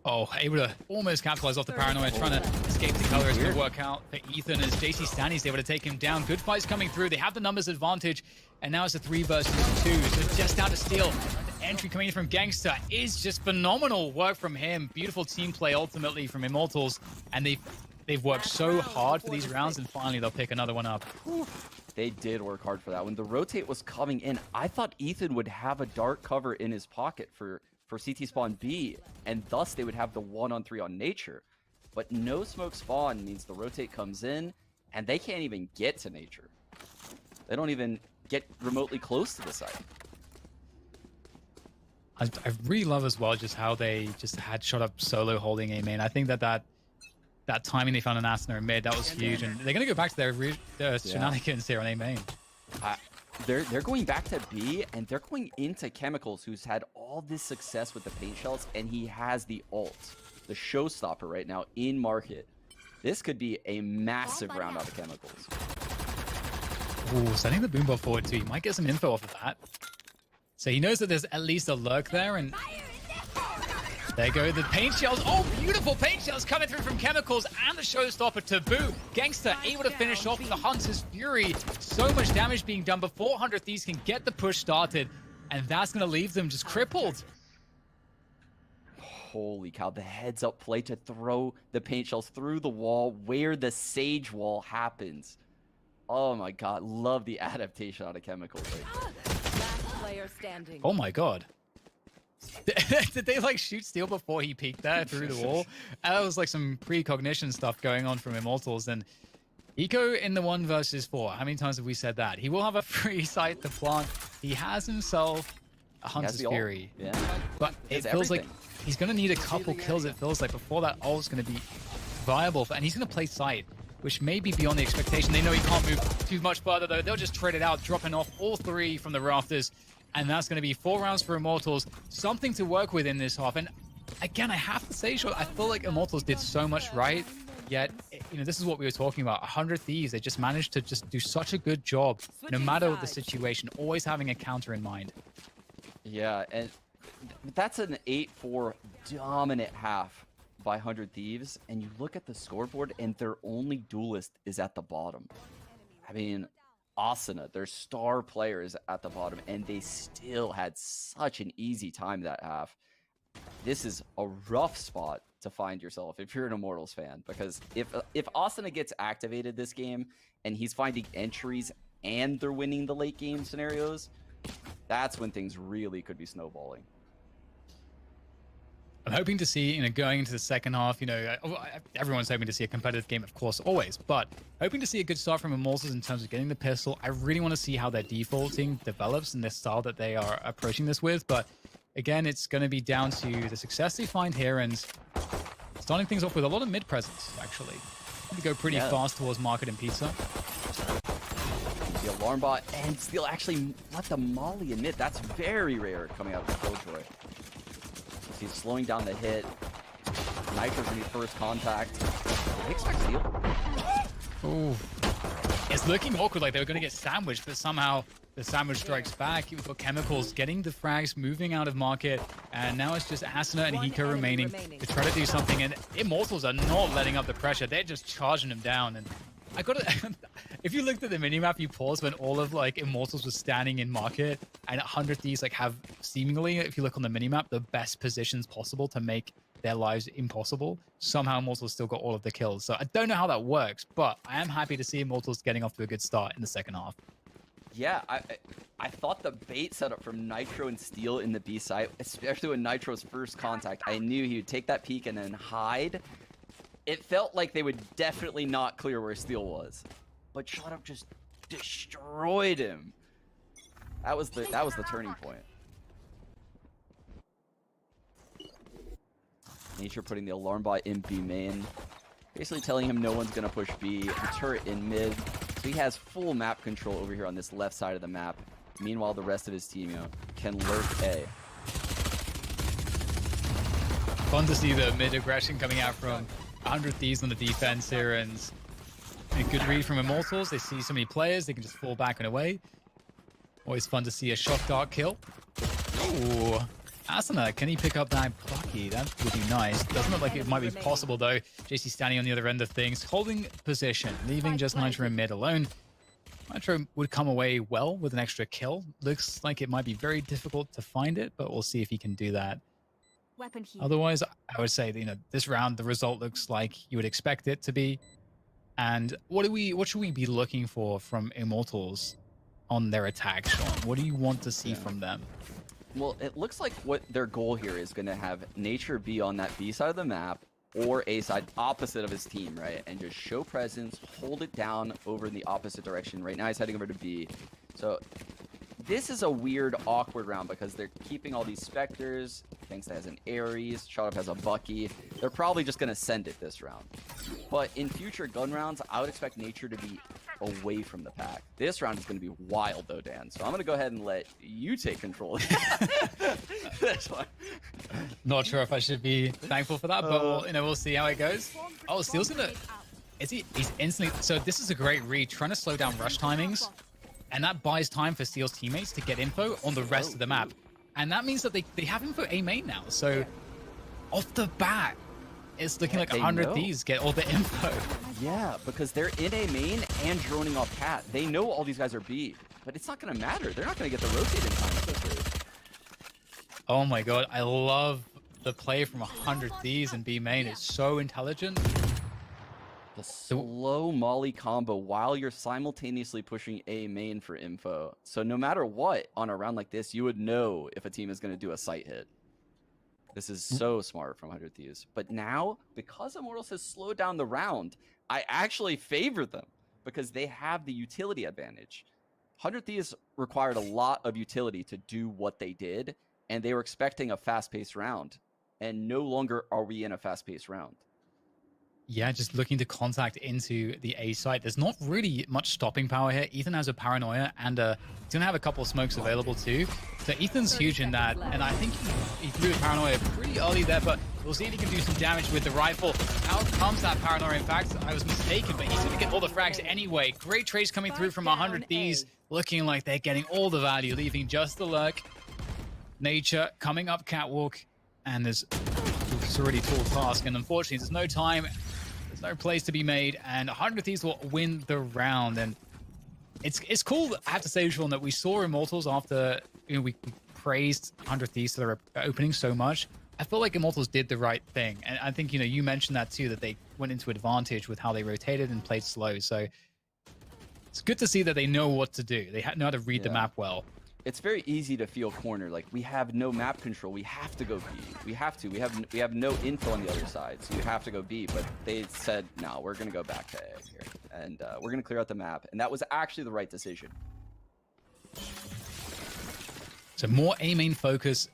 Oh, able to almost capitalize off the paranoia, trying to escape the color. Is going to work out for Ethan as JC Stanny's able to take him down. Good fights coming through. They have the numbers advantage, and now it's a 3 versus 2. So just down to Steel. The entry coming in from Gangsta is just phenomenal work from him. Beautiful team play ultimately from Immortals, and they've worked so hard for these rounds, and finally they'll pick another one up. They did work hard for that. When the rotate was coming in, I thought Ethan would have a dark cover in his pocket for CT spawn B, and thus they would have the 1-on-3 on Nature. But no smoke spawn means the rotate comes in, and they can't even get to Nature. They don't even get remotely close to the site. I really love as well just how they just had shot up solo holding A main. I think that timing they found an Asuna in mid, that was huge, and they're going to go back to their shenanigans here on A main. They're going back to B, and they're going into Chemicals, who's had all this success with the paint shells, and he has the ult, the showstopper right now in market. This could be a massive round out of Chemicals. Ooh, sending the boom bot forward too. You might get some info off of that. So he knows that there's at least a lurk there, and there go the paint shells. Oh, beautiful paint shells coming through from Chemicals, and the showstopper Taboo. Gangsta able to finish off the Hunter's Fury. So much damage being done before 100 Thieves can get the push started, and that's going to leave them just crippled. Holy cow, the heads up play to throw the paint shells through the wall where the Sage wall happens. Oh my god, love the adaptation out of Chemicals right there. Last player standing. Oh my god. Did they like shoot Steel before he peeked there through the wall? That was like some precognition stuff going on from Immortals. And Eco in the 1 versus 4. How many times have we said that? He will have a free site to plant. He has himself a Hunter's Fury. Yeah. But it feels like he's going to need a couple kills, it feels like, before that ult's going to be viable. And he's going to play site, which may be beyond the expectation. They know he can't move too much further, though. They'll just trade it out, dropping off all 3 from the rafters. And that's going to be 4 rounds for Immortals. Something to work with in this half. And again, I have to say, I feel like Immortals did so much right. Yet, you know, this is what we were talking about. 100 Thieves, they just managed to just do such a good job, no matter the situation, always having a counter in mind. Yeah, and that's an 8-4 dominant half by 100 Thieves. And you look at the scoreboard, and their only duelist is at the bottom. I mean, Asuna, their star player, is at the bottom, and they still had such an easy time that half. This is a rough spot to find yourself if you're an Immortals fan, because if Asuna gets activated this game and he's finding entries and they're winning the late game scenarios, that's when things really could be snowballing. I'm hoping to see, you know, going into the second half, you know, everyone's hoping to see a competitive game, of course, always, but hoping to see a good start from Immortals in terms of getting the pistol. I really want to see how their defaulting develops and the style that they are approaching this with, but again, it's going to be down to the success they find here and starting things off with a lot of mid presence, actually. They go pretty fast towards Market and Pizza. The alarm bot and Steel actually let the molly in mid. That's very rare coming out of Killjoy. He's slowing down the hit. Nitro's in first contact. They expect Steel. Ooh. It's looking awkward, like they were going to get sandwiched, but somehow the sandwich strikes back. We've got Chemicals getting the frags, moving out of Market, and now it's just Asuna and Hiko remaining to try to do something, and Immortals are not letting up the pressure. They're just charging him down, and I gotta... if you looked at the minimap, you paused when all of, like, Immortals was standing in Market, and 100 Thieves, like, have seemingly, if you look on the minimap, the best positions possible to make their lives impossible. Somehow Immortals still got all of the kills. So I don't know how that works, but I am happy to see Immortals getting off to a good start in the second half. Yeah, I thought the bait setup from Nitro and Steel in the B side, especially when Nitro's first contact, I knew he would take that peek and then hide. It felt like they would definitely not clear where Steel was, but Shut Up just destroyed him. That was the turning point. Nature putting the alarm bot in B main, basically telling him no one's gonna push B. The turret in mid. So he has full map control over here on this left side of the map. Meanwhile, the rest of his team, you know, can lurk A. Fun to see the mid aggression coming out from 100 Thieves on the defense here, and a good read from Immortals. They see so many players, they can just fall back and away. Always fun to see a shock dart kill. Ooh. Asuna, can he pick up that Plucky? That would be nice. Doesn't look like it might be possible, though. JC standing on the other end of things, holding position, leaving just Nitro in mid alone. Nitro would come away well with an extra kill. Looks like it might be very difficult to find it, but we'll see if he can do that. Otherwise, I would say that, you know, this round, the result looks like you would expect it to be. And what should we be looking for from Immortals on their attack, Sean? What do you want to see from them? Well, it looks like what their goal here is going to have Nature be on that B side of the map or A side opposite of his team, right? And just show presence, hold it down over in the opposite direction. Right now he's heading over to B. So this is a weird, awkward round because they're keeping all these Spectres. Thanks has an Ares. Shot Up has a Bucky. They're probably just going to send it this round. But in future gun rounds, I would expect Nature to be away from the pack. This round is going to be wild, though, Dan. So I'm going to go ahead and let you take control. This one. Not sure if I should be thankful for that, but we'll see how it goes. Oh, Steel's gonna... He's instantly... So this is a great read, trying to slow down rush timings. And that buys time for Steel's teammates to get info on the rest of the map. And that means that they have info A main now. So off the bat, it's looking like 100 Thieves get all the info. Yeah, because they're in A main and droning off Cat. They know all these guys are B, but it's not going to matter. They're not going to get the rotate in time. Oh my god, I love the play from 100 Thieves in B main. It's so intelligent. The slow molly combo while you're simultaneously pushing A main for info. So no matter what, on a round like this, you would know if a team is going to do a sight hit. This is so smart from 100 Thieves. But now, because Immortals has slowed down the round, I actually favor them because they have the utility advantage. 100 Thieves required a lot of utility to do what they did, and they were expecting a fast-paced round. And no longer are we in a fast-paced round. Yeah, just looking to contact into the A site. There's not really much stopping power here. Ethan has a paranoia, and he's going to have a couple of smokes available too. So Ethan's huge in that, and I think he threw the paranoia pretty early there, but we'll see if he can do some damage with the rifle. Out comes that paranoia. In fact, I was mistaken, but he's going to get all the frags anyway. Great trades coming through from 100 Thieves, looking like they're getting all the value, leaving just the lurk. Nature coming up catwalk, and there's already tall task, and unfortunately there's no time. There's no plays to be made, and 100 Thieves will win the round. And it's cool, I have to say, Sean, that we saw Immortals after we praised 100 Thieves for their opening so much. I feel like Immortals did the right thing, and I think you mentioned that too, that they went into advantage with how they rotated and played slow. So it's good to see that they know what to do. They know how to read the map well. It's very easy to feel cornered. Like, we have no map control. We have to go B. We have to. We have no info on the other side, so you have to go B. But they said, no, we're going to go back to A here. And we're going to clear out the map. And that was actually the right decision. So more A main focus.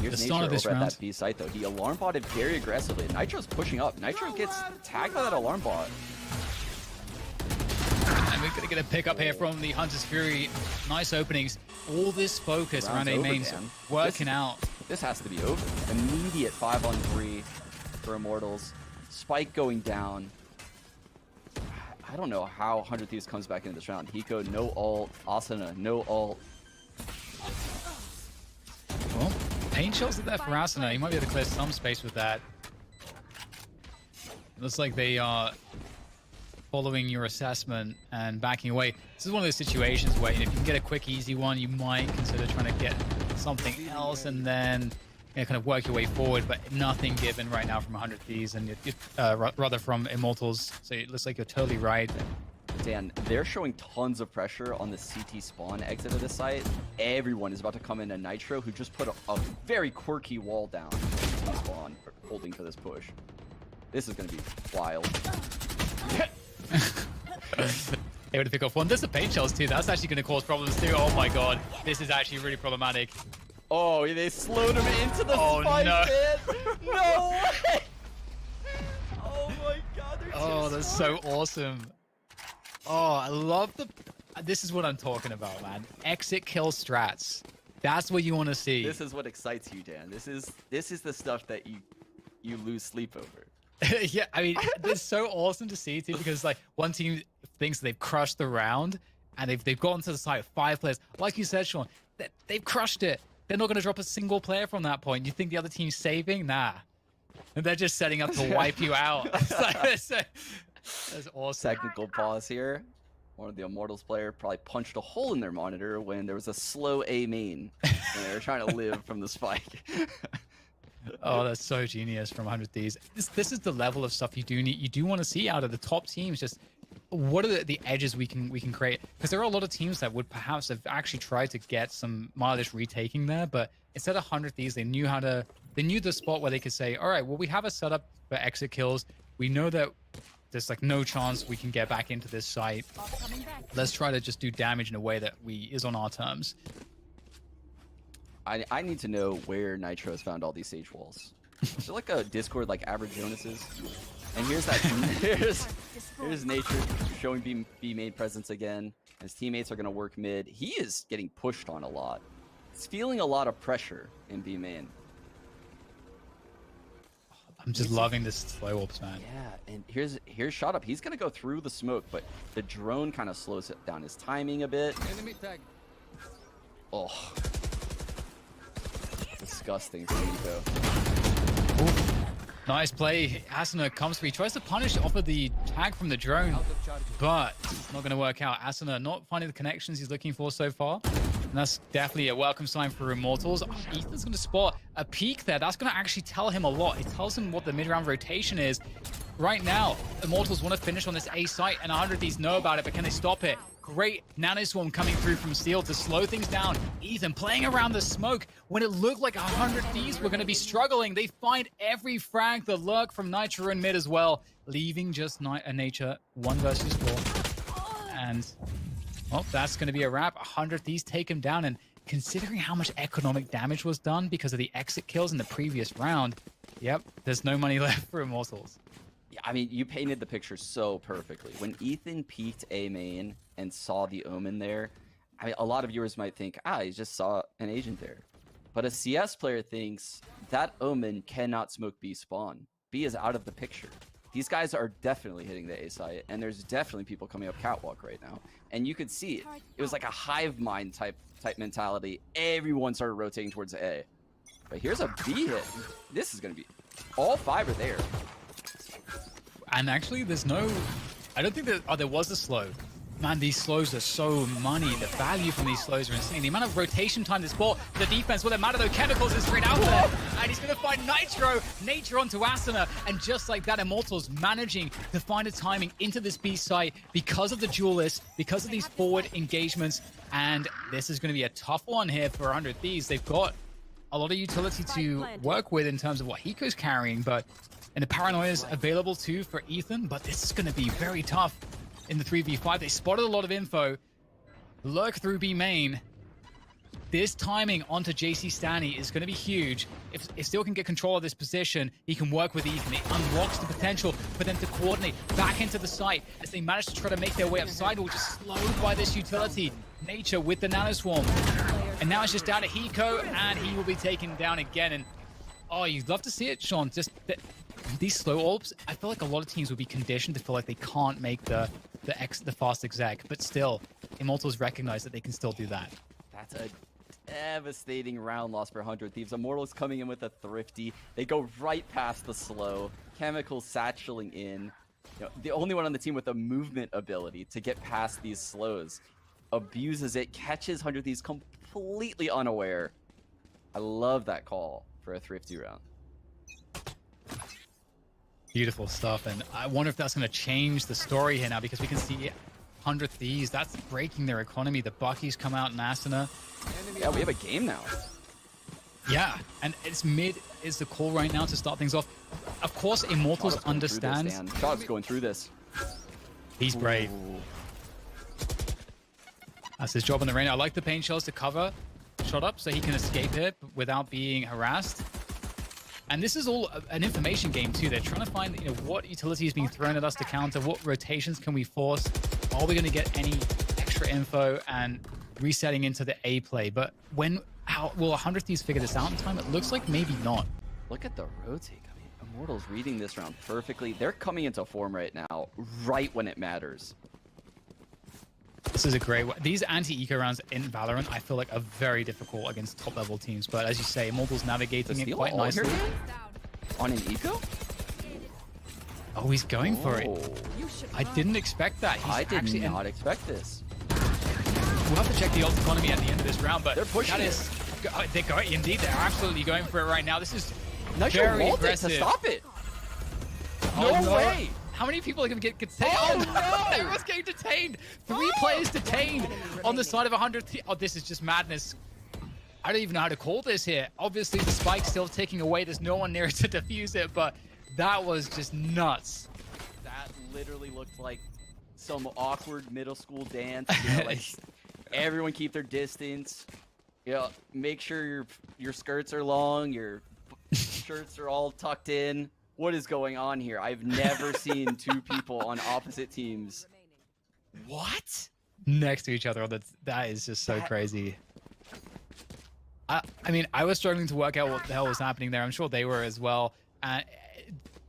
Here's the start of this over round. at that B site, though. He alarm botted very aggressively. Nitro's pushing up. Nitro gets tagged by that alarm bot. And we're going to get a pick up here from the Hunter's Fury. Nice openings. All this focus around A mains working out. This has to be over. Immediate 5-on-3 for Immortals. Spike going down. I don't know how 100 Thieves comes back into this round. Hiko, no ult. Asuna, no ult. Well, pain shells are there for Asuna. He might be able to clear some space with that. It looks like they are following your assessment and backing away. This is one of those situations where if you can get a quick, easy one, you might consider trying to get something else and then kind of work your way forward, but nothing given right now from 100 Thieves and rather from Immortals. So it looks like you're totally right. Dan, they're showing tons of pressure on the CT spawn exit of the site. Everyone is about to come in, and Nitro, who just put a very quirky wall down CT spawn, holding for this push. This is going to be wild. Able to pick off one. There's the paint shells too. That's actually going to cause problems too. Oh my god. This is actually really problematic. Oh, they slowed him into the spike pit. No way. Oh my god. That's so awesome. Oh, I love this is what I'm talking about, man. Exit kill strats. That's what you want to see. This is what excites you, Dan. This is the stuff that you lose sleep over. Yeah, I mean, it's so awesome to see too, because like one team thinks they've crushed the round and they've gotten to the site with 5 players. Like you said, Sean, they've crushed it. They're not going to drop a single player from that point. You think the other team's saving? Nah. And they're just setting up to wipe you out. That's awesome. Technical pause here. One of the Immortals player probably punched a hole in their monitor when there was a slow A main and they were trying to live from the spike. Oh, that's so genius from 100 Thieves. This is the level of stuff you do want to see out of the top teams. Just what are the edges we can create? Because there are a lot of teams that would perhaps have actually tried to get some mileage retaking there, but instead of 100 Thieves, they knew the spot where they could say, all right, well, we have a setup for exit kills. We know that there's like no chance we can get back into this site. Let's try to just do damage in a way that is on our terms. I need to know where Nitro has found all these Sage walls. Is there like a Discord like Average Jonas's? And here's that. here's Nature showing B main presence again. His teammates are gonna work mid. He is getting pushed on a lot. He's feeling a lot of pressure in B main. I'm just loving this slow ops, man. Yeah, and here's shot up. He's gonna go through the smoke, but the drone kind of slows down his timing a bit. Enemy tag. Oh. Disgusting for Nico. Nice play. Asuna comes through. He tries to punish off of the tag from the drone, but it's not going to work out. Asuna not finding the connections he's looking for so far. And that's definitely a welcome sign for Immortals. Ethan's going to spot a peek there. That's going to actually tell him a lot. It tells him what the mid-round rotation is. Right now, Immortals want to finish on this A site, and 100 Thieves know about it, but can they stop it? Great nano swarm coming through from Steel to slow things down. Ethan playing around the smoke when it looked like 100 Thieves were going to be struggling. They find every frag, the lurk from Nitro in mid as well, leaving just Nature 1 versus 4. And, well, that's going to be a wrap. 100 Thieves take him down, and considering how much economic damage was done because of the exit kills in the previous round, yep, there's no money left for Immortals. Yeah, I mean, you painted the picture so perfectly. When Ethan peeked A main and saw the Omen there, I mean, a lot of viewers might think, he just saw an agent there. But a CS player thinks that Omen cannot smoke B spawn. B is out of the picture. These guys are definitely hitting the A site, and there's definitely people coming up catwalk right now. And you could see it. It was like a hive mind type mentality. Everyone started rotating towards A. But here's a B hit. This is going to be... All 5 are there. And actually, there's no... I don't think that... Oh, there was a slow. Man, these slows are so money. The value from these slows are insane. The amount of rotation time this ball for the defense. Well, the amount of those chemicals is straight out there. And he's going to find Nitro. Nature onto Asuna. And just like that, Immortals managing to find a timing into this B site because of the duelist, because of these forward engagements. And this is going to be a tough one here for 100 Thieves. They've got a lot of utility to work with in terms of what Hiko's carrying, but... And the Paranoia is available too for Ethan, but this is going to be very tough in the 3v5. They spotted a lot of info. Lurk through B main. This timing onto JC Stanny is going to be huge. If Steel can get control of this position, he can work with Ethan. It unlocks the potential for them to coordinate back into the site as they manage to try to make their way up sidewall, just slowed by this utility. Nature with the Nano Swarm. And now it's just down to Hiko, and he will be taken down again. And oh, you'd love to see it, Sean. Just these slow orbs, I feel like a lot of teams would be conditioned to feel like they can't make the fast exec, but still, Immortals recognize that they can still do that. That's a devastating round loss for 100 Thieves. Immortals coming in with a thrifty. They go right past the slow. Chemicals satcheling in. You know, the only one on the team with a movement ability to get past these slows. Abuses it, catches 100 Thieves completely unaware. I love that call for a thrifty round. Beautiful stuff, and I wonder if that's going to change the story here now, because we can see 100 Thieves, that's breaking their economy. The Buckies come out in Asuna. Yeah, we have a game now. Yeah, and it's mid is the call right now to start things off. Of course, Immortals understands. Shot's going through this. He's brave. That's his job on the rain. I like the paint shells to cover shot up so he can escape it without being harassed. And this is all an information game too. They're trying to find, you know, what utility is being thrown at us to counter, what rotations can we force, are we going to get any extra info, and resetting into the A play. But how will 100 Thieves figure this out in time? It looks like maybe not. Look at the rotate. I mean, Immortals reading this round perfectly. They're coming into form right now, right when it matters. This is a great one. These anti-eco rounds in Valorant, I feel like, are very difficult against top-level teams. But as you say, Immortals navigating it quite nicely. On an eco? Oh, he's going for it. I didn't expect that. I did not expect this. We'll have to check the ult economy at the end of this round, but they're pushing they're going, indeed, they're absolutely going for it right now. This is very aggressive. To stop it. No way. How many people are going to get detained? Oh, no! Everyone's getting detained. 3 players detained on the side of 100. Oh, this is just madness. I don't even know how to call this here. Obviously, the spike's still ticking away. There's no one near to defuse it, but that was just nuts. That literally looked like some awkward middle school dance. You know, like everyone keep their distance. You know, make sure your skirts are long, your shirts are all tucked in. What is going on here? I've never seen 2 people on opposite teams. What? Next to each other. That is just so crazy. I mean, I was struggling to work out what the hell was happening there. I'm sure they were as well.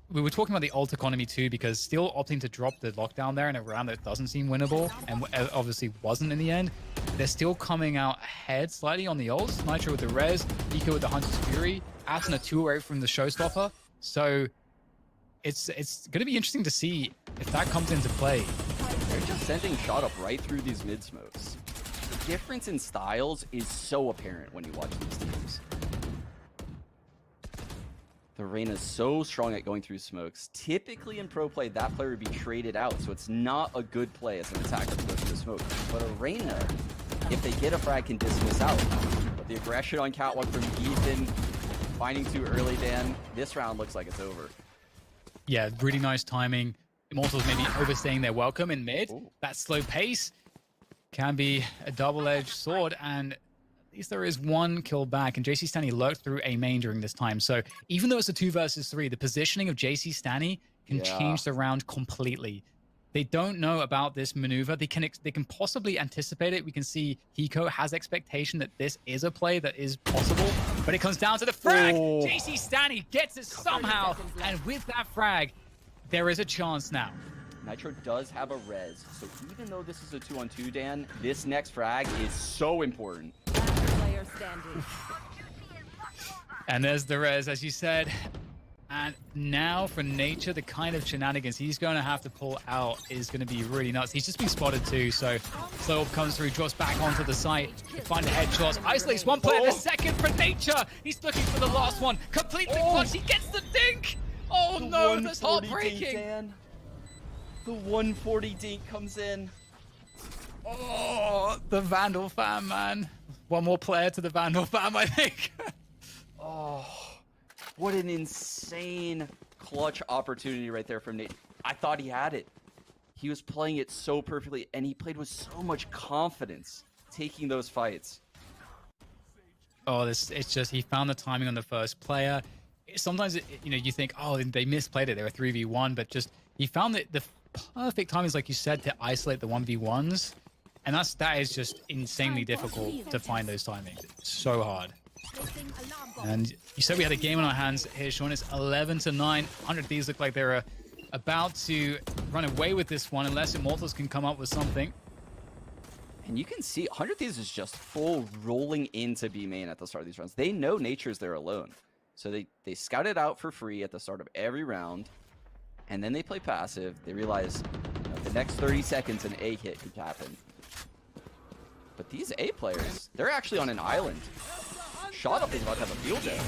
We were talking about the ult economy too, because still opting to drop the lockdown there in a round that doesn't seem winnable, and obviously wasn't in the end. They're still coming out ahead slightly on the ults. Nitro with the res, Eco with the Hunter's Fury, Asuna 2 away from the Showstopper. So it's going to be interesting to see if that comes into play. They're just sending shot up right through these mid smokes. The difference in styles is so apparent when you watch these teams. The Reyna's so strong at going through smokes. Typically in pro play, that player would be traded out, so it's not a good play as an attacker to go through the smoke. But a Reyna, if they get a frag, can dismiss out. But the aggression on Catwalk from Ethan, finding too early, Dan, this round looks like it's over. Yeah, really nice timing. Immortals maybe overstaying their welcome in mid. Ooh. That slow pace can be a double-edged sword, and at least there is one kill back, and JC Stanny lurked through a main during this time. So even though it's a 2 versus 3, the positioning of JC Stanny can change the round completely. They don't know about this maneuver. They can possibly anticipate it. We can see Hiko has expectation that this is a play that is possible, but it comes down to the frag. Oh. JC Stanny gets it somehow, and with that frag, there is a chance now. Nitro does have a res, so even though this is a 2-on-2, Dan, this next frag is so important. Player standing. And there's the res, as you said. And now for Nature, the kind of shenanigans he's going to have to pull out is going to be really nuts. He's just been spotted too, so Slow comes through, drops back onto the site to find a headshot. Isolates one player, the second for Nature. He's looking for the last one. Completely clutch, he gets the dink! Oh no, that's heartbreaking! Dan. The 140 dink comes in. Oh, the Vandal fam, man. One more player to the Vandal fam, I think. Oh, what an insane clutch opportunity right there from Nate. I thought he had it. He was playing it so perfectly, and he played with so much confidence taking those fights. Oh, it's just, he found the timing on the first player. Sometimes, you think, oh, they misplayed it. They were 3v1, but just, he found the perfect timings, like you said, to isolate the 1v1s. And that is just insanely difficult to find those timings. It's so hard. And you said we had a game on our hands here, Sean. It's 11-9. 100 Thieves look like they're about to run away with this one, unless Immortals can come up with something. And you can see 100 Thieves is just full rolling into B main at the start of these rounds. They know Nature's there alone. So they scout it out for free at the start of every round. And then they play passive. They realize the next 30 seconds an A hit could happen. But these A players, they're actually on an island. Shot Up is about to have a field day.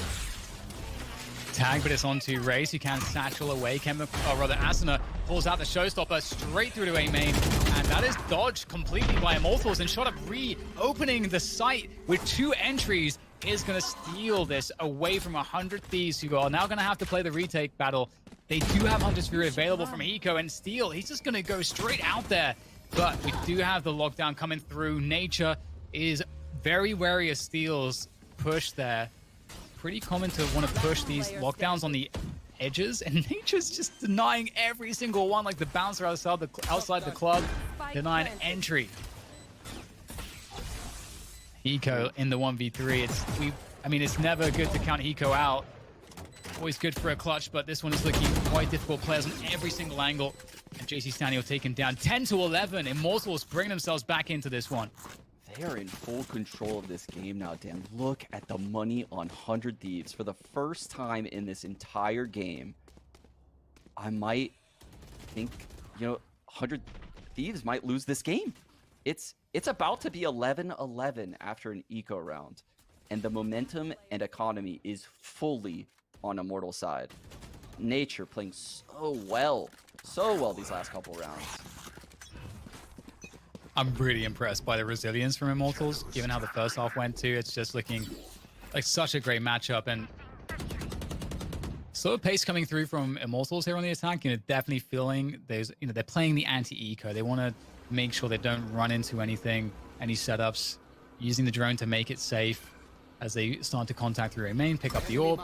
Tag, but it's onto Race. You can satchel away. Asuna pulls out the showstopper straight through to A main. And that is dodged completely by Immortals. And Shot Up reopening the site with 2 entries is going to steal this away from 100 Thieves, who are now going to have to play the retake battle. They do have Hunter's Fury available from Hiko, and Steel, he's just going to go straight out there. But we do have the lockdown coming through. Nature is very wary of Steel's push there. Pretty common to want to push these lockdowns on the edges, and Nature's just denying every single one, like the bouncer outside the club, denying entry. Hiko in the 1v3. It's never good to count Hiko out. Always good for a clutch, but this one is looking quite difficult. Players on every single angle. And JC Stanny taken down 10-11. Immortals bring themselves back into this one. They are in full control of this game now, Dan. Look at the money on 100 Thieves. For the first time in this entire game, I might think, 100 Thieves might lose this game. It's about to be 11-11 after an eco round. And the momentum and economy is fully on Immortal's side. Nature playing so well these last couple rounds. I'm really impressed by the resilience from Immortals, given how the first half went too. It's just looking like such a great matchup, and slow pace coming through from Immortals here on the attack. Definitely feeling there's, they're playing the anti-eco. They want to make sure they don't run into any setups, using the drone to make it safe as they start to contact through a main, pick up the orb.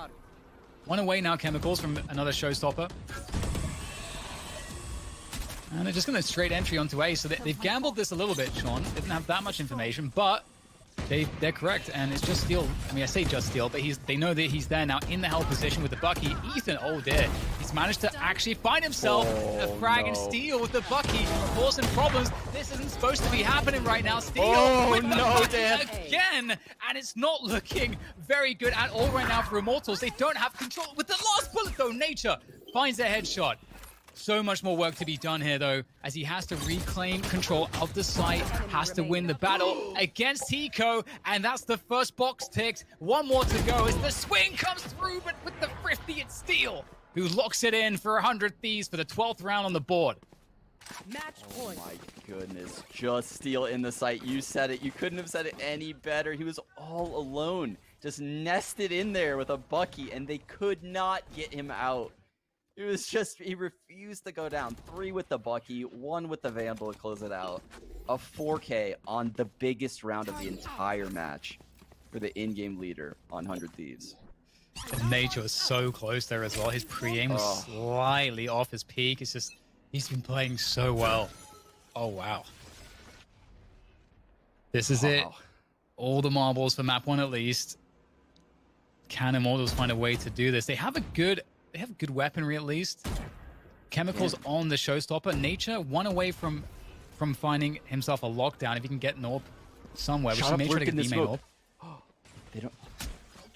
One away now, Chemicals from another showstopper. And they're just going to straight entry onto A. So they've gambled this a little bit, Sean. They didn't have that much information, but they're correct. And it's just Steel. I say just Steel, but they know that he's there now in the hell position with the Bucky. Ethan, oh dear. He's managed to actually find himself a frag and Steel with the Bucky, causing problems. This isn't supposed to be happening right now. Steel with the Bucky again. And it's not looking very good at all right now for Immortals. They don't have control. With the last bullet though, Nature finds a headshot. So much more work to be done here, though, as he has to reclaim control of the site, has to win the battle against Hiko, and that's the first box ticked. One more to go as the swing comes through, but with the thrifty, it's Steel, who locks it in for 100 Thieves for the 12th round on the board. Match point. Oh my goodness, just Steel in the site. You said it. You couldn't have said it any better. He was all alone, just nested in there with a Bucky, and they could not get him out. It was just, he refused to go down. 3 with the Bucky, 1 with the Vandal to close it out. A 4K on the biggest round of the entire match for the in-game leader on 100 Thieves. Nature was so close there as well. His pre-aim was slightly off his peak. It's just, he's been playing so well. Oh, wow. This is it. All the marbles for map 1 at least. Can Immortals find a way to do this? They have good weaponry at least. Chemicals on the showstopper. Nature 1 away from finding himself a lockdown. If he can get an orb somewhere, which he may try to get the main orb.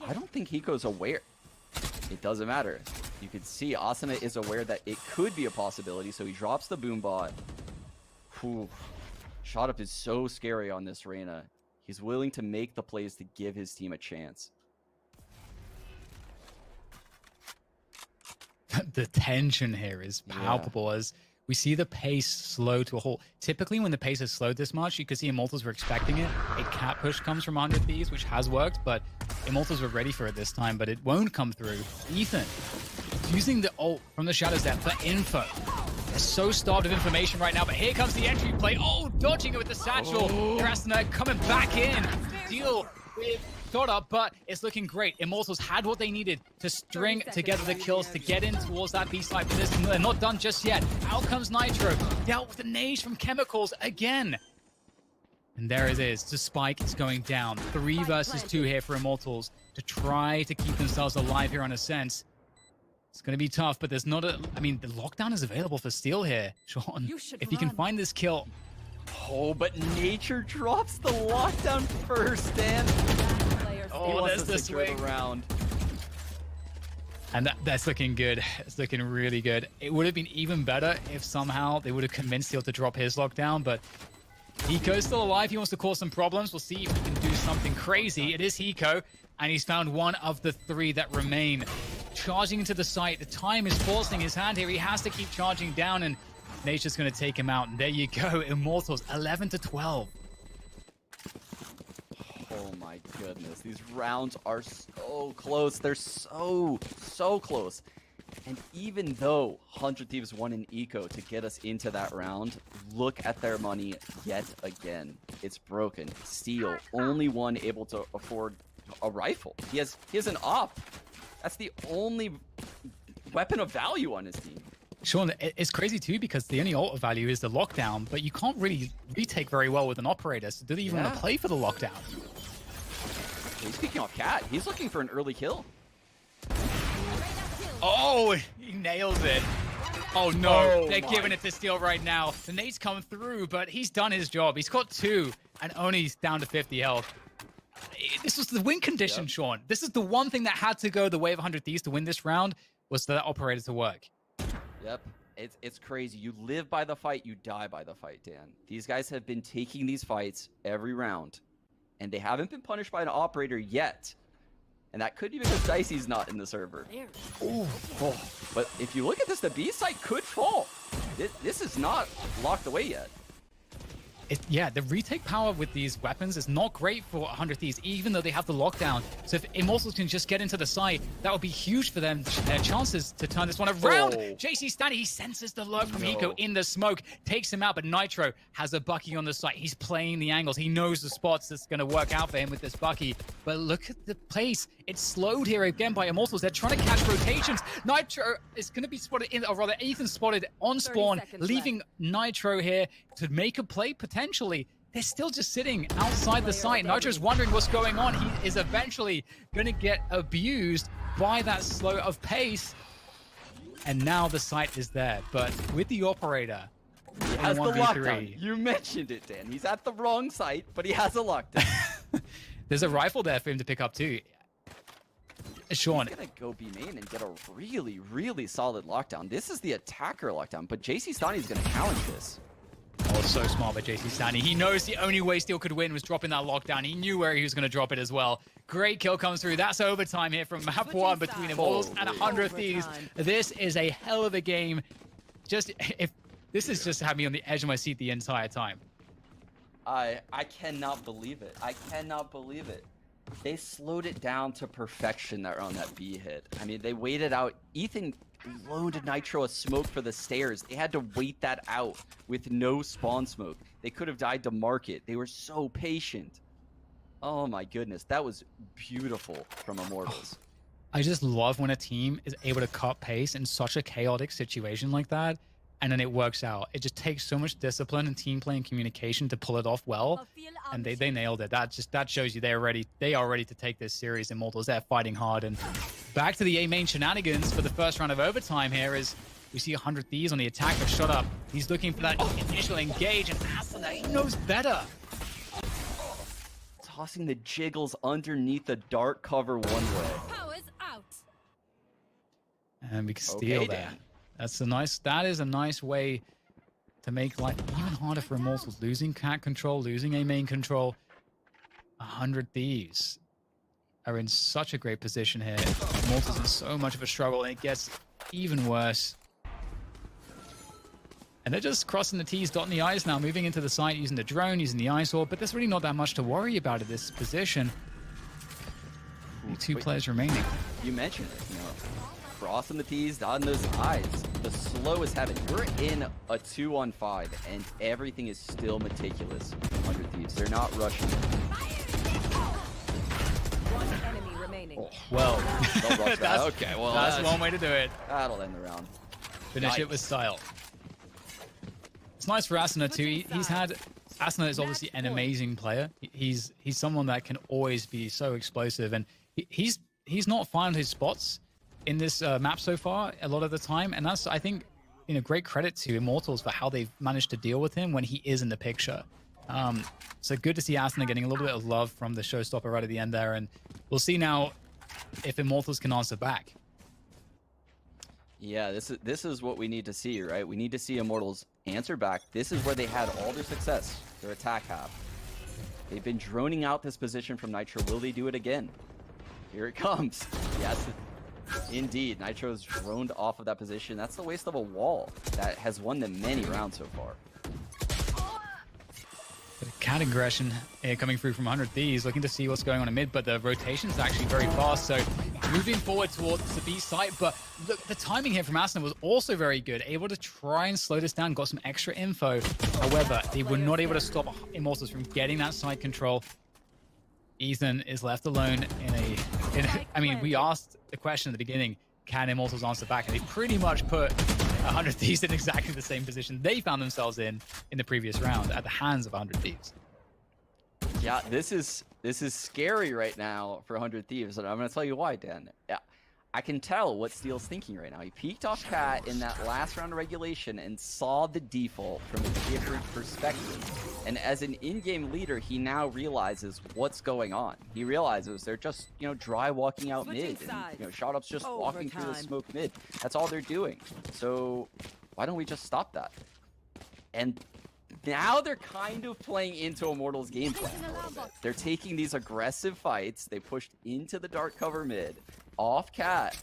I don't think Hiko's aware. It doesn't matter. You can see Asuna is aware that it could be a possibility, so he drops the boom bot. Whew. Shot up is so scary on this Reyna. He's willing to make the plays to give his team a chance. The tension here is palpable as we see the pace slow to a halt. Typically, when the pace is slowed this much, you could see Immortals were expecting it. A cat push comes from 100 Thieves, which has worked, but Immortals were ready for it this time, but it won't come through. Ethan, using the ult from the shadows there for info. They're so starved of information right now, but here comes the entry play. Oh, dodging it with the satchel. Krasner coming back in. Deal with Dota, but it's looking great. Immortals had what they needed to string together the kills to get in towards that B side, but they're not done just yet. Out comes Nitro, dealt with the nage from Chemicals again. And there it is. The spike is going down. 3 versus 2 here for Immortals to try to keep themselves alive here on a sense. It's going to be tough, but there's not a... I mean, the lockdown is available for Steel here, Sean. If he can find this kill... Oh, but Nature drops the lockdown first, Dan. Oh, there's the swing. And that's looking good. It's looking really good. It would have been even better if somehow they would have convinced Steel to drop his lockdown, but Hiko's still alive. He wants to cause some problems. We'll see if he can do something crazy. It is Hiko, and he's found 1 of the 3 that remain. Charging into the site. The time is forcing his hand here. He has to keep charging down, and Nature's going to take him out. And there you go. Immortals, 11-12. Oh my goodness, these rounds are so close. They're so close. And even though 100 Thieves won an eco to get us into that round, look at their money yet again. It's broken. Steel, only one able to afford a rifle. He has an op. That's the only weapon of value on his team. Sean, it's crazy too because the only ult of value is the lockdown, but you can't really retake very well with an operator. So do they even want to play for the lockdown? He's picking off Cat. He's looking for an early kill. Oh, he nails it. Oh no, they're giving it to Steel right now. The nade's come through, but he's done his job. He's got 2 and only down to 50 health. This was the win condition, Sean. This is the one thing that had to go the way of 100 Thieves to win this round was for that operator to work. Yep. It's crazy. You live by the fight, you die by the fight, Dan. These guys have been taking these fights every round, and they haven't been punished by an operator yet. And that could be because Dicey's not in the server. Ooh. Oh. But if you look at this, the B site could fall. This is not locked away yet. Yeah, the retake power with these weapons is not great for 100 Thieves, even though they have the lockdown. So if Immortals can just get into the site, that would be huge for them, their chances to turn this one around. JC standing, he senses the lurk from Hiko in the smoke, takes him out, but Nitro has a Bucky on the site. He's playing the angles. He knows the spots that's going to work out for him with this Bucky. But look at the pace. It's slowed here again by Immortals. They're trying to catch rotations. Nitro is going to be spotted in, or rather Ethan spotted on spawn, leaving Nitro here to make a play potentially. They're still just sitting outside the site. Nitro's wondering what's going on. He is eventually going to get abused by that slow of pace. And now the site is there. But with the operator, he has the lockdown. You mentioned it, Dan. He's at the wrong site, but he has a lockdown. There's a rifle there for him to pick up too. Sean. He's gonna go B main and get a really, really solid lockdown. This is the attacker lockdown, but JC Stani is gonna challenge this. Oh, so smart by JC Stani. He knows the only way Steel could win was dropping that lockdown. He knew where he was going to drop it as well. Great kill comes through. That's overtime here from map 1 between Immortals and 100 Thieves. This is a hell of a game. This has just had me on the edge of my seat the entire time. I cannot believe it. I cannot believe it. They slowed it down to perfection that on that B hit. I mean, they waited out. Ethan loaned Nitro a smoke for the stairs. They had to wait that out with no spawn smoke. They could have died to market. They were so patient. Oh my goodness, that was beautiful from Immortals. I just love when a team is able to cut pace in such a chaotic situation like that, and then it works out. It just takes so much discipline and team play and communication to pull it off well, and they nailed it. That shows you they are ready to take this series. Immortals, they're fighting hard. And back to the A main shenanigans for the first round of overtime here is we see 100 Thieves on the attacker shut up. He's looking for that initial engage, and Asuna, he knows better. Tossing the jiggles underneath the dark cover one way. Powers out. And we can steal that. That is a nice way to make life even harder for Immortals. Losing cat control, losing A main control. 100 Thieves are in such a great position here. Immortals in so much of a struggle, and it gets even worse. And they're just crossing the T's, dotting the I's now, moving into the site, using the drone, using the ice orb, but there's really not that much to worry about at this position. Two players remaining. You mentioned it, you know, crossing the T's, dotting those I's. The slow is heaven. We're in a 2-on-5, and everything is still meticulous. 100 Thieves, they're not rushing. One enemy remaining. Oh, well, don't rush that. Okay, well, that's one way to do it. That'll end the round. Finish it with style. It's nice for Asuna too. Asuna is obviously an amazing player. He's someone that can always be so explosive, and he's not found his spots in this map so far a lot of the time, and that's, I think, great credit to Immortals for how they've managed to deal with him when he is in the picture. So good to see Asuna getting a little bit of love from the showstopper right at the end there, and we'll see now if Immortals can answer back. Yeah, this is what we need to see, right? We need to see Immortals answer back. This is where they had all their success, their attack half. They've been droning out this position from Nitro. Will they do it again? Here it comes. Yes, indeed. Nitro's droned off of that position. That's the waste of a wall that has won them many rounds so far. Cat aggression here coming through from 100 Thieves, looking to see what's going on in mid, but the rotation's actually very fast, so moving forward towards the B site. But look, the timing here from Asuna was also very good, able to try and slow this down, got some extra info. However, they were not able to stop Immortals from getting that side control. Ethan is left alone I mean, we asked the question at the beginning, can Immortals answer back? And they pretty much put 100 Thieves in exactly the same position they found themselves in the previous round at the hands of 100 Thieves. Yeah, this is scary right now for 100 Thieves, and I'm going to tell you why, Dan. Yeah, I can tell what Steel's thinking right now. He peeked off Cat in that last round of regulation and saw the default from a different perspective. And as an in-game leader, he now realizes what's going on. He realizes they're just, dry walking out mid, and Shot-Up's just walking through the smoke mid. That's all they're doing. So why don't we just stop that? And now they're kind of playing into Immortals' game plan a little bit. They're taking these aggressive fights. They pushed into the dark cover mid, off Cat,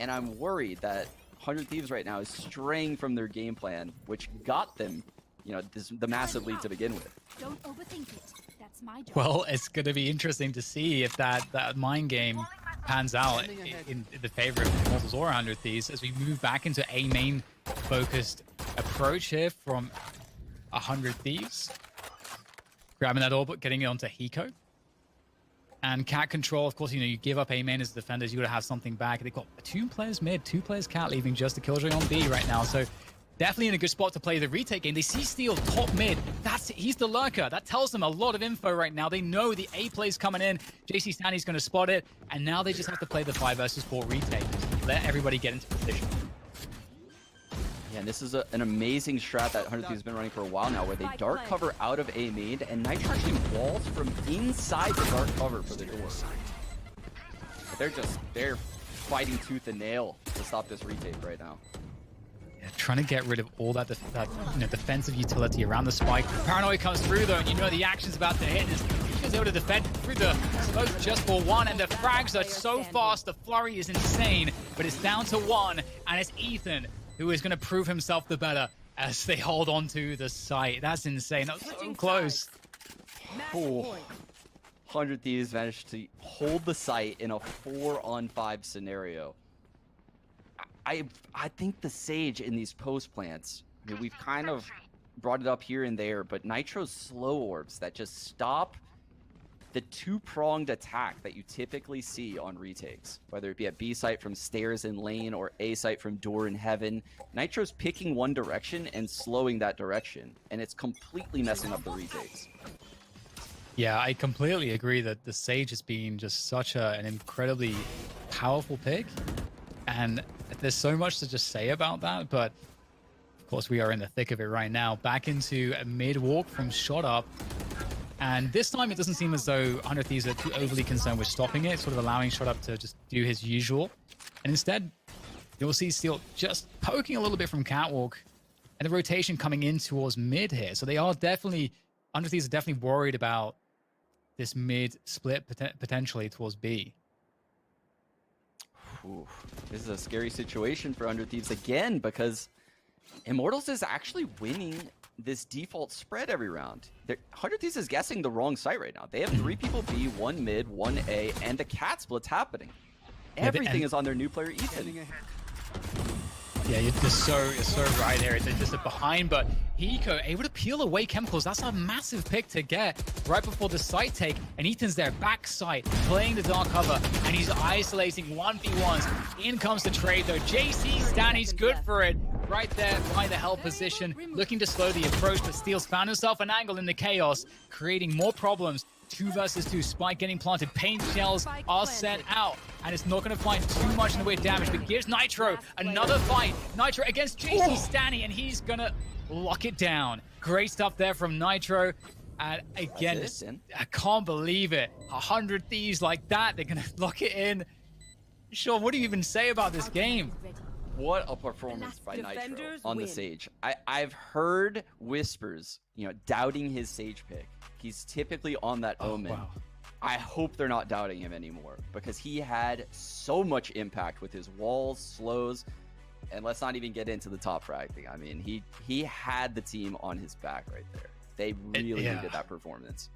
and I'm worried that 100 Thieves right now is straying from their game plan, which got them, the massive lead to begin with. Don't overthink it. That's my job. Well, it's going to be interesting to see if that mind game pans out in the favor of Immortals or 100 Thieves as we move back into a main focused approach here from 100 Thieves. Grabbing that orb, getting it onto Hiko. And cat control, of course, you give up A main as defenders, you gotta have something back. They've got 2 players mid, 2 players cat, leaving just the Killjoy on B right now. So definitely in a good spot to play the retake game. They see Steel top mid. He's the lurker. That tells them a lot of info right now. They know the A play's coming in. JC Stanley's gonna spot it. And now they just have to play the 5 versus 4 retake. Let everybody get into position. Yeah, and this is an amazing strat that 100 Thieves has been running for a while now, where they dark cover out of A main, and Nitro actually walls from inside the dark cover for the door. But they're fighting tooth and nail to stop this retake right now. Yeah, trying to get rid of all that, defensive utility around the spike. Paranoia comes through though, and you know the action's about to hit. He's able to defend through the smoke just for one, and the frags are so fast. The flurry is insane, but it's down to one, and it's Ethan who is going to prove himself the better as they hold on to the site. That's insane. That was so close. Oh. 100 Thieves managed to hold the site in a 4-on-5 scenario. I think the Sage in these post plants, I mean, we've kind of brought it up here and there, but Nitro's slow orbs that just stop the two-pronged attack that you typically see on retakes, whether it be at B site from stairs in lane or A site from door in heaven. Nitro's picking one direction and slowing that direction, and it's completely messing up the retakes. Yeah, I completely agree that the Sage has been just such an incredibly powerful pick, and there's so much to just say about that, but of course we are in the thick of it right now. Back into a mid-walk from Shot Up, and this time it doesn't seem as though 100 Thieves are too overly concerned with stopping it, sort of allowing Shot Up to just do his usual, and instead you'll see Steel just poking a little bit from Catwalk, and the rotation coming in towards mid here, so they are definitely, 100 Thieves are definitely worried about this mid split potentially towards B. Ooh, this is a scary situation for 100 Thieves again, because Immortals is actually winning this default spread every round. 100 Thieves is guessing the wrong site right now. They have 3 people B, 1 mid, 1 A, and the cat split's happening. Everything is on their new player Ethan. Yeah, you're so right there. It's just a behind, but Hiko able to peel away chemicals. That's a massive pick to get right before the site take, and Ethan's there backside playing the dark cover, and he's isolating 1v1s. In comes the trade though. JC Stanny's good for it. Right there by the hell position, looking to slow the approach, but Steel's found himself an angle in the chaos, creating more problems. 2 versus 2, Spike getting planted, paint shells are sent out, and it's not going to find too much in the way of damage, but gives Nitro another fight. Nitro against JC Stanny, and he's going to lock it down. Great stuff there from Nitro, and again, I can't believe it. 100 Thieves like that, they're going to lock it in. Sean, what do you even say about this game? What a performance by Nitro on the Sage. I've heard whispers, doubting his Sage pick. He's typically on that Omen. Wow. I hope they're not doubting him anymore, because he had so much impact with his walls, slows, and let's not even get into the top frag thing. I mean, he had the team on his back right there. They really needed that performance.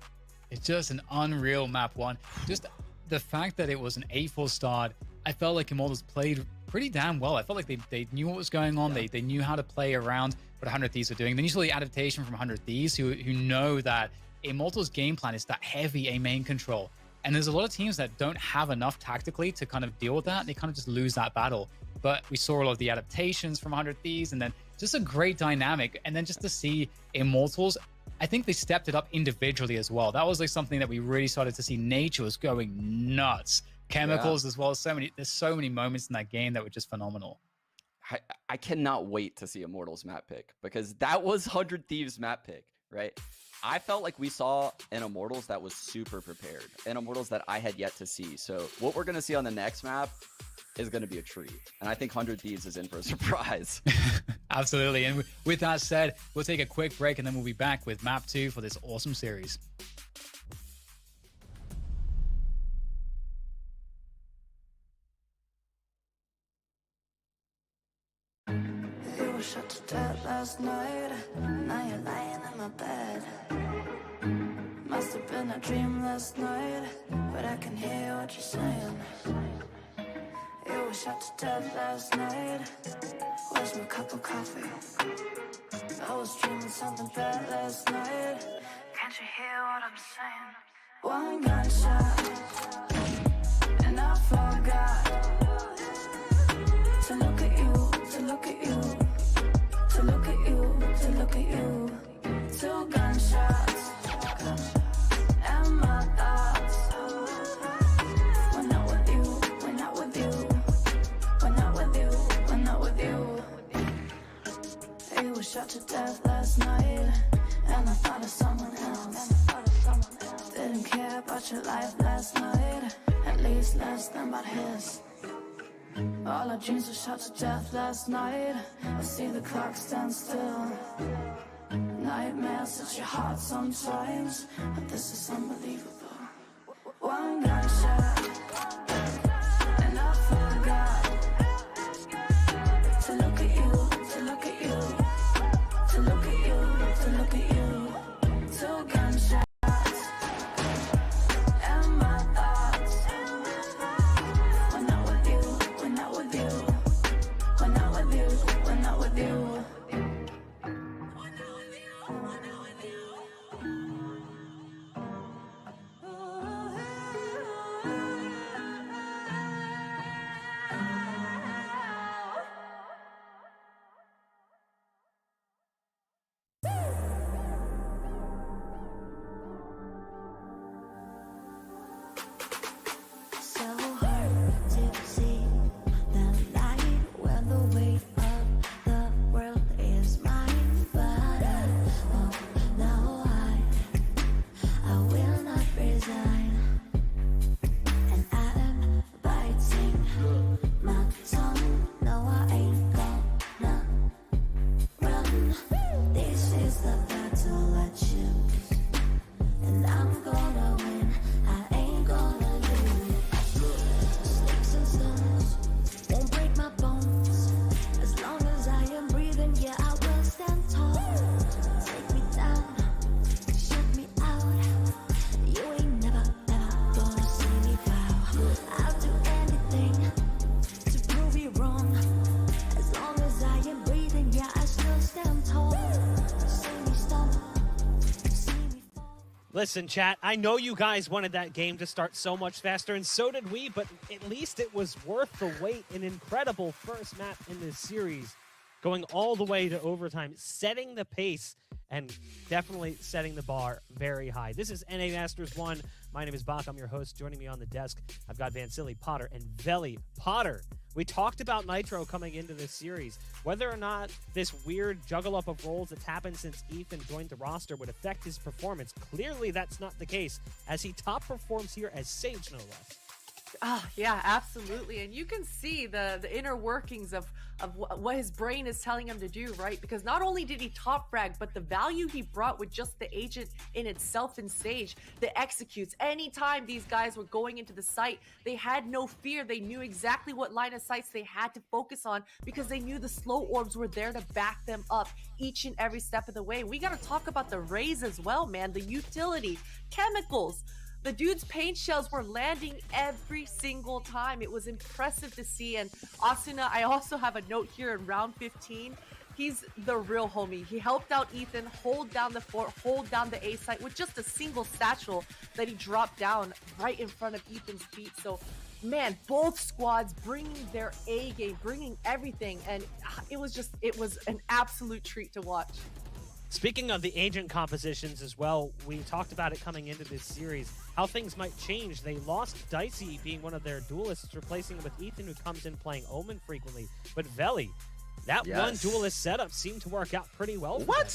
It's just an unreal map one. Just the fact that it was an 8-4 start, I felt like Immortals played pretty damn well. I felt like they knew what was going on. Yeah. They knew how to play around what 100 Thieves were doing. Then you saw the adaptation from 100 Thieves who know that Immortals game plan is that heavy A main control. And there's a lot of teams that don't have enough tactically to kind of deal with that. They kind of just lose that battle. But we saw a lot of the adaptations from 100 Thieves, and then just a great dynamic. And then just to see Immortals, I think they stepped it up individually as well. That was like something that we really started to see. Nature was going nuts. Chemicals as well. There's so many moments in that game that were just phenomenal. I cannot wait to see Immortals map pick, because that was 100 Thieves map pick, right? I felt like we saw an Immortals that was super prepared, an Immortals that I had yet to see. So what we're going to see on the next map is going to be a treat. And I think 100 Thieves is in for a surprise. Absolutely. And with that said, we'll take a quick break, and then we'll be back with map 2 for this awesome series. Shot to death last night. Now you're lying in my bed. Must have been a dream last night, but I can hear what you're saying. You were shot to death last night. Where's my cup of coffee? I was dreaming something bad last night. Can't you hear what I'm saying? One gunshot, and I forgot to look at you, to look at you. To look at you, to look at you. 2 gunshots, and my thoughts. We're not with you, we're not with you. We're not with you, we're not with you. You were shot to death last night, and I thought of someone else. Didn't care about your life last night, at least less than about his. All our dreams were shot to death last night. I see the clock stand still. Nightmares at your heart sometimes, but this is unbelievable. One gunshot, and I forgot to look at you, to look at you, to look at you, to look at you. Two gunshots, and my thoughts. We're not with you, we're not with you, we're not with you, we're not with you. So hard to see the light when the weight of the world is mine. But now I will not resign, and I'm biting my tongue. No, I ain't gonna run. This is the battle I choose, and I'm gonna win. I ain't gonna lose. Sticks and stones won't break my bones. As long as I am breathing, yeah, I will stand tall. Take me down, shut me out. You ain't never, ever gonna see me bow. I'll do anything to prove you wrong. As long as I am breathing, yeah, I still stand tall. See me stumble, see me fall. Listen, chat, I know you guys wanted that game to start so much faster, and so did we, but at least it was worth the wait. An incredible first map in this series, going all the way to overtime, setting the pace, and definitely setting the bar very high. This is NA Masters 1. My name is Bach. I'm your host. Joining me on the desk, I've got Vansili, Potter, and Veli. Potter, we talked about Nitro coming into this series. Whether or not this weird juggle up of roles that's happened since Ethan joined the roster would affect his performance. Clearly, that's not the case, as he top performs here as Sage, no less. Oh, yeah, absolutely. And you can see the inner workings of what his brain is telling him to do, right? Because not only did he top frag, but the value he brought with just the agent in itself in Stage, the executes. Anytime these guys were going into the site, they had no fear. They knew exactly what line of sights they had to focus on because they knew the slow orbs were there to back them up each and every step of the way. We got to talk about the rays as well, man. The utility, chemicals. The dude's paint shells were landing every single time. It was impressive to see. And Asuna, I also have a note here in round 15. He's the real homie. He helped out Ethan hold down the fort, hold down the A site with just a single satchel that he dropped down right in front of Ethan's feet. So, man, both squads bringing their A game, bringing everything. And it was an absolute treat to watch. Speaking of the agent compositions as well, we talked about it coming into this series, how things might change. They lost Dicey being one of their duelists, replacing him with Ethan, who comes in playing Omen frequently. But Veli, that one duelist setup seemed to work out pretty well for them.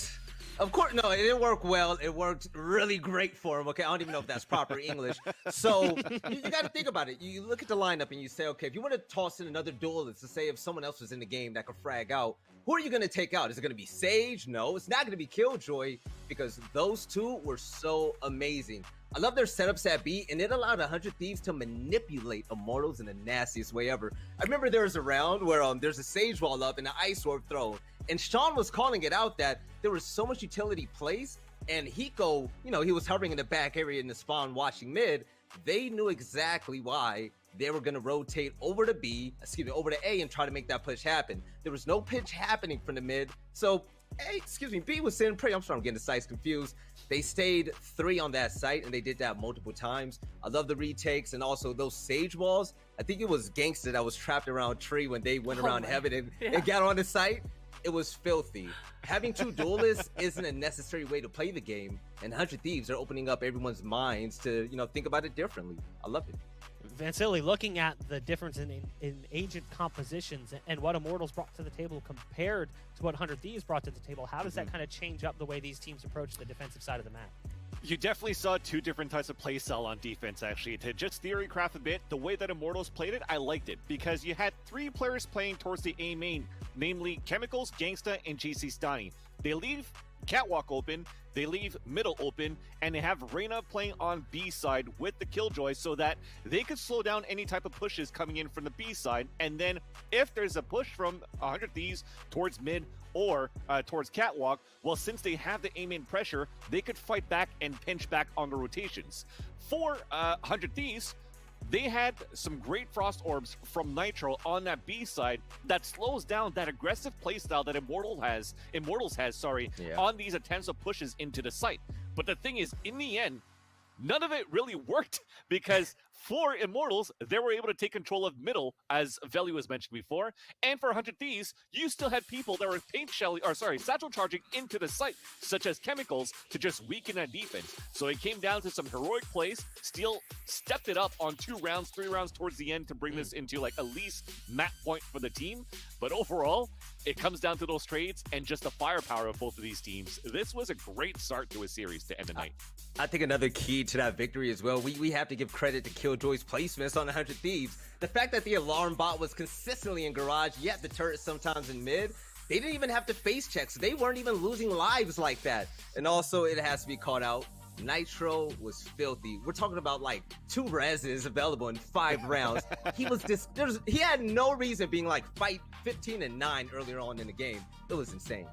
Of course, no, it didn't work well. It worked really great for him. Okay, I don't even know if that's proper English. So you got to think about it. You look at the lineup and you say, okay, if you want to toss in another duelist to say if someone else was in the game that could frag out, who are you going to take out? Is it going to be Sage? No, it's not going to be Killjoy, because those two were so amazing. I love their setups at B, and it allowed 100 Thieves to manipulate Immortals in the nastiest way ever. I remember there was a round where there's a Sage wall up and an Ice Orb thrown, and Sean was calling it out that there was so much utility placed, and Hiko, you know, he was hovering in the back area in the spawn watching mid. They knew exactly why they were going to rotate over to over to A and try to make that push happen. There was no pitch happening from the mid. So, B was sitting pretty. I'm sorry, I'm getting the sites confused. They stayed 3 on that site, and they did that multiple times. I love the retakes and also those Sage walls. I think it was Gangster that was trapped around Tree when they went around Heaven and got on the site. It was filthy. Having 2 duelists isn't a necessary way to play the game, and 100 Thieves are opening up everyone's minds to, you know, think about it differently. I love it. Vansili, looking at the difference in agent compositions and what Immortals brought to the table compared to what 100 Thieves brought to the table, how does that kind of change up the way these teams approach the defensive side of the map? You definitely saw two different types of playstyle on defense, actually. To just theorycraft a bit, the way that Immortals played it, I liked it, because you had three players playing towards the A main, namely Chemicals, Gangsta, and JC Stani. They leave Catwalk open, they leave middle open, and they have Reyna playing on B side with the Killjoy so that they could slow down any type of pushes coming in from the B side. And then if there's a push from 100 Thieves towards mid or towards Catwalk, well, since they have the A main pressure, they could fight back and pinch back on the rotations. For 100 Thieves, they had some great Frost Orbs from Nitro on that B side that slows down that aggressive playstyle that Immortals has, on these attempts of pushes into the site. But the thing is, in the end, none of it really worked, because for Immortals, they were able to take control of middle, as Veli was mentioned before, and for 100 Thieves, you still had people that were satchel charging into the site, such as Chemicals, to just weaken that defense. So it came down to some heroic plays. Steel stepped it up on 3 rounds towards the end to bring this into like at least map point for the team. But overall, it comes down to those trades and just the firepower of both of these teams. This was a great start to a series to end the night. I think another key to that victory as well, we have to give credit to Killjoy's placements on 100 Thieves. The fact that the alarm bot was consistently in garage, yet the turret sometimes in mid, they didn't even have to face checks. They weren't even losing lives like that. And also, it has to be called out, Nitro was filthy. We're talking about like 2 reses available in 5 rounds. He had no reason being like fight 15-9 earlier on in the game. It was insane.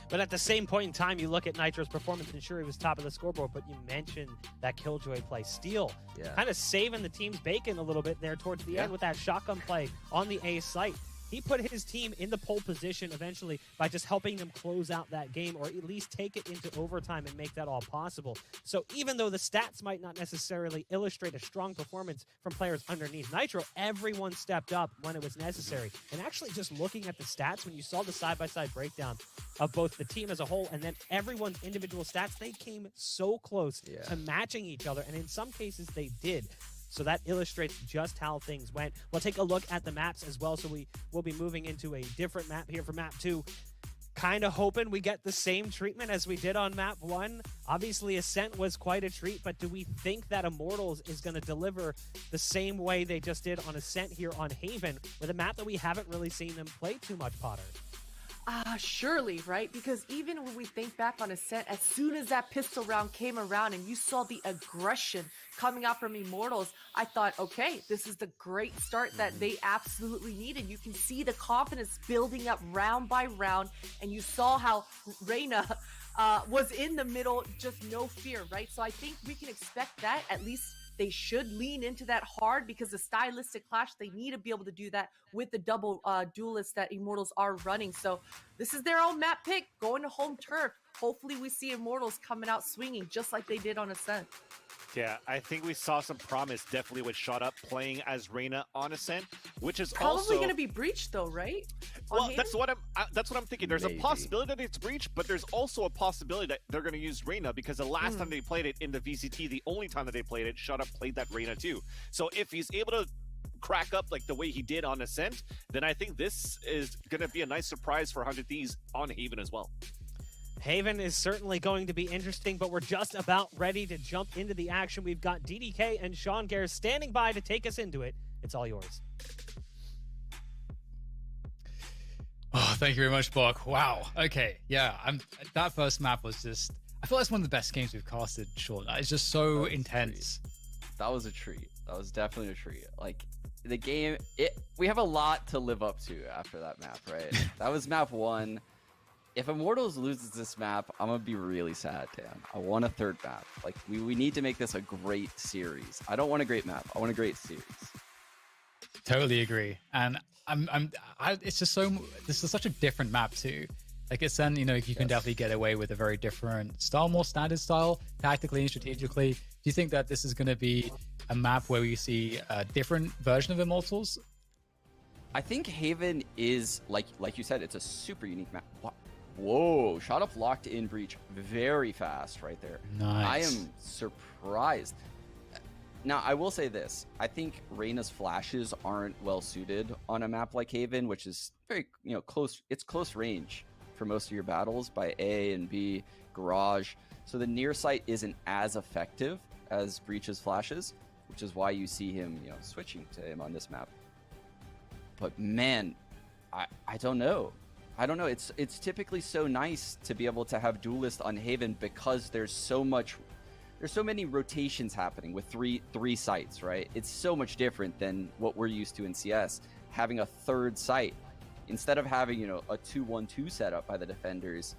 But at the same point in time, you look at Nitro's performance, and sure, he was top of the scoreboard, but you mentioned that Killjoy play. Steel, kind of saving the team's bacon a little bit there towards the end with that shotgun play on the A site. He put his team in the pole position eventually by just helping them close out that game, or at least take it into overtime and make that all possible. So even though the stats might not necessarily illustrate a strong performance from players underneath Nitro, everyone stepped up when it was necessary. And actually just looking at the stats, when you saw the side-by-side breakdown of both the team as a whole and then everyone's individual stats, they came so close to matching each other. And in some cases, they did. So that illustrates just how things went. We'll take a look at the maps as well. So we will be moving into a different map here for map 2. Kind of hoping we get the same treatment as we did on map 1. Obviously, Ascent was quite a treat, but do we think that Immortals is going to deliver the same way they just did on Ascent here on Haven, with a map that we haven't really seen them play too much, Potter? Surely, right? Because even when we think back on Ascent, as soon as that pistol round came around and you saw the aggression coming out from Immortals, I thought, okay, this is the great start that they absolutely needed. You can see the confidence building up round by round, and you saw how Reyna was in the middle, just no fear, right? So I think we can expect that. At least they should lean into that hard, because the stylistic clash, they need to be able to do that with the double duelists that Immortals are running. So this is their own map pick, going to home turf. Hopefully we see Immortals coming out swinging just like they did on Ascent. Yeah, I think we saw some promise definitely with Shot Up playing as Reyna on Ascent, which is probably going to be breached though, right? Well, that's what I'm thinking. There's a possibility that it's breached, but there's also a possibility that they're going to use Reyna, because the last time they played it in the VCT, the only time that they played it, Shot Up played that Reyna too. So if he's able to crack up like the way he did on Ascent, then I think this is going to be a nice surprise for 100 Thieves on Haven as well. Haven is certainly going to be interesting, but we're just about ready to jump into the action. We've got DDK and Sean Gare standing by to take us into it. It's all yours. Oh, thank you very much, Buck. Wow. Okay. Yeah, that first map was just, I feel like it's one of the best games we've casted, Sean. It's just so intense. That was a treat. That was definitely a treat. Like, the game, we have a lot to live up to after that map, right? That was map 1. If Immortals loses this map, I'm going to be really sad, Dan. I want a 3rd map. Like, we need to make this a great series. I don't want a great map. I want a great series. Totally agree. And it's just this is such a different map too. Like it's then, you can definitely get away with a very different style, more standard style, tactically and strategically. Do you think that this is going to be a map where we see a different version of Immortals? I think Haven is, like you said, it's a super unique map. Whoa, Shot Up locked in breach very fast right there. Nice. I am surprised. Now, I will say this. I think Reyna's flashes aren't well suited on a map like Haven, which is very, close. It's close range for most of your battles by A and B, garage. So the near sight isn't as effective as Breach's flashes, which is why you see him, switching to him on this map. But man, I don't know. I don't know. It's typically so nice to be able to have Duelist on Haven because there's so many rotations happening with three sites, right? It's so much different than what we're used to in CS. Having a third site, instead of having, a 2-1-2 setup by the defenders,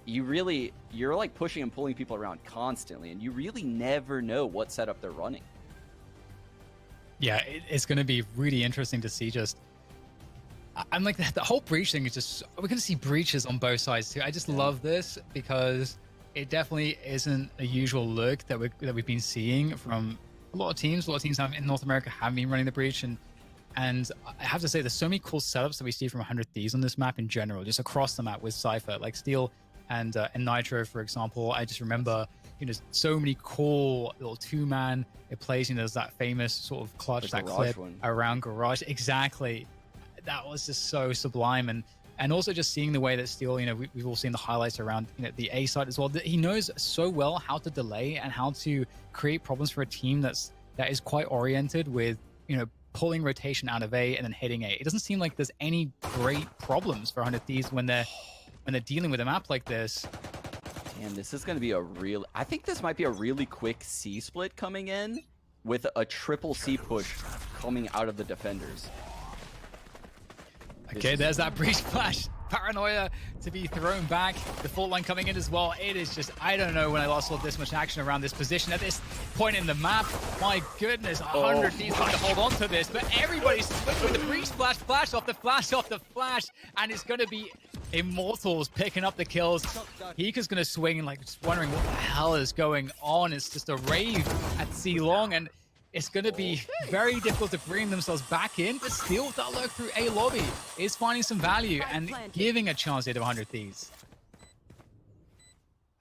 you're like pushing and pulling people around constantly, and you really never know what setup they're running. Yeah, it's going to be really interesting to see. I'm like, the whole breach thing is just, we're going to see breaches on both sides too. I just love this because it definitely isn't a usual look that we've been seeing from a lot of teams. A lot of teams in North America have been running the breach, and I have to say, there's so many cool setups that we see from 100 Thieves on this map in general, just across the map with Cypher, like Steel and Nitro, for example. I just remember, so many cool little two-man. It plays, there's that famous sort of clutch, that clip around Garage. Exactly. That was just so sublime. And also just seeing the way that Steel, we've all seen the highlights around, the A side as well. He knows so well how to delay and how to create problems for a team that is quite oriented with, pulling rotation out of A and then hitting A. It doesn't seem like there's any great problems for 100 Thieves when they're dealing with a map like this. Damn, this is going to be I think this might be a really quick C split coming in with a triple C push coming out of the defenders. Okay, there's that breach flash. Paranoia to be thrown back. The fault line coming in as well. It is just, I don't know when I last saw this much action around this position at this point in the map. My goodness, 100 Thieves trying to hold on to this, but everybody's switching with the breach flash, flash off the flash, and it's going to be Immortals picking up the kills. Hika's going to swing and just wondering what the hell is going on. It's just a rave at C Long, and it's going to be very difficult to bring themselves back in, but still that lurk through A lobby is finding some value and giving a chance here to 100 Thieves.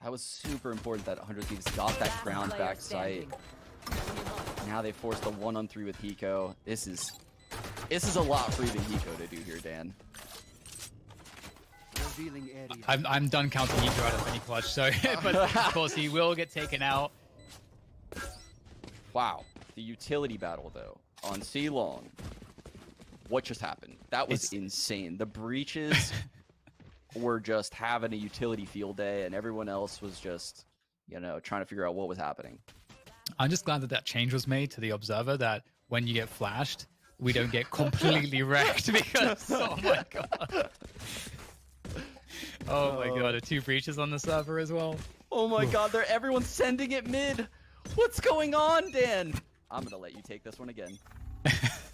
That was super important that 100 Thieves got that ground back site. Now they forced the 1-on-3 with Hiko. This is a lot for even Hiko to do here, Dan. I'm done counting Hiko out of any clutch, so but of course he will get taken out. Wow. The utility battle, though, on C Long. What just happened? That was insane. The breaches were just having a utility field day, and everyone else was just, trying to figure out what was happening. I'm just glad that change was made to the Observer, that when you get flashed, we don't get completely wrecked because, oh my god. Oh my god, 2 breaches on the server as well. Oh my god, everyone's sending it mid. What's going on, Dan? I'm gonna let you take this one again.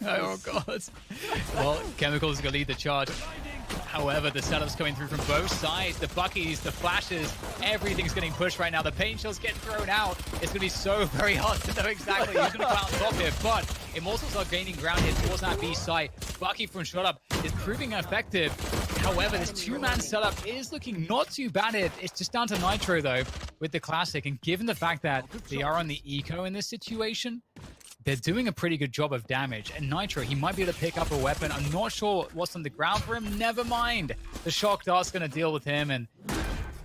Oh god. Well, Chemicals is gonna lead the charge. However, the setup's coming through from both sides. The Buckies, the flashes, everything's getting pushed right now. The paint shells get thrown out. It's gonna be so very hard to know exactly who's gonna come out on top here. But Immortals are gaining ground here towards that B site. Bucky from Shut Up is proving effective. However, this two-man setup is looking not too bad. It's just down to Nitro, though, with the Classic. And given the fact that they are on the eco in this situation, they're doing a pretty good job of damage. And Nitro, he might be able to pick up a weapon. I'm not sure what's on the ground for him. Never mind. The Shock Dart's going to deal with him. And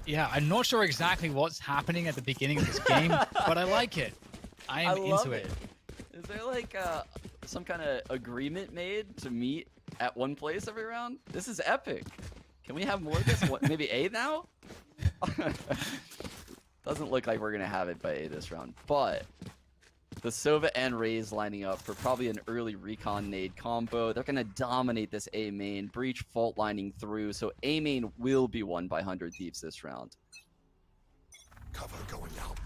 yeah, I'm not sure exactly what's happening at the beginning of this game, but I like it. I am into it. Is there like some kind of agreement made to meet at one place every round? This is epic. Can we have more of this? What, maybe A now? Doesn't look like we're going to have it by A this round, but the Sova and Raze lining up for probably an early recon nade combo. They're going to dominate this A main. Breach fault lining through, so A main will be won by 100 Thieves this round. Cover going out.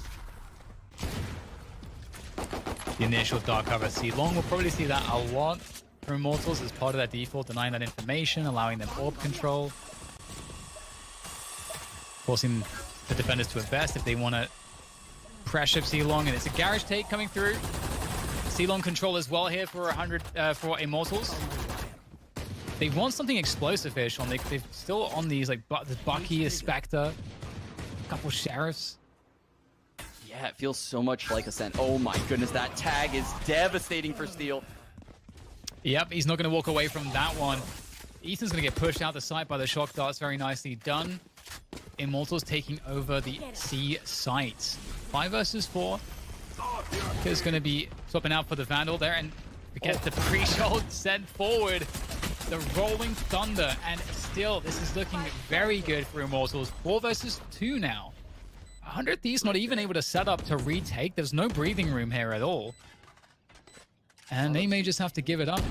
The initial dark cover C Long. We'll probably see that a lot from Immortals as part of that default, denying that information, allowing them orb control, forcing the defenders to invest if they want to pressure C Long, and it's a garage take coming through. C Long control as well here for 100 for Immortals. They want something explosive-ish on. They're still on these like the Bucky, a Spectre, a couple Sheriffs. Yeah, it feels so much like Ascent. Oh my goodness, that tag is devastating for Steel. Yep, he's not going to walk away from that one. Ethan's going to get pushed out the site by the Shock Darts. Very nicely done. Immortals taking over the C sites. 5 versus 4. Is going to be swapping out for the Vandal there, and we get the pre-shot sent forward. The Rolling Thunder, and still this is looking very good for Immortals. 4 versus 2 now. 100 Thieves not even able to set up to retake. There's no breathing room here at all. And they may just have to give it up.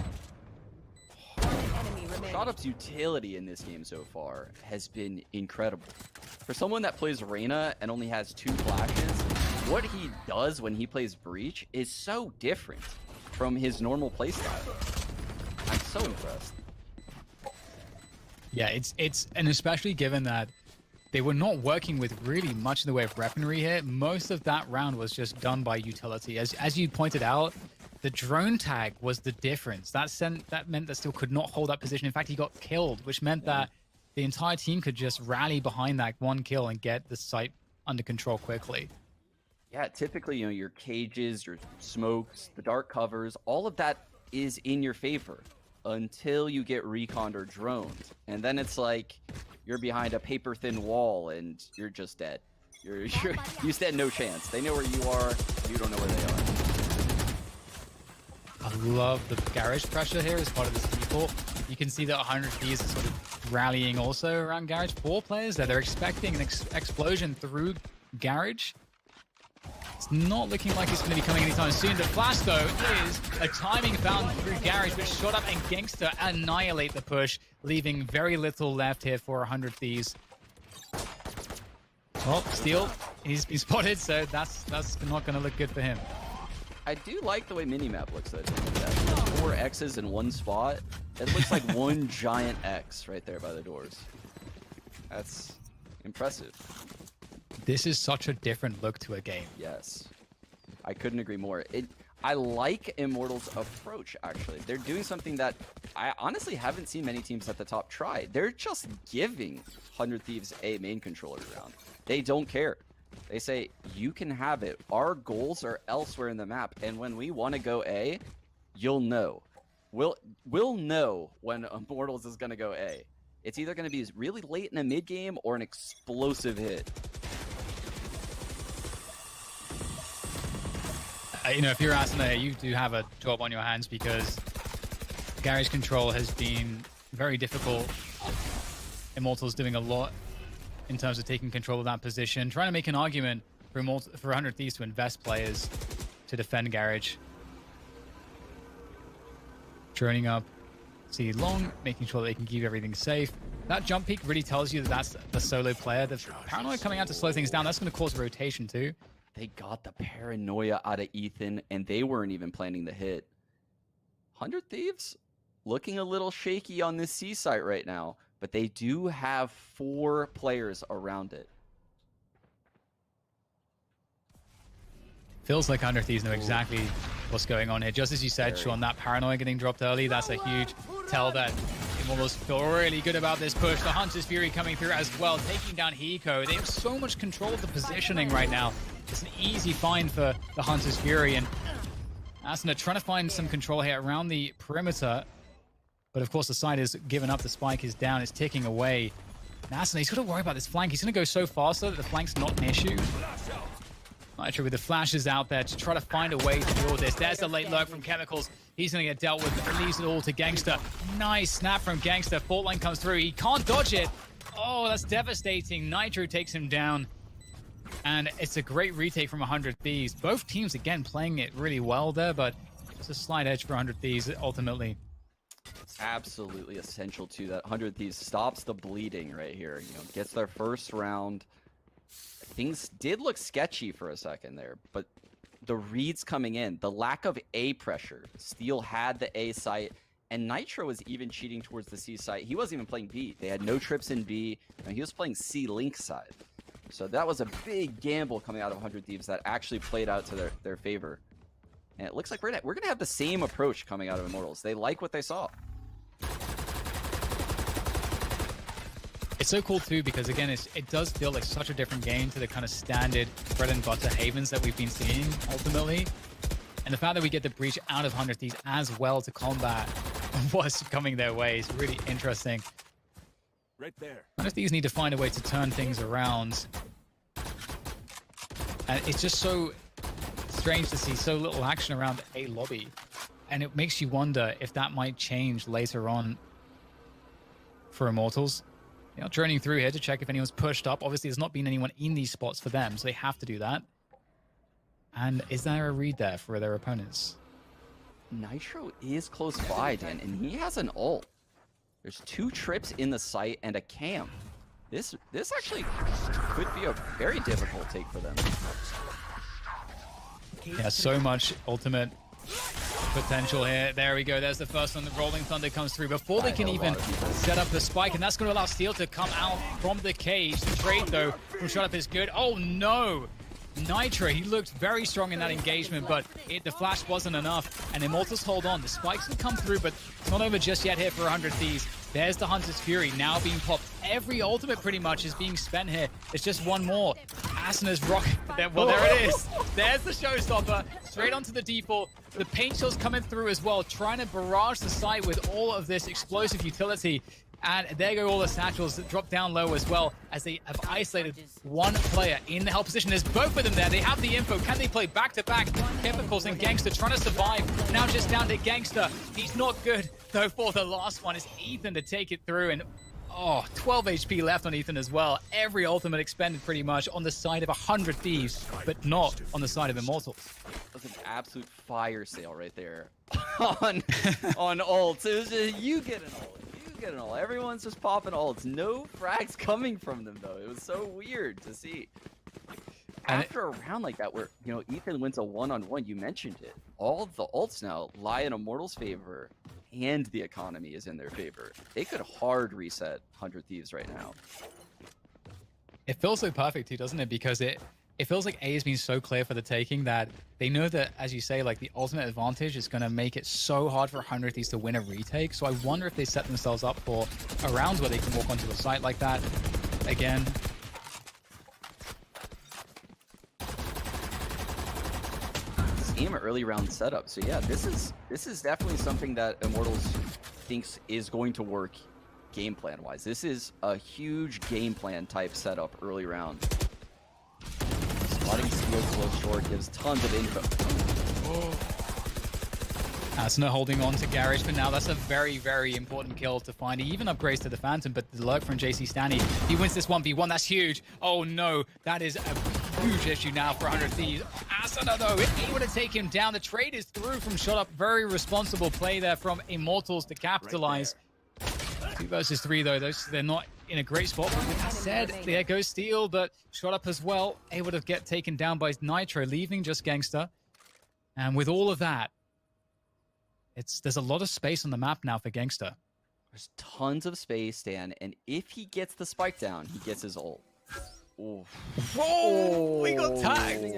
Shotup's utility in this game so far has been incredible. For someone that plays Reyna and only has 2 flashes, what he does when he plays Breach is so different from his normal playstyle. I'm so impressed. Yeah, and especially given that they were not working with really much in the way of weaponry here. Most of that round was just done by utility. As you pointed out, the drone tag was the difference. That meant that Steel could not hold that position. In fact, he got killed, which meant that the entire team could just rally behind that one kill and get the site under control quickly. Yeah, typically, your cages, your smokes, the dark covers, all of that is in your favor until you get reconned or droned. And then it's like you're behind a paper-thin wall and you're just dead. You stand no chance. They know where you are, you don't know where they are. I love the garage pressure here as part of this default. You can see that 100 Thieves is sort of rallying also around garage. 4 players there. They're expecting an explosion through garage. It's not looking like it's going to be coming anytime soon. The flash, though, is a timing found through garage, which shot up and Gangster annihilate the push, leaving very little left here for 100 Thieves. Well, Steel, he's been spotted, so that's not going to look good for him. I do like the way minimap looks though. 4 X's in one spot. It looks like one giant X right there by the doors. That's impressive. This is such a different look to a game. Yes. I couldn't agree more. I like Immortals' approach, actually. They're doing something that I honestly haven't seen many teams at the top try. They're just giving 100 Thieves a main controller round. They don't care. They say, you can have it. Our goals are elsewhere in the map, and when we want to go A, you'll know. We'll know when Immortals is going to go A. It's either going to be really late in a mid game or an explosive hit. If you're Asuna, you do have a job on your hands because garage control has been very difficult. Immortals doing a lot in terms of taking control of that position, trying to make an argument for 100 Thieves to invest players to defend garage. Droning up, see long, making sure they can keep everything safe. That jump peak really tells you that that's the solo player. The paranoia coming out to slow things down, that's going to cause rotation too. They got the paranoia out of Ethan, and they weren't even planning the hit. 100 Thieves looking a little shaky on this C site right now, but they do have 4 players around it. Feels like 100 Thieves know exactly what's going on here. Just as you said, Sean, that paranoia getting dropped early, that's a huge tell that Immortals feel really good about this push. The Hunter's Fury coming through as well, taking down Hiko. They have so much control of the positioning right now. It's an easy find for the Hunter's Fury, and Asuna trying to find some control here around the perimeter. But of course, the side is given up. The spike is down. It's ticking away. Asuna, he's got to worry about this flank. He's going to go so fast though that the flank's not an issue. Nitro with the flashes out there to try to find a way to deal with this. There's the late lurk from Chemicals. He's going to get dealt with. Leaves it all to Gangster. Nice snap from Gangster. Fault line comes through. He can't dodge it. Oh, that's devastating. Nitro takes him down. And it's a great retake from 100 Thieves. Both teams, again, playing it really well there, but it's a slight edge for 100 Thieves ultimately. Absolutely essential to that. 100 Thieves stops the bleeding right here. Gets their first round. Things did look sketchy for a second there, but the reads coming in, the lack of A pressure. Steel had the A site, and Nitro was even cheating towards the C site. He wasn't even playing B. They had no trips in B, and he was playing C link side. So that was a big gamble coming out of 100 Thieves that actually played out to their favor. And it looks like we're going to have the same approach coming out of Immortals. They like what they saw. It's so cool too because again, it does feel like such a different game to the kind of standard bread and butter havens that we've been seeing ultimately. And the fact that we get the breach out of 100 Thieves as well to combat what's coming their way is really interesting. Right there. These need to find a way to turn things around. And it's just so strange to see so little action around A lobby. And it makes you wonder if that might change later on for Immortals. You know, droning through here to check if anyone's pushed up. Obviously, there's not been anyone in these spots for them, so they have to do that. And is there a read there for their opponents? Nitro is close by, Dan, and he has an ult. There's 2 trips in the site and a cam. This actually could be a very difficult take for them. Yeah, so much ultimate potential here. There we go. There's the first one. The Rolling Thunder comes through before they can even set up the spike, and that's going to allow Steel to come out from the cage. The trade, though, from Shut Up is good. Oh, no. Nitro, he looked very strong in that engagement, but the flash wasn't enough, and Immortals hold on. The spikes can come through, but it's not over just yet here for 100 Thieves. There's the Hunter's Fury now being popped. Every ultimate pretty much is being spent here. It's just one more. Asana's rocket. Well, there it is. There's the showstopper. Straight onto the default. The paint shell's coming through as well, trying to barrage the site with all of this explosive utility. And there go all the satchels that drop down low as well, as they have isolated one player in the help position. There's both of them there. They have the info. Can they play back-to-back? Chemicals and Gangster trying to survive. Now just down to Gangster. He's not good, though, for the last one. It's Ethan to take it through. And, 12 HP left on Ethan as well. Every ultimate expended pretty much on the side of 100 Thieves, but not on the side of Immortals. That was an absolute fire sale right there on ults. It was just, you get an ult. Get it all. Everyone's just popping ults. No frags coming from them, though. It was so weird to see. After a round like that where, Ethan wins a one-on-one, you mentioned it. All of the ults now lie in Immortals' favor, and the economy is in their favor. They could hard reset 100 Thieves right now. It feels so perfect, too, doesn't it? Because it feels like A has been so clear for the taking that they know that, as you say, like the ultimate advantage is going to make it so hard for 100 Thieves to win a retake. So I wonder if they set themselves up for a round where they can walk onto a site like that again. Same early round setup. So yeah, this is definitely something that Immortals thinks is going to work game plan wise. This is a huge game plan type setup early round. Spotting Steel close short gives tons of info. Asuna holding on to Garage, but now that's a very, very important kill to find. He even upgrades to the Phantom, but the lurk from JC Stanley, he wins this 1v1. That's huge. Oh no, that is a huge issue now for 100 Thieves. Asuna though, able to take him down. The trade is through from Shut Up. Very responsible play there from Immortals to capitalize. Right 2 versus 3 though, they're not in a great spot. But with that said, there goes Steel, but Shut Up as well, able to get taken down by Nitro, leaving just Gangster. And with all of that, there's a lot of space on the map now for Gangster. There's tons of space, Dan, and if he gets the spike down, he gets his ult. Oh, we got tagged.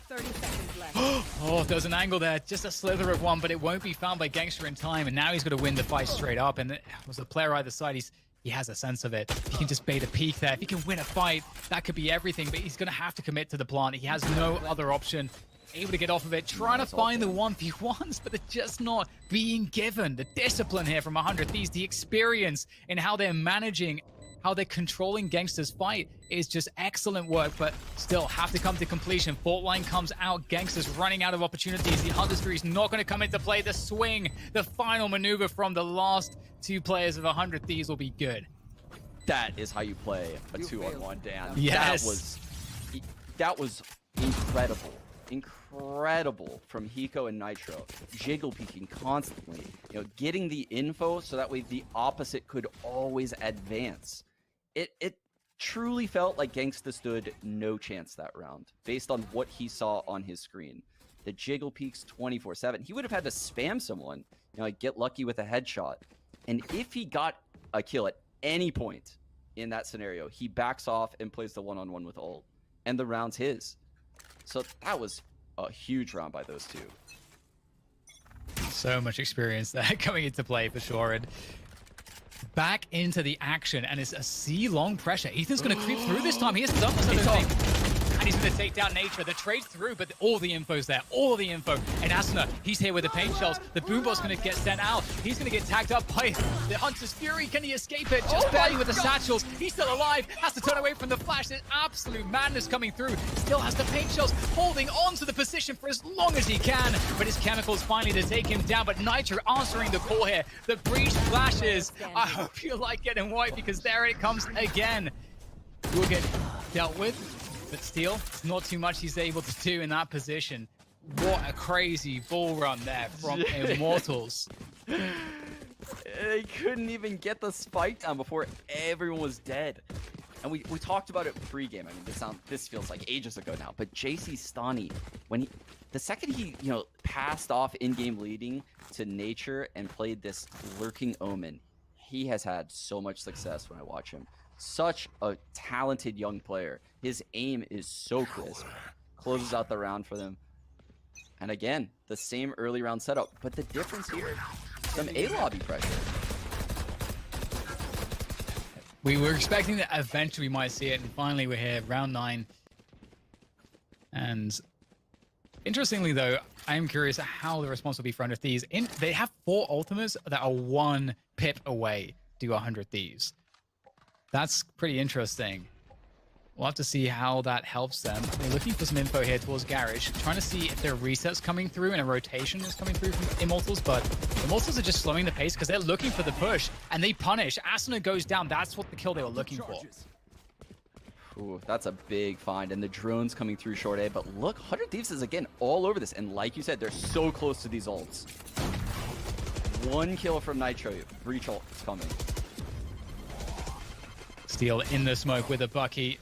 30 seconds left. Oh, there's an angle there, just a slither of one, but it won't be found by Gangster in time, and now he's going to win the fight straight up. And as a player either side, he has a sense of it. He can just bait a peek there. If he can win a fight, that could be everything, but he's going to have to commit to the plant. He has no other option. Able to get off of it, trying to find the 1v1s, but they're just not being given. The discipline here from 100 Thieves, the experience in how they're managing, how they're controlling Gangster's fight is just excellent work, but still have to come to completion. Fault line comes out, Gangster's running out of opportunities. The Hunter's Fury is not going to come into play. The swing, the final maneuver from the last 2 players of 100 Thieves will be good. That is how you play a 2-on-1, Dan. Yes. That was incredible. Incredible from Hiko and Nitro. Jiggle peeking constantly, getting the info so that way the opposite could always advance. It truly felt like Gangsta stood no chance that round based on what he saw on his screen. The jiggle peeks 24/7. He would have had to spam someone, get lucky with a headshot. And if he got a kill at any point in that scenario, he backs off and plays the one-on-one with ult, and the round's his. So that was a huge round by those 2. So much experience there coming into play for sure. And back into the action, and it's a C-long pressure. Ethan's going to creep through this time. He hasn't done this, I don't think. and he's going to take down Nature. The trade's through, but all the info's there. All the info. And Asuna, he's here with the paint shells. The Boombot's going to get sent out. He's going to get tagged up by the Hunter's Fury. Can he escape it? Just barely with the satchels. He's still alive. Has to turn away from the flash. There's absolute madness coming through. Still has the paint shells, holding on to the position for as long as he can. But his chemicals finally to take him down. But Nitro answering the call here. The breach flashes. I hope you like getting white because there it comes again. Will get dealt with, but Steel, it's not too much he's able to do in that position. What a crazy ball run there from Immortals. They couldn't even get the spike down before everyone was dead. And we talked about it pre-game. I mean, this feels like ages ago now. But JC Stani, the second he passed off in-game leading to Nature and played this lurking Omen, he has had so much success when I watch him. Such a talented young player. His aim is so crisp. Closes out the round for them. And again, the same early round setup. But the difference here, some A-lobby pressure. We were expecting that eventually we might see it, and finally we're here, round 9. And interestingly though, I am curious how the response will be for 100 Thieves. They have 4 ultimates that are 1 pip away to 100 Thieves. That's pretty interesting. We'll have to see how that helps them. They're looking for some info here towards Garage, trying to see if there are resets coming through and a rotation is coming through from Immortals, but Immortals are just slowing the pace because they're looking for the push, and they punish. Asuna goes down. That's what the kill they were looking for. Ooh, that's a big find, and the drones coming through short A, but look, 100 Thieves is again all over this, and like you said, they're so close to these ults. 1 kill from Nitro. Breach ult is coming. Steel in the smoke with a Bucky.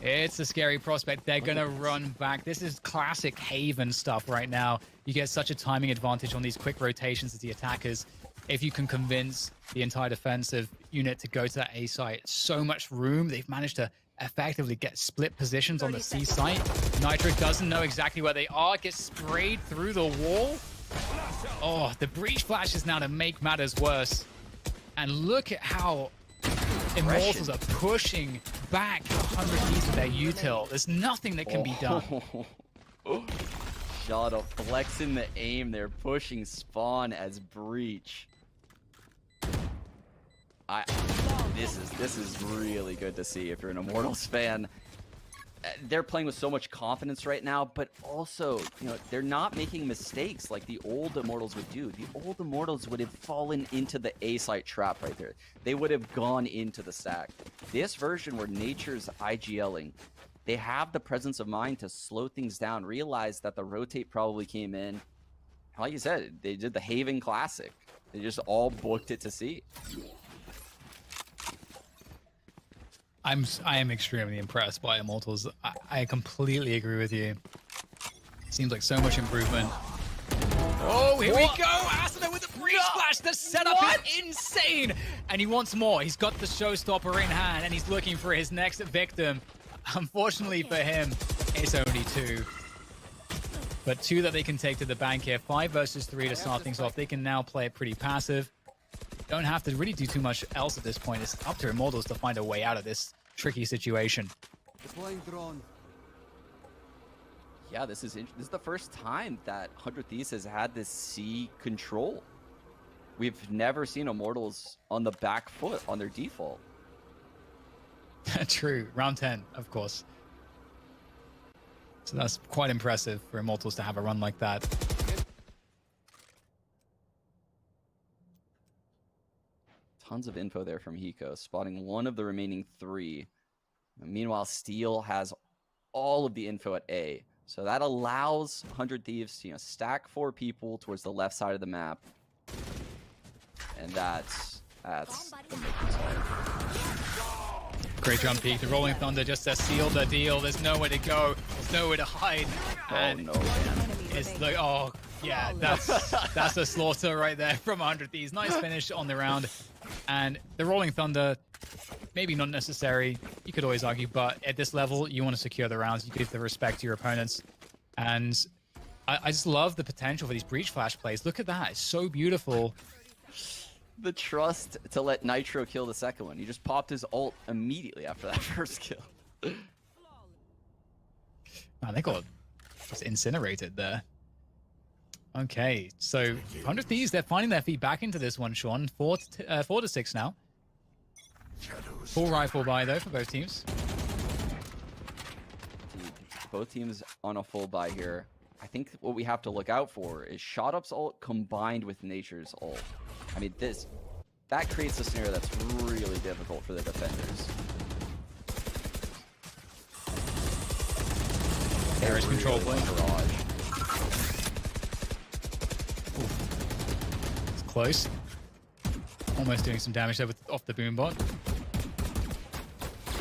It's a scary prospect. They're going to run back. This is classic Haven stuff right now. You get such a timing advantage on these quick rotations as the attackers. If you can convince the entire defensive unit to go to that A site, so much room. They've managed to effectively get split positions on the C site. Nitro doesn't know exactly where they are. Gets sprayed through the wall. Oh, the breach flashes now to make matters worse. And look at how Immortals are pushing back 100 Thieves with their util. There's nothing that can be done. Shadow flexing the aim. They're pushing Spawn as breach. This is really good to see if you're an Immortals fan. They're playing with so much confidence right now, but also, they're not making mistakes like the old Immortals would do. The old Immortals would have fallen into the A site trap right there. They would have gone into the stack. This version where Nature's IGLing, they have the presence of mind to slow things down, realize that the rotate probably came in. Like you said, they did the Haven Classic. They just all booked it to see. I am extremely impressed by Immortals. I completely agree with you. Seems like so much improvement. Oh, here we go! Asuna with a breach splash! The setup is insane! And he wants more. He's got the showstopper in hand, and he's looking for his next victim. Unfortunately for him, it's only 2. But 2 that they can take to the bank here. 5 versus 3 to start things off. They can now play it pretty passive. Don't have to really do too much else at this point. It's up to Immortals to find a way out of this tricky situation. Deploying drone. Yeah, this is the first time that 100 Thieves has had this C control. We've never seen Immortals on the back foot on their default. True. Round 10, of course. So that's quite impressive for Immortals to have a run like that. Tons of info there from Hiko, spotting 1 of the remaining 3. Meanwhile, Steel has all of the info at A. So that allows 100 Thieves to stack 4 people towards the left side of the map. And that's the making side. Great jump peek. The Rolling Thunder just to seal the deal. There's nowhere to go. There's nowhere to hide. And no, man. It's like, oh, yeah, that's a slaughter right there from 100 Thieves. Nice finish on the round. And the Rolling Thunder, maybe not necessary. You could always argue, but at this level, you want to secure the rounds. You give the respect to your opponents. And I just love the potential for these breach flash plays. Look at that. It's so beautiful. The trust to let Nitro kill the second one. He just popped his ult immediately after that first kill. Oh, they got just incinerated there. Okay, so 100 Thieves, they're finding their feet back into this one, Sean. 4 to 6 now. Full rifle buy, though, for both teams. Both teams on a full buy here. I think what we have to look out for is ShotUp's ult combined with Nature's ult. I mean, that creates a scenario that's really difficult for the defenders. There is control play. Garage. It's close. Almost doing some damage there off the boom bot.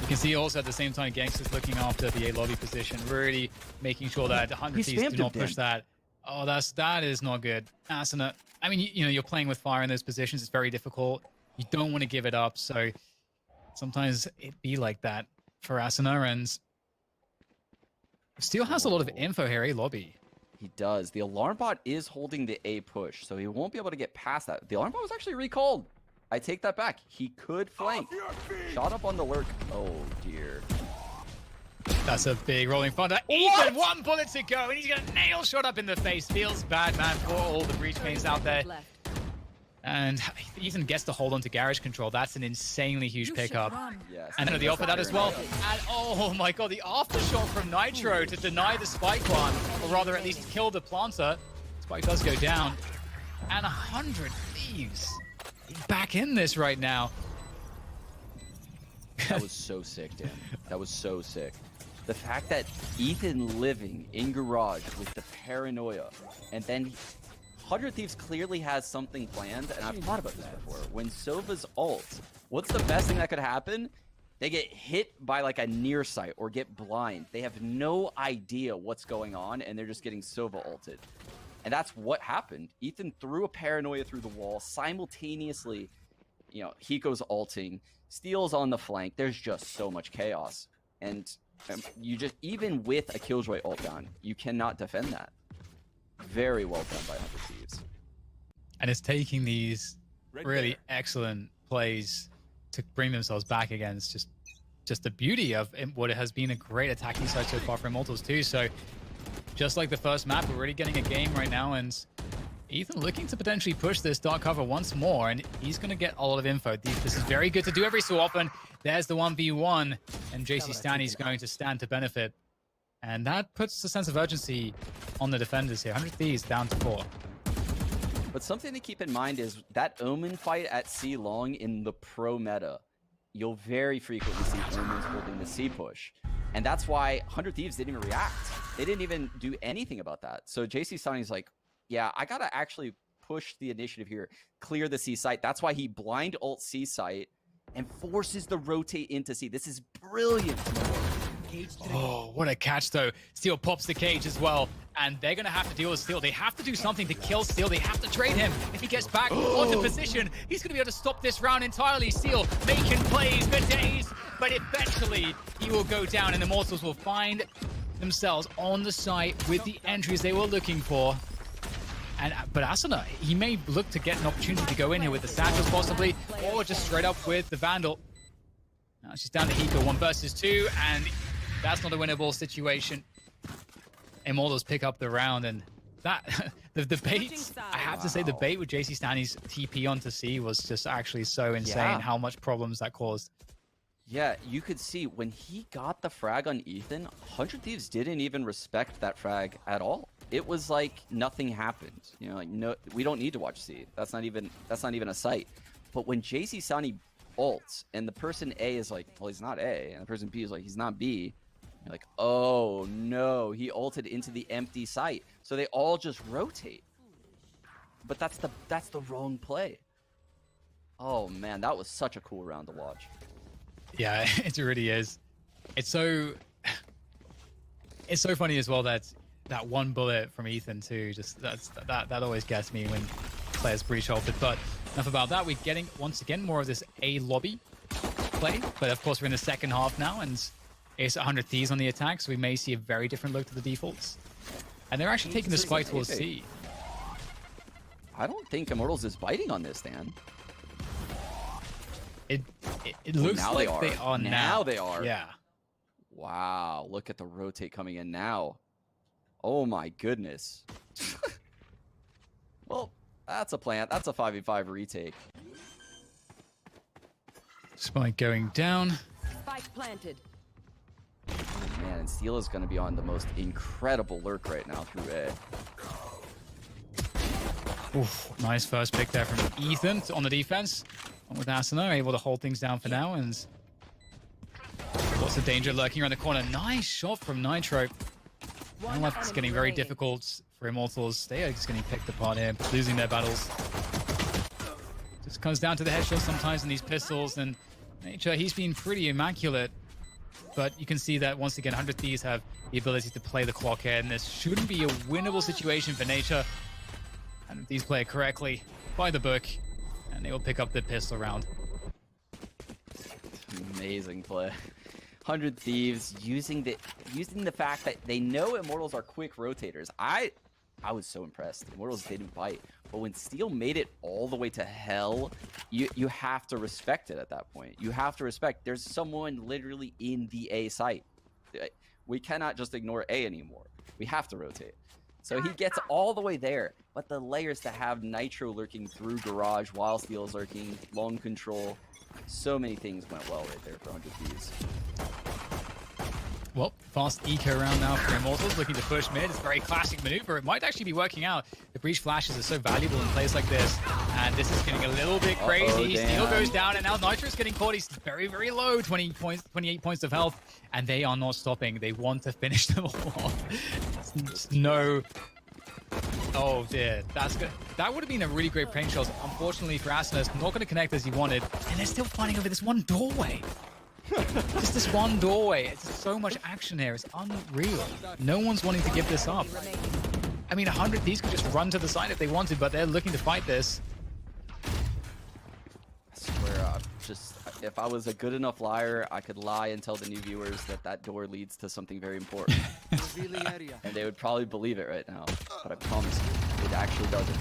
You can see also at the same time Gangster's looking after the A lobby position, really making sure that 100 Thieves do not push that. Oh, that is not good. Asuna, I mean, you know, you're playing with fire in those positions. It's very difficult. You don't want to give it up. So sometimes it be like that for Asuna. And Steel has a lot of info here, A lobby. He does. The alarm bot is holding the A push, so he won't be able to get past that. The alarm bot was actually recalled. I take that back. He could flank. Shot up on the lurk. Oh, dear. That's a big rolling thunder. Ethan, 1 bullet to go, and he's going to nail shot up in the face. Feels bad, man, for all the breach mains out there. And Ethan gets to hold on to garage control. That's an insanely huge pickup. Yes. And the offer that as well. And oh my god, the aftershock from Nitro to deny the spike one, or rather at least kill the planter. Spike does go down. And 100 Thieves back in this right now. That was so sick, Dan. That was so sick. The fact that Ethan living in garage with the paranoia, and then 100 Thieves clearly has something planned, and I've thought about this before. When Sova's ult, what's the best thing that could happen? They get hit by like a near sight or get blind. They have no idea what's going on, and they're just getting Sova ulted. And that's what happened. Ethan threw a paranoia through the wall simultaneously. You know, Hiko's ulting, Steel's on the flank. There's just so much chaos. And you just, even with a Killjoy ult down, you cannot defend that. Very well done by 100 Thieves. And it's taking these really excellent plays to bring themselves back against just the beauty of what it has been a great attacking side so far for Immortals too. So just like the first map, we're really getting a game right now, and Ethan looking to potentially push this dark cover once more, and he's going to get a lot of info. This is very good to do every so often. There's the 1v1, and JC Stanny's going to stand to benefit. And that puts a sense of urgency on the defenders here. 100 Thieves down to 4. But something to keep in mind is that Omen fight at C long in the pro meta, you'll very frequently see Omens holding the C push. And that's why 100 Thieves didn't even react. They didn't even do anything about that. So JC Stanny's like, yeah, I got to actually push the initiative here, clear the C site. That's why he blind ult C site and forces the rotate into C. This is brilliant. Oh, what a catch, though. Steel pops the cage as well, and they're going to have to deal with Steel. They have to do something to kill Steel. They have to trade him. If he gets back onto position, he's going to be able to stop this round entirely. Steel making plays for days, but eventually he will go down, and the Immortals will find themselves on the site with the entries they were looking for. But Asuna, he may look to get an opportunity to go in here with the Satchels possibly, or just straight up with the Vandal. Now she's down to Hiko, 1 versus 2, and that's not a winnable situation. Immortals pick up the round, and that the bait, I have to say, the bait with JC Stanny's TP onto C was just actually so insane how much problems that caused. Yeah, you could see when he got the frag on Ethan, 100 Thieves didn't even respect that frag at all. It was like nothing happened. You know, like, no, we don't need to watch C. That's not even a sight. But when JC Stanny ults and the person A is like, well, he's not A, and the person B is like, he's not B, you're like, oh no, he ulted into the empty site. So they all just rotate. But that's the wrong play. Oh man, that was such a cool round to watch. Yeah, it really is. It's so funny as well that 1 bullet from Ethan too. Just that always gets me when players breach ulted. But enough about that. We're getting once again more of this A lobby play. But of course we're in the second half now, and it's 100 Thieves on the attack, so we may see a very different look to the defaults. And they're actually taking the spike towards C. I don't think Immortals is biting on this, Dan. It looks now like they are now. Now they are. Yeah. Wow, look at the rotate coming in now. Oh my goodness. Well, that's a plant. That's a 5v5 retake. Spike going down. Spike planted. Man, and Steel is going to be on the most incredible lurk right now through A. Oof, nice first pick there from Ethan on the defense. And with Asuna able to hold things down for now. And what's the danger lurking around the corner? Nice shot from Nitro. Now it's getting very difficult for Immortals. They are just getting picked apart here, losing their battles. Just comes down to the headshots sometimes in these pistols. And Nature, he's been pretty immaculate. But you can see that once again, 100 Thieves have the ability to play the clock here. And this shouldn't be a winnable situation for Nature. And these play it correctly by the book, and they will pick up the pistol round. Amazing play. 100 Thieves using the fact that they know Immortals are quick rotators. I was so impressed. Immortals didn't bite, but when Steel made it all the way to hell, you have to respect it at that point. You have to respect. There's someone literally in the A site. We cannot just ignore A anymore. We have to rotate. So he gets all the way there, but the layers to have Nitro lurking through Garage while Steel's lurking, long control, so many things went well right there for 100 Thieves. Well, fast eco round now for Immortals, looking to push mid. It's a very classic maneuver. It might actually be working out. The breach flashes are so valuable in plays like this, and this is getting a little bit crazy. Steel goes down, and now Nitro's getting caught. He's very, very low, 28 points of health, and they are not stopping. They want to finish them all off. No. Oh dear, that's good. That would have been a really great prank shot. Unfortunately for Asuna, it's not going to connect as he wanted, and they're still fighting over this one doorway. Just this one doorway. It's so much action here. It's unreal. No one's wanting to give this up. I mean, 100 Thieves could just run to the side if they wanted, but they're looking to fight this. I swear, if I was a good enough liar, I could lie and tell the new viewers that that door leads to something very important. And they would probably believe it right now. But I promise you, it actually doesn't.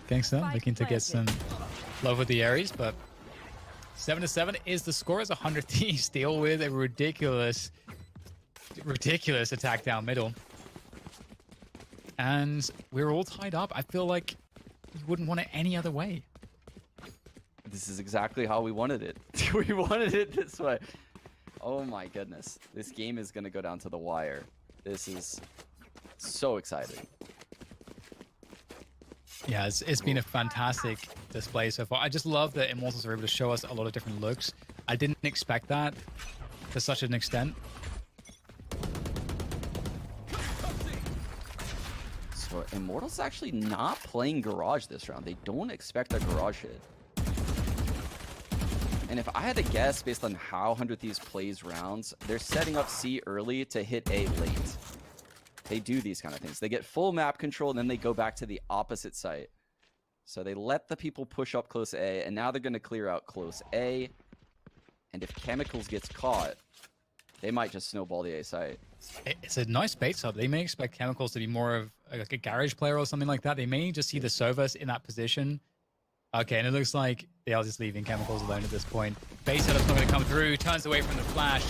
Gangsta looking to get some love with the Ares, but 7-7 is the score as 100 Thieves deal with a ridiculous attack down middle. And we're all tied up. I feel like you wouldn't want it any other way. This is exactly how we wanted it. We wanted it this way. Oh my goodness. This game is going to go down to the wire. This is so exciting. Yeah, it's been a fantastic display so far. I just love that Immortals are able to show us a lot of different looks. I didn't expect that to such an extent. So Immortals actually not playing Garage this round. They don't expect a Garage hit. And if I had to guess based on how 100 Thieves plays rounds, they're setting up C early to hit A late. They do these kind of things. They get full map control, and then they go back to the opposite site. So they let the people push up close A, and now they're going to clear out close A. And if Chemicals gets caught, they might just snowball the A site. It's a nice bait sub. They may expect Chemicals to be more of like a garage player or something like that. They may just see the Sovas in that position. Okay, and it looks like they are just leaving Chemicals alone at this point. Base setup's not going to come through. Turns away from the flash.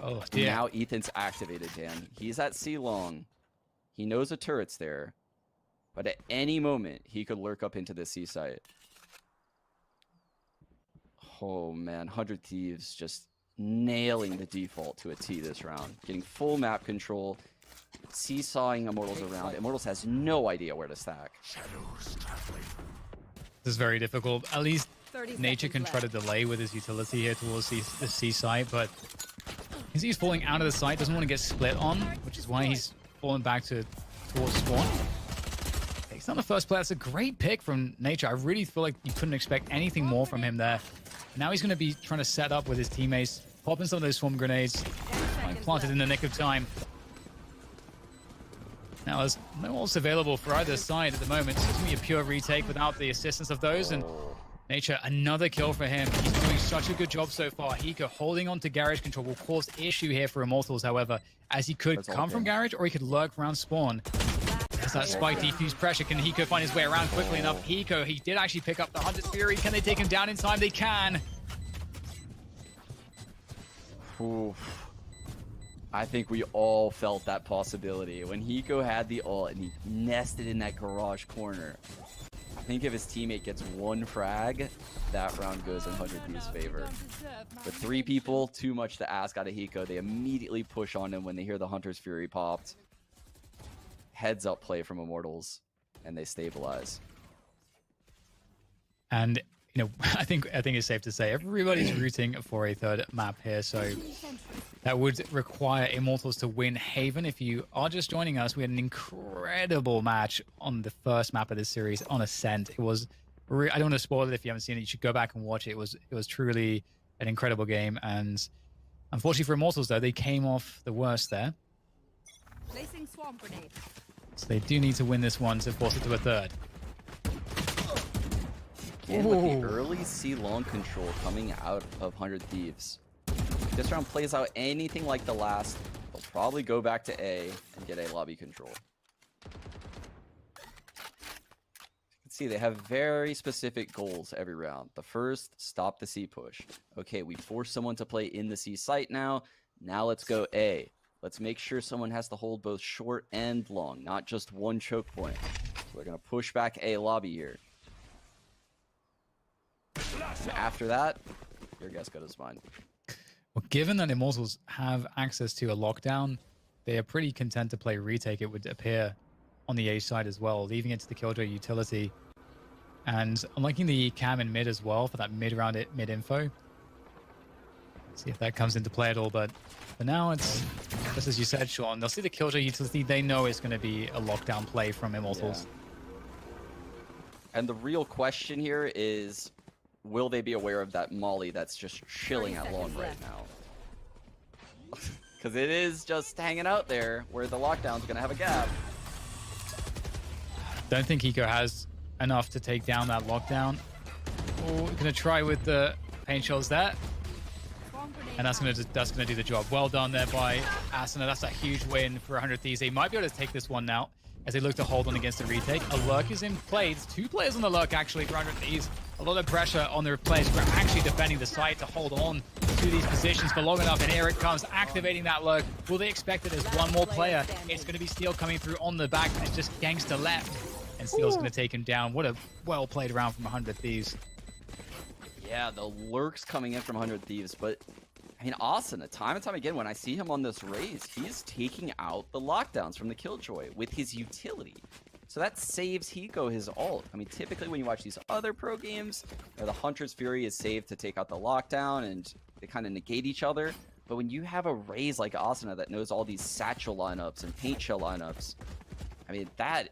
Oh, dear. Now Ethan's activated, Dan. He's at C long. He knows a turret's there. But at any moment, he could lurk up into the C site. Oh, man. 100 Thieves just nailing the default to a T this round. Getting full map control. Seesawing Immortals around. Immortals has no idea where to stack. This is very difficult. At least Nature can try to delay with his utility here towards the C site, but he's falling out of the site, doesn't want to get split on, which is why he's falling back towards spawn. Takes on the first play. That's a great pick from Nature. I really feel like you couldn't expect anything more from him there. Now he's going to be trying to set up with his teammates, popping some of those swarm grenades, planted in the nick of time. Now there's no ults available for either side at the moment. It's going to be a pure retake without the assistance of those, and Nature, another kill for him. He's doing such a good job so far. Hiko holding on to garage control will cause issue here for Immortals, however, as he could come from garage or he could lurk around spawn. There's that spike defuse pressure. Can Hiko find his way around quickly enough? Hiko, he did actually pick up the Hunter's Fury. Can they take him down in time? They can. Oof. I think we all felt that possibility. When Hiko had the ult and he nested in that garage corner, I think if his teammate gets one frag, that round goes in 100 Thieves' favor. But 3 people, too much to ask out of Hiko. They immediately push on him when they hear the Hunter's Fury popped. Heads up play from Immortals, and they stabilize. And you know, I think it's safe to say everybody's rooting for a third map here, so that would require Immortals to win Haven. If you are just joining us, we had an incredible match on the first map of this series on Ascent. It was, I don't want to spoil it if you haven't seen it. You should go back and watch it. It was truly an incredible game, and unfortunately for Immortals, though, they came off the worst there. Placing swamp grenade. So they do need to win this one to force it to a third. Again, with the early C-long control coming out of 100 Thieves. If this round plays out anything like the last, they'll probably go back to A and get A lobby control. You can see they have very specific goals every round. The first, stop the C push. Okay, we force someone to play in the C site now. Now let's go A. Let's make sure someone has to hold both short and long, not just one choke point. So we're going to push back A lobby here. And after that, your guess good as mine. Well, given that Immortals have access to a lockdown, they are pretty content to play retake, it would appear, on the A side as well, leaving it to the Killjoy utility. And I'm liking the cam in mid as well for that mid-round mid-info. See if that comes into play at all, but for now, it's just as you said, Sean. They'll see the Killjoy utility. They know it's going to be a lockdown play from Immortals. Yeah. And the real question here is, will they be aware of that molly that's just chilling at long right now? Because it is just hanging out there where the lockdown's going to have a gap. Don't think Hiko has enough to take down that lockdown. Oh, we're going to try with the paint shells there. And that's going to do the job. Well done there by Asuna. That's a huge win for 100 Thieves. They might be able to take this one now as they look to hold on against the retake. A lurk is in play. There's 2 players on the lurk actually for 100 Thieves. A lot of pressure on the players who are actually defending the site to hold on to these positions for long enough. And here it comes, activating that lurk. Will they expect it as one more player? It's going to be Steel coming through on the back. It's just Gangster left. And Steel's going to take him down. What a well-played round from 100 Thieves. Yeah, the lurks coming in from 100 Thieves, but I mean, Asuna, time and time again, when I see him on this raise, he is taking out the lockdowns from the Killjoy with his utility. So that saves Hiko his ult. I mean, typically when you watch these other pro games, the Hunter's Fury is saved to take out the lockdown and they kind of negate each other. But when you have a raise like Asuna that knows all these satchel lineups and paint shell lineups, I mean, that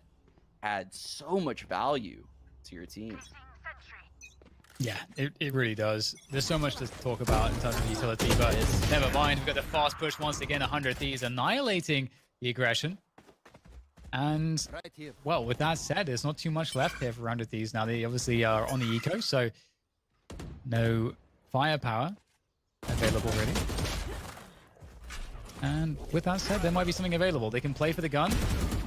adds so much value to your team. Yeah, it really does. There's so much to talk about in terms of utility, but never mind. We've got the fast push once again. 100 Thieves annihilating the aggression. And, well, with that said, there's not too much left here for 100 Thieves. Now, they obviously are on the eco, so no firepower available, really. And with that said, there might be something available. They can play for the gun,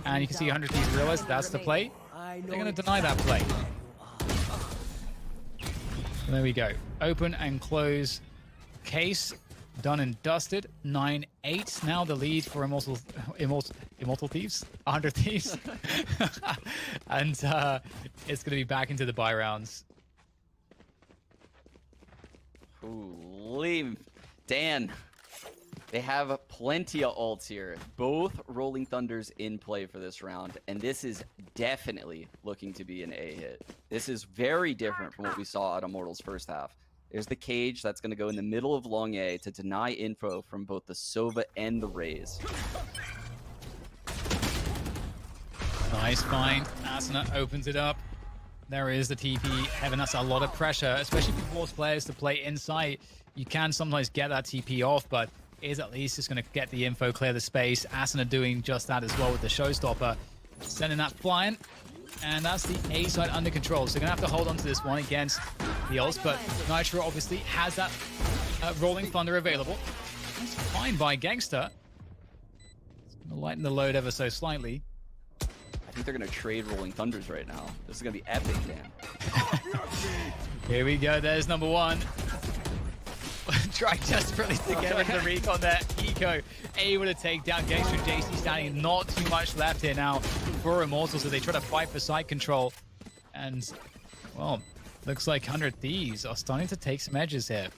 and you can see 100 Thieves realize that's the play. They're going to deny that play. And there we go. Open and close case. Done and dusted. 9-8. Now the lead for Immortal Thieves. 100 Thieves. And it's going to be back into the buy rounds. Ooh, Dan. They have plenty of ults here. Both Rolling Thunders in play for this round, and this is definitely looking to be an A hit. This is very different from what we saw at Immortals first half. There's the cage that's going to go in the middle of long A to deny info from both the Sova and the Raze. Nice find. Asuna opens it up. There is the TP. Heaven, that's a lot of pressure, especially if you force players to play inside. You can sometimes get that TP off, but is at least just going to get the info, clear the space. Asuna doing just that as well with the showstopper. Sending that flying. And that's the A side under control. So they're going to have to hold on to this one against the ults, but Nitro obviously has that Rolling Thunder available. That's fine by Gangster. It's going to lighten the load ever so slightly. I think they're going to trade Rolling Thunders right now. This is going to be epic, Dan. Here we go. There's number one. try desperately to get into the recon there. Eco able to take down Gangster and JC standing. Not too much left here now for Immortals as they try to fight for site control. And, well, looks like 100 Thieves are starting to take some edges here.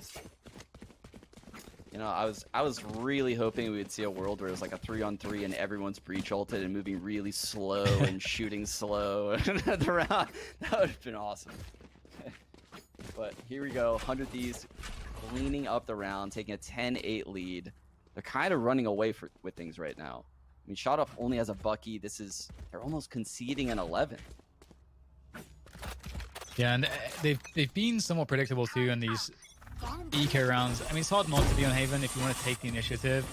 You know, I was really hoping we would see a world where it's like a 3-on-3 and everyone's breach ulted and moving really slow and shooting slow the round. That would have been awesome. But here we go, 100 Thieves cleaning up the round, taking a 10-8 lead. They're kind of running away with things right now. I mean, Shot Off only has a Bucky. They're almost conceding an 11. Yeah, and they've been somewhat predictable too in these eco rounds. I mean, it's hard not to be on Haven if you want to take the initiative.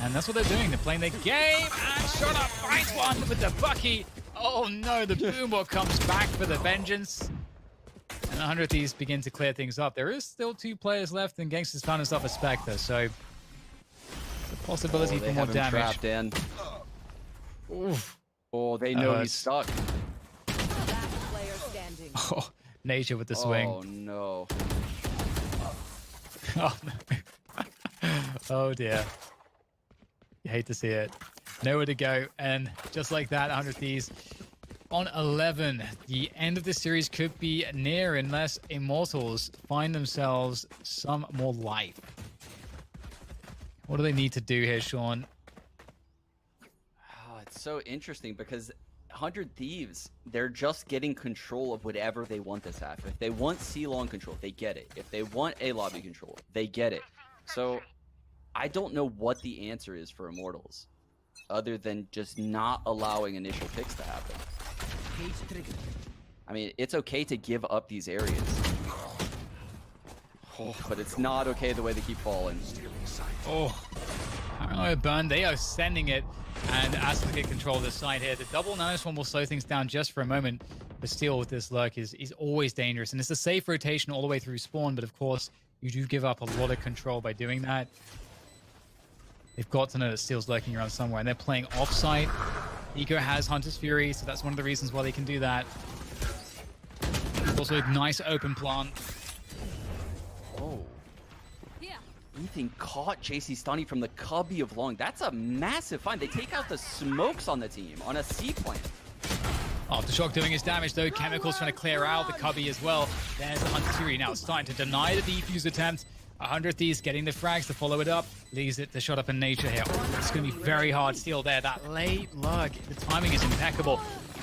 And that's what they're doing. They're playing the game. And Shot Up finds one with the Bucky. Oh no, the Boomer comes back for the vengeance. And 100 Thieves begin to clear things up. There is still 2 players left, and Gangster's found himself a Spectre, so the possibility for more damage. Trapped in. Oof. Oh, they know he's stuck. Oh, Nature with the swing. Oh no. Oh no. Oh dear. You hate to see it. Nowhere to go, and just like that, 100 Thieves on 11. The end of the series could be near unless Immortals find themselves some more life. What do they need to do here, Sean? Oh, it's so interesting because 100 Thieves, they're just getting control of whatever they want this half. If they want C-Long control, they get it. If they want A lobby control, they get it. So I don't know what the answer is for Immortals other than just not allowing initial picks to happen. I mean, it's okay to give up these areas. Oh, but it's not okay the way they keep falling. Oh, Paranoia Burn, they are sending it, and as to get control of the side here, the double -1 will slow things down just for a moment, but still with this lurk is always dangerous, and it's a safe rotation all the way through spawn, but of course, you do give up a lot of control by doing that. They've got to know that Steel's lurking around somewhere, and they're playing offsite. Eco has Hunter's Fury, so that's one of the reasons why they can do that. Also a nice open plant. Oh. Ethan caught JC Stunny from the cubby of Long. That's a massive find. They take out the smokes on the team on a C plant. Aftershock doing his damage though. Chemicals trying to clear out the cubby as well. There's the Hunter's Fury now starting to deny the defuse attempt. 100 Thieves getting the frags to follow it up. Leaves it to Shot Up in Nature here. Oh, it's going to be very hard Steel there. That late lurk, the timing is impeccable.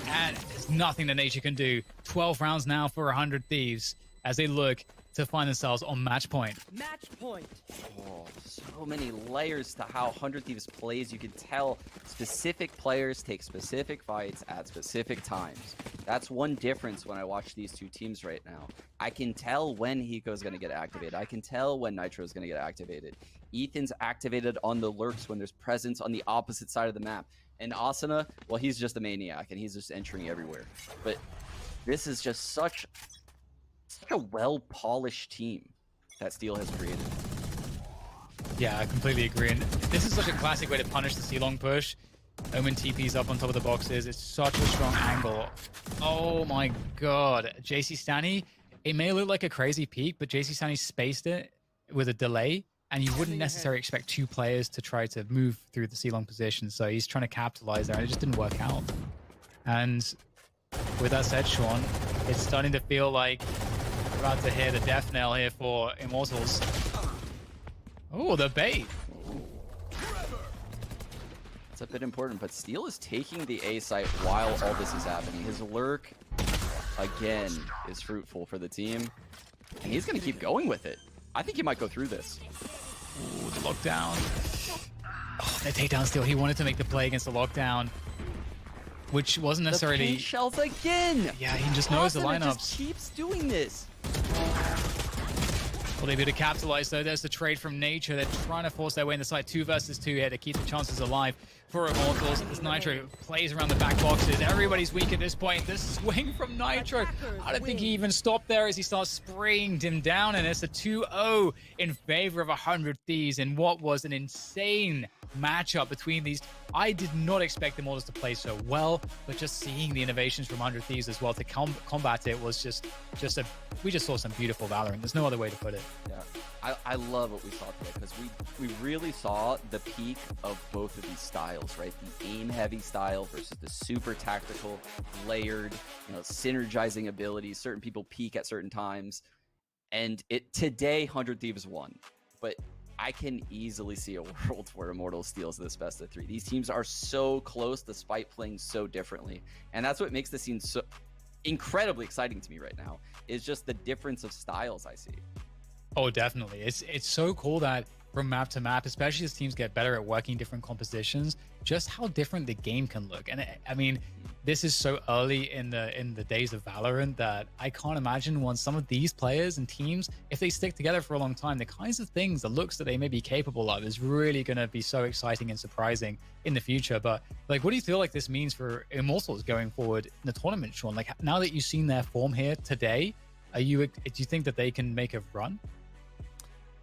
And there's nothing that Nature can do. 12 rounds now for 100 Thieves as they look to find themselves on match point. Match point. Oh, so many layers to how 100 Thieves plays. You can tell specific players take specific fights at specific times. That's one difference when I watch these two teams right now. I can tell when Hiko's going to get activated. I can tell when Nitro's going to get activated. Ethan's activated on the lurks when there's presence on the opposite side of the map. And Asuna, well, he's just a maniac and he's just entering everywhere. But this is just such a well-polished team that Steel has created. Yeah, I completely agree. And this is such a classic way to punish the C-Long push. Omen TP's up on top of the boxes. It's such a strong angle. Oh my god. JC Stanny, it may look like a crazy peek, but JC Stanny spaced it with a delay, and you wouldn't necessarily expect 2 players to try to move through the C-Long position. So he's trying to capitalize there, and it just didn't work out. And with that said, Sean, it's starting to feel like we're about to hear the death knell here for Immortals. Oh, the bait. It's a bit important, but Steel is taking the A site while all this is happening. His lurk, again, is fruitful for the team, and he's going to keep going with it. I think he might go through this. Ooh, the lockdown. Oh, the takedown Steel. He wanted to make the play against the lockdown, which wasn't necessarily... The paint shells again! Yeah, he just knows the lineups. Just keeps doing this. Will they be able to capitalize though? There's the trade from Nature. They're trying to force their way in the side. 2 versus 2 here to keep the chances alive for Immortals. As Nitro plays around the back boxes. Everybody's weak at this point. The swing from Nitro. I don't think he even stopped there as he starts spraying him down. And it's a 2-0 in favor of 100 Thieves in what was an insane matchup between these. I did not expect the Immortals to play so well, but just seeing the innovations from 100 Thieves as well to combat it was just we just saw some beautiful Valorant. There's no other way to put it. Yeah, I love what we saw today because we really saw the peak of both of these styles, right? The aim-heavy style versus the super tactical, layered, synergizing abilities. Certain people peak at certain times. And today, 100 Thieves won. But I can easily see a world where Immortals steals this best of 3. These teams are so close despite playing so differently. And that's what makes the scene so incredibly exciting to me right now, is just the difference of styles I see. Oh, definitely. It's so cool that from map to map, especially as teams get better at working different compositions, just how different the game can look. And I mean, this is so early in the days of Valorant that I can't imagine once some of these players and teams, if they stick together for a long time, the kinds of things, the looks that they may be capable of is really going to be so exciting and surprising in the future. But like, what do you feel like this means for Immortals going forward in the tournament, Sean? Like, now that you've seen their form here today, do you think that they can make a run?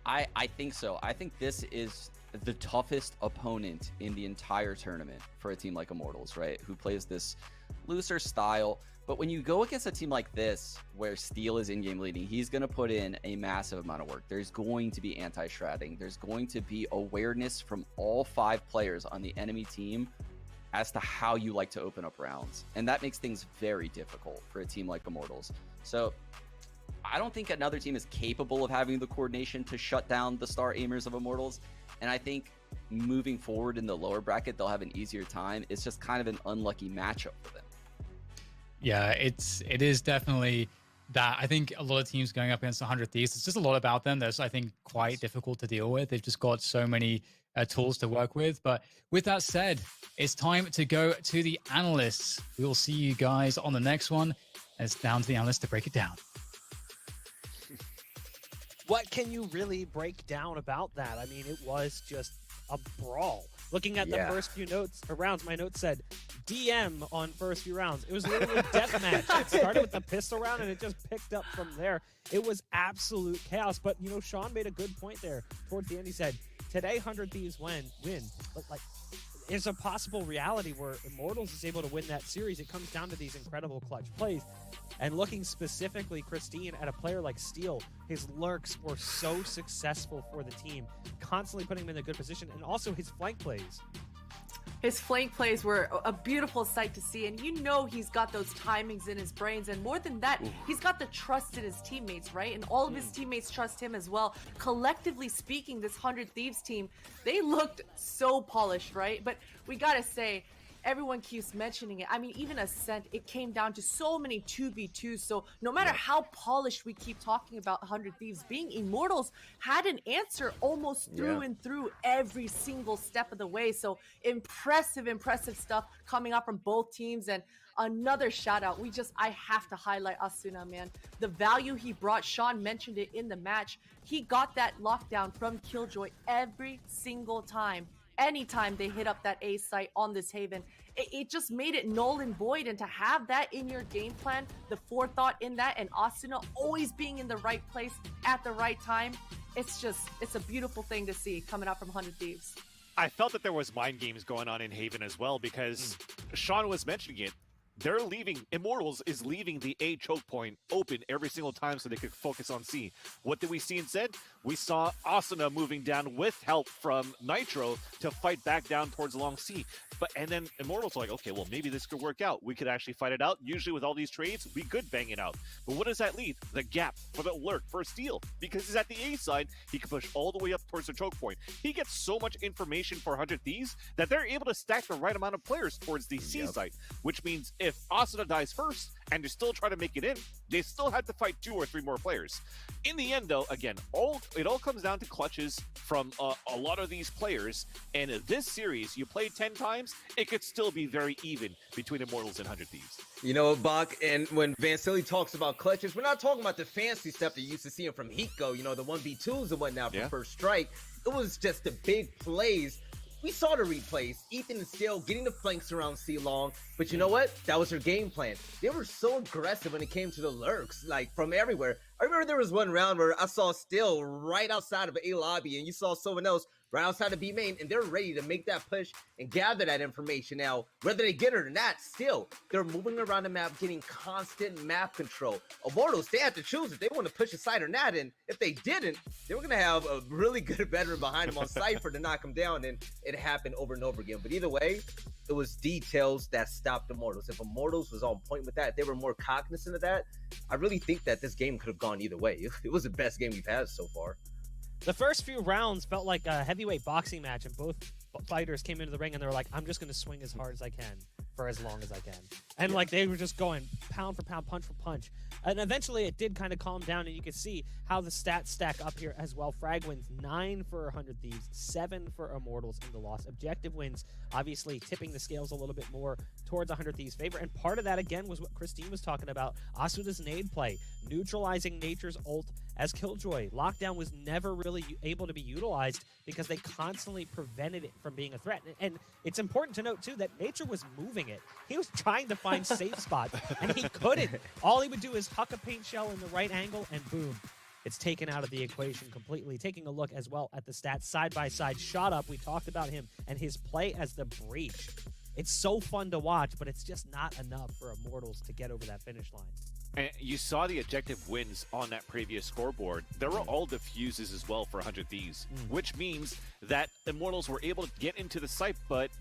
I think so. I think this is the toughest opponent in the entire tournament for a team like Immortals, right? Who plays this looser style. But when you go against a team like this, where Steel is in-game leading, he's going to put in a massive amount of work. There's going to be anti-shrouding. There's going to be awareness from all 5 players on the enemy team as to how you like to open up rounds. And that makes things very difficult for a team like Immortals. So I don't think another team is capable of having the coordination to shut down the star aimers of Immortals. And I think moving forward in the lower bracket, they'll have an easier time. It's just kind of an unlucky matchup for them. Yeah, it is definitely that. I think a lot of teams going up against 100 Thieves, it's just a lot about them that's, I think, quite difficult to deal with. They've just got so many tools to work with. But with that said, it's time to go to the analysts. We will see you guys on the next one. And it's down to the analysts to break it down. What can you really break down about that? I mean, it was just a brawl. Looking at the first few rounds, my notes said DM on first few rounds. It was literally deathmatch. It started with the pistol round and it just picked up from there. It was absolute chaos. But, Sean made a good point there towards the end. He said, today 100 Thieves win. But, there's a possible reality where Immortals is able to win that series. It comes down to these incredible clutch plays. And looking specifically, Christine, at a player like Steel, his lurks were so successful for the team, constantly putting him in a good position, and also his flank plays. His flank plays were a beautiful sight to see, and he's got those timings in his brains, and more than that, he's got the trust in his teammates, right? And all of his teammates trust him as well. Collectively speaking, this 100 Thieves team, they looked so polished, right? But we gotta say, everyone keeps mentioning it. I mean, even Ascent, it came down to so many 2v2s. So no matter how polished we keep talking about 100 Thieves being, Immortals had an answer almost through and through every single step of the way. So impressive stuff coming up from both teams. And another shout out, I have to highlight Asuna, man. The value he brought, Sean mentioned it in the match. He got that lockdown from Killjoy every single time. Anytime they hit up that A site on this Haven, it just made it null and void. And to have that in your game plan, the forethought in that, and Asuna always being in the right place at the right time, it's a beautiful thing to see coming up from 100 Thieves. I felt that there was mind games going on in Haven as well, because Sean was mentioning it. Immortals is leaving the A choke point open every single time so they could focus on C. What did we see instead? We saw Asuna moving down with help from Nitro to fight back down towards long C. And then Immortals are like, okay, well, maybe this could work out. We could actually fight it out. Usually with all these trades, we could bang it out. But what does that leave? The gap for the lurk for Steel. Because he's at the A side, he can push all the way up towards the choke point. He gets so much information for 100 Thieves that they're able to stack the right amount of players towards the C side, which means if Asuna dies first and they still try to make it in, they still have to fight 2 or 3 more players. In the end, though, again, it all comes down to clutches from a lot of these players. And in this series, you play 10 times, it could still be very even between Immortals and 100 Thieves. You know, Bach, and when Vansili talks about clutches, we're not talking about the fancy stuff that you used to see from Hiko, the 1v2s and whatnot from First Strike. It was just the big plays. We saw the replays, Ethan and Steel getting the flanks around C-Long, but you know what? That was their game plan. They were so aggressive when it came to the lurks, from everywhere. I remember there was one round where I saw Steel right outside of A lobby, and you saw someone else right outside of B main, and they're ready to make that push and gather that information. Now, whether they get it or not, still, they're moving around the map, getting constant map control. Immortals, they have to choose if they want to push aside or not, and if they didn't, they were going to have a really good veteran behind them on Cypher to knock them down, and it happened over and over again. But either way, it was details that stopped Immortals. If Immortals was on point with that, if they were more cognizant of that, I really think that this game could have gone either way. It was the best game we've had so far. The first few rounds felt like a heavyweight boxing match, and both fighters came into the ring and they were like, I'm just going to swing as hard as I can for as long as I can. And like they were just going pound for pound, punch for punch. And eventually it did kind of calm down, and you could see how the stats stack up here as well. Frag wins 9 for 100 Thieves, 7 for Immortals in the loss. Objective wins, obviously tipping the scales a little bit more towards 100 Thieves' favor. And part of that, again, was what Christine was talking about. Asuda's nade play, neutralizing Nature's ult as Killjoy. Lockdown was never really able to be utilized because they constantly prevented it from being a threat. And it's important to note, too, that Nature was moving it. He was trying to find safe spots, and he couldn't. All he would do is huck a paint shell in the right angle, and boom. It's taken out of the equation completely. Taking a look as well at the stats side by side. Shot Up, we talked about him and his play as the Breach. It's so fun to watch, but it's just not enough for Immortals to get over that finish line. And you saw the objective wins on that previous scoreboard. There were all diffuses as well for 100 Thieves, which means that Immortals were able to get into the site, but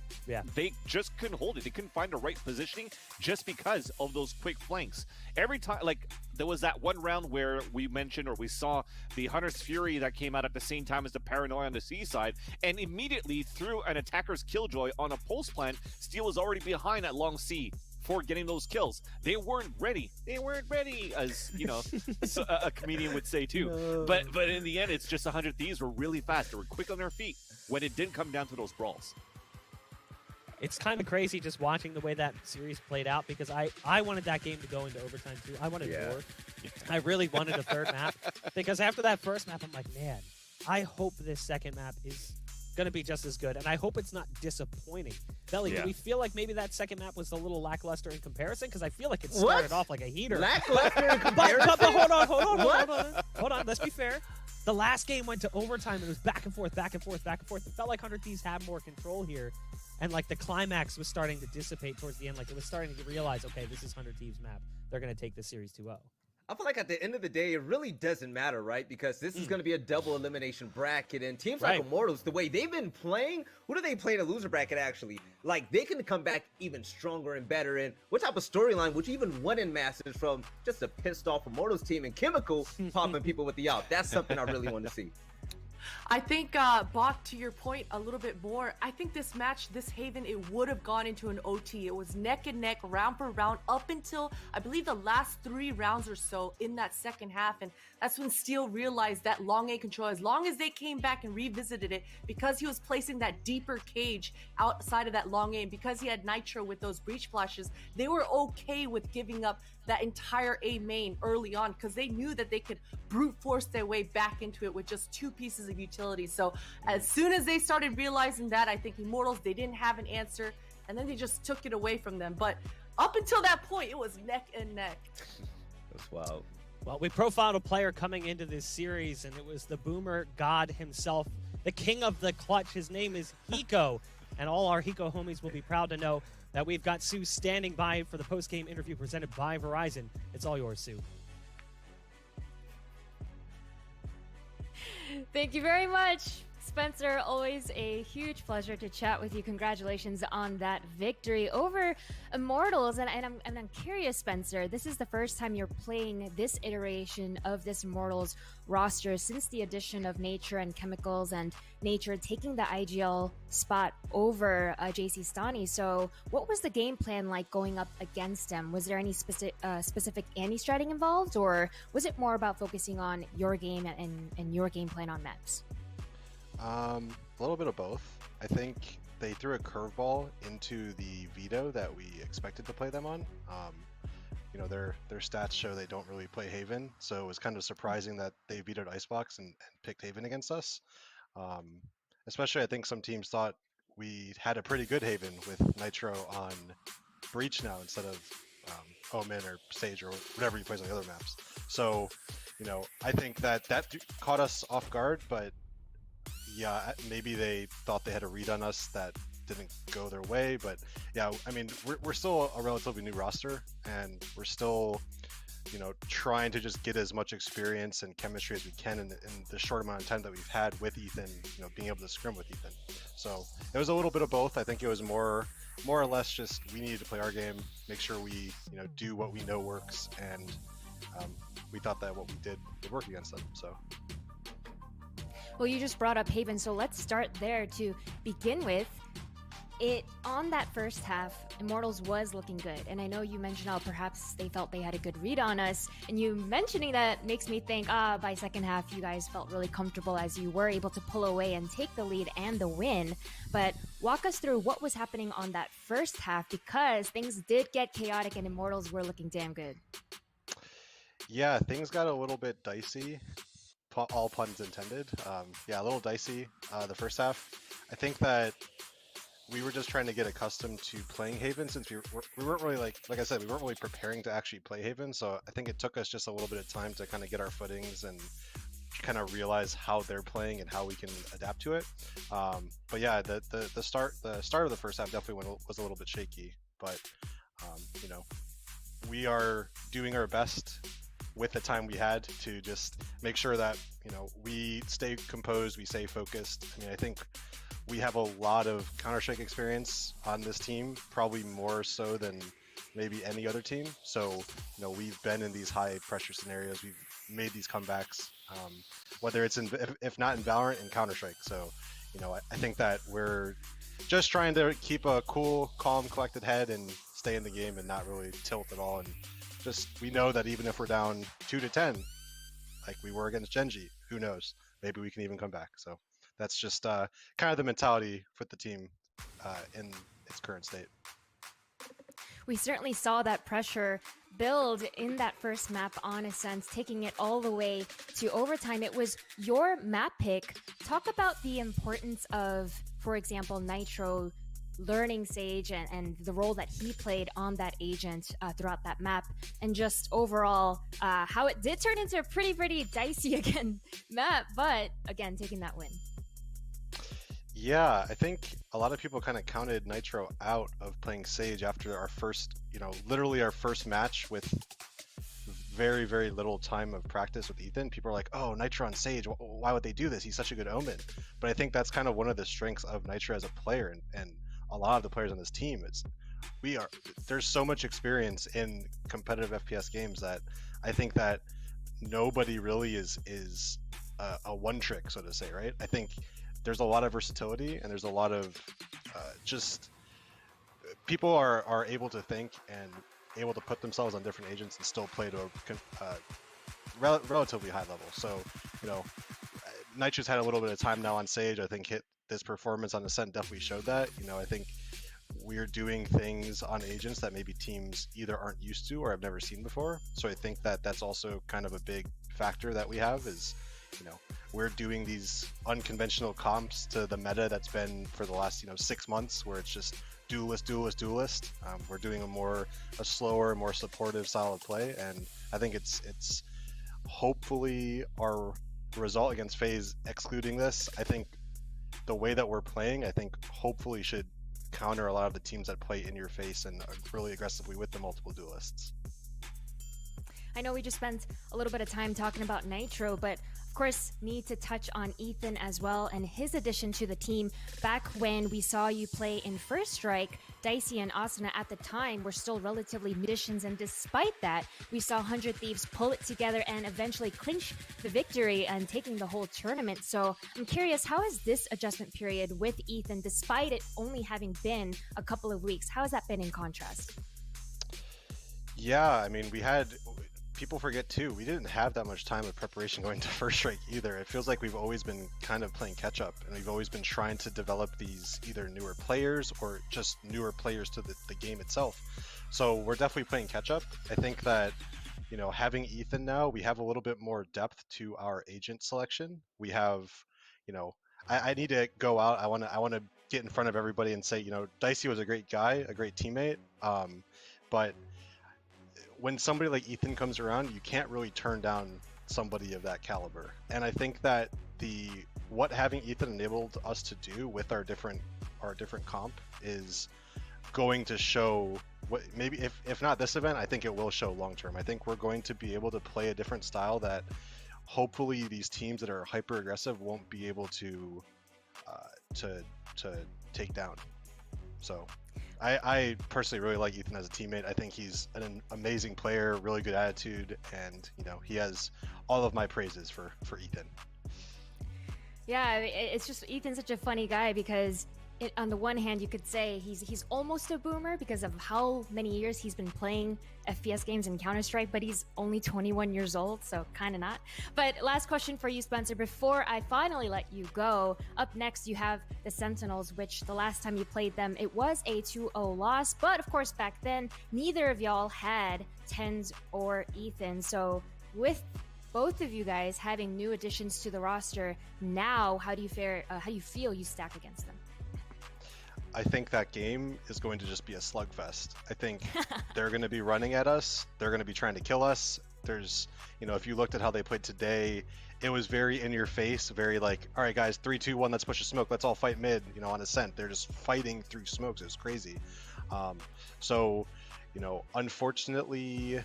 they just couldn't hold it. They couldn't find the right positioning just because of those quick flanks. Every time, like, there was that one round where we mentioned or we saw the Hunter's Fury that came out at the same time as the Paranoia on the C side, and immediately through an attacker's Killjoy on a pulse plant, Steel was already behind at long C for getting those kills. They weren't ready. They weren't ready, as you know, a comedian would say too. No. But in the end, it's just 100 Thieves were really fast. They were quick on their feet when it didn't come down to those brawls. It's kind of crazy just watching the way that series played out, because I wanted that game to go into overtime too. I wanted more. I really wanted a third map, because after that first map, I'm like, man, I hope this second map is going to be just as good, and I hope it's not disappointing. Belly, do we feel like maybe that second map was a little lackluster in comparison? Because I feel like it started off like a heater. Lackluster in comparison? But hold on. Let's be fair. The last game went to overtime, and it was back and forth, back and forth, back and forth. It felt like 100 Thieves had more control here, and like the climax was starting to dissipate towards the end. Like it was starting to realize, okay, this is 100 Thieves map. They're going to take the series 2-0. I feel like at the end of the day, it really doesn't matter, right? Because this is going to be a double elimination bracket, and teams like Immortals, the way they've been playing, who do they play in a loser bracket, actually? Like, they can come back even stronger and better, and what type of storyline would you even win in Masters from just a pissed off Immortals team and Chemical popping people with the out? That's something I really want to see. I think, Bach, to your point a little bit more, I think this match, this Haven, it would have gone into an OT. It was neck and neck, round per round, up until, I believe, the last 3 rounds or so in that second half. And that's when Steel realized that long A control, as long as they came back and revisited it, because he was placing that deeper cage outside of that long A, and because he had Nitro with those breach flashes, they were okay with giving up that entire A main early on, because they knew that they could brute force their way back into it with just 2 pieces of utility. So as soon as they started realizing that, I think Immortals, they didn't have an answer, and then they just took it away from them. But up until that point, it was neck and neck. That's wild. Well, we profiled a player coming into this series, and it was the Boomer God himself, the king of the clutch. His name is Hiko, and all our Hiko homies will be proud to know that we've got Sue standing by for the post-game interview presented by Verizon. It's all yours, Sue. Thank you very much, Spencer. Always a huge pleasure to chat with you. Congratulations on that victory over Immortals. And I'm curious, Spencer, this is the first time you're playing this iteration of this Immortals roster since the addition of Nature and Chemicals, and Nature taking the IGL spot over JC Stani. So what was the game plan like going up against him? Was there any specific anti-stratting involved, or was it more about focusing on your game and your game plan on maps? A little bit of both. I think they threw a curveball into the veto that we expected to play them on. You know, their stats show they don't really play Haven, so it was kind of surprising that they vetoed Icebox and picked Haven against us. Especially, I think some teams thought we had a pretty good Haven with Nitro on Breach now instead of Omen or Stage or whatever he plays on the other maps. So, you know, I think that caught us off guard, but yeah, maybe they thought they had a read on us that didn't go their way, but yeah, I mean, we're still a relatively new roster, and we're still, you know, trying to just get as much experience and chemistry as we can in the short amount of time that we've had with Ethan, you know, being able to scrim with Ethan. So it was a little bit of both. I think it was more or less just we needed to play our game, make sure we, you know, do what we know works, and we thought that what we did would work against them. So. Well, you just brought up Haven, so let's start there to begin with. On that first half, Immortals was looking good, and I know you mentioned how perhaps they felt they had a good read on us, and you mentioning that makes me think, by second half you guys felt really comfortable as you were able to pull away and take the lead and the win. But walk us through what was happening on that first half, because things did get chaotic and Immortals were looking damn good. Yeah, things got a little bit dicey, all puns intended. Yeah, a little dicey the first half. I think that we were just trying to get accustomed to playing Haven, since we weren't really, like I said, we weren't really preparing to actually play Haven. So I think it took us just a little bit of time to kind of get our footings and kind of realize how they're playing and how we can adapt to it. But yeah, the start of the first half definitely was a little bit shaky. But you know, we are doing our best with the time we had to just make sure that, you know, we stay composed, we stay focused. I mean, I think we have a lot of Counter-Strike experience on this team, probably more so than maybe any other team. So, you know, we've been in these high pressure scenarios, we've made these comebacks, whether it's if not in VALORANT, in Counter-Strike. So, you know, I think that we're just trying to keep a cool, calm, collected head and stay in the game and not really tilt at all. And just, we know that even if we're down 2-10, like we were against Genji, who knows? Maybe we can even come back. So that's just kind of the mentality with the team in its current state. We certainly saw that pressure build in that first map on Ascent, taking it all the way to overtime. It was your map pick. Talk about the importance of, for example, Nitro learning Sage and the role that he played on that agent throughout that map, and just overall how it did turn into a pretty dicey again map, but again, taking that win. Yeah, I think a lot of people kind of counted Nitro out of playing Sage after our first, you know, literally our first match with very little time of practice with Ethan. People are like, oh, Nitro on Sage, why would they do this? He's such a good Omen. But I think that's kind of one of the strengths of Nitro as a player, and a lot of the players on this team. There's so much experience in competitive FPS games that I think that nobody really is a one trick, so to say, right? I think there's a lot of versatility, and there's a lot of just people are able to think and able to put themselves on different agents and still play to a relatively high level. So, you know, Nitro's had a little bit of time now on Sage. I think this performance on Ascent definitely showed that. You know, I think we're doing things on agents that maybe teams either aren't used to or have never seen before. So I think that that's also kind of a big factor that we have is, you know, we're doing these unconventional comps to the meta that's been for the last, 6 months, where it's just duelist. We're doing a slower, more supportive style of play, and I think it's hopefully our result against FaZe, excluding this, I think the way that we're playing, I think hopefully should counter a lot of the teams that play in your face and really aggressively with the multiple duelists. I know we just spent a little bit of time talking about Nitro, but of course need to touch on Ethan as well and his addition to the team. Back when we saw you play in First Strike, Dicey and Asuna at the time were still relatively musicians, and despite that, we saw 100 Thieves pull it together and eventually clinch the victory and taking the whole tournament. So I'm curious, how has this adjustment period with Ethan, despite it only having been a couple of weeks, how has that been in contrast? Yeah, I mean, people forget too, we didn't have that much time of preparation going to First Strike either. It feels like we've always been kind of playing catch up, and we've always been trying to develop these either newer players or just newer players to the game itself. So we're definitely playing catch up. I think that, having Ethan now, we have a little bit more depth to our agent selection. We have, I need to go out. I want to get in front of everybody and say, Dicey was a great guy, a great teammate, but when somebody like Ethan comes around, you can't really turn down somebody of that caliber. And I think that the what having Ethan enabled us to do with our different comp is going to show what maybe if not this event, I think it will show long term. I think we're going to be able to play a different style that hopefully these teams that are hyper aggressive won't be able to take down. So I personally really like Ethan as a teammate. I think he's an amazing player, really good attitude, and you know, he has all of my praises for Ethan. Yeah, it's just Ethan's such a funny guy because on the one hand, you could say he's almost a boomer because of how many years he's been playing FPS games and Counter-Strike, but he's only 21 years old, so kind of not. But last question for you, Spencer, before I finally let you go. Up next, you have the Sentinels, which the last time you played them, it was a 2-0 loss, but of course back then, neither of y'all had TenZ or Ethan, so with both of you guys having new additions to the roster, now how do you feel you stack against them? I think that game is going to just be a slugfest. I think they're going to be running at us. They're going to be trying to kill us. There's, you know, if you looked at how they played today, it was very in your face, very like, all right, guys, 3, 2, 1, let's push a smoke. Let's all fight mid, you know, on Ascent. They're just fighting through smokes. It was crazy. So, you know, unfortunately,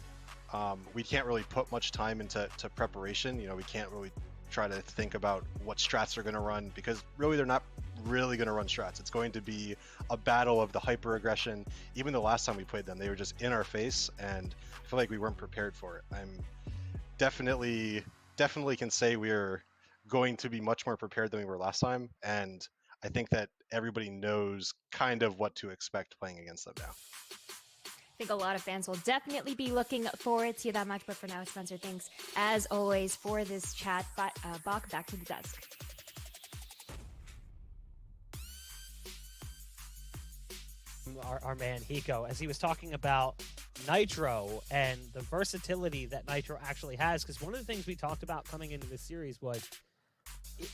we can't really put much time into preparation. You know, we can't really try to think about what strats they're going to run because really they're not really going to run strats. It's going to be a battle of the hyper aggression. Even the last time we played them, they were just in our face, and I feel like we weren't prepared for it. I'm definitely can say we're going to be much more prepared than we were last time, and I think that everybody knows kind of what to expect playing against them now. I think a lot of fans will definitely be looking forward to that match, but for now, Spencer, thanks as always for this chat. Bach, back to the desk. Our man Hiko, as he was talking about Nitro and the versatility that Nitro actually has, because one of the things we talked about coming into this series was,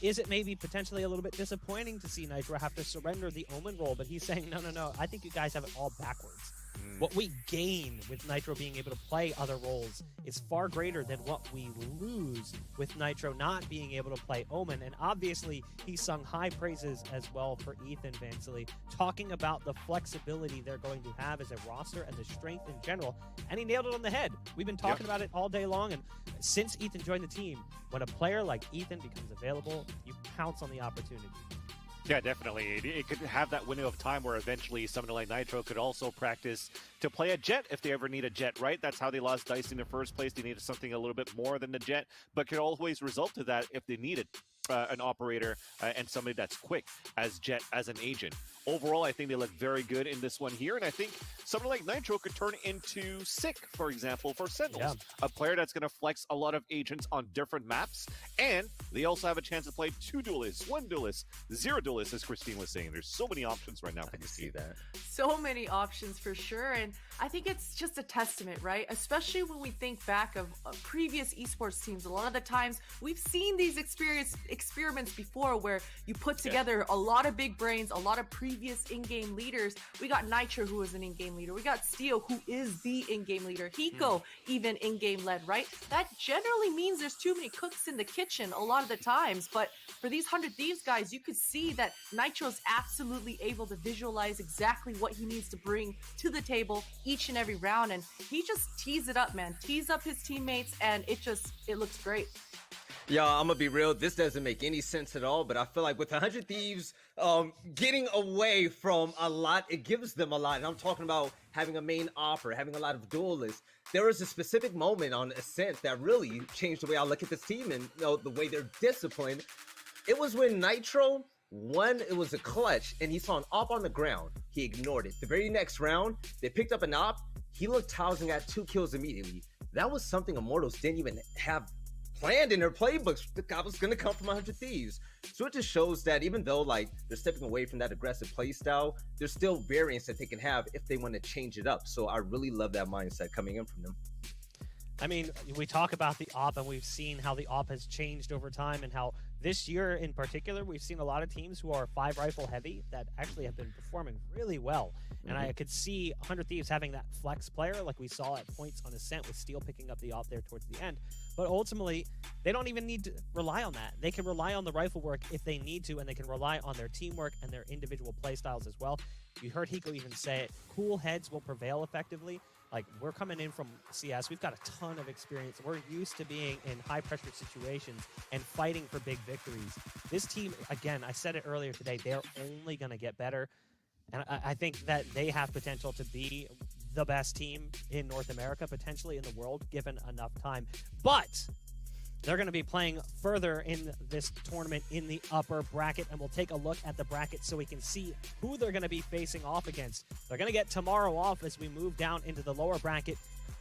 is it maybe potentially a little bit disappointing to see Nitro have to surrender the Omen role? But he's saying, no, I think you guys have it all backwards. What we gain with Nitro being able to play other roles is far greater than what we lose with Nitro not being able to play Omen. And obviously, he sung high praises as well for Ethan Vansley, talking about the flexibility they're going to have as a roster and the strength in general. And he nailed it on the head. We've been talking about it all day long. And since Ethan joined the team, when a player like Ethan becomes available, you pounce on the opportunity. Yeah, definitely. It could have that window of time where eventually someone like Nitro could also practice to play a Jet if they ever need a Jet, right? That's how they lost Dice in the first place. They needed something a little bit more than the Jet, but could always result to that if they needed an operator and somebody that's quick as Jet, as an agent. Overall, I think they look very good in this one here, and I think someone like Nitro could turn into Sick, for example, for Sentinels. A player that's going to flex a lot of agents on different maps, and they also have a chance to play 2 duelists, 1 duelist, 0 duelists, as Christine was saying. There's so many options right now. I can see that. So many options for sure, and I think it's just a testament, right? Especially when we think back of previous esports teams. A lot of the times we've seen these experiments before where you put together a lot of big brains, a lot of previous in-game leaders. We got Nitro, who is an in-game leader. We got Steel, who is the in-game leader. Hiko, even in-game led, right? That generally means there's too many cooks in the kitchen a lot of the times, but for these 100 Thieves guys, you could see that Nitro's absolutely able to visualize exactly what he needs to bring to the table each and every round, and he just tees it up, man. Tees up his teammates, and it looks great. Yeah, I'm gonna be real. This doesn't make any sense at all, but I feel like with 100 Thieves getting away from a lot, it gives them a lot. And I'm talking about having a main offer, having a lot of duelists. There was a specific moment on Ascent that really changed the way I look at this team and the way they're disciplined. It was when Nitro won, it was a clutch, and he saw an op on the ground. He ignored it. The very next round, they picked up an op. He looked housing at 2 kills immediately. That was something Immortals didn't even have planned in their playbooks. The guy was going to come from 100 Thieves. So it just shows that even though like they're stepping away from that aggressive playstyle, there's still variance that they can have if they want to change it up. So I really love that mindset coming in from them. I mean, we talk about the op, and we've seen how the op has changed over time and how this year in particular, we've seen a lot of teams who are 5 rifle heavy that actually have been performing really well. And I could see 100 Thieves having that flex player like we saw at points on Ascent with Steel picking up the off there towards the end. But ultimately, they don't even need to rely on that. They can rely on the rifle work if they need to, and they can rely on their teamwork and their individual playstyles as well. You heard Hiko even say it, cool heads will prevail effectively. Like, we're coming in from CS, we've got a ton of experience. We're used to being in high-pressure situations and fighting for big victories. This team, again, I said it earlier today, they're only going to get better. And I think that they have potential to be the best team in North America, potentially in the world, given enough time. But they're going to be playing further in this tournament in the upper bracket, and we'll take a look at the bracket so we can see who they're going to be facing off against. They're going to get tomorrow off as we move down into the lower bracket,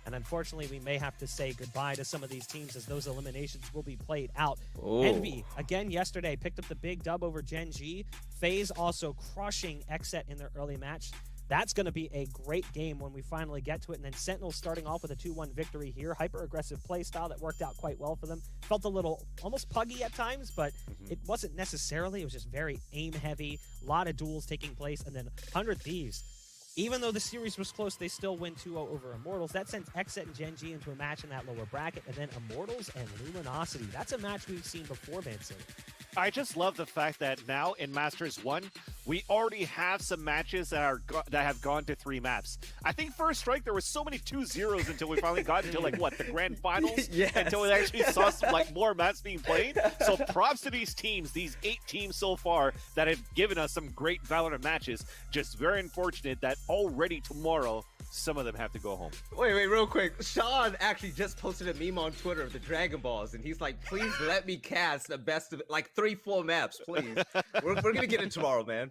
and unfortunately, we may have to say goodbye to some of these teams as those eliminations will be played out. Oh. Envy, again yesterday, picked up the big dub over Gen G. FaZe also crushing Xset in their early match. That's going to be a great game when we finally get to it. And then Sentinel starting off with a 2-1 victory here. Hyper-aggressive play style that worked out quite well for them. Felt a little almost puggy at times, but it wasn't necessarily. It was just very aim-heavy. A lot of duels taking place. And then 100 Thieves. Even though the series was close, they still win 2-0 over Immortals. That sends Xset and Gen G into a match in that lower bracket. And then Immortals and Luminosity. That's a match we've seen before, Vincent. I just love the fact that now in Masters 1, we already have some matches that have gone to 3 maps. I think First Strike, there were so many 2-0s until we finally got into, like, what, the grand finals? Yes. Until we actually saw some, like, more maps being played. So props to these teams, these 8 teams so far that have given us some great Valorant matches. Just very unfortunate that already tomorrow, some of them have to go home. Wait, real quick. Sean actually just posted a meme on Twitter of the Dragon Balls, and he's like, please let me cast the best of, like, 3-4 maps, please. We're going to get it tomorrow, man.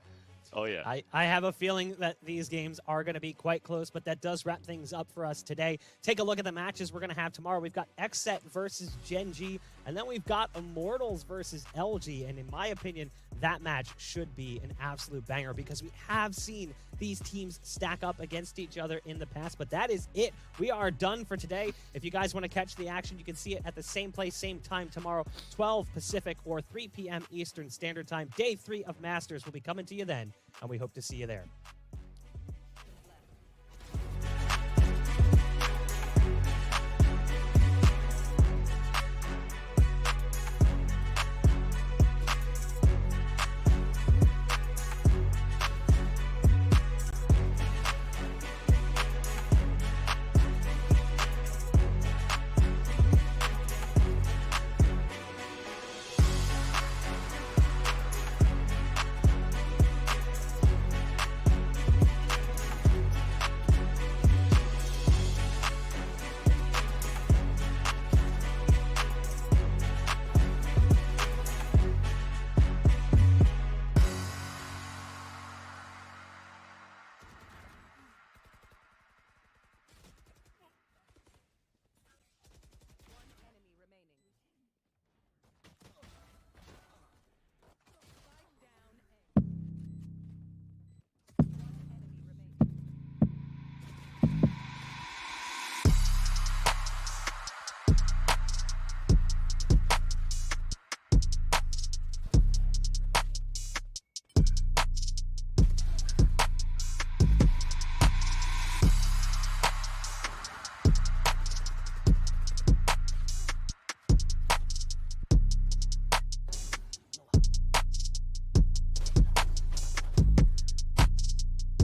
Oh, yeah. I have a feeling that these games are going to be quite close, but that does wrap things up for us today. Take a look at the matches we're going to have tomorrow. We've got Xset versus Gen G, and then we've got Immortals versus LG, and in my opinion, that match should be an absolute banger because we have seen these teams stack up against each other in the past, but that is it. We are done for today. If you guys want to catch the action, you can see it at the same place, same time tomorrow, 12 Pacific or 3 p.m. Eastern Standard Time. Day 3 of Masters will be coming to you then, and we hope to see you there.